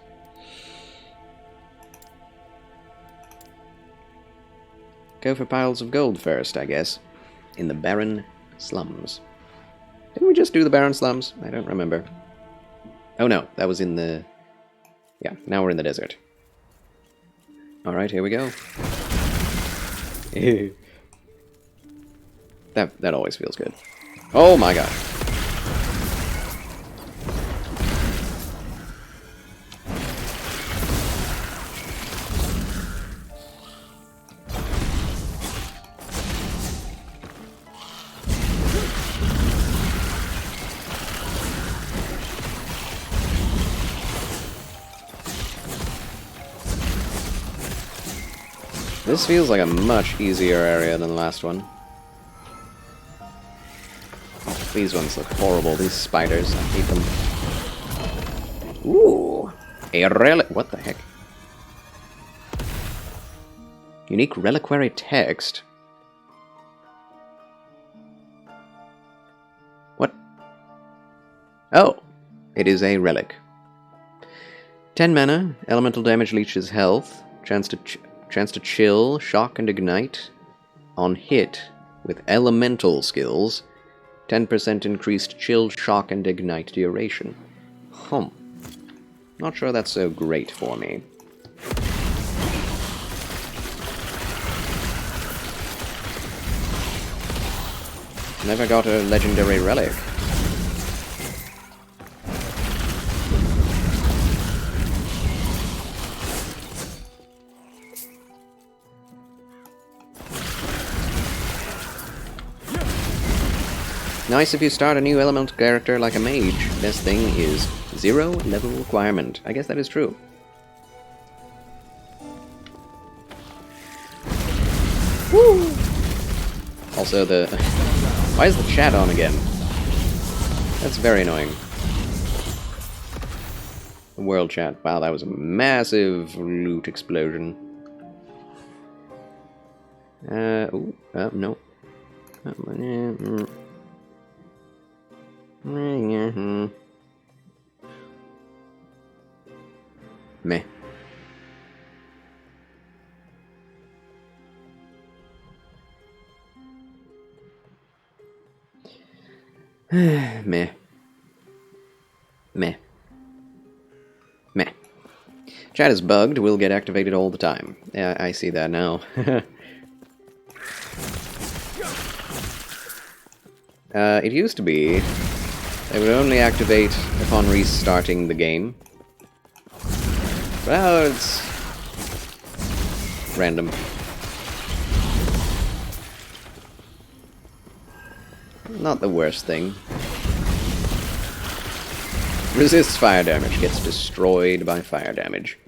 Go for piles of gold first, I guess. In the barren slums. Didn't we just do the barren slums? I don't remember. Oh no, that was in the... yeah, now we're in the desert. Alright, here we go. That always feels good. Oh my god. This feels like a much easier area than the last one. These ones look horrible, these spiders, I hate them. Ooh! A relic. What the heck? Unique reliquary text? What? Oh! It is a relic. 10 mana, elemental damage leeches health, chance to chill, shock and ignite on hit with elemental skills, 10% increased chill, shock and ignite duration. Not sure that's so great for me. Never got a legendary relic. Nice if you start a new elemental character like a mage. Best thing is 0 level requirement. I guess that is true. Woo! Also the... Why is the chat on again? That's very annoying. The world chat. Wow, that was a massive loot explosion. No. Meh. Meh. Meh. Meh. Chat is bugged, will get activated all the time. Yeah, I see that now. It used to be they would only activate upon restarting the game. Well, it's random. Not the worst thing. Resists fire damage, gets destroyed by fire damage.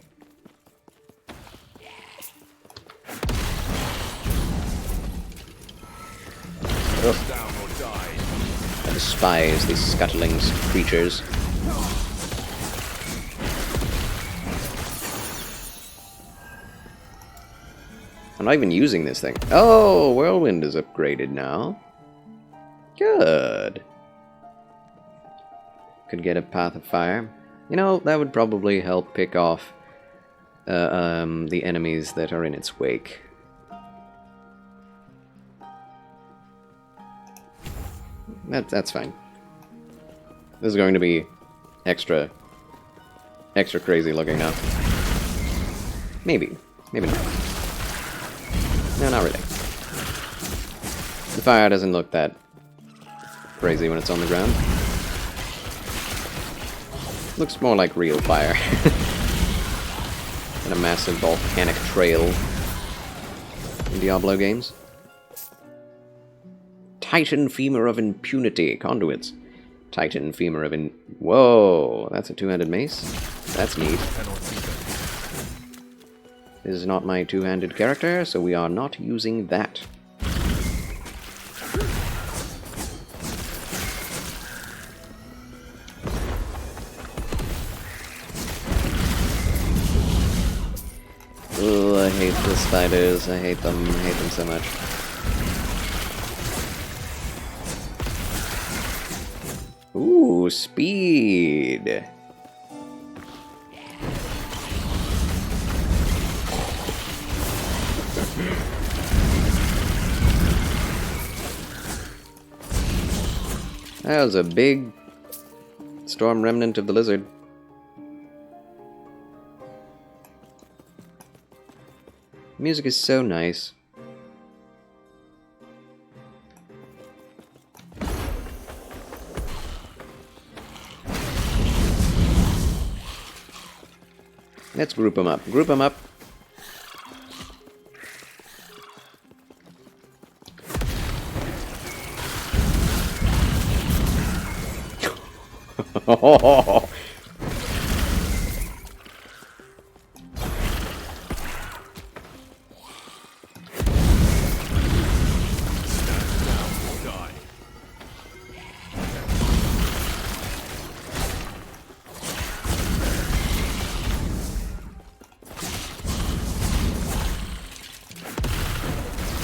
Ugh. I despise these scuttling creatures. I'm not even using this thing. Oh, Whirlwind is upgraded now. Good. Could get a Path of Fire. You know, that would probably help pick off the enemies that are in its wake. That's fine. This is going to be extra crazy looking now. Maybe. Maybe not. No, not really. The fire doesn't look that crazy when it's on the ground. Looks more like real fire. Than a massive volcanic trail in Diablo games. Titan Femur of Impunity. Conduits. Titan Femur of Whoa! That's a two-handed mace. That's neat. This is not my two-handed character, so we are not using that. Ugh, I hate the spiders. I hate them. I hate them so much. Ooh, speed! That was a big storm remnant of the lizard. Music is so nice. Let's group them up. Group them up. Oh.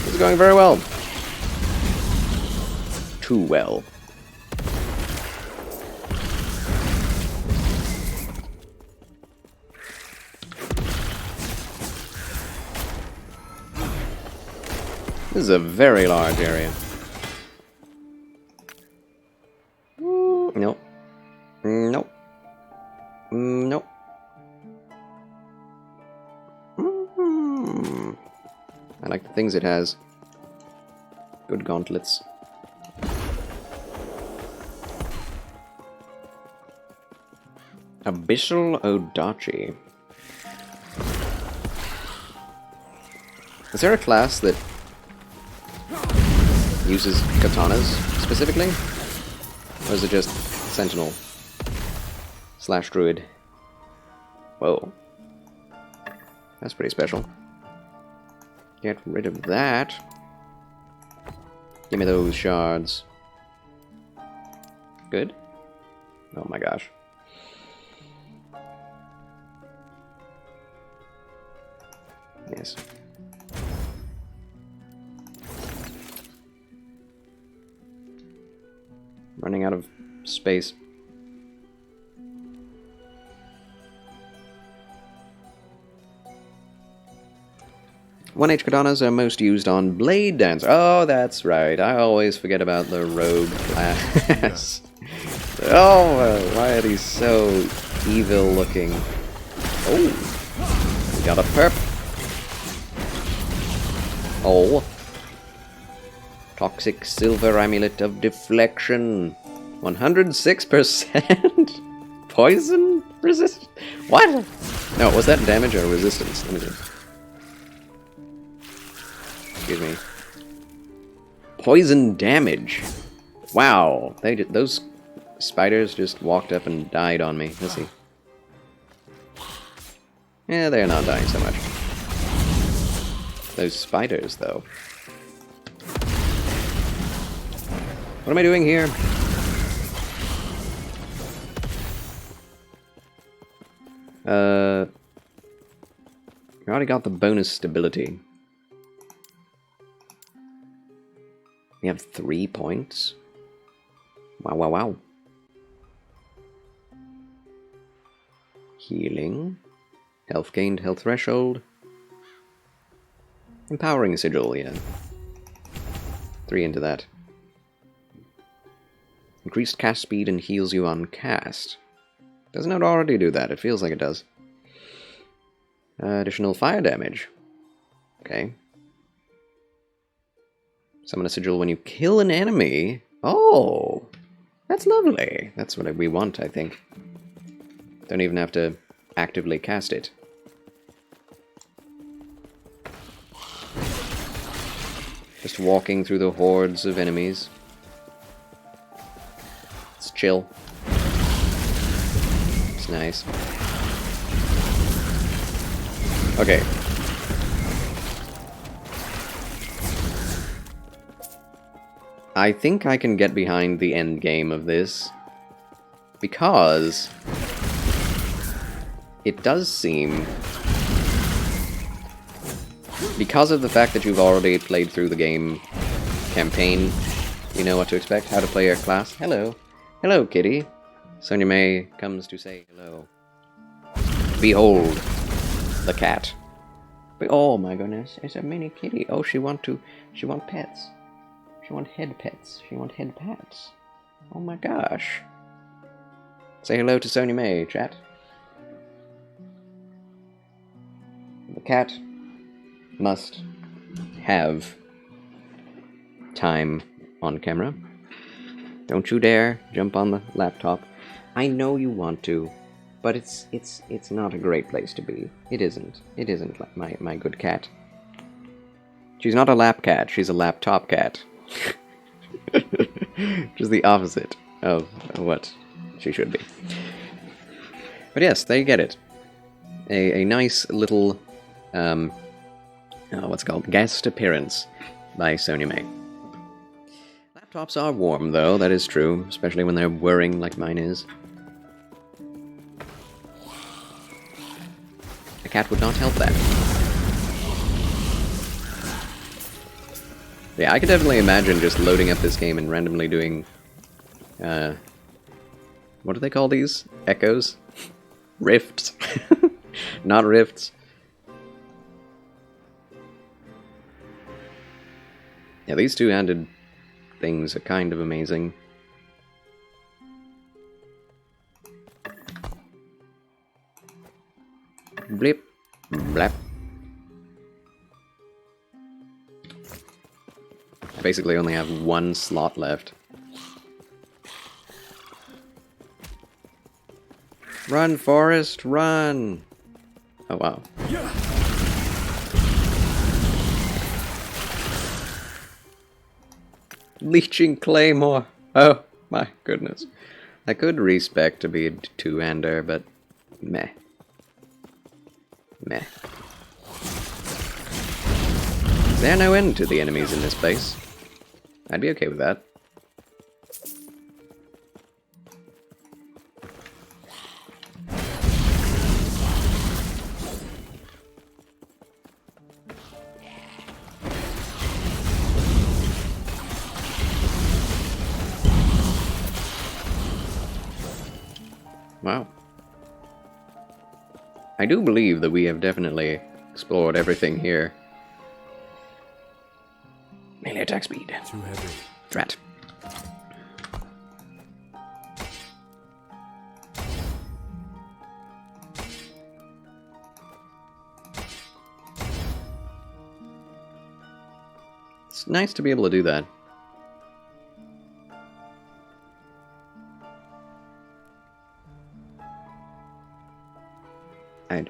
This is going very well. Too well. This is a very large area. Nope. Nope. Nope. I like the things it has. Good gauntlets. Abyssal Odachi. Is there a class that uses katanas specifically? Or is it just Sentinel / Druid? Whoa. That's pretty special. Get rid of that. Give me those shards. Good? Oh my gosh. Yes. Running out of space. One-H katanas are most used on blade dance. Oh, that's right. I always forget about the rogue class. Oh, why are these so evil-looking? Oh, we got a perp. Oh. Toxic Silver Amulet of Deflection. 106%? Poison resist? What? No, was that damage or resistance? Let me see. Excuse me. Poison damage. Wow. Those spiders just walked up and died on me. Let's see. Yeah, they're not dying so much. Those spiders, though. What am I doing here? I already got the bonus stability. We have 3 points. Wow, wow, wow. Healing. Health gained, health threshold. Empowering sigil, yeah. 3 into that. Increased cast speed and heals you on cast. Doesn't it already do that? It feels like it does. Additional fire damage. Okay. Summon a sigil when you kill an enemy. Oh! That's lovely. That's what we want, I think. Don't even have to actively cast it. Just walking through the hordes of enemies. It's chill. It's nice. Okay. I think I can get behind the end game of this, because it does seem, because of the fact that you've already played through the game campaign, you know what to expect, how to play your class. Hello. Hello, kitty. Sonia May comes to say hello. Behold, the cat. Oh my goodness, it's a mini kitty. Oh, she want pets. She want head pets. She want head pats. Oh my gosh. Say hello to Sonia May, chat. The cat must have time on camera. Don't you dare jump on the laptop. I know you want to, but it's not a great place to be. It isn't. It isn't, my good cat. She's not a lap cat, she's a laptop cat. Which is the opposite of what she should be. But yes, there you get it. A nice little, what's it called? Guest appearance by Sonia May. Laptops are warm, though, that is true, especially when they're whirring like mine is. A cat would not help that. Yeah, I could definitely imagine just loading up this game and randomly doing, what do they call these? Echoes? Rifts. Not rifts. Yeah, these two-handed things are kind of amazing. Blip, blap. I basically only have one slot left. Run, Forrest, run! Oh, wow. Leeching Claymore! Oh, my goodness. I could respec to be a two-hander, but meh. Meh. Is there no end to the enemies in this place? I'd be okay with that. Wow. I do believe that we have definitely explored everything here. Melee attack speed. Too heavy. Drat. It's nice to be able to do that.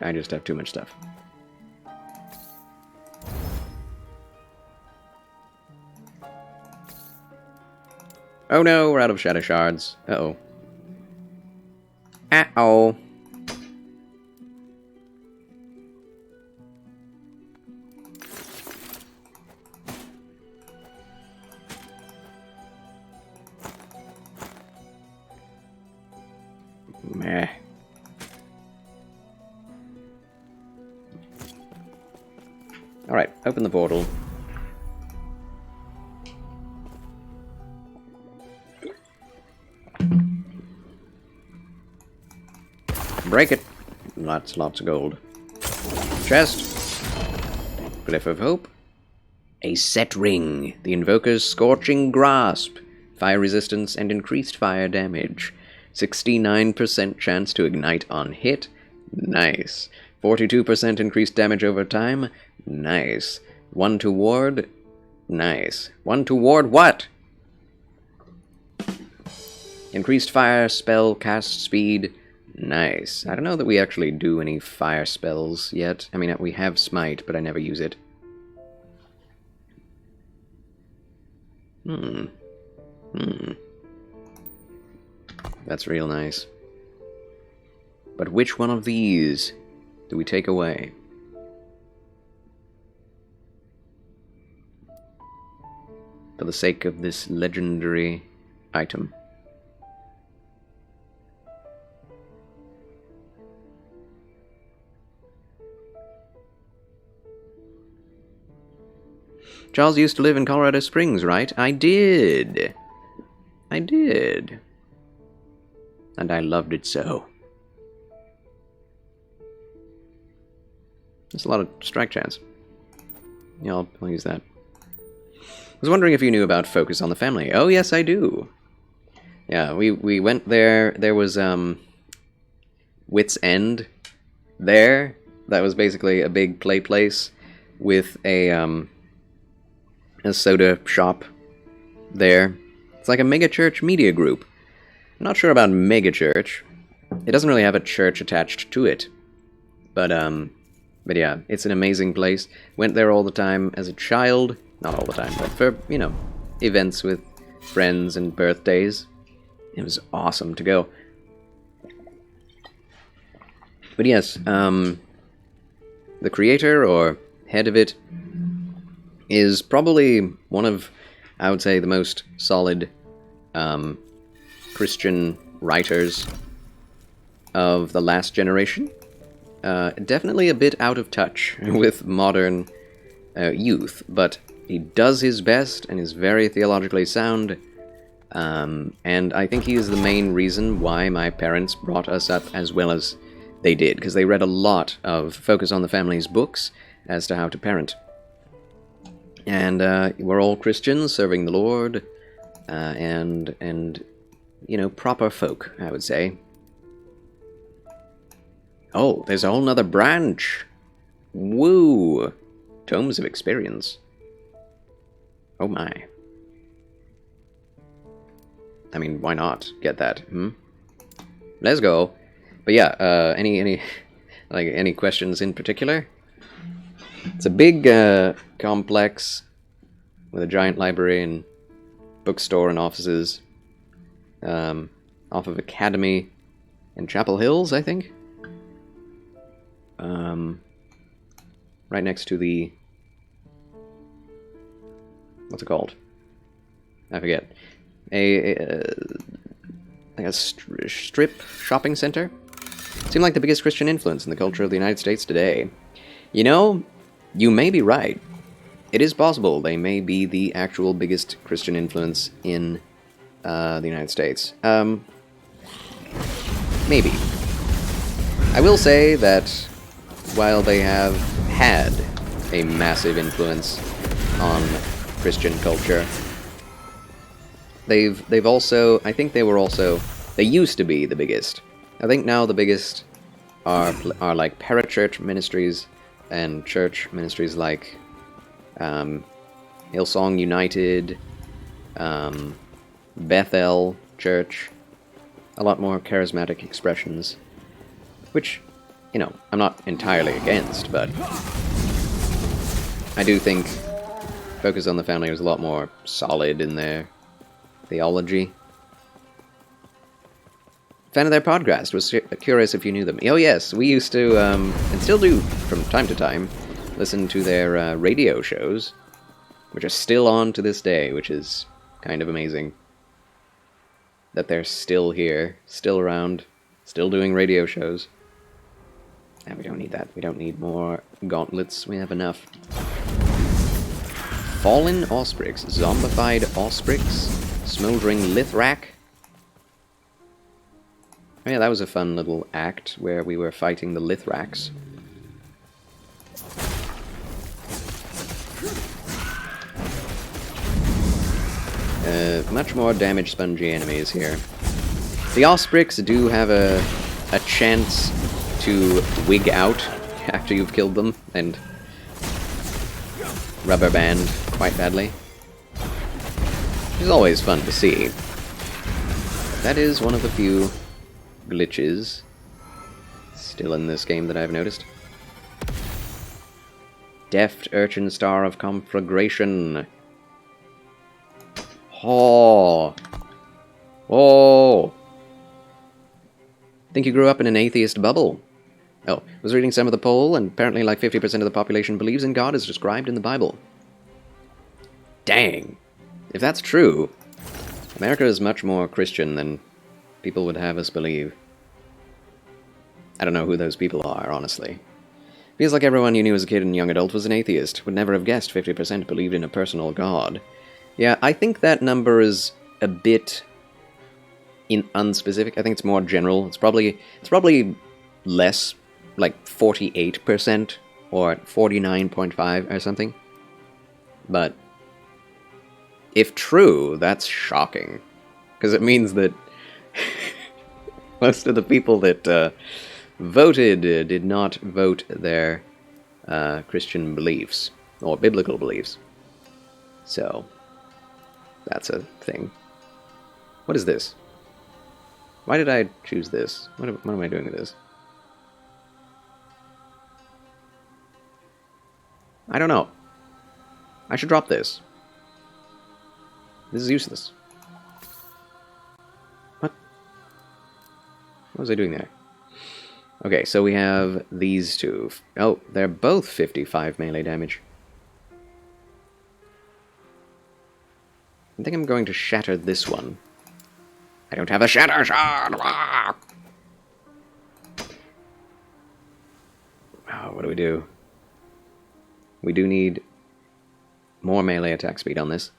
I just have too much stuff. Oh no, we're out of shadow shards. Uh-oh. Uh-oh. Meh. Alright, open the portal. Break it. Lots of gold. Chest. Glyph of Hope. A set ring. The Invoker's Scorching Grasp. Fire resistance and increased fire damage. 69% chance to ignite on hit. Nice. 42% increased damage over time. Nice. 1 to ward. Nice. 1 to ward what? Increased fire spell cast speed. Nice. I don't know that we actually do any fire spells yet. I mean, we have Smite, but I never use it. That's real nice. But which one of these do we take away? For the sake of this legendary item. Charles used to live in Colorado Springs, right? I did. I did. And I loved it so. There's a lot of strike chance. Yeah, I'll use that. I was wondering if you knew about Focus on the Family. Oh, yes, I do. Yeah, we went there. There was, Wit's End there. That was basically a big play place with a soda shop there. It's like a megachurch media group. I'm not sure about megachurch. It doesn't really have a church attached to it. But yeah, it's an amazing place. Went there all the time as a child. Not all the time, but for, you know, events with friends and birthdays. It was awesome to go. But yes, the creator or head of it is probably one of, I would say, the most solid Christian writers of the last generation. Definitely a bit out of touch with modern youth, but he does his best and is very theologically sound. And I think he is the main reason why my parents brought us up as well as they did, because they read a lot of Focus on the Family's books as to how to parent. And we're all Christians serving the Lord, and you know, proper folk, I would say. Oh, there's a whole nother branch. Woo! Tomes of Experience. Oh my. I mean, why not get that? Let's go. But yeah, any questions in particular? It's a big complex with a giant library and bookstore and offices. Off of Academy and Chapel Hills, I think. Right next to the... what's it called? I forget. Like a strip shopping center? Seemed like the biggest Christian influence in the culture of the United States today. You know, you may be right. It is possible they may be the actual biggest Christian influence in the United States. Maybe. I will say that while they have had a massive influence on Christian culture, they've also, I think they used to be the biggest. I think now the biggest are like parachurch ministries and church ministries like Hillsong United, Bethel Church, a lot more charismatic expressions, which, you know, I'm not entirely against, but I do think Focus on the Family was a lot more solid in their theology. Fan of their podcast, was curious if you knew them. Oh yes, we used to, and still do from time to time, listen to their radio shows, which are still on to this day, which is kind of amazing. That they're still here, still around, still doing radio shows. And we don't need that. We don't need more gauntlets. We have enough. Fallen Osprix, zombified Osprix, smoldering Lithrak. Oh yeah, that was a fun little act where we were fighting the Lithraks. Much more damage spongy enemies here. The Osprix do have a chance to wig out after you've killed them and rubber band quite badly. Which is always fun to see. That is one of the few glitches still in this game that I've noticed. Deft Urchin Star of Conflagration. Oh. Oh. Think you grew up in an atheist bubble. Oh, was reading some of the poll, and apparently like 50% of the population believes in God as described in the Bible. Dang. If that's true, America is much more Christian than people would have us believe. I don't know who those people are, honestly. Feels like everyone you knew as a kid and young adult was an atheist. Would never have guessed 50% believed in a personal God. Yeah, I think that number is a bit unspecific. I think it's more general. It's probably less, like 48% or 49.5 or something. But if true, that's shocking, because it means that most of the people that voted did not vote their Christian beliefs or biblical beliefs. So that's a thing. What is this? Why did I choose this? What am I doing with this? I don't know. I should drop this. This is useless. What? What was I doing there? Okay, so we have these two. Oh, they're both 55 melee damage. I think I'm going to shatter this one. I don't have a shatter shard! Oh, what do we do? We do need more melee attack speed on this.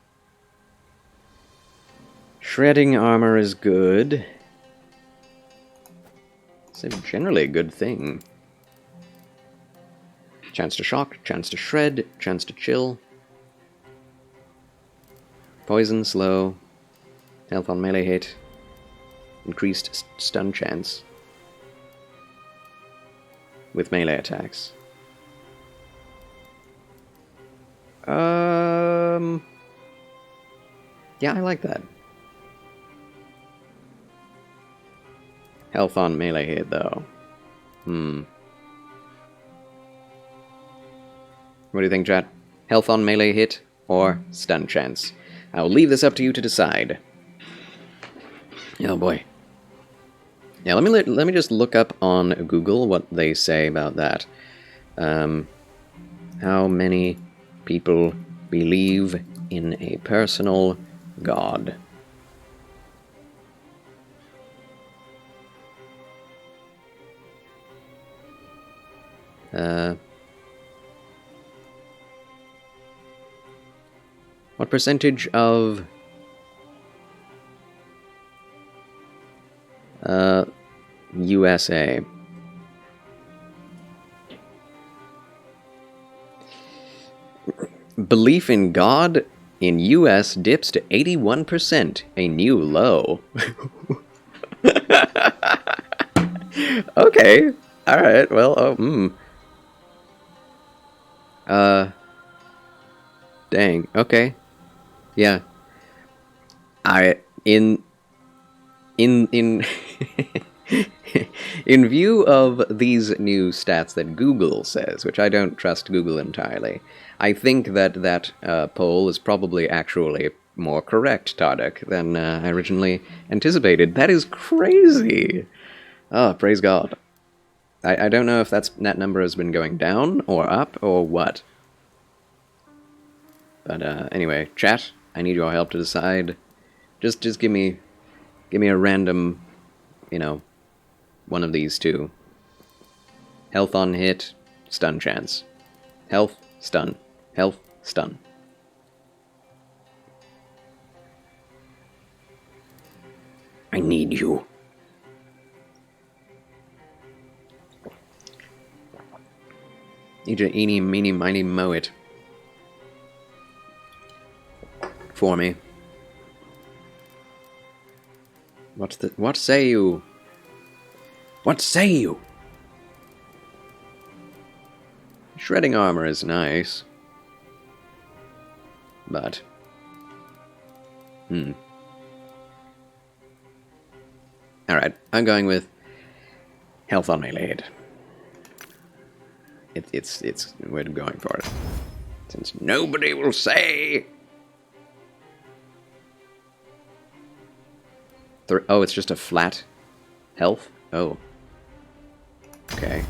Shredding armor is good. It's generally a good thing. Chance to shock, chance to shred, chance to chill. Poison, slow. Health on melee hit. Increased stun chance. With melee attacks. Yeah, I like that. Health on melee hit, though. What do you think, chat? Health on melee hit or stun chance? I'll leave this up to you to decide. Oh boy. Yeah, let me just look up on Google what they say about that. How many people believe in a personal god? What percentage of USA? Belief in God in US dips to 81%, a new low. Okay, alright, well, dang, okay. Yeah. In in view of these new stats that Google says, which I don't trust Google entirely, I think that poll is probably actually more correct, Tarduk, than I originally anticipated. That is crazy! Oh, praise God. I don't know if that number has been going down, or up, or what. But anyway, chat, I need your help to decide. Just give me a random, one of these two. Health on hit, stun chance. Health, stun. Health, stun. I need you. Need to eeny, meeny, miny, moe it. For me. What say you? What say you? Shredding armor is nice. But... Alright, I'm going with health on melee hit. It's we're going for it. Since nobody will say... Oh, it's just a flat health? Oh. Okay.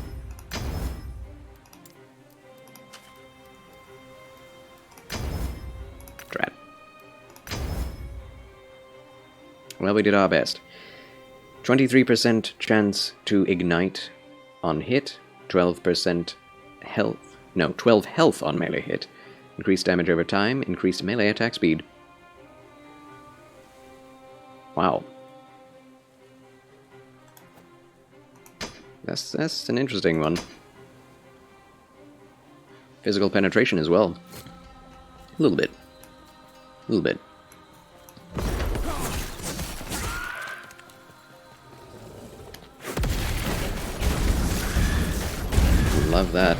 Drat. Well, we did our best. 23% chance to ignite on hit, 12% health. No, 12 health on melee hit. Increased damage over time, increased melee attack speed. Wow. That's an interesting one. Physical penetration as well. A little bit. A little bit. Love that.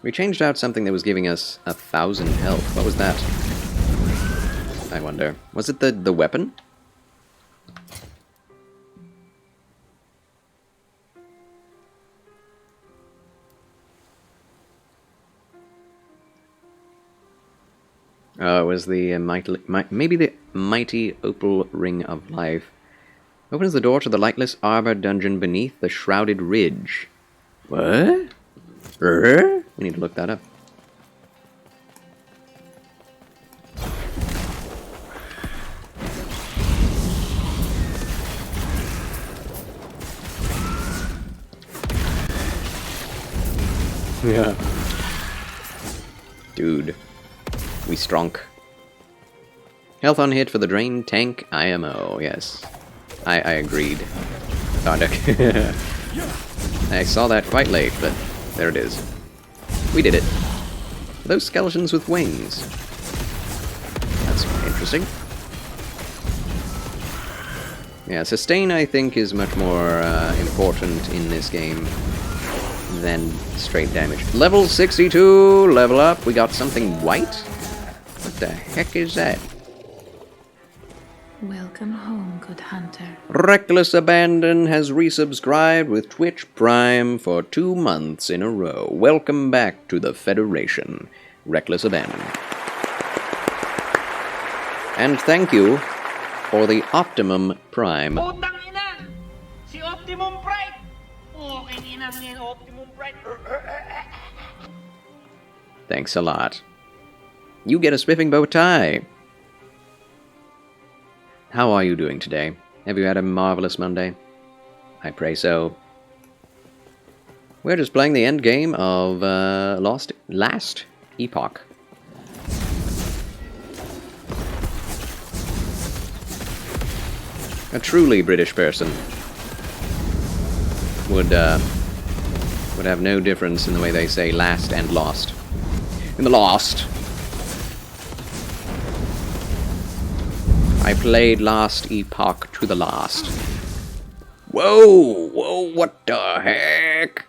We changed out something that was giving us 1,000 health. What was that? I wonder. Was it the weapon? Oh, it was the maybe the mighty opal ring of life. Opens the door to the lightless arbor dungeon beneath the shrouded ridge. What? We need to look that up. Yeah. Dude. We strong. Health on hit for the drain tank IMO, yes. I agreed. Tarduk. I saw that quite late, but there it is. We did it. Those skeletons with wings. That's interesting. Yeah, sustain, I think, is much more important in this game than straight damage. Level 62, level up. We got something white? What the heck is that? Welcome home, good hunter. Reckless Abandon has resubscribed with Twitch Prime for 2 months in a row. Welcome back to the Federation, Reckless Abandon. And thank you for the Optimum Prime. Putang ina! Si Optimum Pride! Puking ina ni Optimum Pride! Thanks a lot. You get a spiffing bow tie. How are you doing today? Have you had a marvelous Monday? I pray so. We're just playing the end game of Last Epoch. A truly British person would have no difference in the way they say last and lost. In the Lost, I played Last Epoch to the last. Whoa! Whoa, what the heck?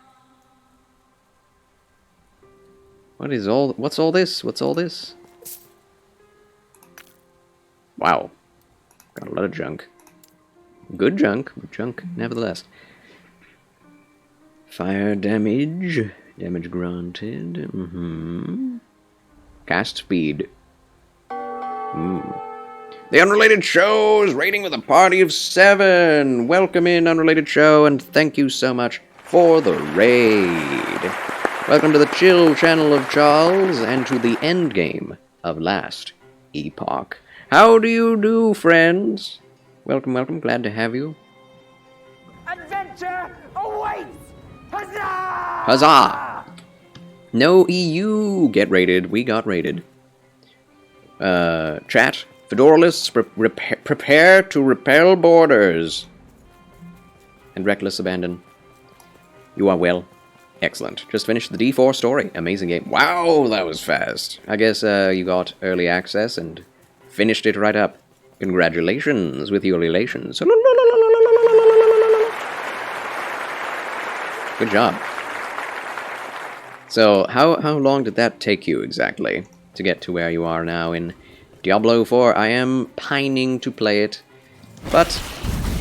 What's all this? What's all this? Wow. Got a lot of junk. Good junk, but junk nevertheless. Fire damage. Damage granted. Cast speed. The Unrelated Show is rating with a party of 7. Welcome in, Unrelated Show, and thank you so much for the raid. Welcome to the chill channel of Charles, and to the end game of Last Epoch. How do you do, friends? Welcome, welcome. Glad to have you. Adventure awaits! Huzzah! Huzzah! No EU get raided. We got raided. Chat. Fedoralists, prepare to repel borders. And Reckless Abandon. You are well. Excellent. Just finished the D4 story. Amazing game. Wow, that was fast. I guess you got early access and finished it right up. Congratulations with your relations. Good job. So, how long did that take you exactly to get to where you are now in Diablo 4? I am pining to play it, but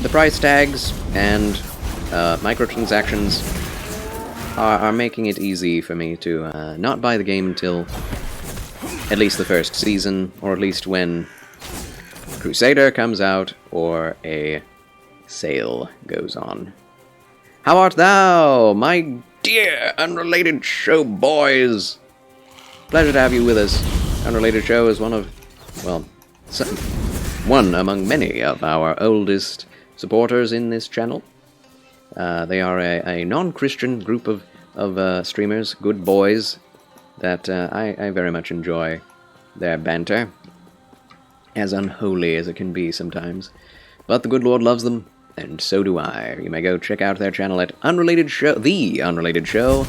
the price tags and microtransactions are making it easy for me to not buy the game until at least the first season, or at least when Crusader comes out or a sale goes on. How art thou, my dear Unrelated Show boys? Pleasure to have you with us. Unrelated Show is one of, well, one among many of our oldest supporters in this channel. They are a non-Christian group of streamers, good boys, that I very much enjoy their banter. As unholy as it can be sometimes. But the good Lord loves them, and so do I. You may go check out their channel at Unrelated Show, The Unrelated Show,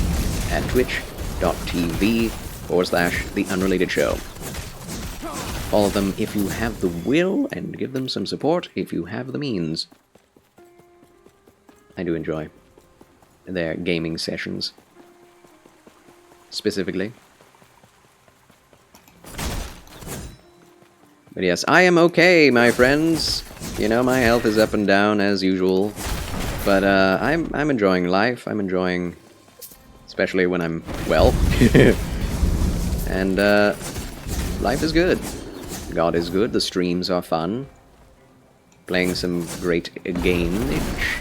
at twitch.tv/The Unrelated Show. Follow them if you have the will, and give them some support if you have the means. I do enjoy their gaming sessions. Specifically. But yes, I am okay, my friends. You know, my health is up and down as usual. But I'm enjoying life. I'm enjoying, especially when I'm well. And life is good. God is good. The streams are fun. Playing some great game-age.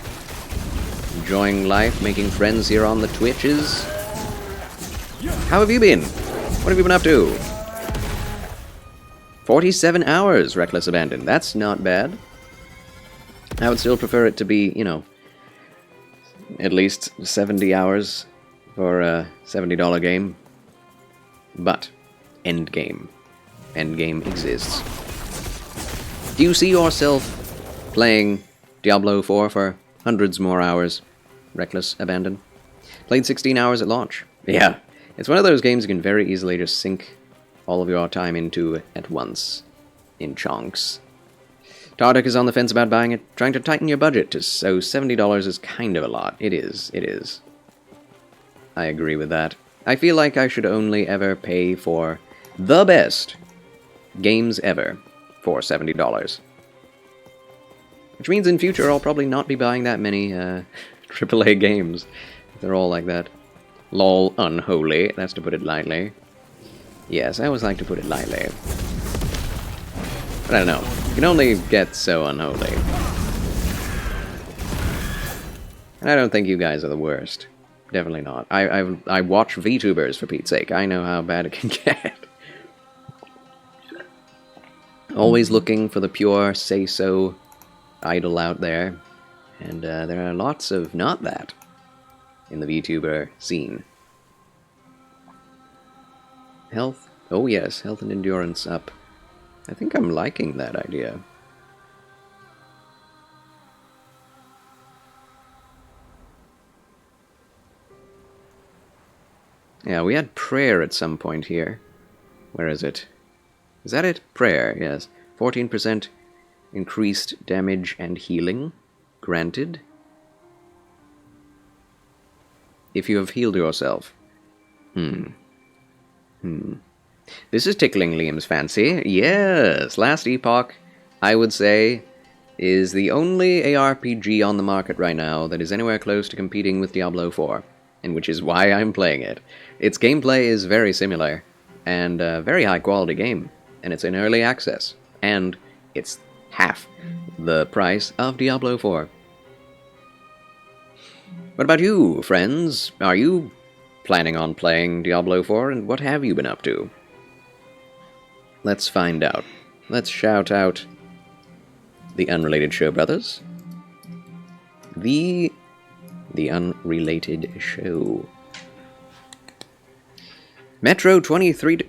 Enjoying life, making friends here on the Twitches. How have you been? What have you been up to? 47 hours, Reckless Abandon. That's not bad. I would still prefer it to be, you know, at least 70 hours for a $70 game. But, endgame. Endgame exists. Do you see yourself playing Diablo 4 for hundreds more hours, Reckless Abandon? Played 16 hours at launch. Yeah, It's one of those games you can very easily just sink all of your time into at once, in chunks. Tardik is on the fence about buying it, trying to tighten your budget, so $70 is kind of a lot. It is. I agree with that. I feel like I should only ever pay for the best games ever for $70. Which means in future I'll probably not be buying that many AAA games. They're all like that. Lol, unholy, that's to put it lightly. Yes, I always like to put it lightly. But I don't know. You can only get so unholy. And I don't think you guys are the worst. Definitely not. I watch VTubers, for Pete's sake. I know how bad it can get. Always looking for the pure say-so idol out there. And there are lots of not that in the VTuber scene. Health? Oh yes, health and endurance up. I think I'm liking that idea. Yeah, we had prayer at some point here. Where is it? Is that it? Prayer, yes. 14% increased damage and healing granted. If you have healed yourself. This is tickling Liam's fancy. Yes, Last Epoch, I would say, is the only ARPG on the market right now that is anywhere close to competing with Diablo 4, and which is why I'm playing it. Its gameplay is very similar, and a very high quality game, and it's in early access, and it's half the price of Diablo 4. What about you, friends? Are you planning on playing Diablo 4, and what have you been up to? Let's find out. Let's shout out the Unrelated Show Brothers. The Unrelated Show. Metro 23...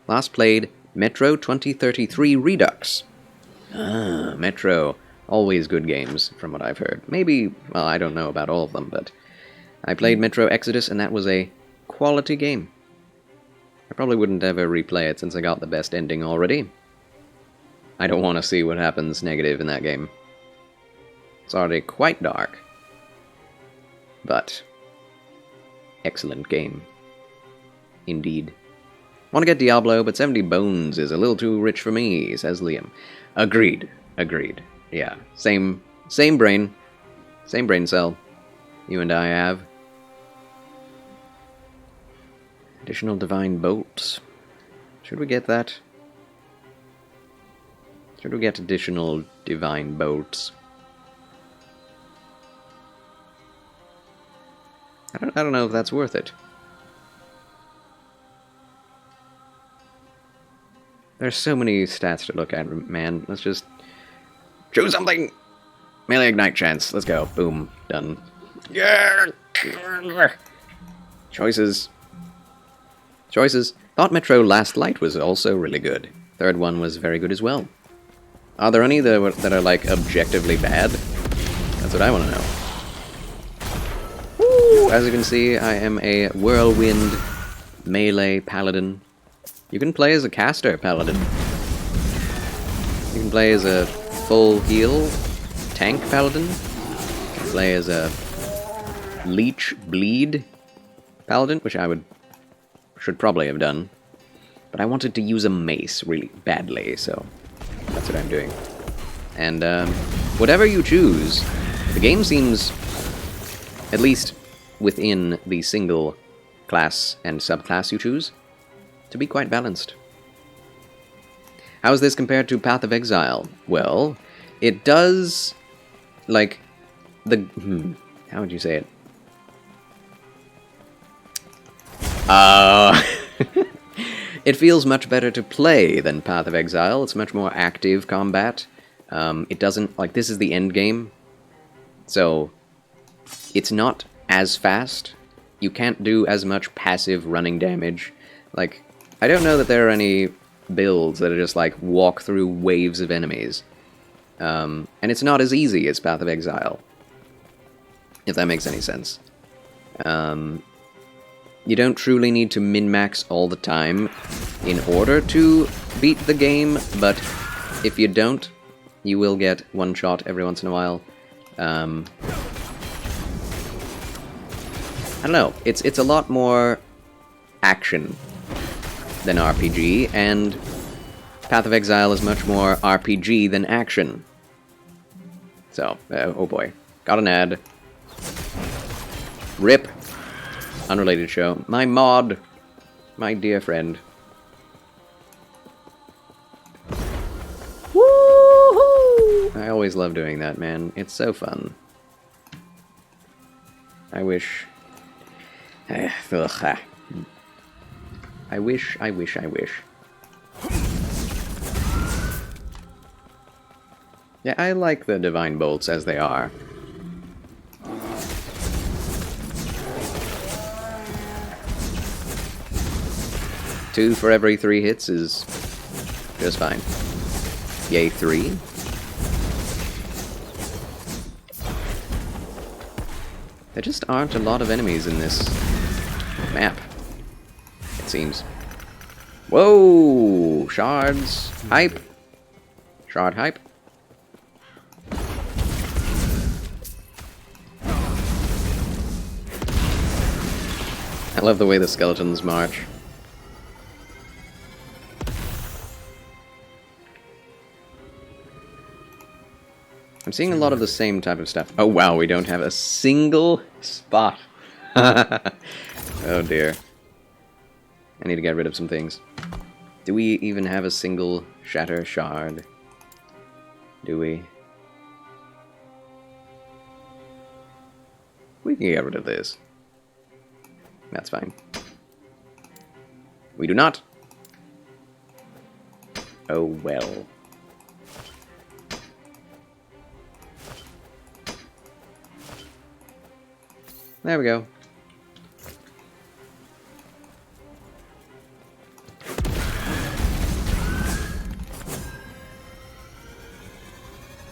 Last played Metro 2033 Redux. Ah, Metro. Always good games, from what I've heard. Maybe, well, I don't know about all of them, but I played Metro Exodus, and that was a quality game. I probably wouldn't ever replay it since I got the best ending already. I don't want to see what happens negative in that game. It's already quite dark. But excellent game. Indeed. Want to get Diablo, but 70 bones is a little too rich for me, says Liam. Agreed. Yeah, same brain. Same brain cell. You and I have. Additional divine bolts. Should we get that? Should we get additional divine bolts? I don't know if that's worth it. There's so many stats to look at, man. Let's just choose something. Melee ignite chance. Let's go. Boom. Done. Yeah. Choices. Thought Metro Last Light was also really good. Third one was very good as well. Are there any that are like objectively bad? That's what I want to know. Woo! As you can see, I am a whirlwind melee paladin. You can play as a caster paladin. You can play as a full heal tank paladin. You can play as a leech bleed paladin, which I should probably have done. But I wanted to use a mace really badly, so that's what I'm doing. And whatever you choose, the game seems, at least within the single class and subclass you choose, to be quite balanced. How is this compared to Path of Exile? Well, it does, like, how would you say it? It feels much better to play than Path of Exile. It's much more active combat. It doesn't, like, this is the end game, so it's not as fast. You can't do as much passive running damage. Like, I don't know that there are any builds that are just, like, walk through waves of enemies. And it's not as easy as Path of Exile, if that makes any sense. You don't truly need to min-max all the time in order to beat the game, but if you don't, you will get one shot every once in a while. I don't know, it's a lot more action than RPG, and Path of Exile is much more RPG than action. So, oh boy, got an ad. RIP. Unrelated show. My mod. My dear friend. Woohoo! I always love doing that, man. It's so fun. I wish... I wish. Yeah, I like the Divine Bolts as they are. Two for every 3 hits is just fine. Yay, 3. There just aren't a lot of enemies in this map, it seems. Whoa! Shards! Hype! Shard hype. I love the way the skeletons march. I'm seeing a lot of the same type of stuff. Oh wow, we don't have a single spot. Oh dear. I need to get rid of some things. Do we even have a single shatter shard? Do we? We can get rid of this. That's fine. We do not. Oh well. There we go.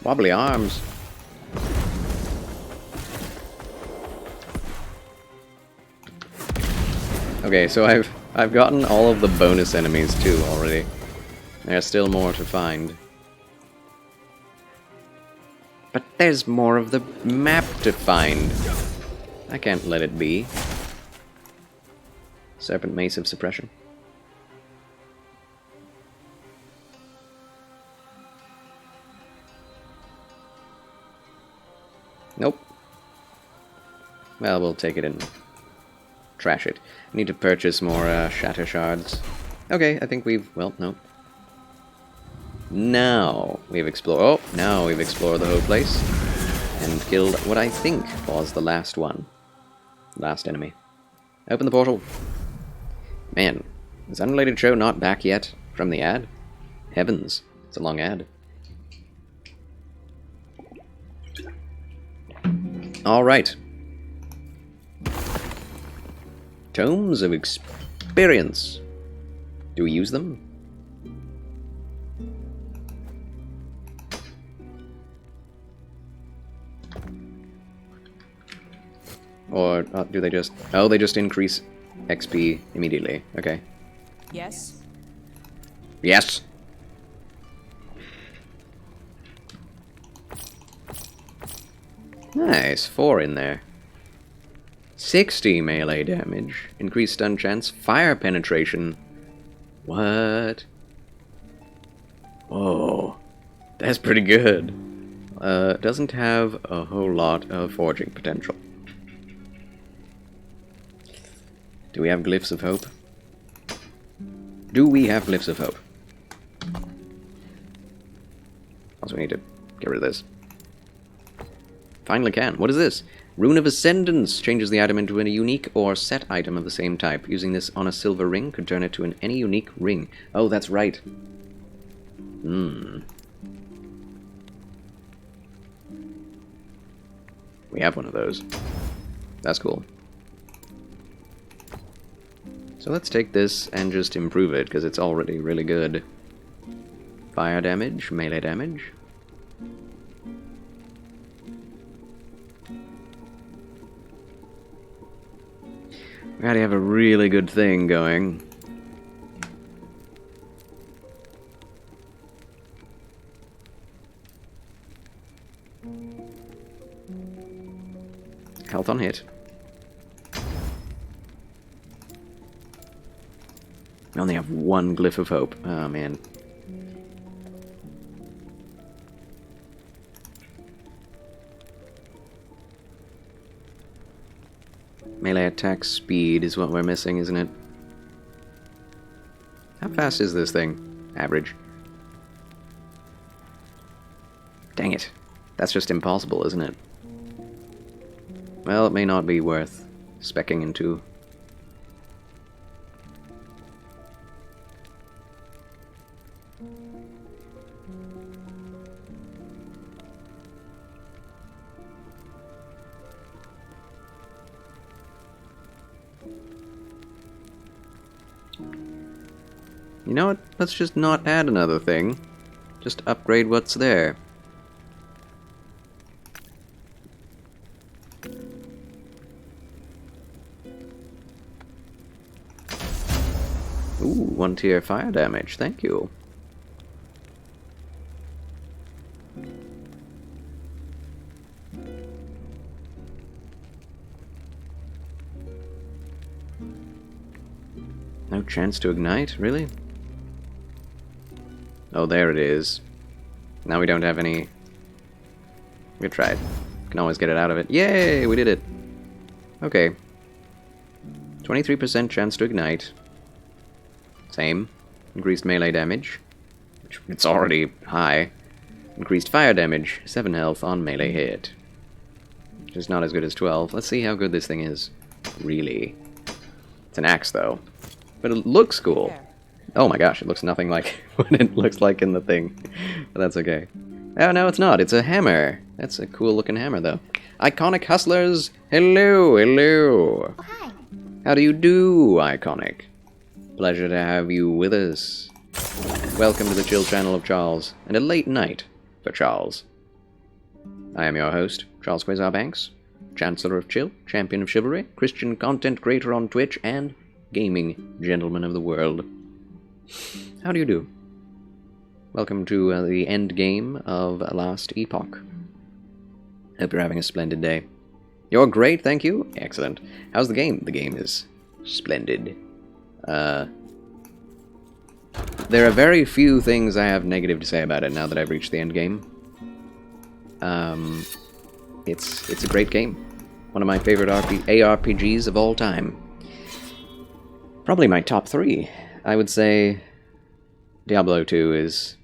Wobbly arms. Okay, so I've gotten all of the bonus enemies too already. There's still more to find. But there's more of the map to find. I can't let it be. Serpent Mace of Suppression. Nope. Well, we'll take it and trash it. I need to purchase more shatter shards. Okay, I think we've... well, no. Now we've explored... oh, now we've explored the whole place. And killed what I think was the last one. Last enemy. Open the portal. Man, is Unrelated Show not back yet from the ad? Heavens, it's a long ad. Alright. Tomes of Experience. Do we use them? Or do they just... oh, they just increase XP immediately. Okay. Yes. Yes! Nice, 4 in there. 60 melee damage. Increased stun chance. Fire penetration. What? Whoa. That's pretty good. Doesn't have a whole lot of forging potential. Do we have Glyphs of Hope? Do we have Glyphs of Hope? Also, we need to get rid of this. Finally can. What is this? Rune of Ascendance changes the item into a unique or set item of the same type. Using this on a silver ring could turn it to any unique ring. Oh, that's right. Hmm. We have one of those. That's cool. So let's take this and just improve it, because it's already really good. Fire damage, melee damage. We gotta have a really good thing going. Health on hit. We only have one glyph of hope. Oh, man. Melee attack speed is what we're missing, isn't it? How fast is this thing? Average. Dang it. That's just impossible, isn't it? Well, it may not be worth speccing into. You know what? Let's just not add another thing. Just upgrade what's there. Ooh, 1 tier fire damage. Thank you. No chance to ignite? Really? Oh, there it is. Now we don't have any... We tried. Can always get it out of it. Yay! We did it! Okay. 23% chance to ignite. Same. Increased melee damage, which it's already high. Increased fire damage, 7 health on melee hit. Which is not as good as 12. Let's see how good this thing is. Really. It's an axe, though. But it looks cool. Oh my gosh, it looks nothing like what it looks like in the thing. But that's okay. Oh, no, it's not. It's a hammer. That's a cool looking hammer, though. Iconic Hustlers! Hello, hello! Oh, hi. How do you do, Iconic? Pleasure to have you with us. Welcome to the Chill Channel of Charles, and a late night for Charles. I am your host, Charles Quasar Banks, Chancellor of Chill, Champion of Chivalry, Christian content creator on Twitch, and gaming gentleman of the world. How do you do? Welcome to the end game of Last Epoch. Hope you're having a splendid day. You're great, thank you. Excellent. How's the game? The game is splendid. There are very few things I have negative to say about it now that I've reached the end game. It's a great game. One of my favorite ARPGs of all time. Probably my top 3. I would say Diablo 2 is...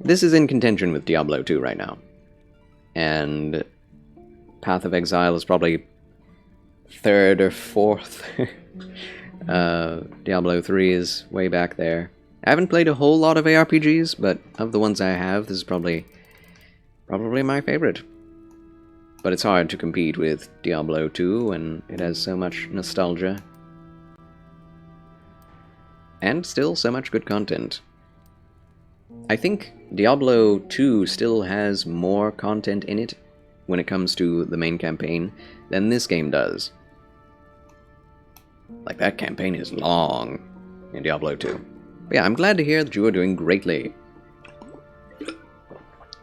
This is in contention with Diablo 2 right now. And Path of Exile is probably 3rd or 4th. Diablo 3 is way back there. I haven't played a whole lot of ARPGs, but of the ones I have, this is probably my favorite. But it's hard to compete with Diablo 2, and it has so much nostalgia. And still so much good content. I think Diablo 2 still has more content in it when it comes to the main campaign than this game does. Like, that campaign is long in Diablo 2. But yeah, I'm glad to hear that you are doing greatly.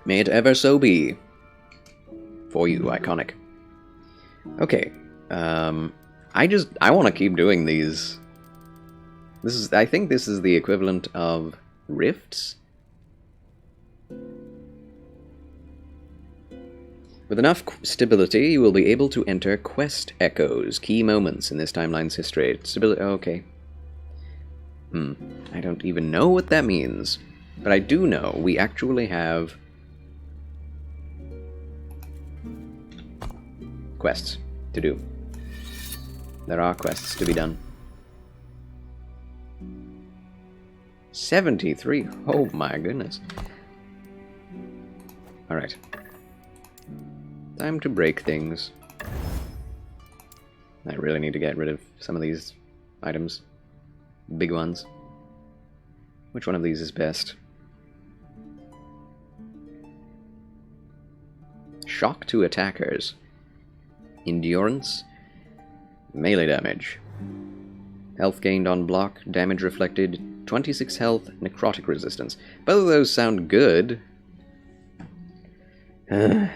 May it ever so be. For you, Iconic. Okay. I want to keep doing these. I think this is the equivalent of rifts. With enough stability, you will be able to enter quest echoes, key moments in this timeline's history. Stability, okay. I don't even know what that means. But I do know we actually have quests to do. There are quests to be done. 73. Oh my goodness. Alright. Time to break things. I really need to get rid of some of these items. Big ones. Which one of these is best? Shock to attackers. Endurance. Melee damage. Health gained on block, damage reflected, 26 health, necrotic resistance. Both of those sound good. Yeah,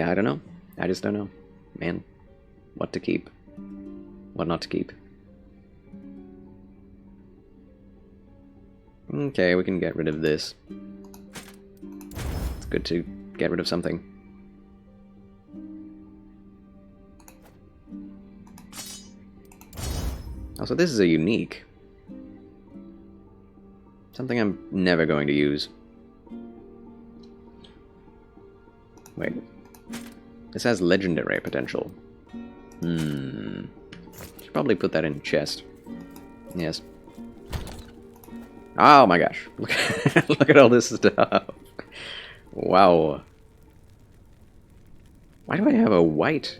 I don't know. I just don't know. Man, what to keep. What not to keep. Okay, we can get rid of this. It's good to get rid of something. Also, this is a unique. Something I'm never going to use. Wait. This has legendary potential. Should probably put that in chest. Yes. Oh my gosh. Look at all this stuff. Wow. Why do I have a white?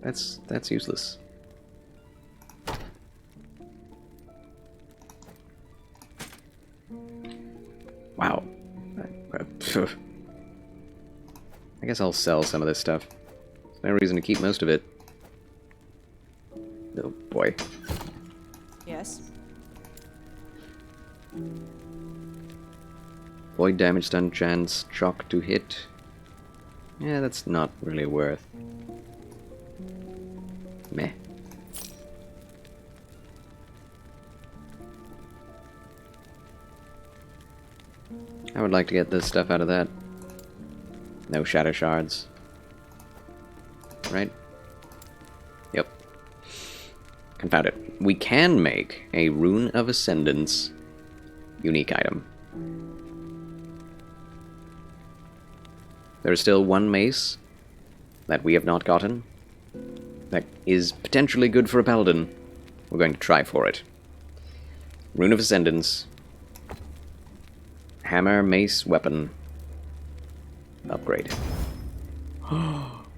That's useless. Wow. I guess I'll sell some of this stuff. There's no reason to keep most of it. Oh boy. Yes. Void damage, stun chance, shock to hit. Yeah, that's not really worth. Meh. I would like to get this stuff out of that. No shadow shards. Right? Yep. Confound it. We can make a Rune of Ascendance unique item. There is still one mace that we have not gotten that is potentially good for a paladin. We're going to try for it. Rune of Ascendance. Hammer, mace, weapon. Upgrade.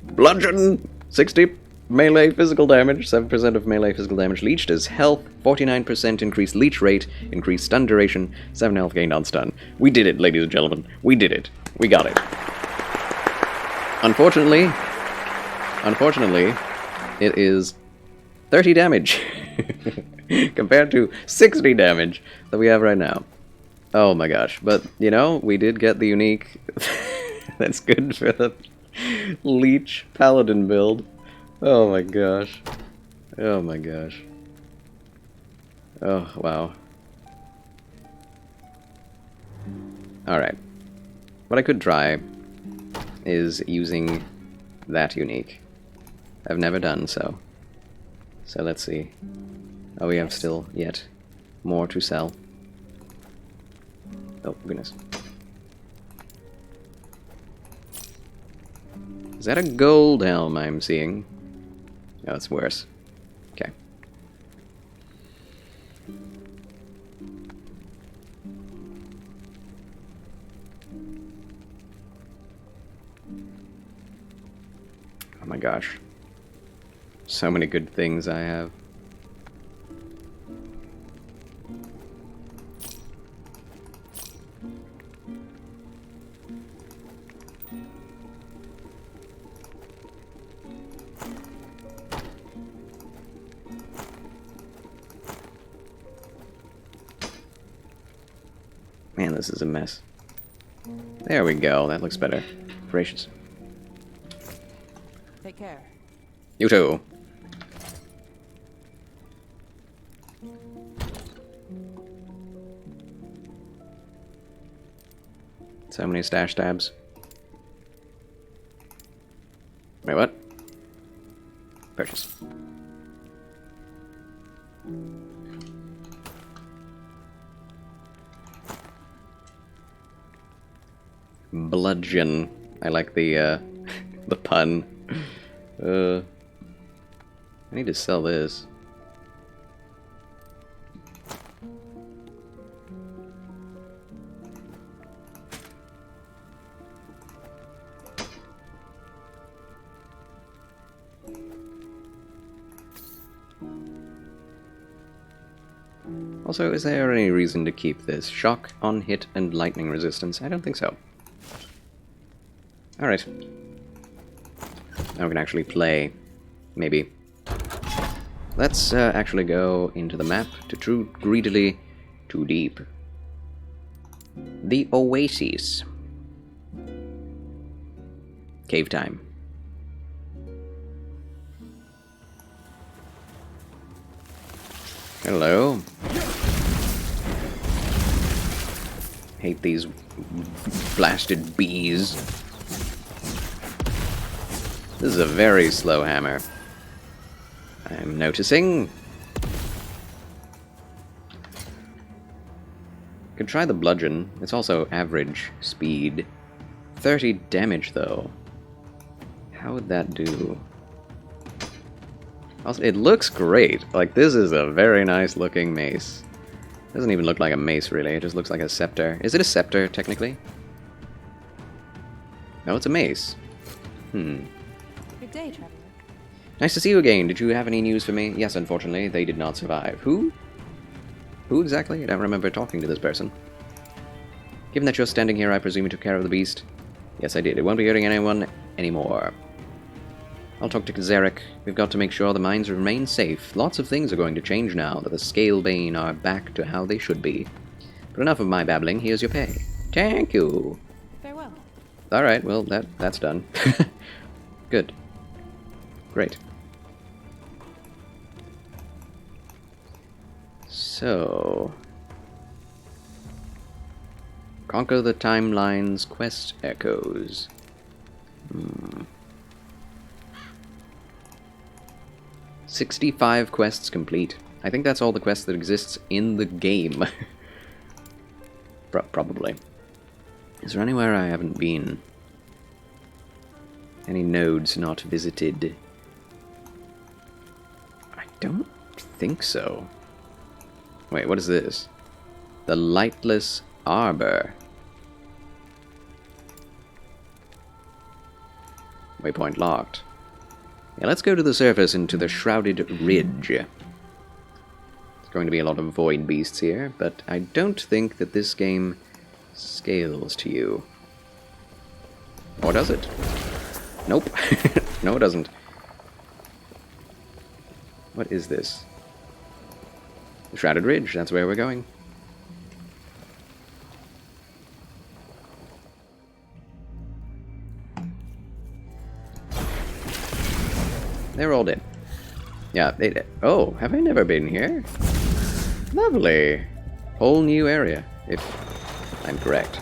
Bludgeon! 60 melee physical damage, 7% of melee physical damage leached as health, 49% increased leech rate, increased stun duration, 7 health gained on stun. We did it, ladies and gentlemen. We did it. We got it. Unfortunately, it is 30 damage compared to 60 damage that we have right now. Oh my gosh. But, you know, we did get the unique... That's good for the Leech Paladin build. Oh my gosh. Oh my gosh. Oh, wow. Alright. What I could try is using that unique. I've never done so. So let's see. Oh, we have still yet more to sell. Oh, goodness. Is that a gold helm I'm seeing? Oh, it's worse. Okay. Oh my gosh. So many good things I have. Man, this is a mess. There we go. That looks better. Gracious. Take care. You too. So many stash tabs. Wait, what? Purchase. Bludgeon. I like the the pun. I need to sell this. Also, is there any reason to keep this? Shock, on hit, and lightning resistance? I don't think so. Alright. Now we can actually play. Maybe. Let's actually go into the map to greedily too deep. The Oasis. Cave time. Hello. Hate these blasted bees. This is a very slow hammer. I'm noticing. Could try the bludgeon. It's also average speed. 30 damage though. How would that do? Also, it looks great. Like, this is a very nice looking mace. Doesn't even look like a mace really, it just looks like a scepter. Is it a scepter technically? No, it's a mace. Good day, traveler. Nice to see you again. Did you have any news for me? Yes, unfortunately, they did not survive. Who? Who exactly? I don't remember talking to this person. Given that you're standing here, I presume you took care of the beast? Yes, I did. It won't be hurting anyone anymore. I'll talk to Zarek. We've got to make sure the mines remain safe. Lots of things are going to change now that the Scalebane are back to how they should be. But enough of my babbling. Here's your pay. Thank you. Farewell. Alright, well, that's done. Good. Great. So... Conquer the Timeline's quest echoes. 65 quests complete. I think that's all the quests that exists in the game. Probably. Is there anywhere I haven't been? Any nodes not visited? I don't think so. Wait, what is this? The Lightless Arbor. Waypoint locked. Yeah, let's go to the surface into the Shrouded Ridge. There's going to be a lot of void beasts here, but I don't think that this game scales to you. Or does it? Nope. No, it doesn't. What is this? The Shrouded Ridge, that's where we're going. They're all dead. Yeah, they did. Oh, have I never been here? Lovely. Whole new area, if I'm correct.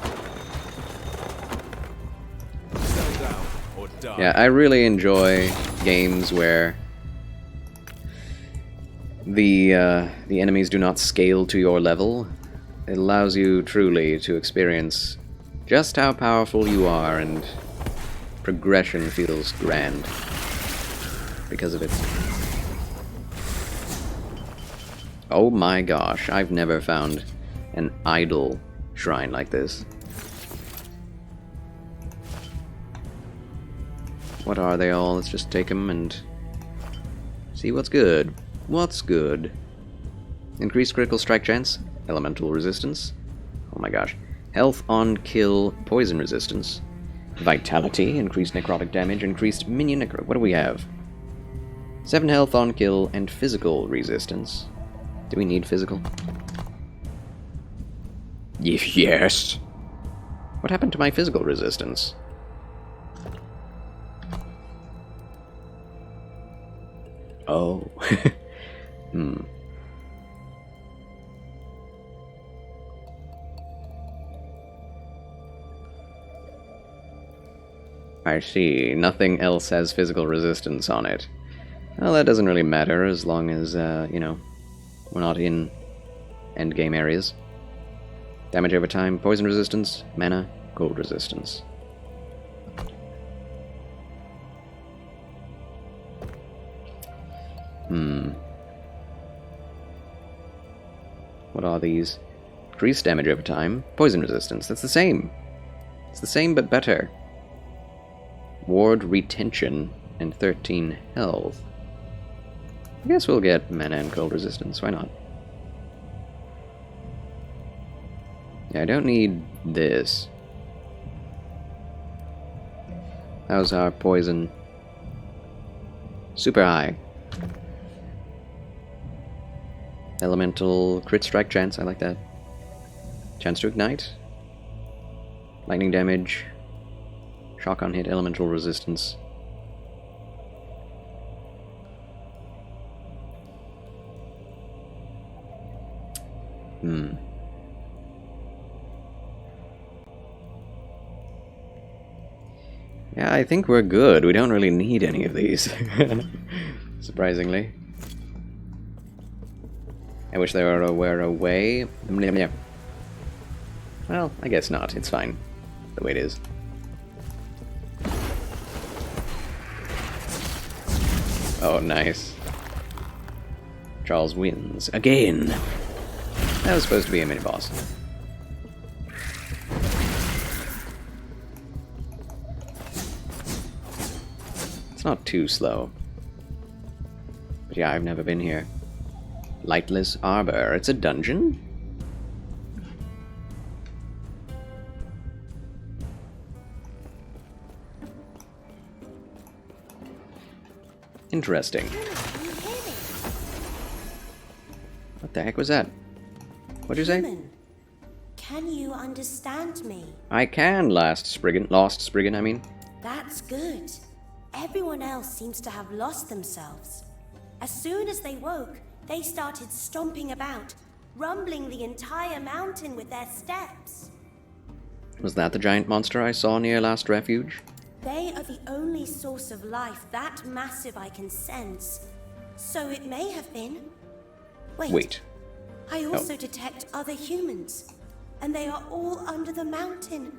Yeah, I really enjoy games where the enemies do not scale to your level. It allows you truly to experience just how powerful you are, and progression feels grand because of it. Oh my gosh, I've never found an idle shrine like this. What are they all? Let's just take them and see what's good. What's good? Increased critical strike chance, elemental resistance. Oh my gosh. Health on kill, poison resistance. Vitality, increased necrotic damage, increased minion necro. What do we have? 7 health on kill and physical resistance. Do we need physical? Yes. What happened to my physical resistance? Oh. I see. Nothing else has physical resistance on it. Well, that doesn't really matter as long as, you know, we're not in endgame areas. Damage over time, poison resistance, mana, cold resistance. What are these? Increased damage over time, poison resistance. That's the same. It's the same but better. Ward retention and 13 health. I guess we'll get mana and cold resistance. Why not? Yeah, I don't need this. How's our poison? Super high. Elemental crit strike chance, I like that. Chance to ignite. Lightning damage. Shock on hit, elemental resistance. Yeah, I think we're good. We don't really need any of these. Surprisingly. I wish there were a way. Well, I guess not. It's fine. The way it is. Oh, nice. Charles wins. Again! That was supposed to be a mini-boss. It's not too slow. But yeah, I've never been here. Lightless Arbor. It's a dungeon? Interesting. What the heck was that? What'd you say? Human, can you understand me? I can, Lost Spriggan, I mean. That's good. Everyone else seems to have lost themselves. As soon as they woke, they started stomping about, rumbling the entire mountain with their steps. Was that the giant monster I saw near Last Refuge? They are the only source of life that massive I can sense. So it may have been... Wait. I also detect other humans. And they are all under the mountain.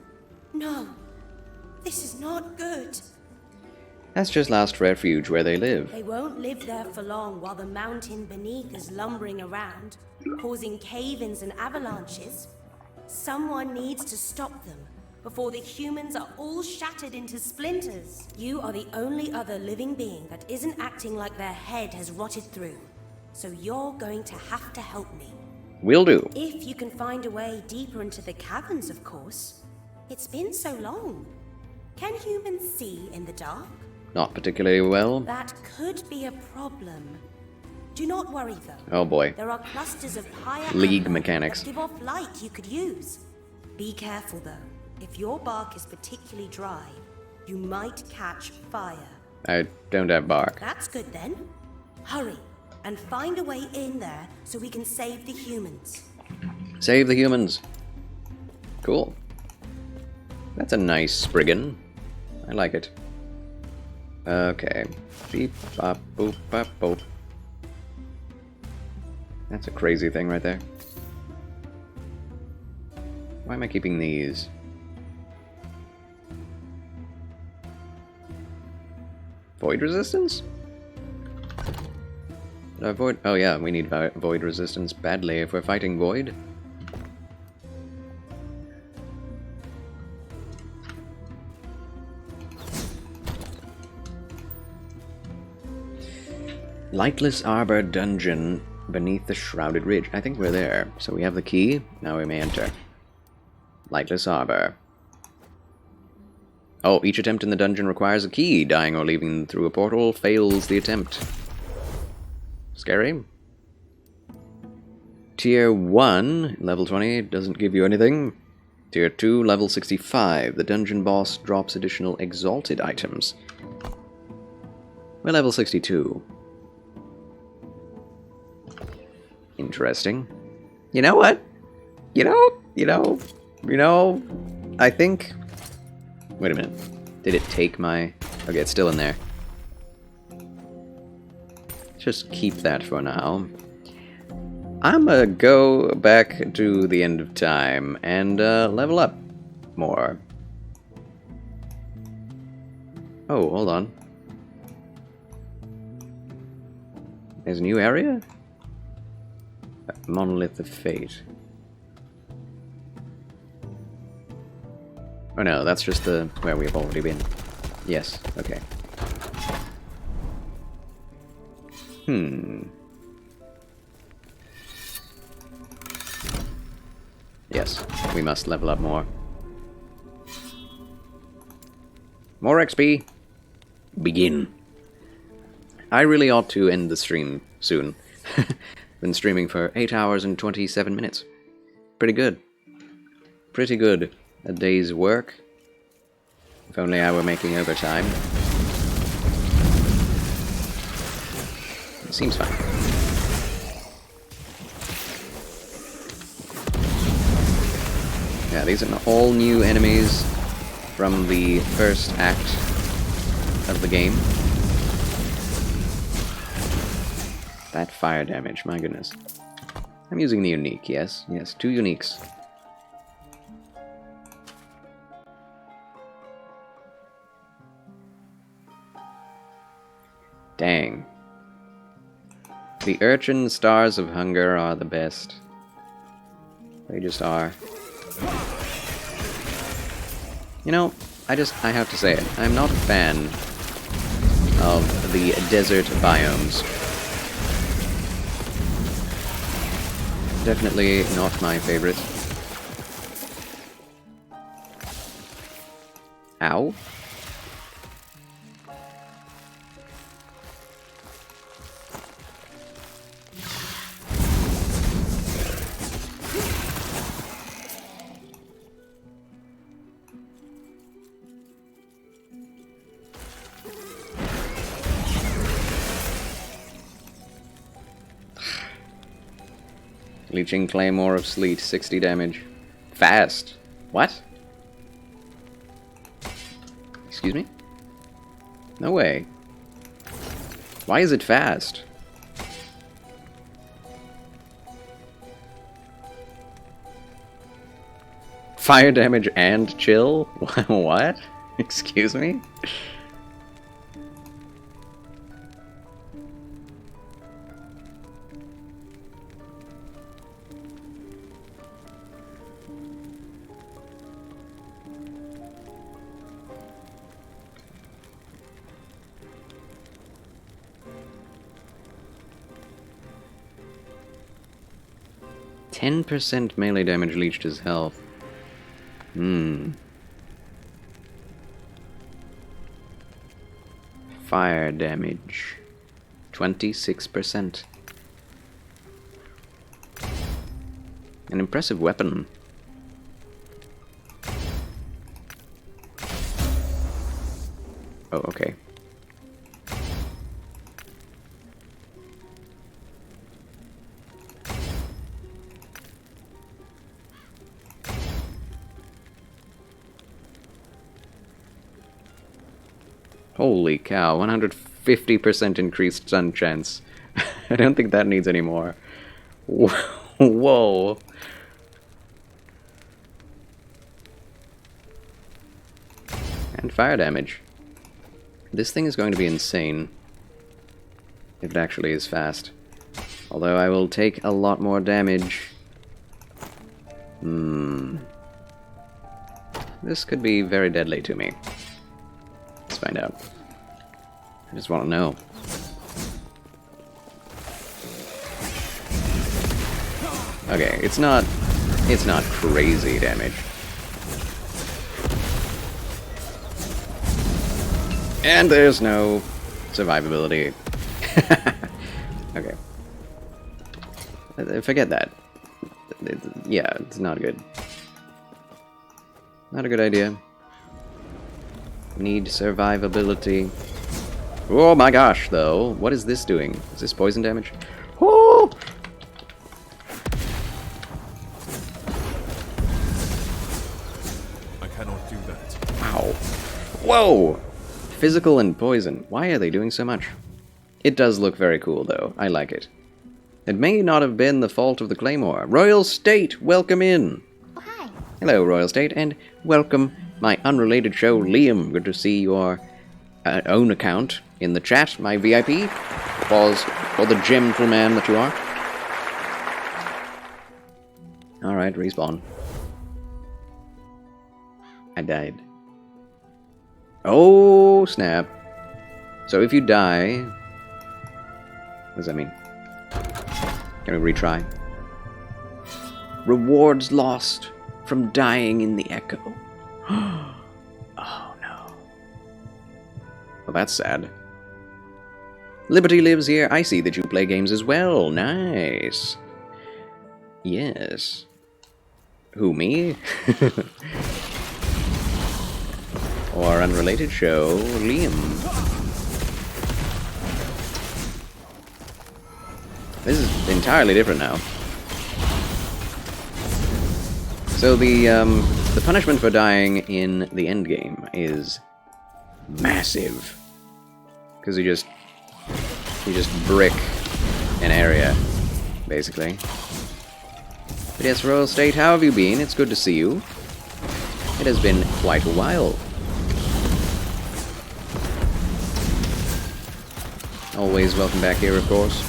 No. This is not good. That's just Last Refuge where they live. They won't live there for long while the mountain beneath is lumbering around, causing cave-ins and avalanches. Someone needs to stop them before the humans are all shattered into splinters. You are the only other living being that isn't acting like their head has rotted through. So you're going to have to help me. Will do. If you can find a way deeper into the caverns, of course. It's been so long. Can humans see in the dark? Not particularly well. That could be a problem. Do not worry though. Oh boy. There are clusters of higher League amber mechanics. that give off light you could use. Be careful though. If your bark is particularly dry, you might catch fire. I don't have bark. That's good then. Hurry and find a way in there so we can save the humans. Save the humans. Cool. That's a nice Spriggan. I like it. Okay. Beep, bop, boop, bop, boop. That's a crazy thing right there. Why am I keeping these? Void resistance? Void? Oh yeah, we need void resistance badly if we're fighting void. Lightless Arbor Dungeon beneath the Shrouded Ridge. I think we're there. So we have the key. Now we may enter. Lightless Arbor. Oh, each attempt in the dungeon requires a key. Dying or leaving through a portal fails the attempt. Scary. Tier 1, level 20, doesn't give you anything. Tier 2, level 65. The dungeon boss drops additional exalted items. We're level 62. Interesting. You know what? You know, I think... Wait a minute. Did it take my... Okay, it's still in there. Just keep that for now. I'm gonna go back to the end of time and level up more. Oh, hold on. There's a new area? Monolith of Fate. Oh no, that's just the where we've already been. Yes, okay. Yes, we must level up more. More XP. Begin. I really ought to end the stream soon. Been streaming for 8 hours and 27 minutes. Pretty good. Pretty good. A day's work. If only I were making overtime. It seems fine. Yeah, these are all new enemies from the first act of the game. That fire damage, my goodness. I'm using the unique, yes. Yes, 2 uniques. Dang. The urchin stars of hunger are the best. They just are. You know, I have to say it. I'm not a fan of the desert biomes. Definitely not my favorite. Ow. Leeching Claymore of Sleet, 60 damage. Fast. What? Excuse me? No way. Why is it fast? Fire damage and chill? What? Excuse me? %10 melee damage leached his health. Fire damage. 26%. An impressive weapon. Oh, okay. Holy cow, 150% increased stun chance. I don't think that needs any more. Whoa. And fire damage. This thing is going to be insane. If it actually is fast. Although I will take a lot more damage. This could be very deadly to me. Let's find out. I just want to know. Okay, it's not crazy damage. And there's no survivability. Okay. Forget that. Yeah, it's not good. Not a good idea. Need survivability. Oh my gosh, though. What is this doing? Is this poison damage? Oh! I cannot do that. Ow. Whoa! Physical and poison. Why are they doing so much? It does look very cool, though. I like it. It may not have been the fault of the Claymore. Royal State, welcome in! Oh, hi. Hello, Royal State, and welcome my unrelated show, Liam. Good to see your own account in the chat, my VIP. Applause for the gentleman that you are. Alright, respawn. I died. Oh, snap. So if you die... What does that mean? Can we retry? Rewards lost from dying in the echo. Oh no. Well, that's sad. Liberty lives here. I see that you play games as well. Nice. Yes. Who, me? Or unrelated show, Liam. This is entirely different now. So the punishment for dying in the endgame is massive. Because you just brick an area, basically. But yes, Royal State, how have you been? It's good to see you. It has been quite a while. Always welcome back here, of course.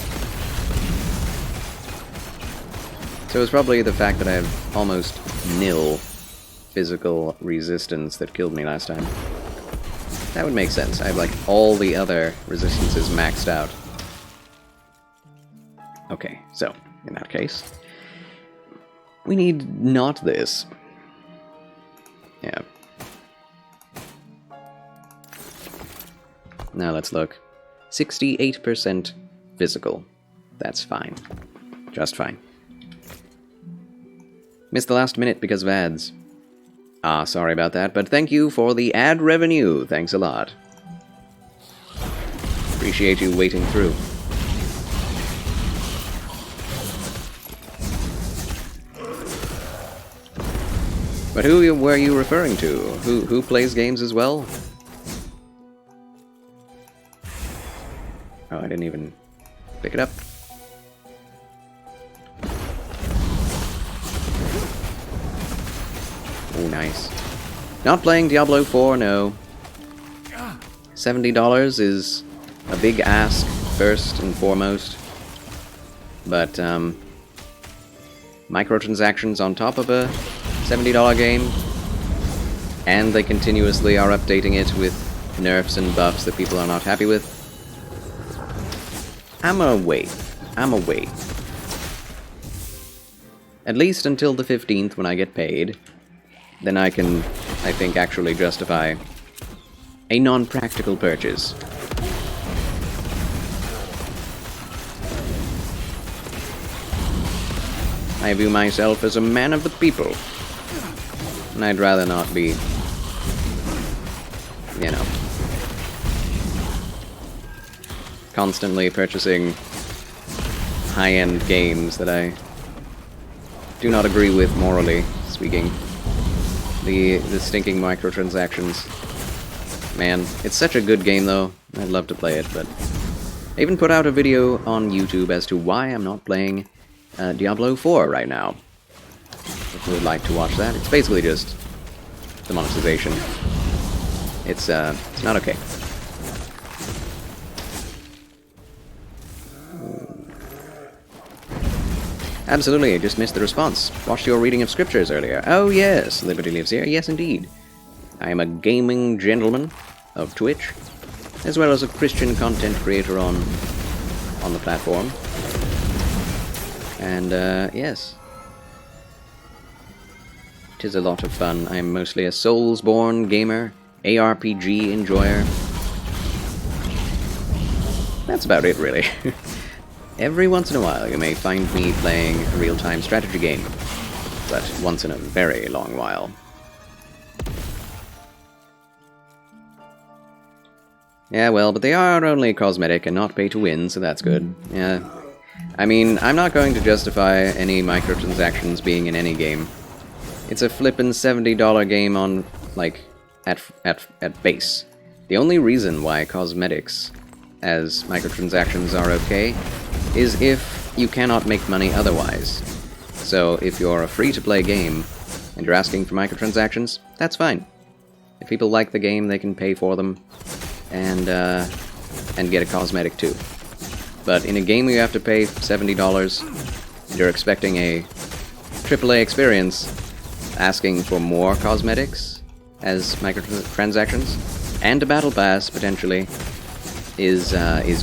So it's probably the fact that I have almost nil physical resistance that killed me last time. That would make sense. I have, like, all the other resistances maxed out. Okay, so, in that case, we need not this. Yeah. Now let's look. 68% physical. That's fine. Just fine. Missed the last minute because of ads. Ah, sorry about that, but thank you for the ad revenue. Thanks a lot. Appreciate you waiting through. But who were you referring to? Who plays games as well? Oh, I didn't even pick it up. Oh, nice. Not playing Diablo 4, no. $70 is a big ask, first and foremost. But, microtransactions on top of a $70 game, and they continuously are updating it with nerfs and buffs that people are not happy with. I'm gonna wait. At least until the 15th when I get paid. Then I can, I think, actually justify a non-practical purchase. I view myself as a man of the people. And I'd rather not be, you know, constantly purchasing high-end games that I do not agree with morally speaking. The stinking microtransactions. Man, it's such a good game though. I'd love to play it, but I even put out a video on YouTube as to why I'm not playing Diablo 4 right now. If you would like to watch that, it's basically just the monetization. It's not okay. Absolutely, I just missed the response. Watched your reading of scriptures earlier. Oh yes, Liberty lives here. Yes, indeed. I am a gaming gentleman of Twitch, as well as a Christian content creator on the platform. And, yes. It is a lot of fun. I'm mostly a Soulsborne gamer, ARPG enjoyer. That's about it, really. Every once in a while you may find me playing a real-time strategy game, but once in a very long while. Yeah, well, but they are only cosmetic and not pay to win, so that's good. Yeah. I mean, I'm not going to justify any microtransactions being in any game. It's a flippin' $70 game on, like, at base. The only reason why cosmetics as microtransactions are okay is if you cannot make money otherwise. So if you're a free-to-play game and you're asking for microtransactions, that's fine. If people like the game, they can pay for them and get a cosmetic too. But in a game where you have to pay $70 and you're expecting a AAA experience, asking for more cosmetics as microtransactions and a battle pass potentially is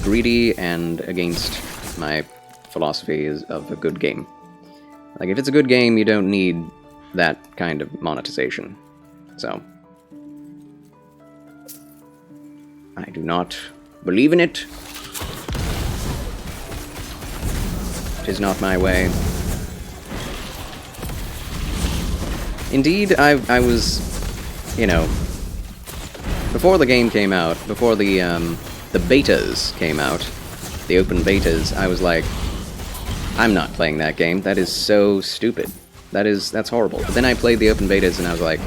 greedy and against my philosophy of a good game. Like, if it's a good game, you don't need that kind of monetization. So, I do not believe in it. It is not my way. Indeed, I was, you know, before the game came out, before the betas came out, the open betas, I was like, I'm not playing that game. That is so stupid. That's horrible. But then I played the open betas and I was like,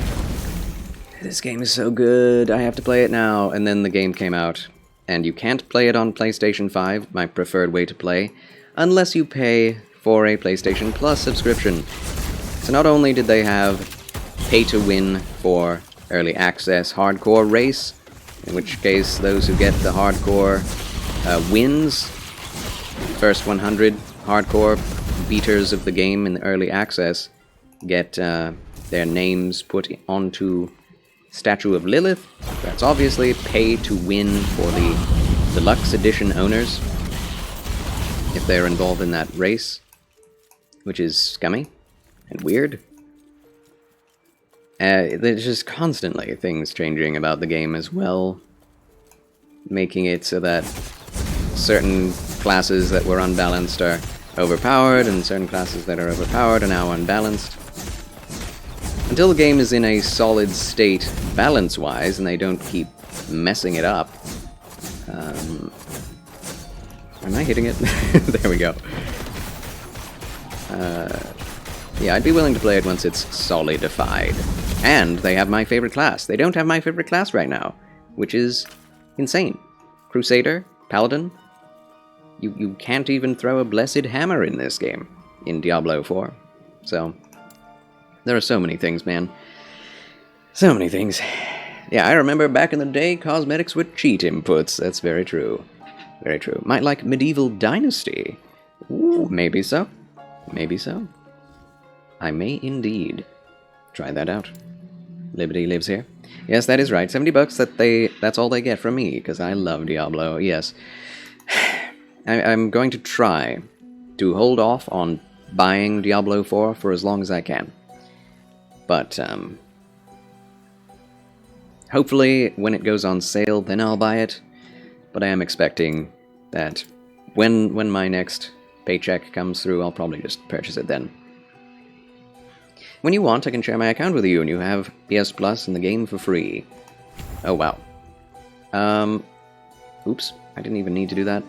this game is so good, I have to play it now. And then the game came out, and you can't play it on PlayStation 5, my preferred way to play, unless you pay for a PlayStation Plus subscription. So not only did they have pay-to-win for early access hardcore race, in which case those who get the hardcore wins, first 100 hardcore beaters of the game in the early access get their names put onto Statue of Lilith. That's obviously pay to win for the deluxe edition owners if they're involved in that race, which is scummy and weird. There's just constantly things changing about the game as well, making it so that certain classes that were unbalanced are overpowered, and certain classes that are overpowered are now unbalanced. Until the game is in a solid state balance-wise, and they don't keep messing it up. Am I hitting it? There we go. Yeah, I'd be willing to play it once it's solidified. And they have my favorite class. They don't have my favorite class right now, which is insane. Crusader, Paladin. You can't even throw a blessed hammer in this game, in Diablo 4. So, there are so many things, man. So many things. Yeah, I remember back in the day, cosmetics were cheat inputs. That's very true. Very true. Might like Medieval Dynasty. Ooh, maybe so. Maybe so. I may indeed try that out. Liberty lives here. Yes, that is right. $70, that's all they get from me, because I love Diablo, yes. I'm going to try to hold off on buying Diablo 4 for as long as I can. But, hopefully, when it goes on sale, then I'll buy it. But I am expecting that when my next paycheck comes through, I'll probably just purchase it then. When you want, I can share my account with you, and you have PS Plus and the game for free. Oh, wow. Oops, I didn't even need to do that.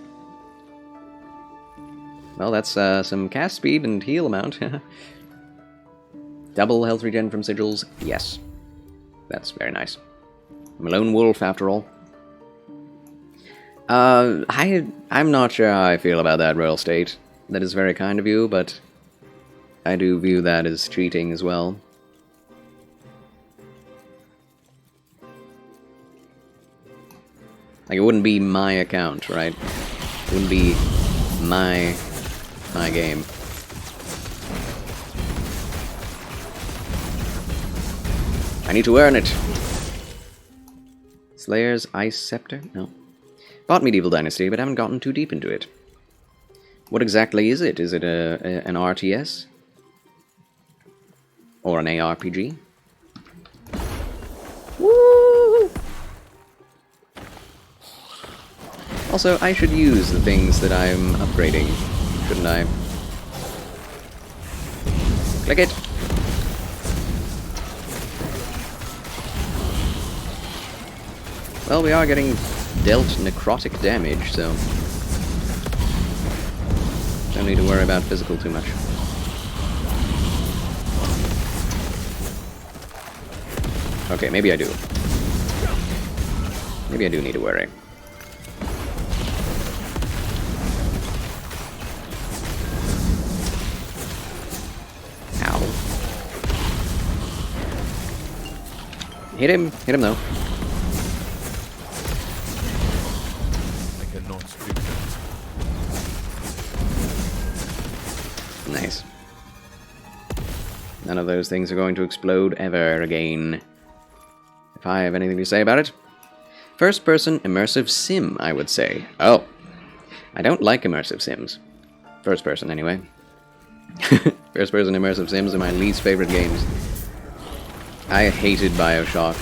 Well, that's some cast speed and heal amount. Double health regen from sigils, yes. That's very nice. I'm a lone wolf, after all. I'm not sure how I feel about that, Royal State. That is very kind of you, but I do view that as cheating as well. Like, it wouldn't be my account, right? It wouldn't be my game. I need to earn it. Slayer's Ice Scepter? No. Bought Medieval Dynasty, but haven't gotten too deep into it. What exactly is it? Is it an RTS? Or an ARPG? Woo! Also, I should use the things that I'm upgrading, shouldn't I? Click it! Well, we are getting dealt necrotic damage, so don't need to worry about physical too much. Okay, maybe I do. Maybe I do need to worry. Ow. Hit him though. Nice. None of those things are going to explode ever again. If I have anything to say about it. First-person immersive sim, I would say. Oh. I don't like immersive sims. First-person, anyway. First-person immersive sims are my least favorite games. I hated BioShock.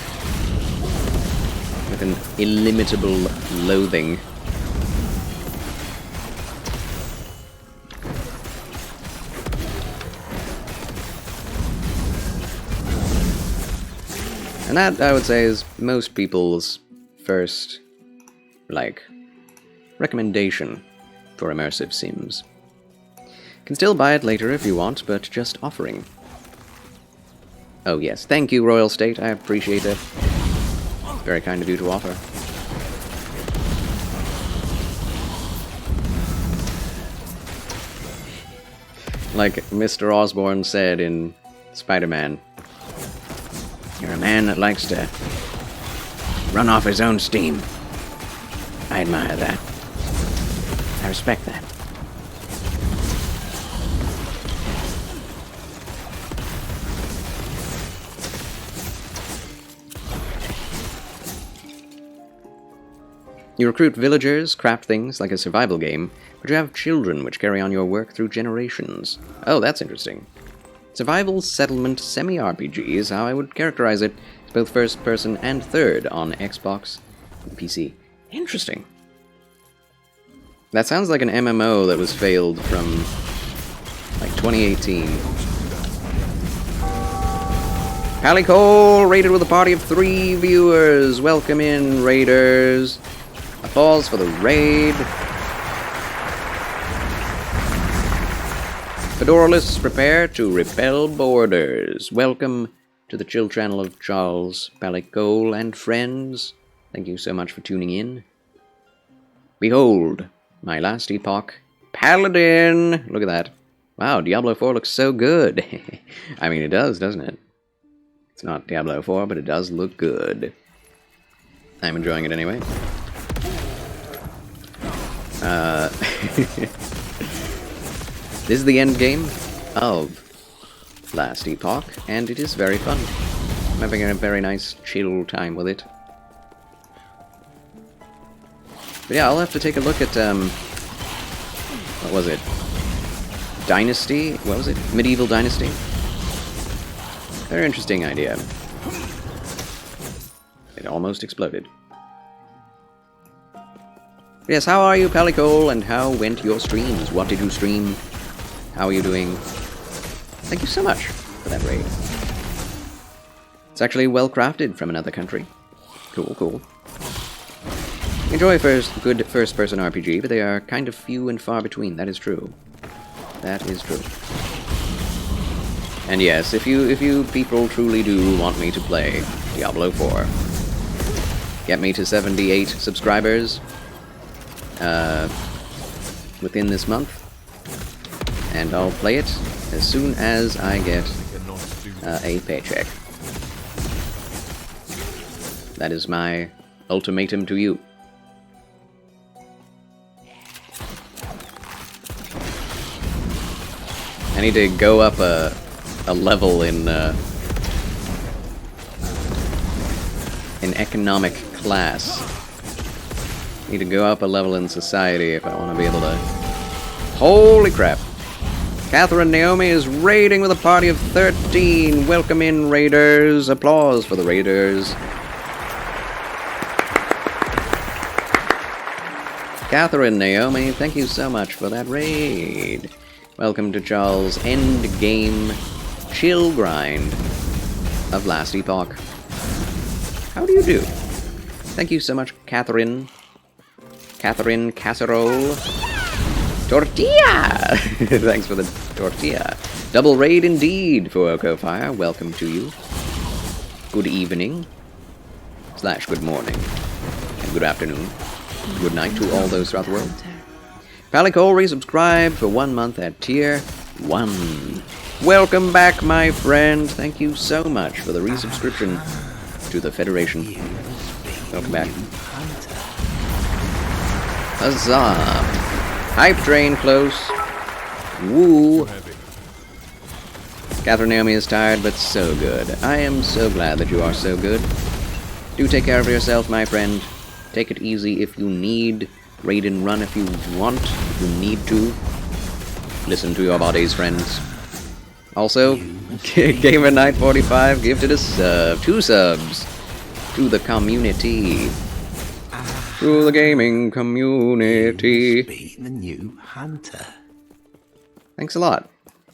with an illimitable loathing. And that, I would say, is most people's first, like, recommendation for immersive sims. Can still buy it later if you want, but just offering. Oh yes, thank you, Royal State, I appreciate it. Very kind of you to offer. Like Mr. Osborn said in Spider-Man, you're a man that likes to run off his own steam. I admire that. I respect that. You recruit villagers, craft things like a survival game, but you have children which carry on your work through generations. Oh, that's interesting. Survival settlement semi-RPG is how I would characterize it. It's both first person and third on Xbox and PC. Interesting. That sounds like an MMO that was failed from, like, 2018. Palicole raided with a party of 3 viewers. Welcome in, raiders. Applause for the raid. Fedoralists prepare to repel borders. Welcome to the chill channel of Charles Palicole and friends. Thank you so much for tuning in. Behold, my last Epoch Paladin. Look at that. Wow, Diablo 4 looks so good. I mean, it does, doesn't it? It's not Diablo 4, but it does look good. I'm enjoying it anyway. This is the end game of Last Epoch, and it is very fun. I'm having a very nice chill time with it. But yeah, I'll have to take a look at, what was it? Dynasty? What was it? Medieval Dynasty? Very interesting idea. It almost exploded. Yes, how are you, Palicole, and how went your streams? What did you stream? How are you doing? Thank you so much for that raid. It's actually well crafted from another country. Cool, cool. Enjoy good first-person RPG, but they are kind of few and far between. That is true. That is true. And yes, if you people truly do want me to play Diablo 4, get me to 78 subscribers within this month, and I'll play it as soon as I get a paycheck. That is my ultimatum to you. I need to go up a level in economic class. I need to go up a level in society if I want to be able to... Holy crap! Catherine Naomi is raiding with a party of 13. Welcome in, raiders. Applause for the raiders. Catherine Naomi, thank you so much for that raid. Welcome to Charles' endgame chill grind of Last Epoch. How do you do? Thank you so much, Catherine. Catherine Casserole. Tortilla! Thanks for the tortilla. Double raid indeed for Oko Fire. Welcome to you. Good evening. / good morning. And good afternoon. Good night to all those throughout the world. Palicole resubscribed for 1 month at tier 1. Welcome back, my friend. Thank you so much for the resubscription to the Federation. Welcome back. Huzzah! Hype train close. Woo! Catherine Naomi is tired, but so good. I am so glad that you are so good. Do take care of yourself, my friend. Take it easy if you need. Raid and run if you want, if you need to. Listen to your bodies, friends. Also, Gamer Knight 45 gifted us 2 subs to the community. to the gaming community. Be the new hunter. Thanks a lot.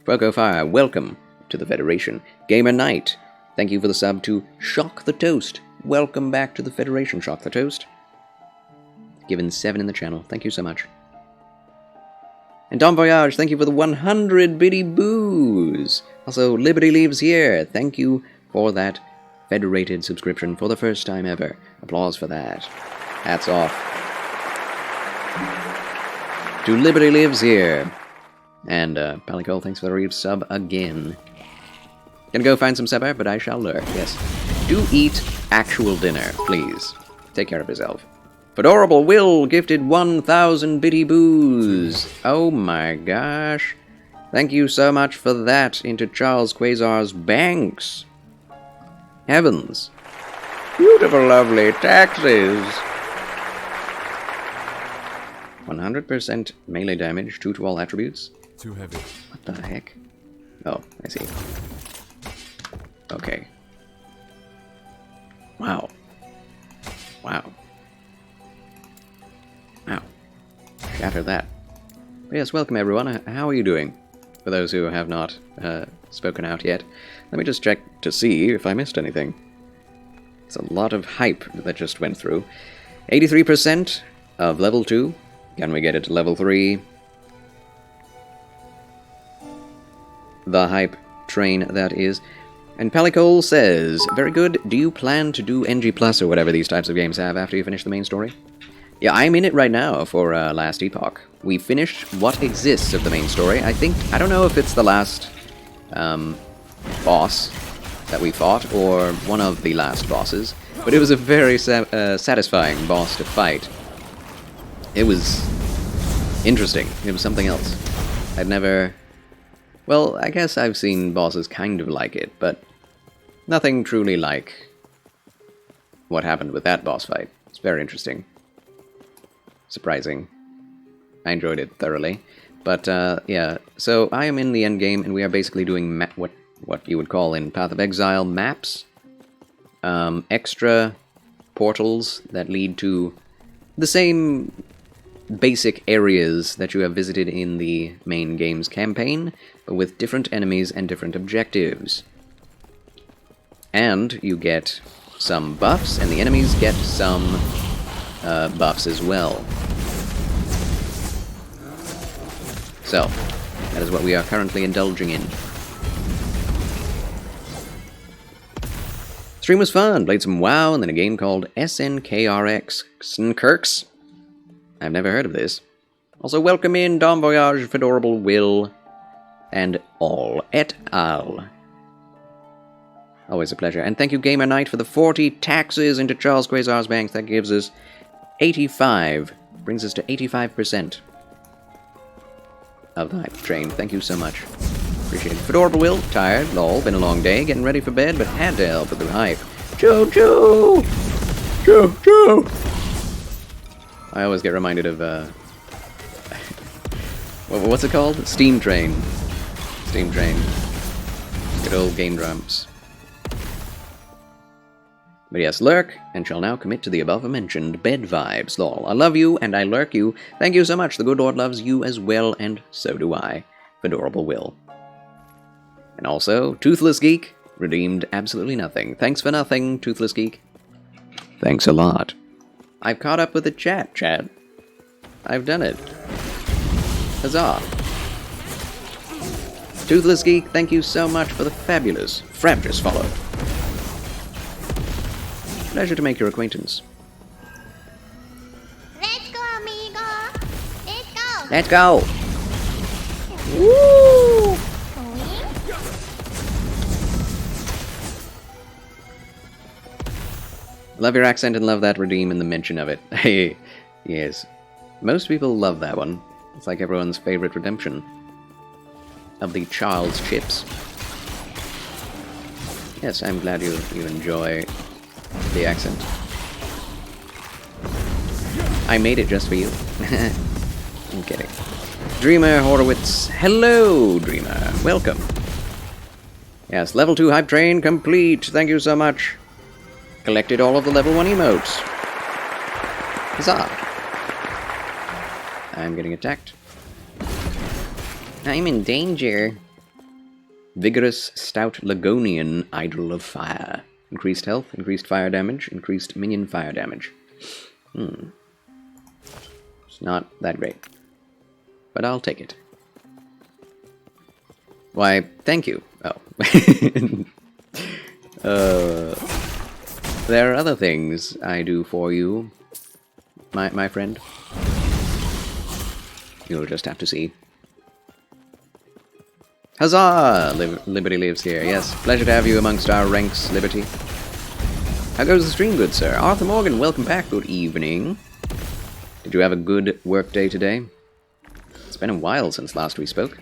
Foco Fire, welcome to the Federation. Gamer Knight, thank you for the sub to Shock the Toast. Welcome back to the Federation, Shock the Toast. Given 7 in the channel. Thank you so much. And Don Voyage, thank you for the 100 bitty boos. Also, Liberty Leaves here. Thank you for that federated subscription for the first time ever. Applause for that. Hats off. To Liberty Lives here. And Palicole, thanks for the Reeves sub again. Gonna go find some supper, but I shall lurk, yes. Do eat actual dinner, please. Take care of yourself. Fedorable Will gifted 1,000 bitty boos. Oh my gosh. Thank you so much for that into Charles Quasar's banks. Heavens. Beautiful, lovely taxes. 100% melee damage, 2 to all attributes. Too heavy. What the heck? Oh, I see. Okay. Wow. Wow. Wow. Shatter that. But yes, welcome everyone. How are you doing? For those who have not spoken out yet, let me just check to see if I missed anything. It's a lot of hype that just went through. 83% of level 2. Can we get it to level 3? The hype train, that is. And Palicole says, very good, do you plan to do NG Plus or whatever these types of games have after you finish the main story? Yeah, I'm in it right now for Last Epoch. We finished what exists of the main story. I don't know if it's the last boss that we fought, or one of the last bosses, but it was a very satisfying boss to fight. It was interesting. It was something else. I'd never... Well, I guess I've seen bosses kind of like it, but nothing truly like what happened with that boss fight. It's very interesting. Surprising. I enjoyed it thoroughly. But, yeah, so I am in the endgame, and we are basically doing what you would call in Path of Exile maps. Extra portals that lead to the same basic areas that you have visited in the main game's campaign, but with different enemies and different objectives. And you get some buffs, and the enemies get some buffs as well. So, that is what we are currently indulging in. Stream was fun, played some WoW, and then a game called SNKRX. Snkirks? I've never heard of this. Also, welcome in Don Voyage, Fedorable Will, and all et al. Always a pleasure. And thank you, Gamer Knight, for the 40 taxes into Charles Quasar's banks. That gives us 85. Brings us to 85% of the hype train. Thank you so much. Appreciate it. Fedorable Will, tired, lol, been a long day, getting ready for bed, but had to help with the hype. Jojo! Jojo! I always get reminded of, what's it called? Steam Train. Steam Train. Good old game drums. But yes, lurk, and shall now commit to the above-mentioned bed vibes. Lol, I love you, and I lurk you. Thank you so much. The good Lord loves you as well, and so do I. Fedorable Will. And also, Toothless Geek redeemed absolutely nothing. Thanks for nothing, Toothless Geek. Thanks a lot. I've caught up with the chat. I've done it. Huzzah. Toothless Geek, thank you so much for the fabulous Frabjous follow. Pleasure to make your acquaintance. Let's go, amigo. Let's go. Let's go. Woo! Love your accent and love that redeem and the mention of it. Hey, yes. Most people love that one. It's like everyone's favorite redemption of the Charles chips. Yes, I'm glad you enjoy the accent. I made it just for you. I'm kidding. Dreamer Horowitz. Hello, Dreamer. Welcome. Yes, level 2 hype train complete. Thank you so much. Collected all of the level 1 emotes. Huzzah! I'm getting attacked. I'm in danger. Vigorous, stout Lagonian, Idol of Fire. Increased health, increased fire damage, increased minion fire damage. It's not that great. But I'll take it. Why, thank you. Oh. There are other things I do for you, my friend. You'll just have to see. Huzzah! Liberty lives here. Yes, pleasure to have you amongst our ranks, Liberty. How goes the stream, good sir? Arthur Morgan, welcome back. Good evening. Did you have a good work day today? It's been a while since last we spoke.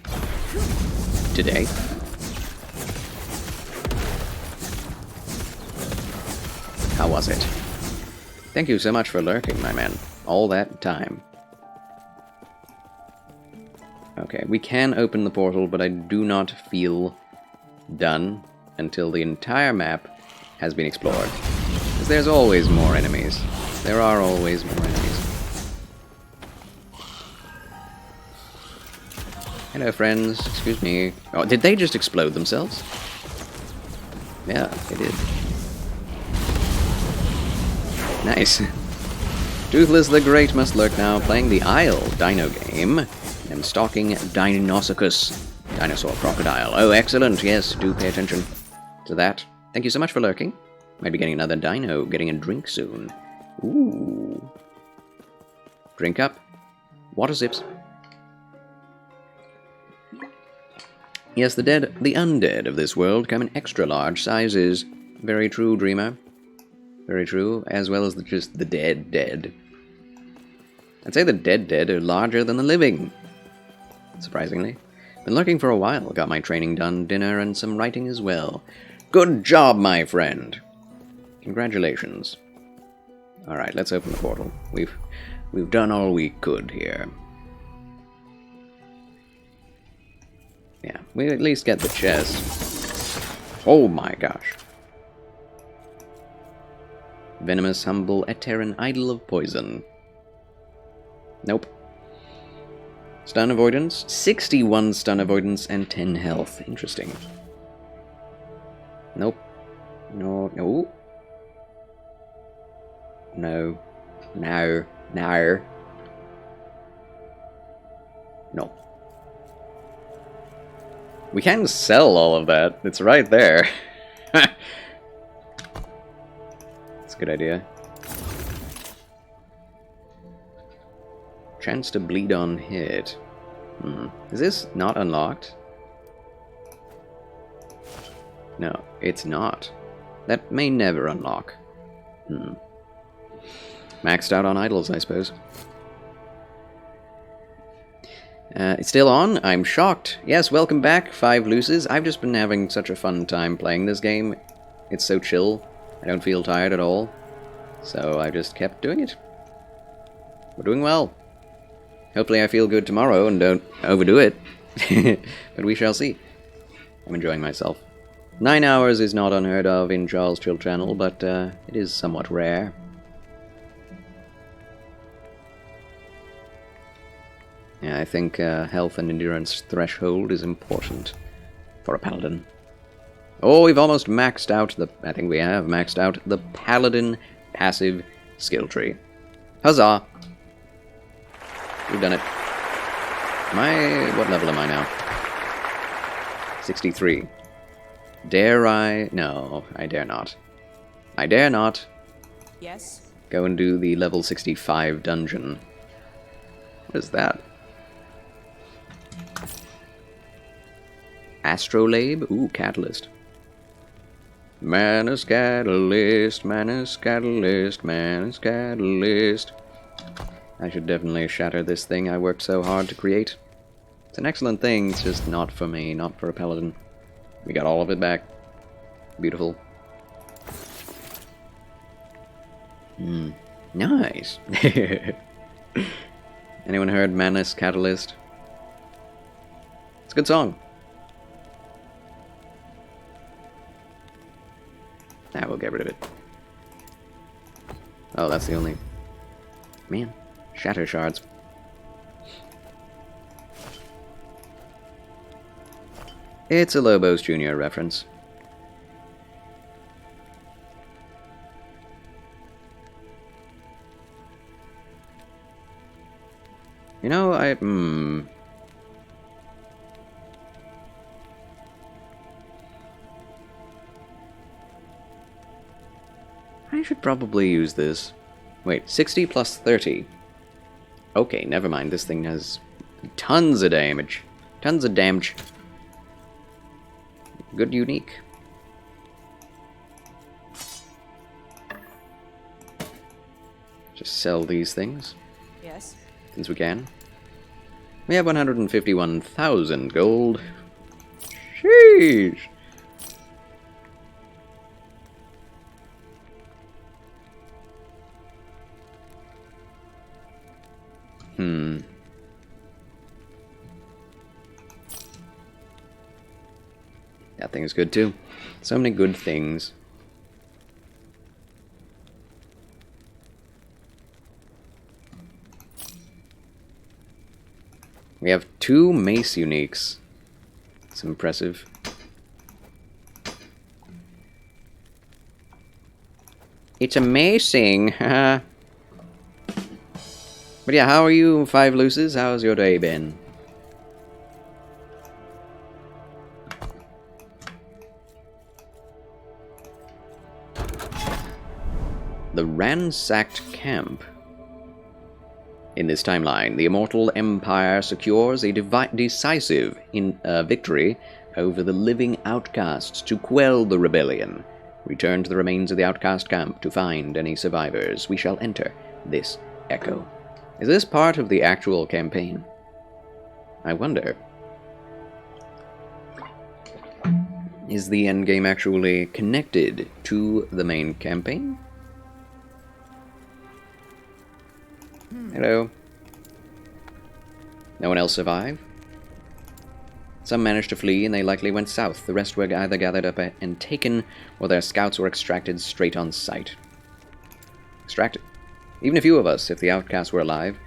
Today. How was it? Thank you so much for lurking, my man. All that time. Okay, we can open the portal, but I do not feel done until the entire map has been explored. Because there's always more enemies. There are always more enemies. Hello, friends. Excuse me. Oh, did they just explode themselves? Yeah, they did. Nice. Toothless the Great must lurk now, playing the Isle Dino game. I'm stalking Dinosaurus, dinosaur crocodile. Oh, excellent. Yes, do pay attention to that. Thank you so much for lurking. Might be getting another dino, getting a drink soon. Ooh. Drink up. Water sips. Yes, the undead of this world come in extra large sizes. Very true, Dreamer. Very true, as well as just the dead. I'd say the dead are larger than the living. Surprisingly. Been lurking for a while, got my training done, dinner, and some writing as well. Good job, my friend! Congratulations. Alright, let's open the portal. We've done all we could here. Yeah, we at least get the chest. Oh my gosh. Venomous, humble, Eteran, idol of poison. Nope. Stun avoidance, 61 stun avoidance, and 10 health. Interesting. Nope. No. No. No. No. No. No. We can sell all of that. It's right there. That's a good idea. Chance to bleed on hit. Is this not unlocked? No, it's not. That may never unlock. Maxed out on idols, I suppose. It's still on? I'm shocked. Yes, welcome back, 5 Luces. I've just been having such a fun time playing this game. It's so chill. I don't feel tired at all. So I just kept doing it. We're doing well. Hopefully I feel good tomorrow and don't overdo it. But we shall see. I'm enjoying myself. 9 hours is not unheard of in Charles Chill Channel, but it is somewhat rare. Yeah, I think health and endurance threshold is important for a paladin. Oh, we've almost maxed out the... I think we have maxed out the paladin passive skill tree. Huzzah! We've done it. What level am I now? 63. Dare I? No, I dare not. I dare not. Yes? Go and do the level 65 dungeon. What is that? Astrolabe? Ooh, Catalyst. Manus Catalyst, Manus Catalyst, Manus Catalyst. I should definitely shatter this thing I worked so hard to create. It's an excellent thing, it's just not for me, not for a paladin. We got all of it back. Beautiful. Nice. Anyone heard Manus Catalyst? It's a good song. Now we'll get rid of it. Oh, that's the only Man, shatter shards. It's a Lobos Jr. reference. You know, I should probably use this. Wait, 60 plus 30. Okay, never mind. This thing has tons of damage. Tons of damage. Good unique. Just sell these things. Yes. Since we can. We have 151,000 gold. Sheesh. That thing's good too. So many good things. We have 2 mace uniques. It's impressive. It's amazing. But yeah, how are you, Five Luces? How's your day been? The ransacked camp. In this timeline, the Immortal Empire secures a decisive victory over the living outcasts to quell the rebellion. Return to the remains of the outcast camp to find any survivors. We shall enter this echo. Is this part of the actual campaign? I wonder. Is the endgame actually connected to the main campaign? Hello. No one else survived? Some managed to flee, and they likely went south. The rest were either gathered up and taken, or their scouts were extracted straight on sight. Extracted? Even a few of us, if the outcasts were alive.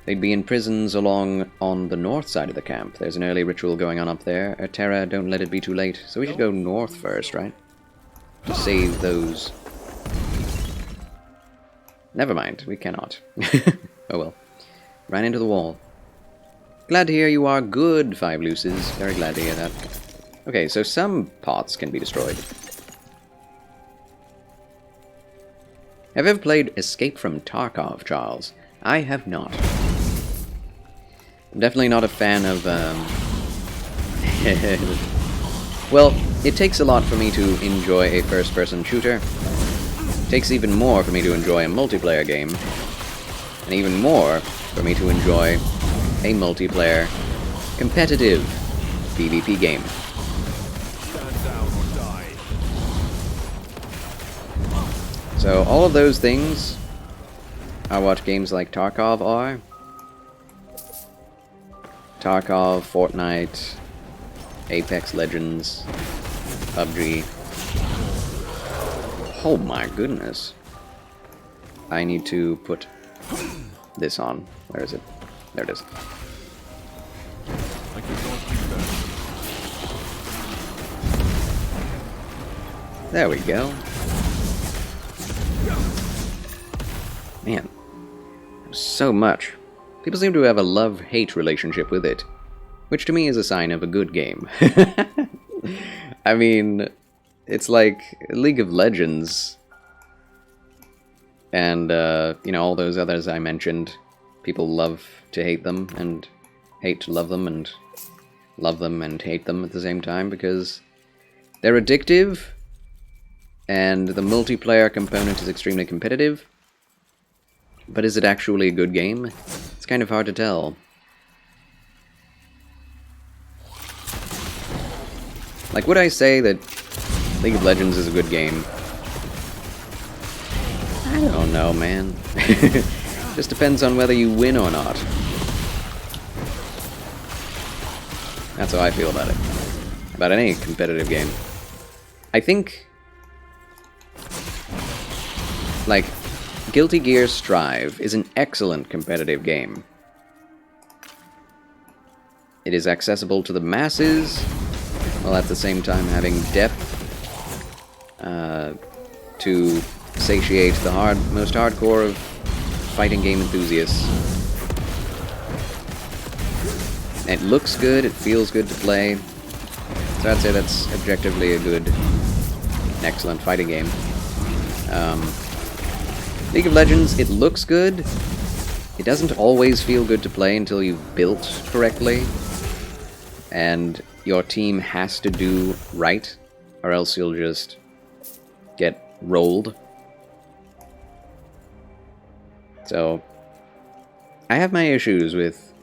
They'd be in prisons along on the north side of the camp. There's an early ritual going on up there. Terra, don't let it be too late. So we should go north first, right? To save those... Never mind, we cannot. Oh well. Ran into the wall. Glad to hear you are good, Five Luces. Very glad to hear that. Okay, so some pots can be destroyed. Have you ever played Escape from Tarkov, Charles? I have not. I'm definitely not a fan of, Well, it takes a lot for me to enjoy a first-person shooter. It takes even more for me to enjoy a multiplayer game. And even more for me to enjoy a multiplayer, competitive PvP game. So all of those things are what games like Tarkov are. Tarkov, Fortnite, Apex Legends, PUBG. Oh my goodness. I need to put this on. Where is it? There it is. There we go. Man, so much. People seem to have a love-hate relationship with it, which to me is a sign of a good game. I mean, it's like League of Legends and, you know, all those others I mentioned. People love to hate them and hate to love them and hate them at the same time because they're addictive and the multiplayer component is extremely competitive. But is it actually a good game? It's kind of hard to tell. Like, would I say that League of Legends is a good game? I don't know, man. Just depends on whether you win or not. That's how I feel about it. About any competitive game. I think... like... Guilty Gear Strive is an excellent competitive game. It is accessible to the masses, while at the same time having depth to satiate the most hardcore of fighting game enthusiasts. It looks good, it feels good to play, so I'd say that's objectively a good, excellent fighting game. League of Legends, it looks good. It doesn't always feel good to play until you've built correctly, and your team has to do right, or else you'll just get rolled. So, I have my issues with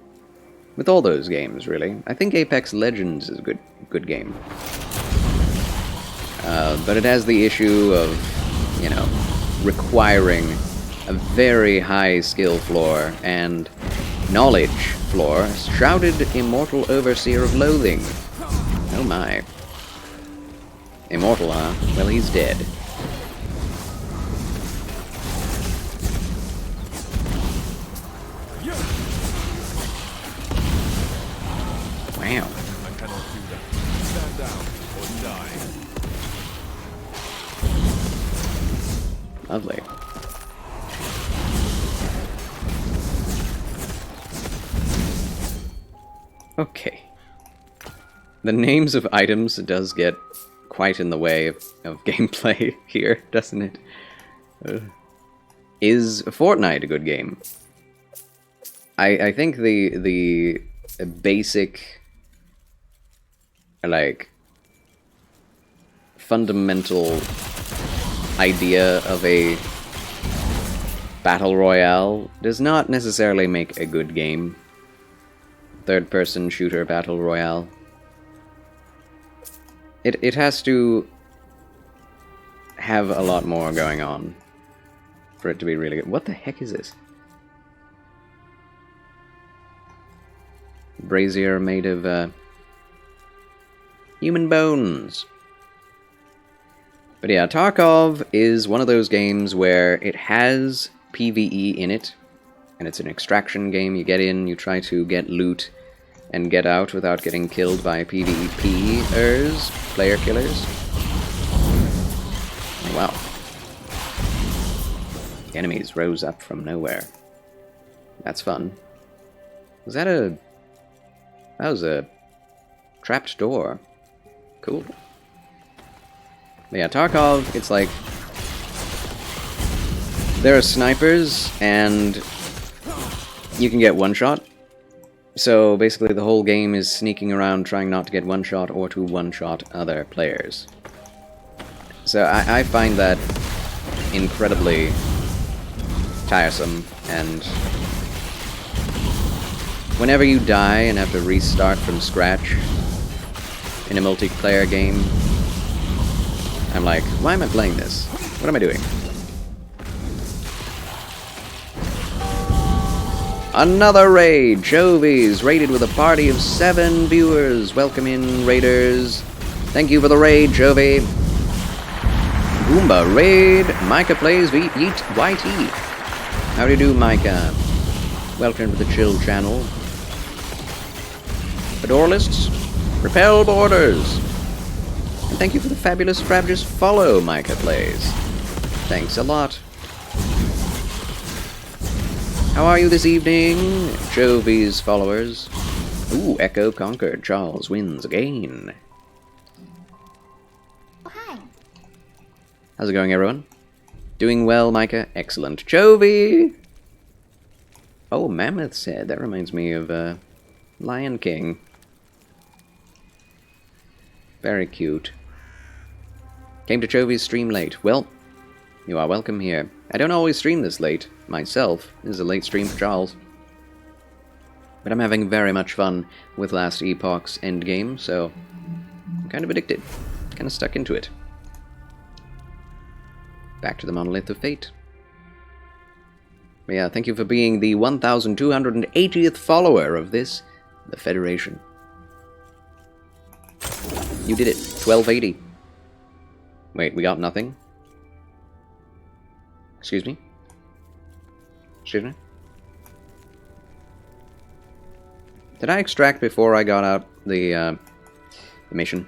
all those games, really. I think Apex Legends is a good game. But it has the issue of, you know, requiring a very high skill floor and knowledge floor, shrouded immortal overseer of loathing. Oh my. Immortal, huh? Well, he's dead. Wow. I cannot do that. Stand down or die. Lovely. Okay. The names of items does get quite in the way of gameplay here, doesn't it? Is Fortnite a good game? I think the basic, like, fundamental idea of a battle royale does not necessarily make a good game. Third-person shooter battle royale. It has to have a lot more going on for it to be really good. What the heck is this? Brazier made of human bones. But yeah, Tarkov is one of those games where it has PvE in it, and it's an extraction game. You get in, you try to get loot, and get out without getting killed by PvPers, player killers. Oh, wow. The enemies rose up from nowhere. That's fun. Was that a... That was a trapped door. Cool. But yeah, Tarkov, it's like... There are snipers, and you can get one shot. So basically the whole game is sneaking around trying not to get one shot or to one-shot other players. So I find that incredibly tiresome, and whenever you die and have to restart from scratch in a multiplayer game, I'm like, why am I playing this? What am I doing? Another raid! Jovies raided with a party of 7 viewers. Welcome in, raiders. Thank you for the raid, Jovi. Goomba raid. Micah plays YT. How do you do, Micah? Welcome to the Chill channel. Fedoralists, repel borders. And thank you for the fabulous Frabjous follow, Micah plays. Thanks a lot. How are you this evening, Jovi's followers? Ooh, Echo conquered. Charles wins again. Oh, hi. How's it going, everyone? Doing well, Micah? Excellent. Jovi! Oh, Mammoth said. That reminds me of Lion King. Very cute. Came to Jovi's stream late. Well, you are welcome here. I don't always stream this late, myself. This is a late stream for Charles. But I'm having very much fun with Last Epoch's endgame, so I'm kind of addicted. Kind of stuck into it. Back to the Monolith of Fate. But yeah, thank you for being the 1,280th follower of this, the Federation. You did it. 1280. Wait, we got nothing? Excuse me? Excuse me? Did I extract before I got out the mission?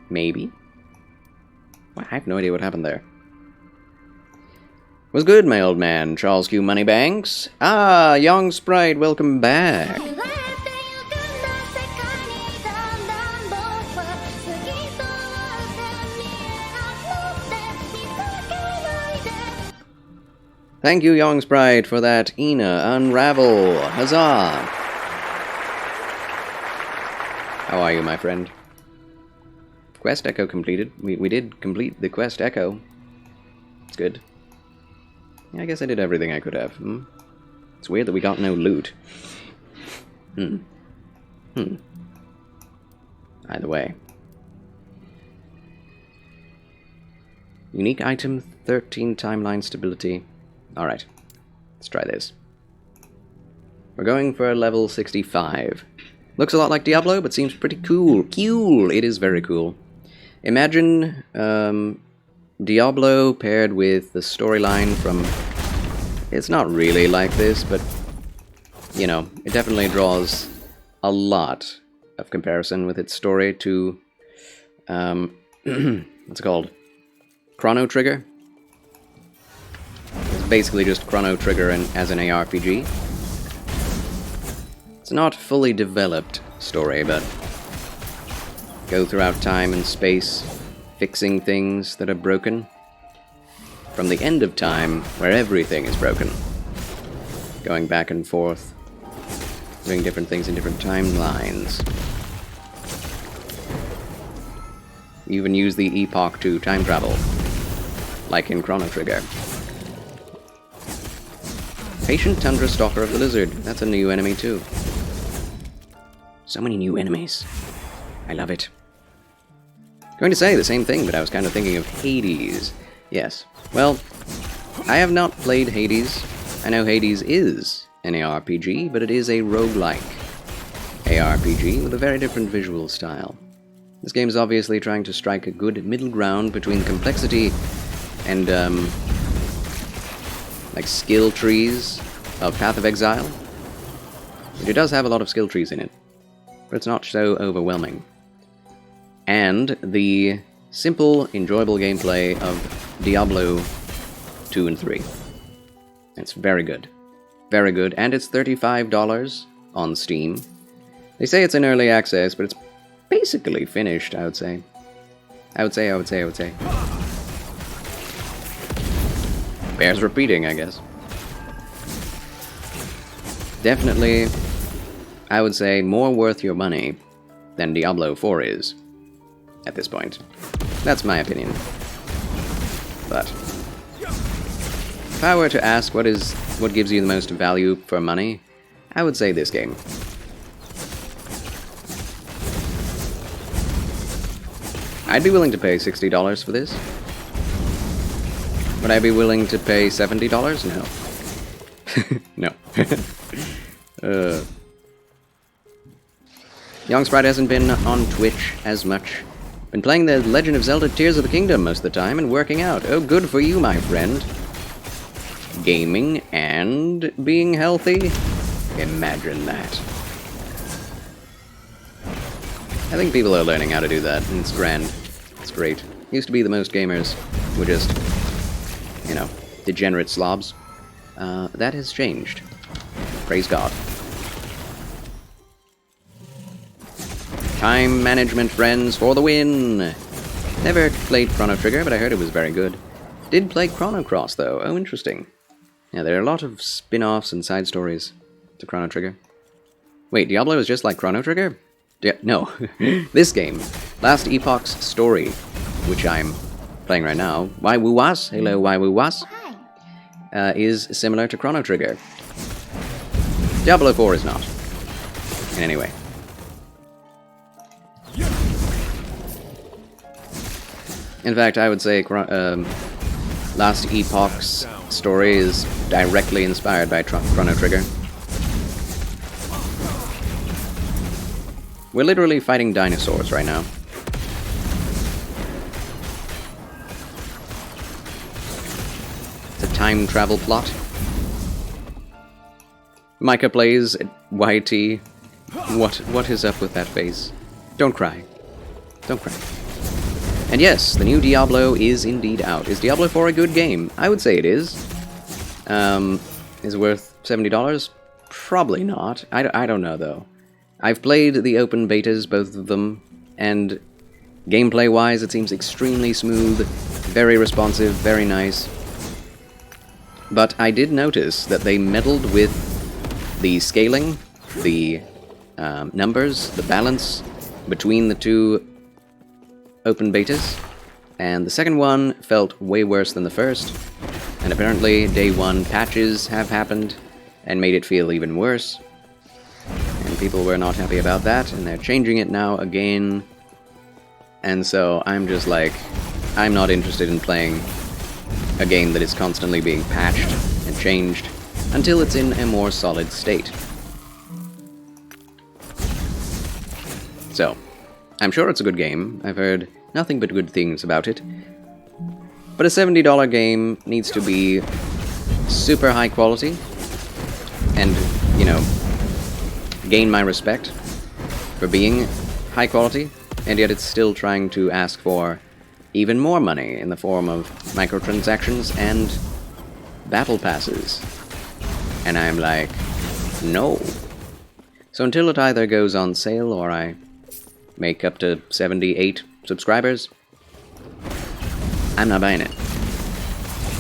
Maybe? Well, I have no idea what happened there. Was good, my old man, Charles Q. Moneybanks. Ah, young sprite, welcome back. Thank you, young sprite, for that Ina Unravel. Huzzah! How are you, my friend? Quest Echo completed. We did complete the Quest Echo. It's good. Yeah, I guess I did everything I could have. It's weird that we got no loot. Either way. Unique item, 13 timeline stability. Alright, let's try this. We're going for level 65. Looks a lot like Diablo, but seems pretty cool. Cool! It is very cool. Imagine Diablo paired with the storyline from... It's not really like this, but, you know, it definitely draws a lot of comparison with its story to, what's it called? Chrono Trigger? It's basically just Chrono Trigger as an ARPG. It's not fully developed story, but go throughout time and space, fixing things that are broken. From the end of time, where everything is broken. Going back and forth, doing different things in different timelines. You even use the Epoch to time travel, like in Chrono Trigger. Patient Tundra Stalker of the Lizard. That's a new enemy too. So many new enemies. I love it. Going to say the same thing, but I was kind of thinking of Hades. Yes. Well, I have not played Hades. I know Hades is an ARPG, but it is a roguelike ARPG with a very different visual style. This game is obviously trying to strike a good middle ground between complexity and, like skill trees of Path of Exile. It does have a lot of skill trees in it, but it's not so overwhelming. And the simple, enjoyable gameplay of Diablo 2 and 3. It's very good. Very good, and it's $35 on Steam. They say it's in early access, but it's basically finished, I would say. I would say. Bears repeating, I guess. Definitely, I would say, more worth your money than Diablo 4 is, at this point. That's my opinion. But if I were to ask what gives you the most value for money, I would say this game. I'd be willing to pay $60 for this. Would I be willing to pay $70? No. No. Young Sprite hasn't been on Twitch as much. Been playing The Legend of Zelda Tears of the Kingdom most of the time and working out. Oh, good for you, my friend. Gaming and being healthy? Imagine that. I think people are learning how to do that, and it's grand. It's great. Used to be the most gamers were just, you know, degenerate slobs. That has changed. Praise God. Time management, friends, for the win! Never played Chrono Trigger, but I heard it was very good. Did play Chrono Cross, though. Oh, interesting. Yeah, there are a lot of spin-offs and side stories to Chrono Trigger. Wait, Diablo is just like Chrono Trigger? No. This game, Last Epoch's Story, which I'm playing right now, Why Woo Was, hello Why Woo Was, is similar to Chrono Trigger. Diablo 4 is not. In any way. In fact, I would say Last Epoch's story is directly inspired by Chrono Trigger. We're literally fighting dinosaurs right now. time travel plot. Micah plays YT. What is up with that face? Don't cry. Don't cry. And yes, the new Diablo is indeed out. Is Diablo 4 a good game? I would say it is. Is it worth $70? Probably not. I don't know, though. I've played the open betas, both of them, and gameplay-wise, it seems extremely smooth, very responsive, very nice. But I did notice that they meddled with the scaling, the numbers, the balance between the two open betas, and the second one felt way worse than the first, and apparently day one patches have happened and made it feel even worse, and people were not happy about that, and they're changing it now again, and so I'm just like, I'm not interested in playing a game that is constantly being patched and changed until it's in a more solid state. So, I'm sure it's a good game. I've heard nothing but good things about it. But a $70 game needs to be super high quality and, you know, gain my respect for being high quality, and yet it's still trying to ask for even more money in the form of microtransactions and battle passes. And I'm like, no. So until it either goes on sale or I make up to 78 subscribers, I'm not buying it.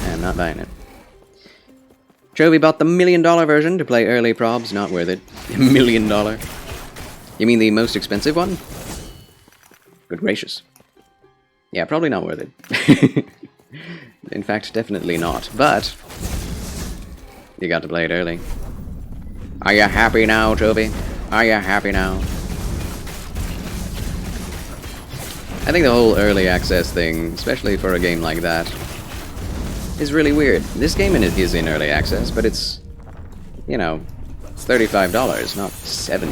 I'm not buying it. Chovy bought the $1 million version to play early probs. Not worth it. $1 million. You mean the most expensive one? Good gracious. Yeah, probably not worth it. In fact, definitely not. But you got to play it early. Are you happy now, Chovy? Are you happy now? I think the whole early access thing, especially for a game like that, is really weird. This game is in early access, but it's, you know, it's $35, not $70.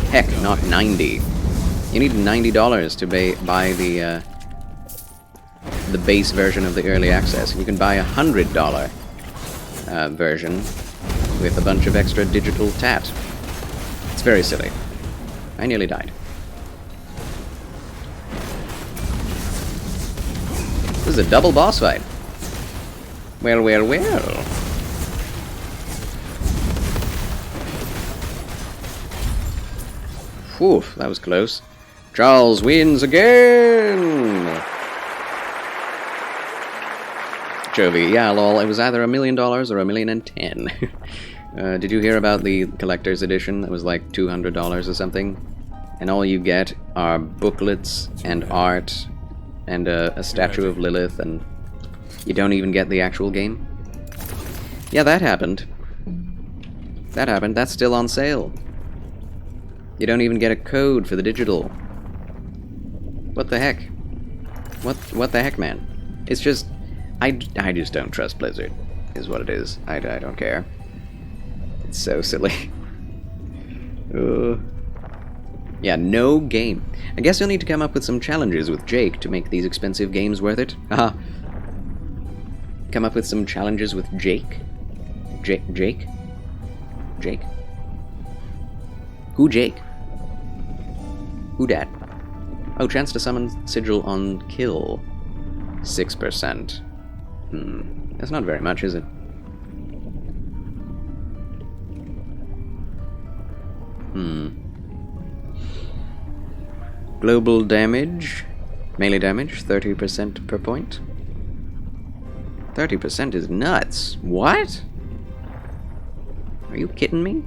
Heck, not $90. You need $90 to buy the base version of the early access. You can buy a $100 version with a bunch of extra digital tat. It's very silly. I nearly died. This is a double boss fight. Well, well, well. Whew, that was close. Charles wins again! Chovy, yeah, lol, it was either $1 million or $1,010,000. Did you hear about the collector's edition? That was like $200 or something. And all you get are booklets and art and a statue of Lilith, and you don't even get the actual game. Yeah, that happened. That happened. That's still on sale. You don't even get a code for the digital. What the heck? What the heck, man? It's just... I just don't trust Blizzard, is what it is. I don't care. It's so silly. Yeah, no game. I guess you'll need to come up with some challenges with Jake to make these expensive games worth it. Haha. Come up with some challenges with Jake? Jake? Jake? Who Jake? Who dat? Oh, chance to summon Sigil on kill. 6%. That's not very much, is it? Global damage. Melee damage, 30% per point. 30% is nuts. What? Are you kidding me?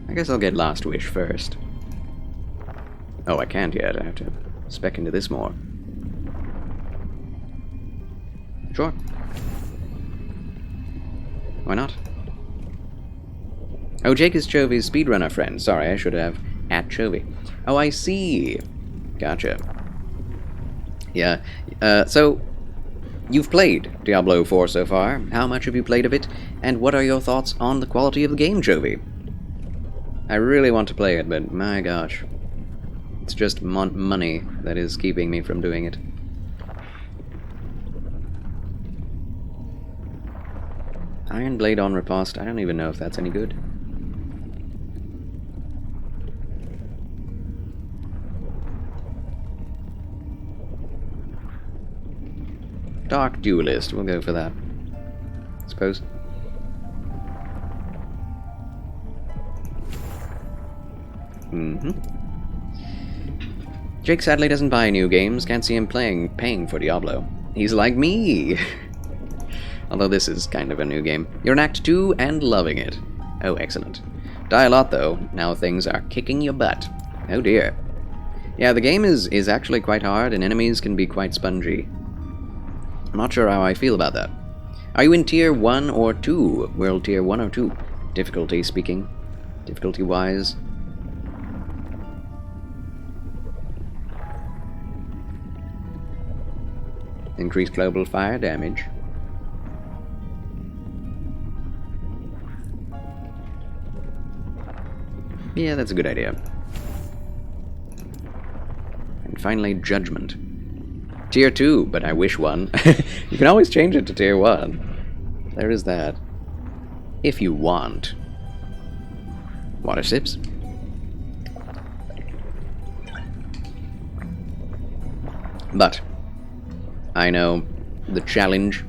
I guess I'll get Last Wish first. Oh, I can't yet. I have to spec into this more. Sure. Why not? Oh, Jake is Chovy's speedrunner friend. Sorry, I should have @Chovy. Oh, I see. Gotcha. Yeah. So, you've played Diablo 4 so far. How much have you played of it? And what are your thoughts on the quality of the game, Chovy? I really want to play it, but my gosh. It's just money that is keeping me from doing it. Iron Blade on Riposte. I don't even know if that's any good. Dark Duelist. We'll go for that. I suppose. Jake sadly doesn't buy new games. Can't see him paying for Diablo. He's like me! Although this is kind of a new game. You're in Act 2 and loving it. Oh, excellent. Die a lot, though. Now things are kicking your butt. Oh dear. Yeah, the game is actually quite hard, and enemies can be quite spongy. I'm not sure how I feel about that. Are you in Tier 1 or 2? World Tier 1 or 2? Difficulty speaking. Difficulty-wise. Increase global fire damage. Yeah, that's a good idea. And finally, Judgment. Tier 2, but I wish one. You can always change it to Tier 1. There is that. If you want. Water sips. But I know the challenge,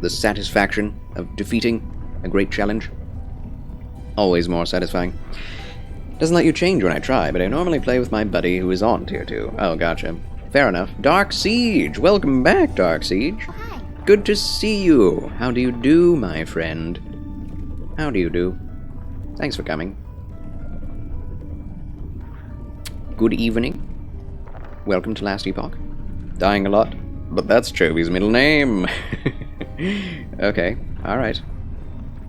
the satisfaction of defeating a great challenge. Always more satisfying. Doesn't let you change when I try, but I normally play with my buddy who is on Tier 2. Oh, gotcha. Fair enough. Dark Siege! Welcome back, Dark Siege. Oh, hi. Good to see you. How do you do, my friend? How do you do? Thanks for coming. Good evening. Welcome to Last Epoch. Dying a lot, but that's Chovy's middle name. Okay, alright.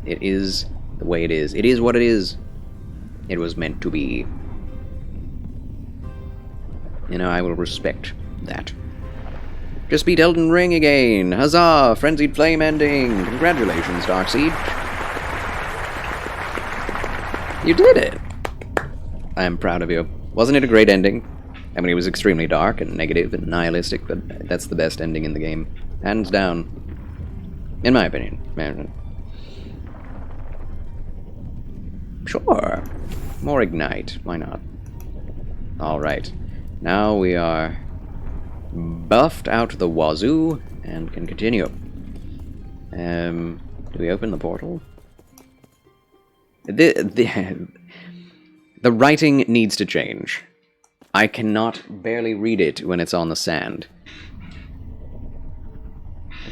It is the way it is. It is what it is. It was meant to be. You know, I will respect that. Just beat Elden Ring again. Huzzah! Frenzied Flame ending. Congratulations, Dark Siege. You did it! I am proud of you. Wasn't it a great ending? I mean, it was extremely dark and negative and nihilistic, but that's the best ending in the game. Hands down. In my opinion. Sure. More Ignite. Why not? Alright. Now we are buffed out the wazoo and can continue. Do we open the portal? The writing needs to change. I cannot barely read it when it's on the sand.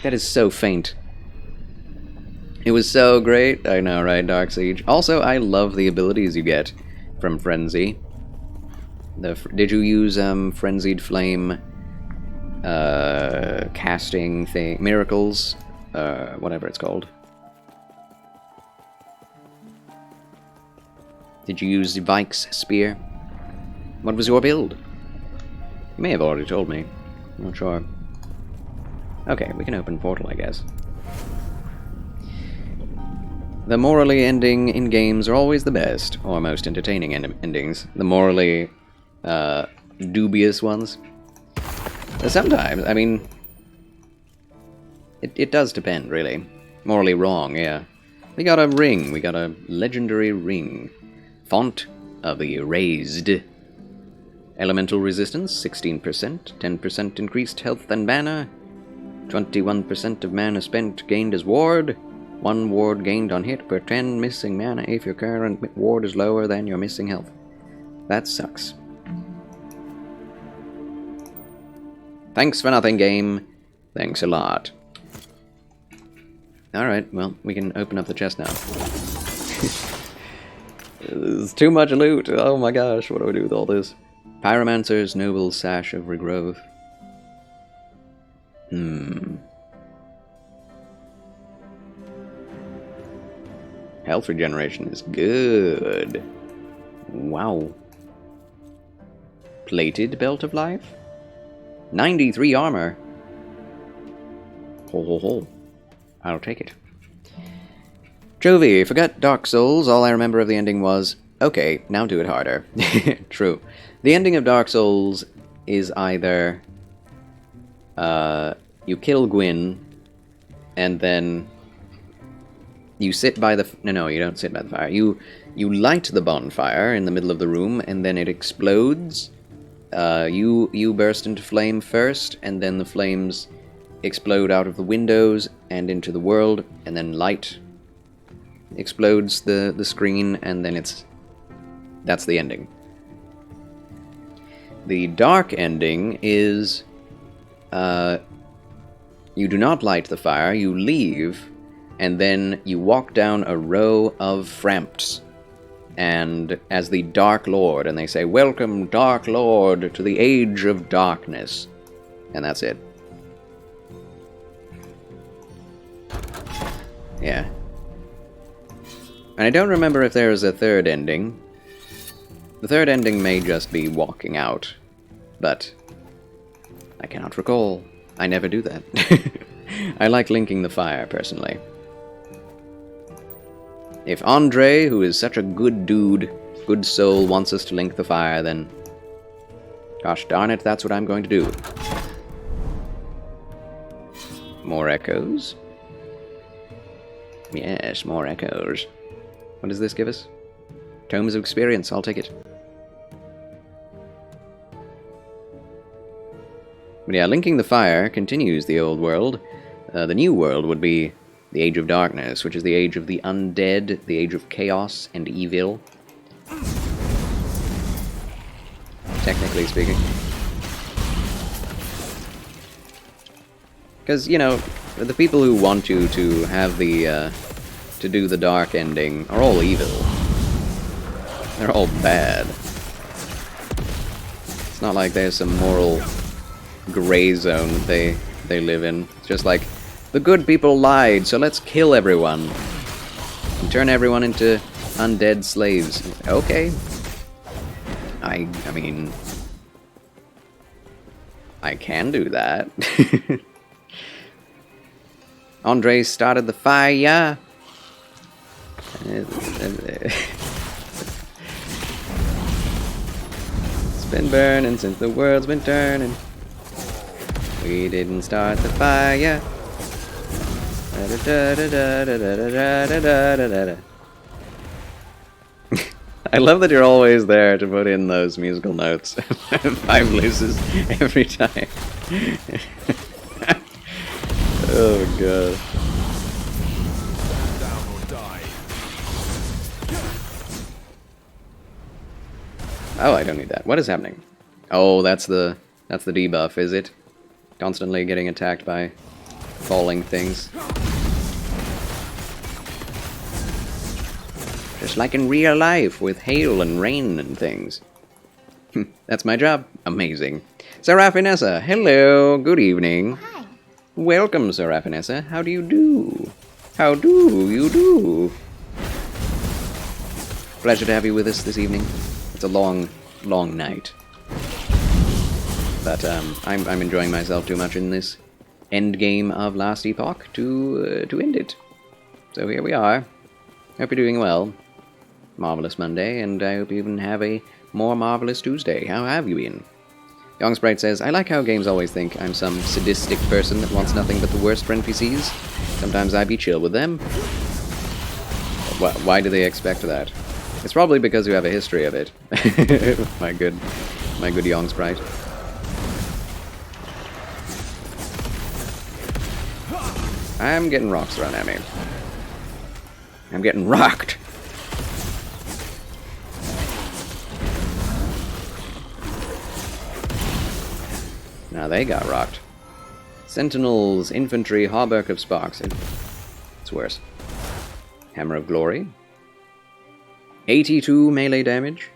That is so faint. It was so great. I know, right, Dark Siege? Also, I love the abilities you get from Frenzy. Did you use Frenzied Flame casting thing? Miracles? Whatever it's called. Did you use Vike's Spear? What was your build? You may have already told me. I'm not sure. Okay, we can open Portal, I guess. The morally ending in games are always the best, or most entertaining endings. The morally dubious ones. Sometimes, I mean, it does depend, really. Morally wrong, yeah. We got a ring. We got a legendary ring. Font of the Erased. Elemental resistance, 16%, 10% increased health and mana, 21% of mana spent gained as ward, 1 ward gained on hit per 10 missing mana if your current ward is lower than your missing health. That sucks. Thanks for nothing, game. Thanks a lot. Alright, well, we can open up the chest now. There's too much loot. Oh my gosh, what do I do with all this? Pyromancer's Noble Sash of Regrowth. Health regeneration is good. Wow. Plated Belt of Life? 93 armor. Ho ho ho. I'll take it. Chovy, forget Dark Souls. All I remember of the ending was, Okay, now do it harder. True. The ending of Dark Souls is either you kill Gwyn, and then you sit by the... No, you don't sit by the fire. You light the bonfire in the middle of the room, and then it explodes. You burst into flame first, and then the flames explode out of the windows and into the world, and then light explodes the screen, and then that's the ending. The dark ending is you do not light the fire, you leave, and then you walk down a row of framps, and as the Dark Lord, and they say, "Welcome, Dark Lord, to the Age of Darkness," and that's it. Yeah. And I don't remember if there is a third ending. The third ending may just be walking out, but I cannot recall. I never do that. I like linking the fire, personally. If Andre, who is such a good dude, good soul, wants us to link the fire, then gosh darn it, that's what I'm going to do. More echoes? Yes, more echoes. What does this give us? Tomes of Experience, I'll take it. But yeah, linking the fire continues the old world. The new world would be the Age of Darkness, which is the age of the undead, the age of chaos and evil. Technically speaking. Because, you know, the people who want you to have the, to do the dark ending are all evil. They're all bad. It's not like there's some moral gray zone that they live in. It's just like, the good people lied, so let's kill everyone. And turn everyone into undead slaves. Okay. I mean... I can do that. Andre started the fire. It's been burning since the world's been turning. We didn't start the fire. I love that you're always there to put in those musical notes. 5 loses every time. Oh god. Oh, I don't need that. What is happening? Oh, that's the debuff, is it? Constantly getting attacked by falling things. Just like in real life, with hail and rain and things. That's my job. Amazing. Serafinessa, hello, good evening. Hi. Welcome, Serafinessa. How do you do? How do you do? Pleasure to have you with us this evening. It's a long, long night. But I'm enjoying myself too much in this end game of Last Epoch to end it. So here we are. Hope you're doing well. Marvelous Monday, and I hope you even have a more marvelous Tuesday. How have you been? Young Sprite says, I like how games always think I'm some sadistic person that wants nothing but the worst for NPCs. Sometimes I be chill with them. Why do they expect that? It's probably because you have a history of it. my good Young Sprite. I'm getting rocks thrown at me. I'm getting rocked. Now they got rocked. Sentinels, infantry, hauberk of sparks. It's worse. Hammer of Glory. 82 melee damage.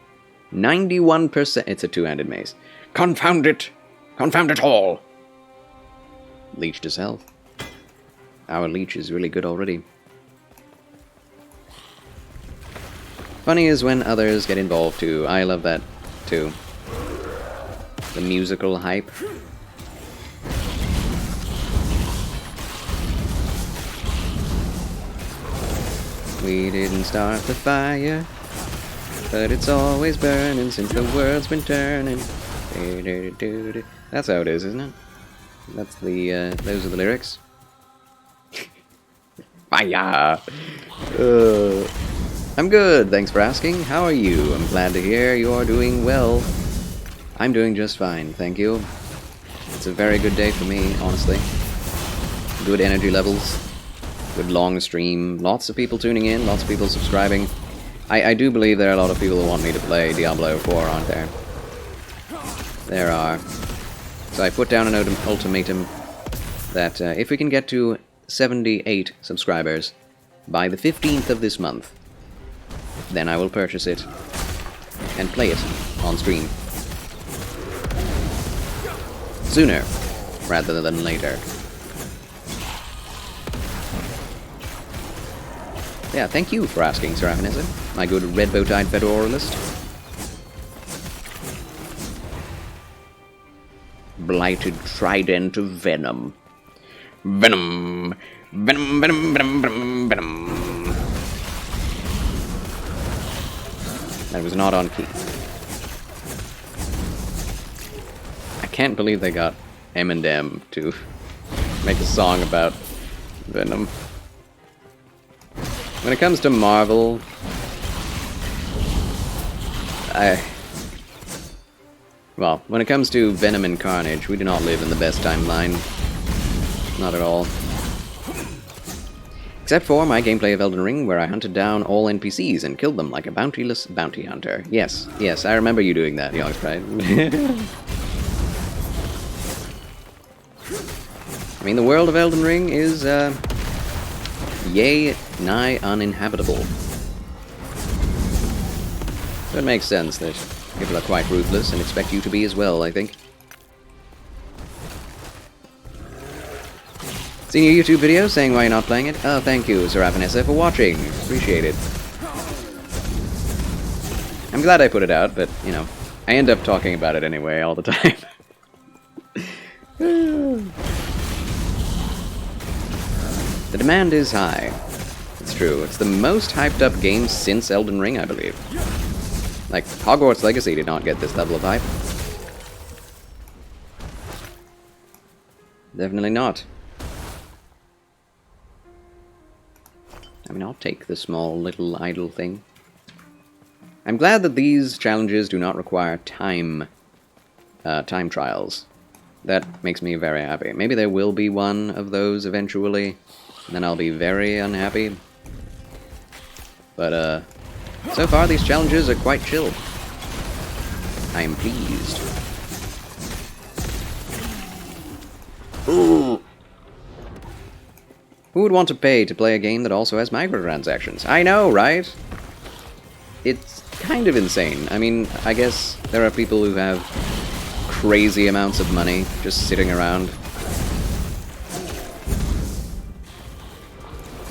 91%. It's a two-handed mace. Confound it! Confound it all! Leech to health. Our leech is really good already. Funny is when others get involved too. I love that too. The musical hype. We didn't start the fire. But it's always burning since the world's been turning. That's how it is, isn't it? That's the, those are the lyrics. Fire! I'm good, thanks for asking. How are you? I'm glad to hear you're doing well. I'm doing just fine, thank you. It's a very good day for me, honestly. Good energy levels. Good long stream. Lots of people tuning in, lots of people subscribing. I do believe there are a lot of people who want me to play Diablo 4, aren't there? There are. So I put down an ultimatum that if we can get to 78 subscribers by the 15th of this month, then I will purchase it and play it on stream. Sooner, rather than later. Yeah, thank you for asking, Sir Avanessa, my good red bow-tied federalist. Blighted trident of venom. Venom! Venom, venom, venom, venom, venom. That was not on key. I can't believe they got Eminem to make a song about Venom. When it comes to Marvel, well, when it comes to Venom and Carnage, we do not live in the best timeline. Not at all. Except for my gameplay of Elden Ring, where I hunted down all NPCs and killed them like a bountiless bounty hunter. Yes, yes, I remember you doing that, Young Sprite. I mean, the world of Elden Ring is, yay, nigh uninhabitable. So it makes sense that people are quite ruthless and expect you to be as well, I think. Seen your YouTube video saying why you're not playing it? Oh, thank you, Sir Vanessa, for watching. Appreciate it. I'm glad I put it out, but, you know, I end up talking about it anyway all the time. The demand is high. It's true. It's the most hyped up game since Elden Ring, I believe. Like, Hogwarts Legacy did not get this level of hype. Definitely not. I mean, I'll take the small little idle thing. I'm glad that these challenges do not require time trials. That makes me very happy. Maybe there will be one of those eventually, and then I'll be very unhappy. But, so far these challenges are quite chill. I am pleased. Ooh. Who would want to pay to play a game that also has microtransactions? I know, right? It's kind of insane. I mean, I guess there are people who have crazy amounts of money just sitting around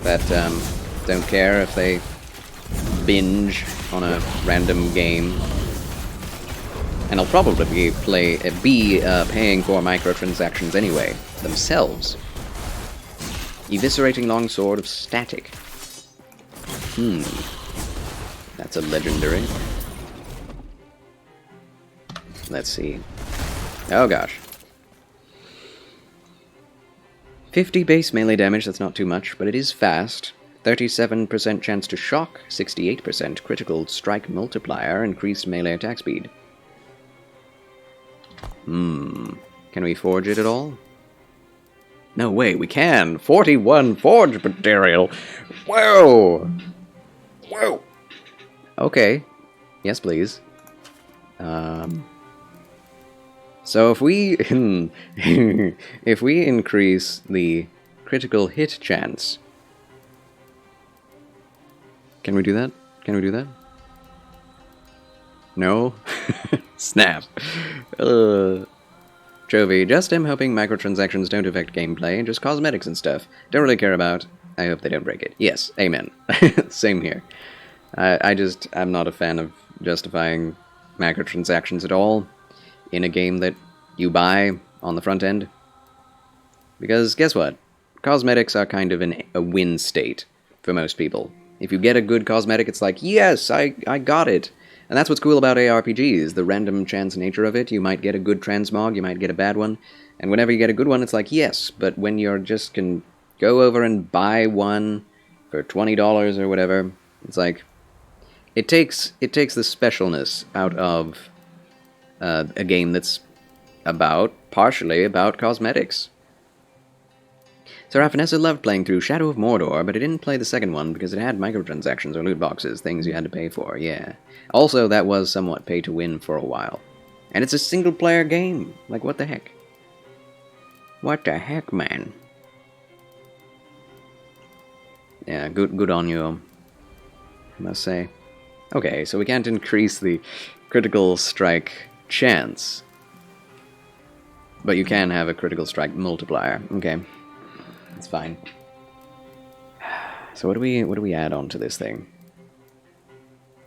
that don't care if they binge on a random game. And I'll probably be paying for microtransactions anyway, themselves. Eviscerating Longsword of Static. That's a legendary. Let's see. Oh gosh. 50 base melee damage, that's not too much, but it is fast. 37% chance to shock, 68% critical strike multiplier, increased melee attack speed. Can we forge it at all? No way, we can! 41 forge material! Whoa! Whoa! Okay. Yes, please. So if we if we increase the critical hit chance, can we do that? Can we do that? No? Snap. Chovy, just am hoping microtransactions don't affect gameplay, just cosmetics and stuff. Don't really care about. I hope they don't break it. Yes, amen. Same here. I'm not a fan of justifying microtransactions at all in a game that you buy on the front end. Because guess what? Cosmetics are kind of a win state for most people. If you get a good cosmetic, it's like, yes, I got it. And that's what's cool about ARPGs, the random chance nature of it. You might get a good transmog, you might get a bad one, and whenever you get a good one, it's like, yes, but when you're just can go over and buy one for $20 or whatever, it's like, it takes the specialness out of a game that's partially about cosmetics. Serafinessa loved playing through Shadow of Mordor, but it didn't play the second one because it had microtransactions or loot boxes, things you had to pay for, yeah. Also, that was somewhat pay-to-win for a while. And it's a single-player game. Like, what the heck? What the heck, man? Yeah, good on you, I must say. Okay, so we can't increase the critical strike chance. But you can have a critical strike multiplier. Okay. That's fine. So what do we add on to this thing?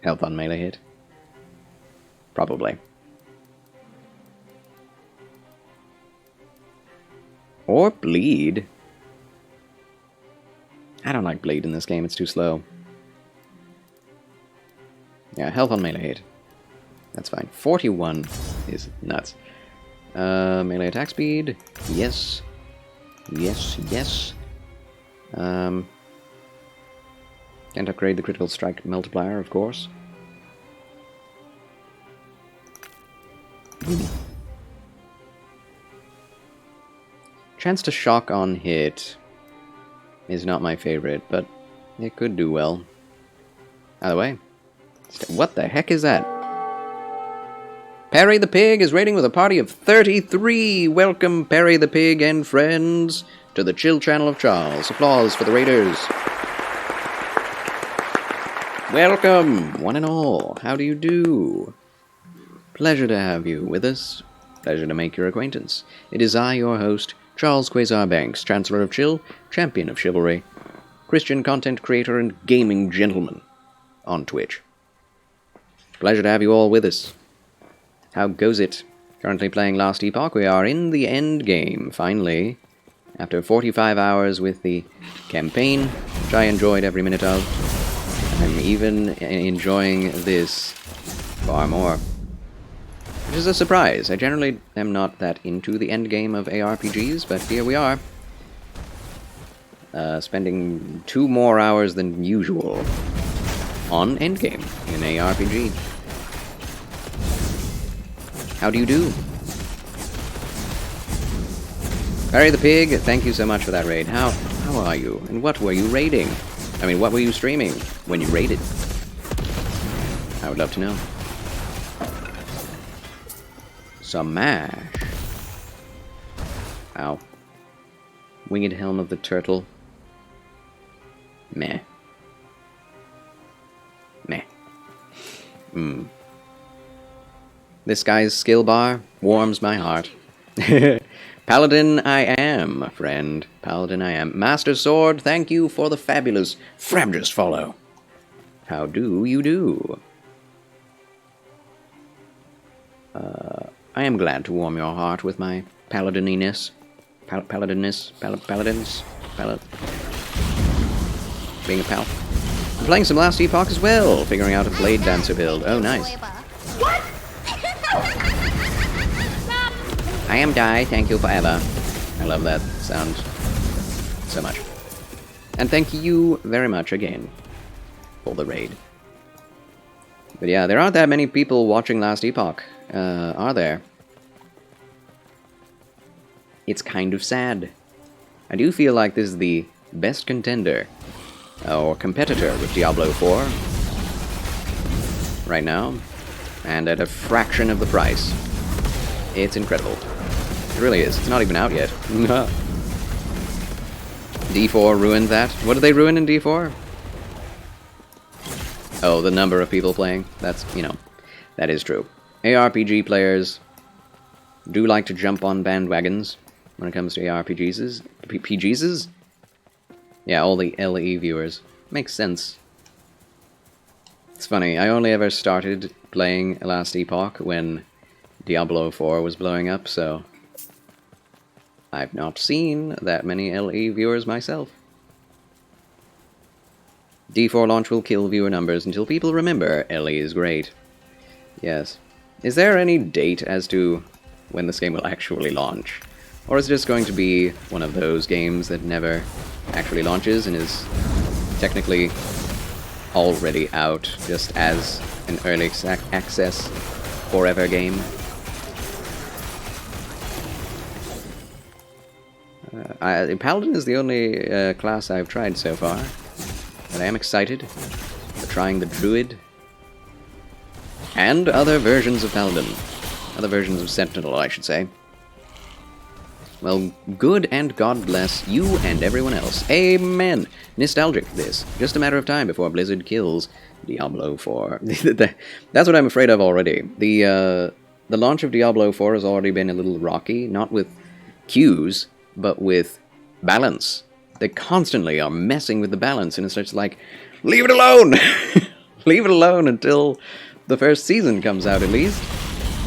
Health on melee hit? Probably. Or bleed. I don't like bleed in this game, it's too slow. Yeah, health on melee hit. That's fine. 41 is nuts. Melee attack speed? Yes. Yes, yes. Can't upgrade the critical strike multiplier, of course. Chance to shock on hit is not my favorite, but it could do well. Either way. What the heck is that? Perry the Pig is raiding with a party of 33! Welcome, Perry the Pig and friends, to the Chill Channel of Charles. Applause for the raiders. Welcome, one and all. How do you do? Pleasure to have you with us. Pleasure to make your acquaintance. It is I, your host, Charles Quasar Banks, Chancellor of Chill, Champion of Chivalry, Christian content creator and gaming gentleman on Twitch. Pleasure to have you all with us. How goes it? Currently playing Last Epoch. We are in the end game, finally. After 45 hours with the campaign, which I enjoyed every minute of. I'm even enjoying this far more. Which is a surprise. I generally am not that into the end game of ARPGs, but here we are. Spending 2 more hours than usual on endgame in ARPG. How do you do? Barry the Pig, thank you so much for that raid. How are you? And what were you raiding? I mean, what were you streaming when you raided? I would love to know. Smash. Ow. Winged Helm of the Turtle. Meh. Meh. This guy's skill bar warms my heart. Paladin I am, friend. Paladin I am. Master Sword, thank you for the fabulous Frabjous follow. How do you do? I am glad to warm your heart with my paladininess. Paladins. Being a pal. I'm playing some Last Epoch as well, figuring out a Blade Dancer build. Oh, nice. What? I am Die, thank you forever. I love that sound so much. And thank you very much again for the raid. But yeah, there aren't that many people watching Last Epoch, are there? It's kind of sad. I do feel like this is the best contender, or competitor with Diablo 4 right now, and at a fraction of the price. It's incredible. It really is. It's not even out yet. D4 ruined that. What did they ruin in D4? Oh, the number of people playing. That's, that is true. ARPG players do like to jump on bandwagons when it comes to ARPGs. PGs? Yeah, all the LE viewers. Makes sense. It's funny, I only ever started playing Last Epoch when Diablo 4 was blowing up, so I've not seen that many LE viewers myself. D4 launch will kill viewer numbers until people remember LE is great. Yes. Is there any date as to when this game will actually launch? Or is it just going to be one of those games that never actually launches and is technically already out, just as an early access forever game? Paladin is the only class I've tried so far, but I am excited for trying the Druid and other versions of Paladin. Other versions of Sentinel, I should say. Well, good and God bless you and everyone else. Amen! Nostalgic, this. Just a matter of time before Blizzard kills Diablo 4. That's what I'm afraid of already. The launch of Diablo 4 has already been a little rocky, not with queues, but with balance. They constantly are messing with the balance, and it's just like, leave it alone! Leave it alone until the first season comes out, at least.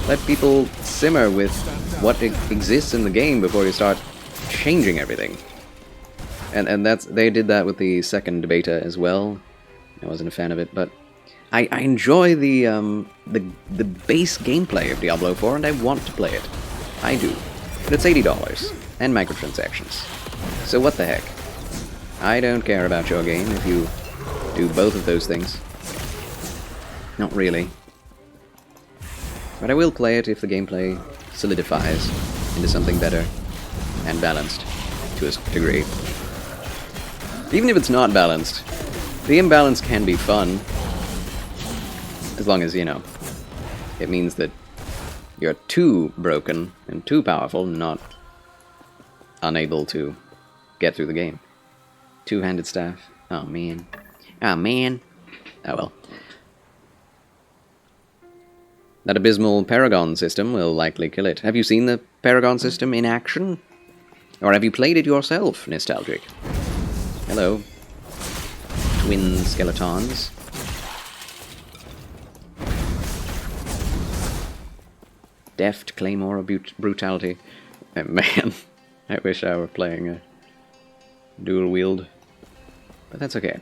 Let people simmer with what exists in the game before you start changing everything. And they did that with the second beta as well. I wasn't a fan of it, but I enjoy the base gameplay of Diablo 4, and I want to play it. I do. But it's $80 and microtransactions. So what the heck? I don't care about your game if you do both of those things. Not really. But I will play it if the gameplay solidifies into something better and balanced to a degree. Even if it's not balanced, the imbalance can be fun. As long as, you know, it means that you're too broken and too powerful, not unable to get through the game. Two-handed staff. Oh, man. Oh, man. Oh, well. That abysmal Paragon system will likely kill it. Have you seen the Paragon system in action? Or have you played it yourself, Nostalgic? Hello. Twin skeletons. Deft claymore of brutality. Oh, man, I wish I were playing a dual wield. But that's okay.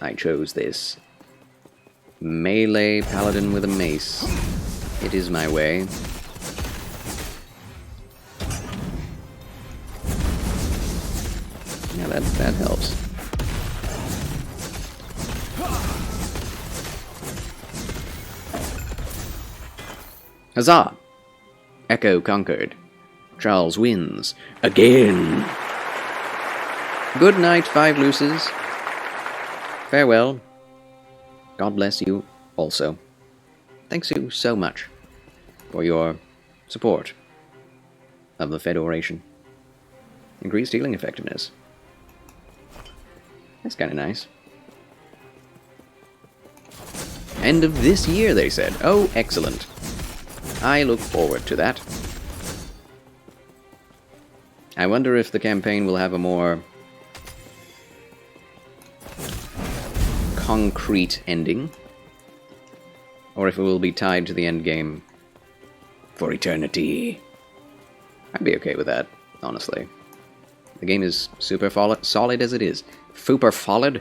I chose this. Melee paladin with a mace. It is my way. Yeah, that helps. Huzzah! Echo conquered. Charles wins. Again! Good night, 5 Luces. Farewell. God bless you also. Thanks you so much for your support of the Federation. Increased healing effectiveness. That's kind of nice. End of this year, they said. Oh, excellent. I look forward to that. I wonder if the campaign will have a more concrete ending, or if it will be tied to the end game for eternity. I'd be okay with that, honestly. The game is super solid as it is. Super solid?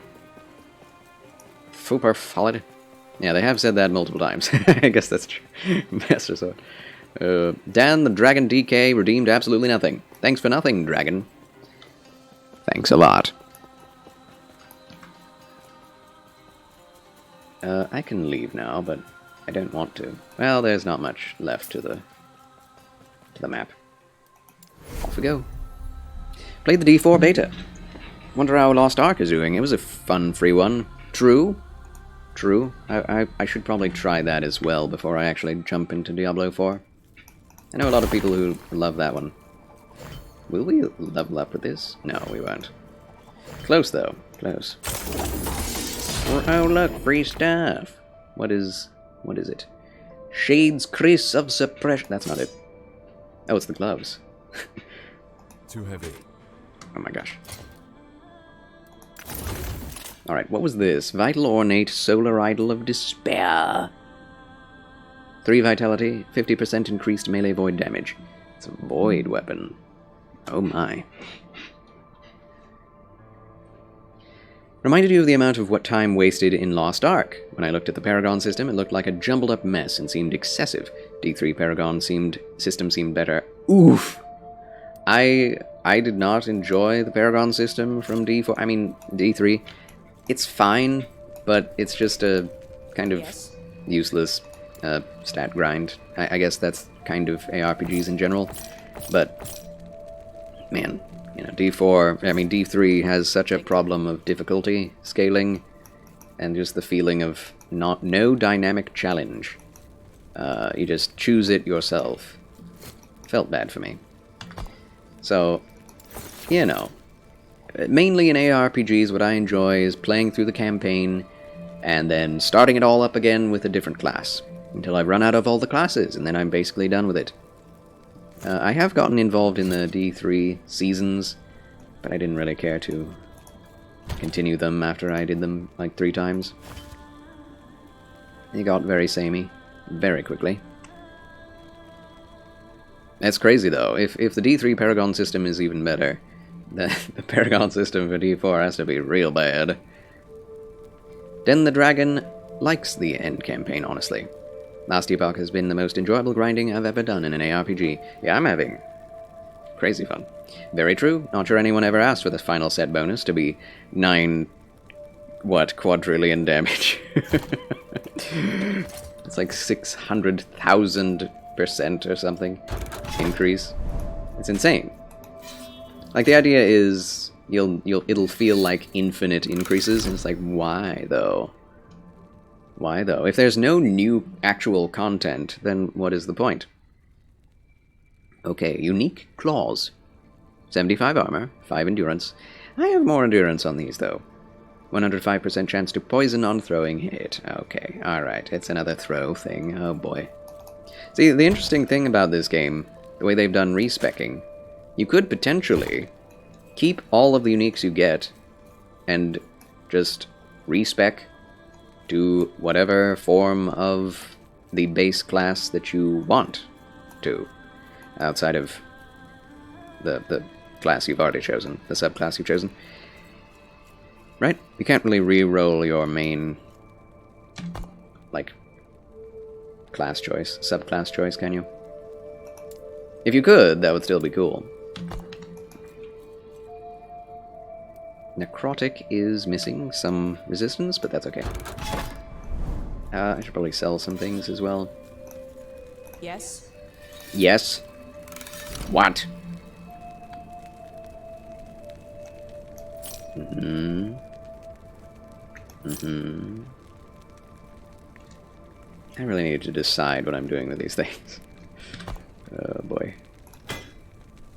Super solid? Yeah, they have said that multiple times. I guess that's true. Master Sword. Dan the Dragon DK redeemed absolutely nothing. Thanks for nothing, Dragon. Thanks a lot. I can leave now, but I don't want to. Well, there's not much left to the map. Off we go. Played the D4 beta. Wonder how Lost Ark is doing. It was a fun, free one. True. True. I should probably try that as well before I actually jump into Diablo 4. I know a lot of people who love that one. Will we level up with this? No, we won't. Close, though. Close. Oh, look, free stuff. What is it? Shades Chris of Suppression. That's not it. Oh, it's the gloves. Too heavy. Oh my gosh. Alright, what was this? Vital Ornate Solar Idol of Despair. 3 vitality, 50% increased melee void damage. It's a void weapon. Oh my. Reminded you of the amount of what time wasted in Lost Ark. When I looked at the Paragon system, it looked like a jumbled up mess and seemed excessive. D3 Paragon system seemed better. Oof! I did not enjoy the Paragon system from D4. I mean, D3. It's fine, but it's just a kind of useless stat grind. I guess that's kind of ARPGs in general. But, man, you know, D3 has such a problem of difficulty scaling and just the feeling of no dynamic challenge. You just choose it yourself. Felt bad for me. So, you know, mainly in ARPGs what I enjoy is playing through the campaign and then starting it all up again with a different class until I run out of all the classes, and then I'm basically done with it. I have gotten involved in the D3 seasons, but I didn't really care to continue them after I did them like 3 times. They got very samey very quickly. That's crazy though. If the D3 Paragon system is even better, the Paragon system for D4 has to be real bad. Den the Dragon likes the end campaign, honestly. Last Epoch has been the most enjoyable grinding I've ever done in an ARPG. Yeah, I'm having crazy fun. Very true. Not sure anyone ever asked for the final set bonus to be 9... what, quadrillion damage. It's like 600,000% or something increase. It's insane. Like, the idea is it'll feel like infinite increases, and it's like, why though? Why though? If there's no new actual content, then what is the point? Okay, unique claws. 75 armor, 5 endurance. I have more endurance on these though. 105% chance to poison on throwing hit. Okay, alright, it's another throw thing. Oh boy. See, the interesting thing about this game, the way they've done respecking, you could potentially keep all of the uniques you get and just respec to whatever form of the base class that you want to, outside of the class you've already chosen, the subclass you've chosen. Right? You can't really re-roll your main, like, class choice, subclass choice, can you? If you could, that would still be cool. Necrotic is missing some resistance, but that's okay. I should probably sell some things as well. Yes? Yes? What? I really need to decide what I'm doing with these things. Oh boy.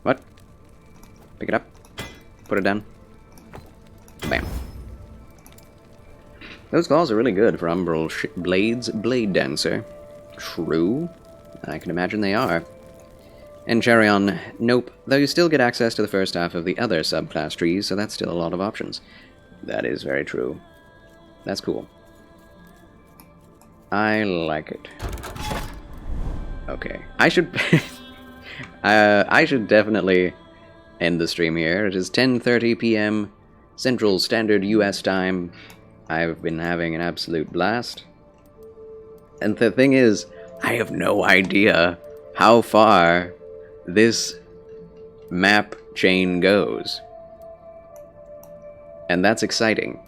What? Pick it up. Put it down. Bam. Those claws are really good for Umbral Blade's Blade Dancer. True. I can imagine they are. And Charion, nope, though you still get access to the first half of the other subclass trees, so that's still a lot of options. That is very true. That's cool. I like it. Okay. I should definitely end the stream here. It is 10:30 p.m. Central Standard US time. I've been having an absolute blast. And the thing is, I have no idea how far this map chain goes. And that's exciting.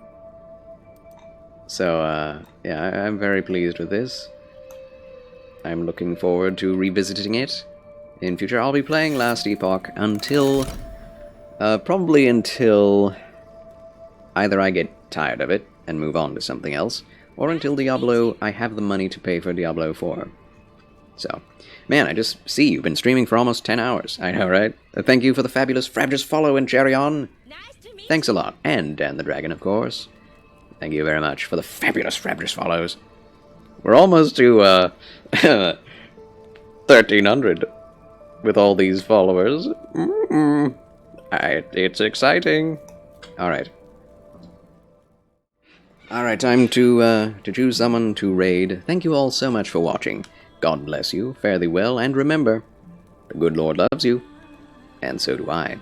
So, yeah, I'm very pleased with this. I'm looking forward to revisiting it in future. I'll be playing Last Epoch until, probably until either I get tired of it and move on to something else, or until Diablo, I have the money to pay for Diablo 4. So, man, I just see you've been streaming for almost 10 hours. I know, right? Thank you for the fabulous Frabjous follow and Charion. Thanks a lot. And Dan the Dragon, of course. Thank you very much for the fabulous Frabjous follows. We're almost to, 1,300 with all these followers. It's exciting. Alright. Alright, time to choose someone to raid. Thank you all so much for watching. God bless you, fare thee well, and remember, the good Lord loves you, and so do I.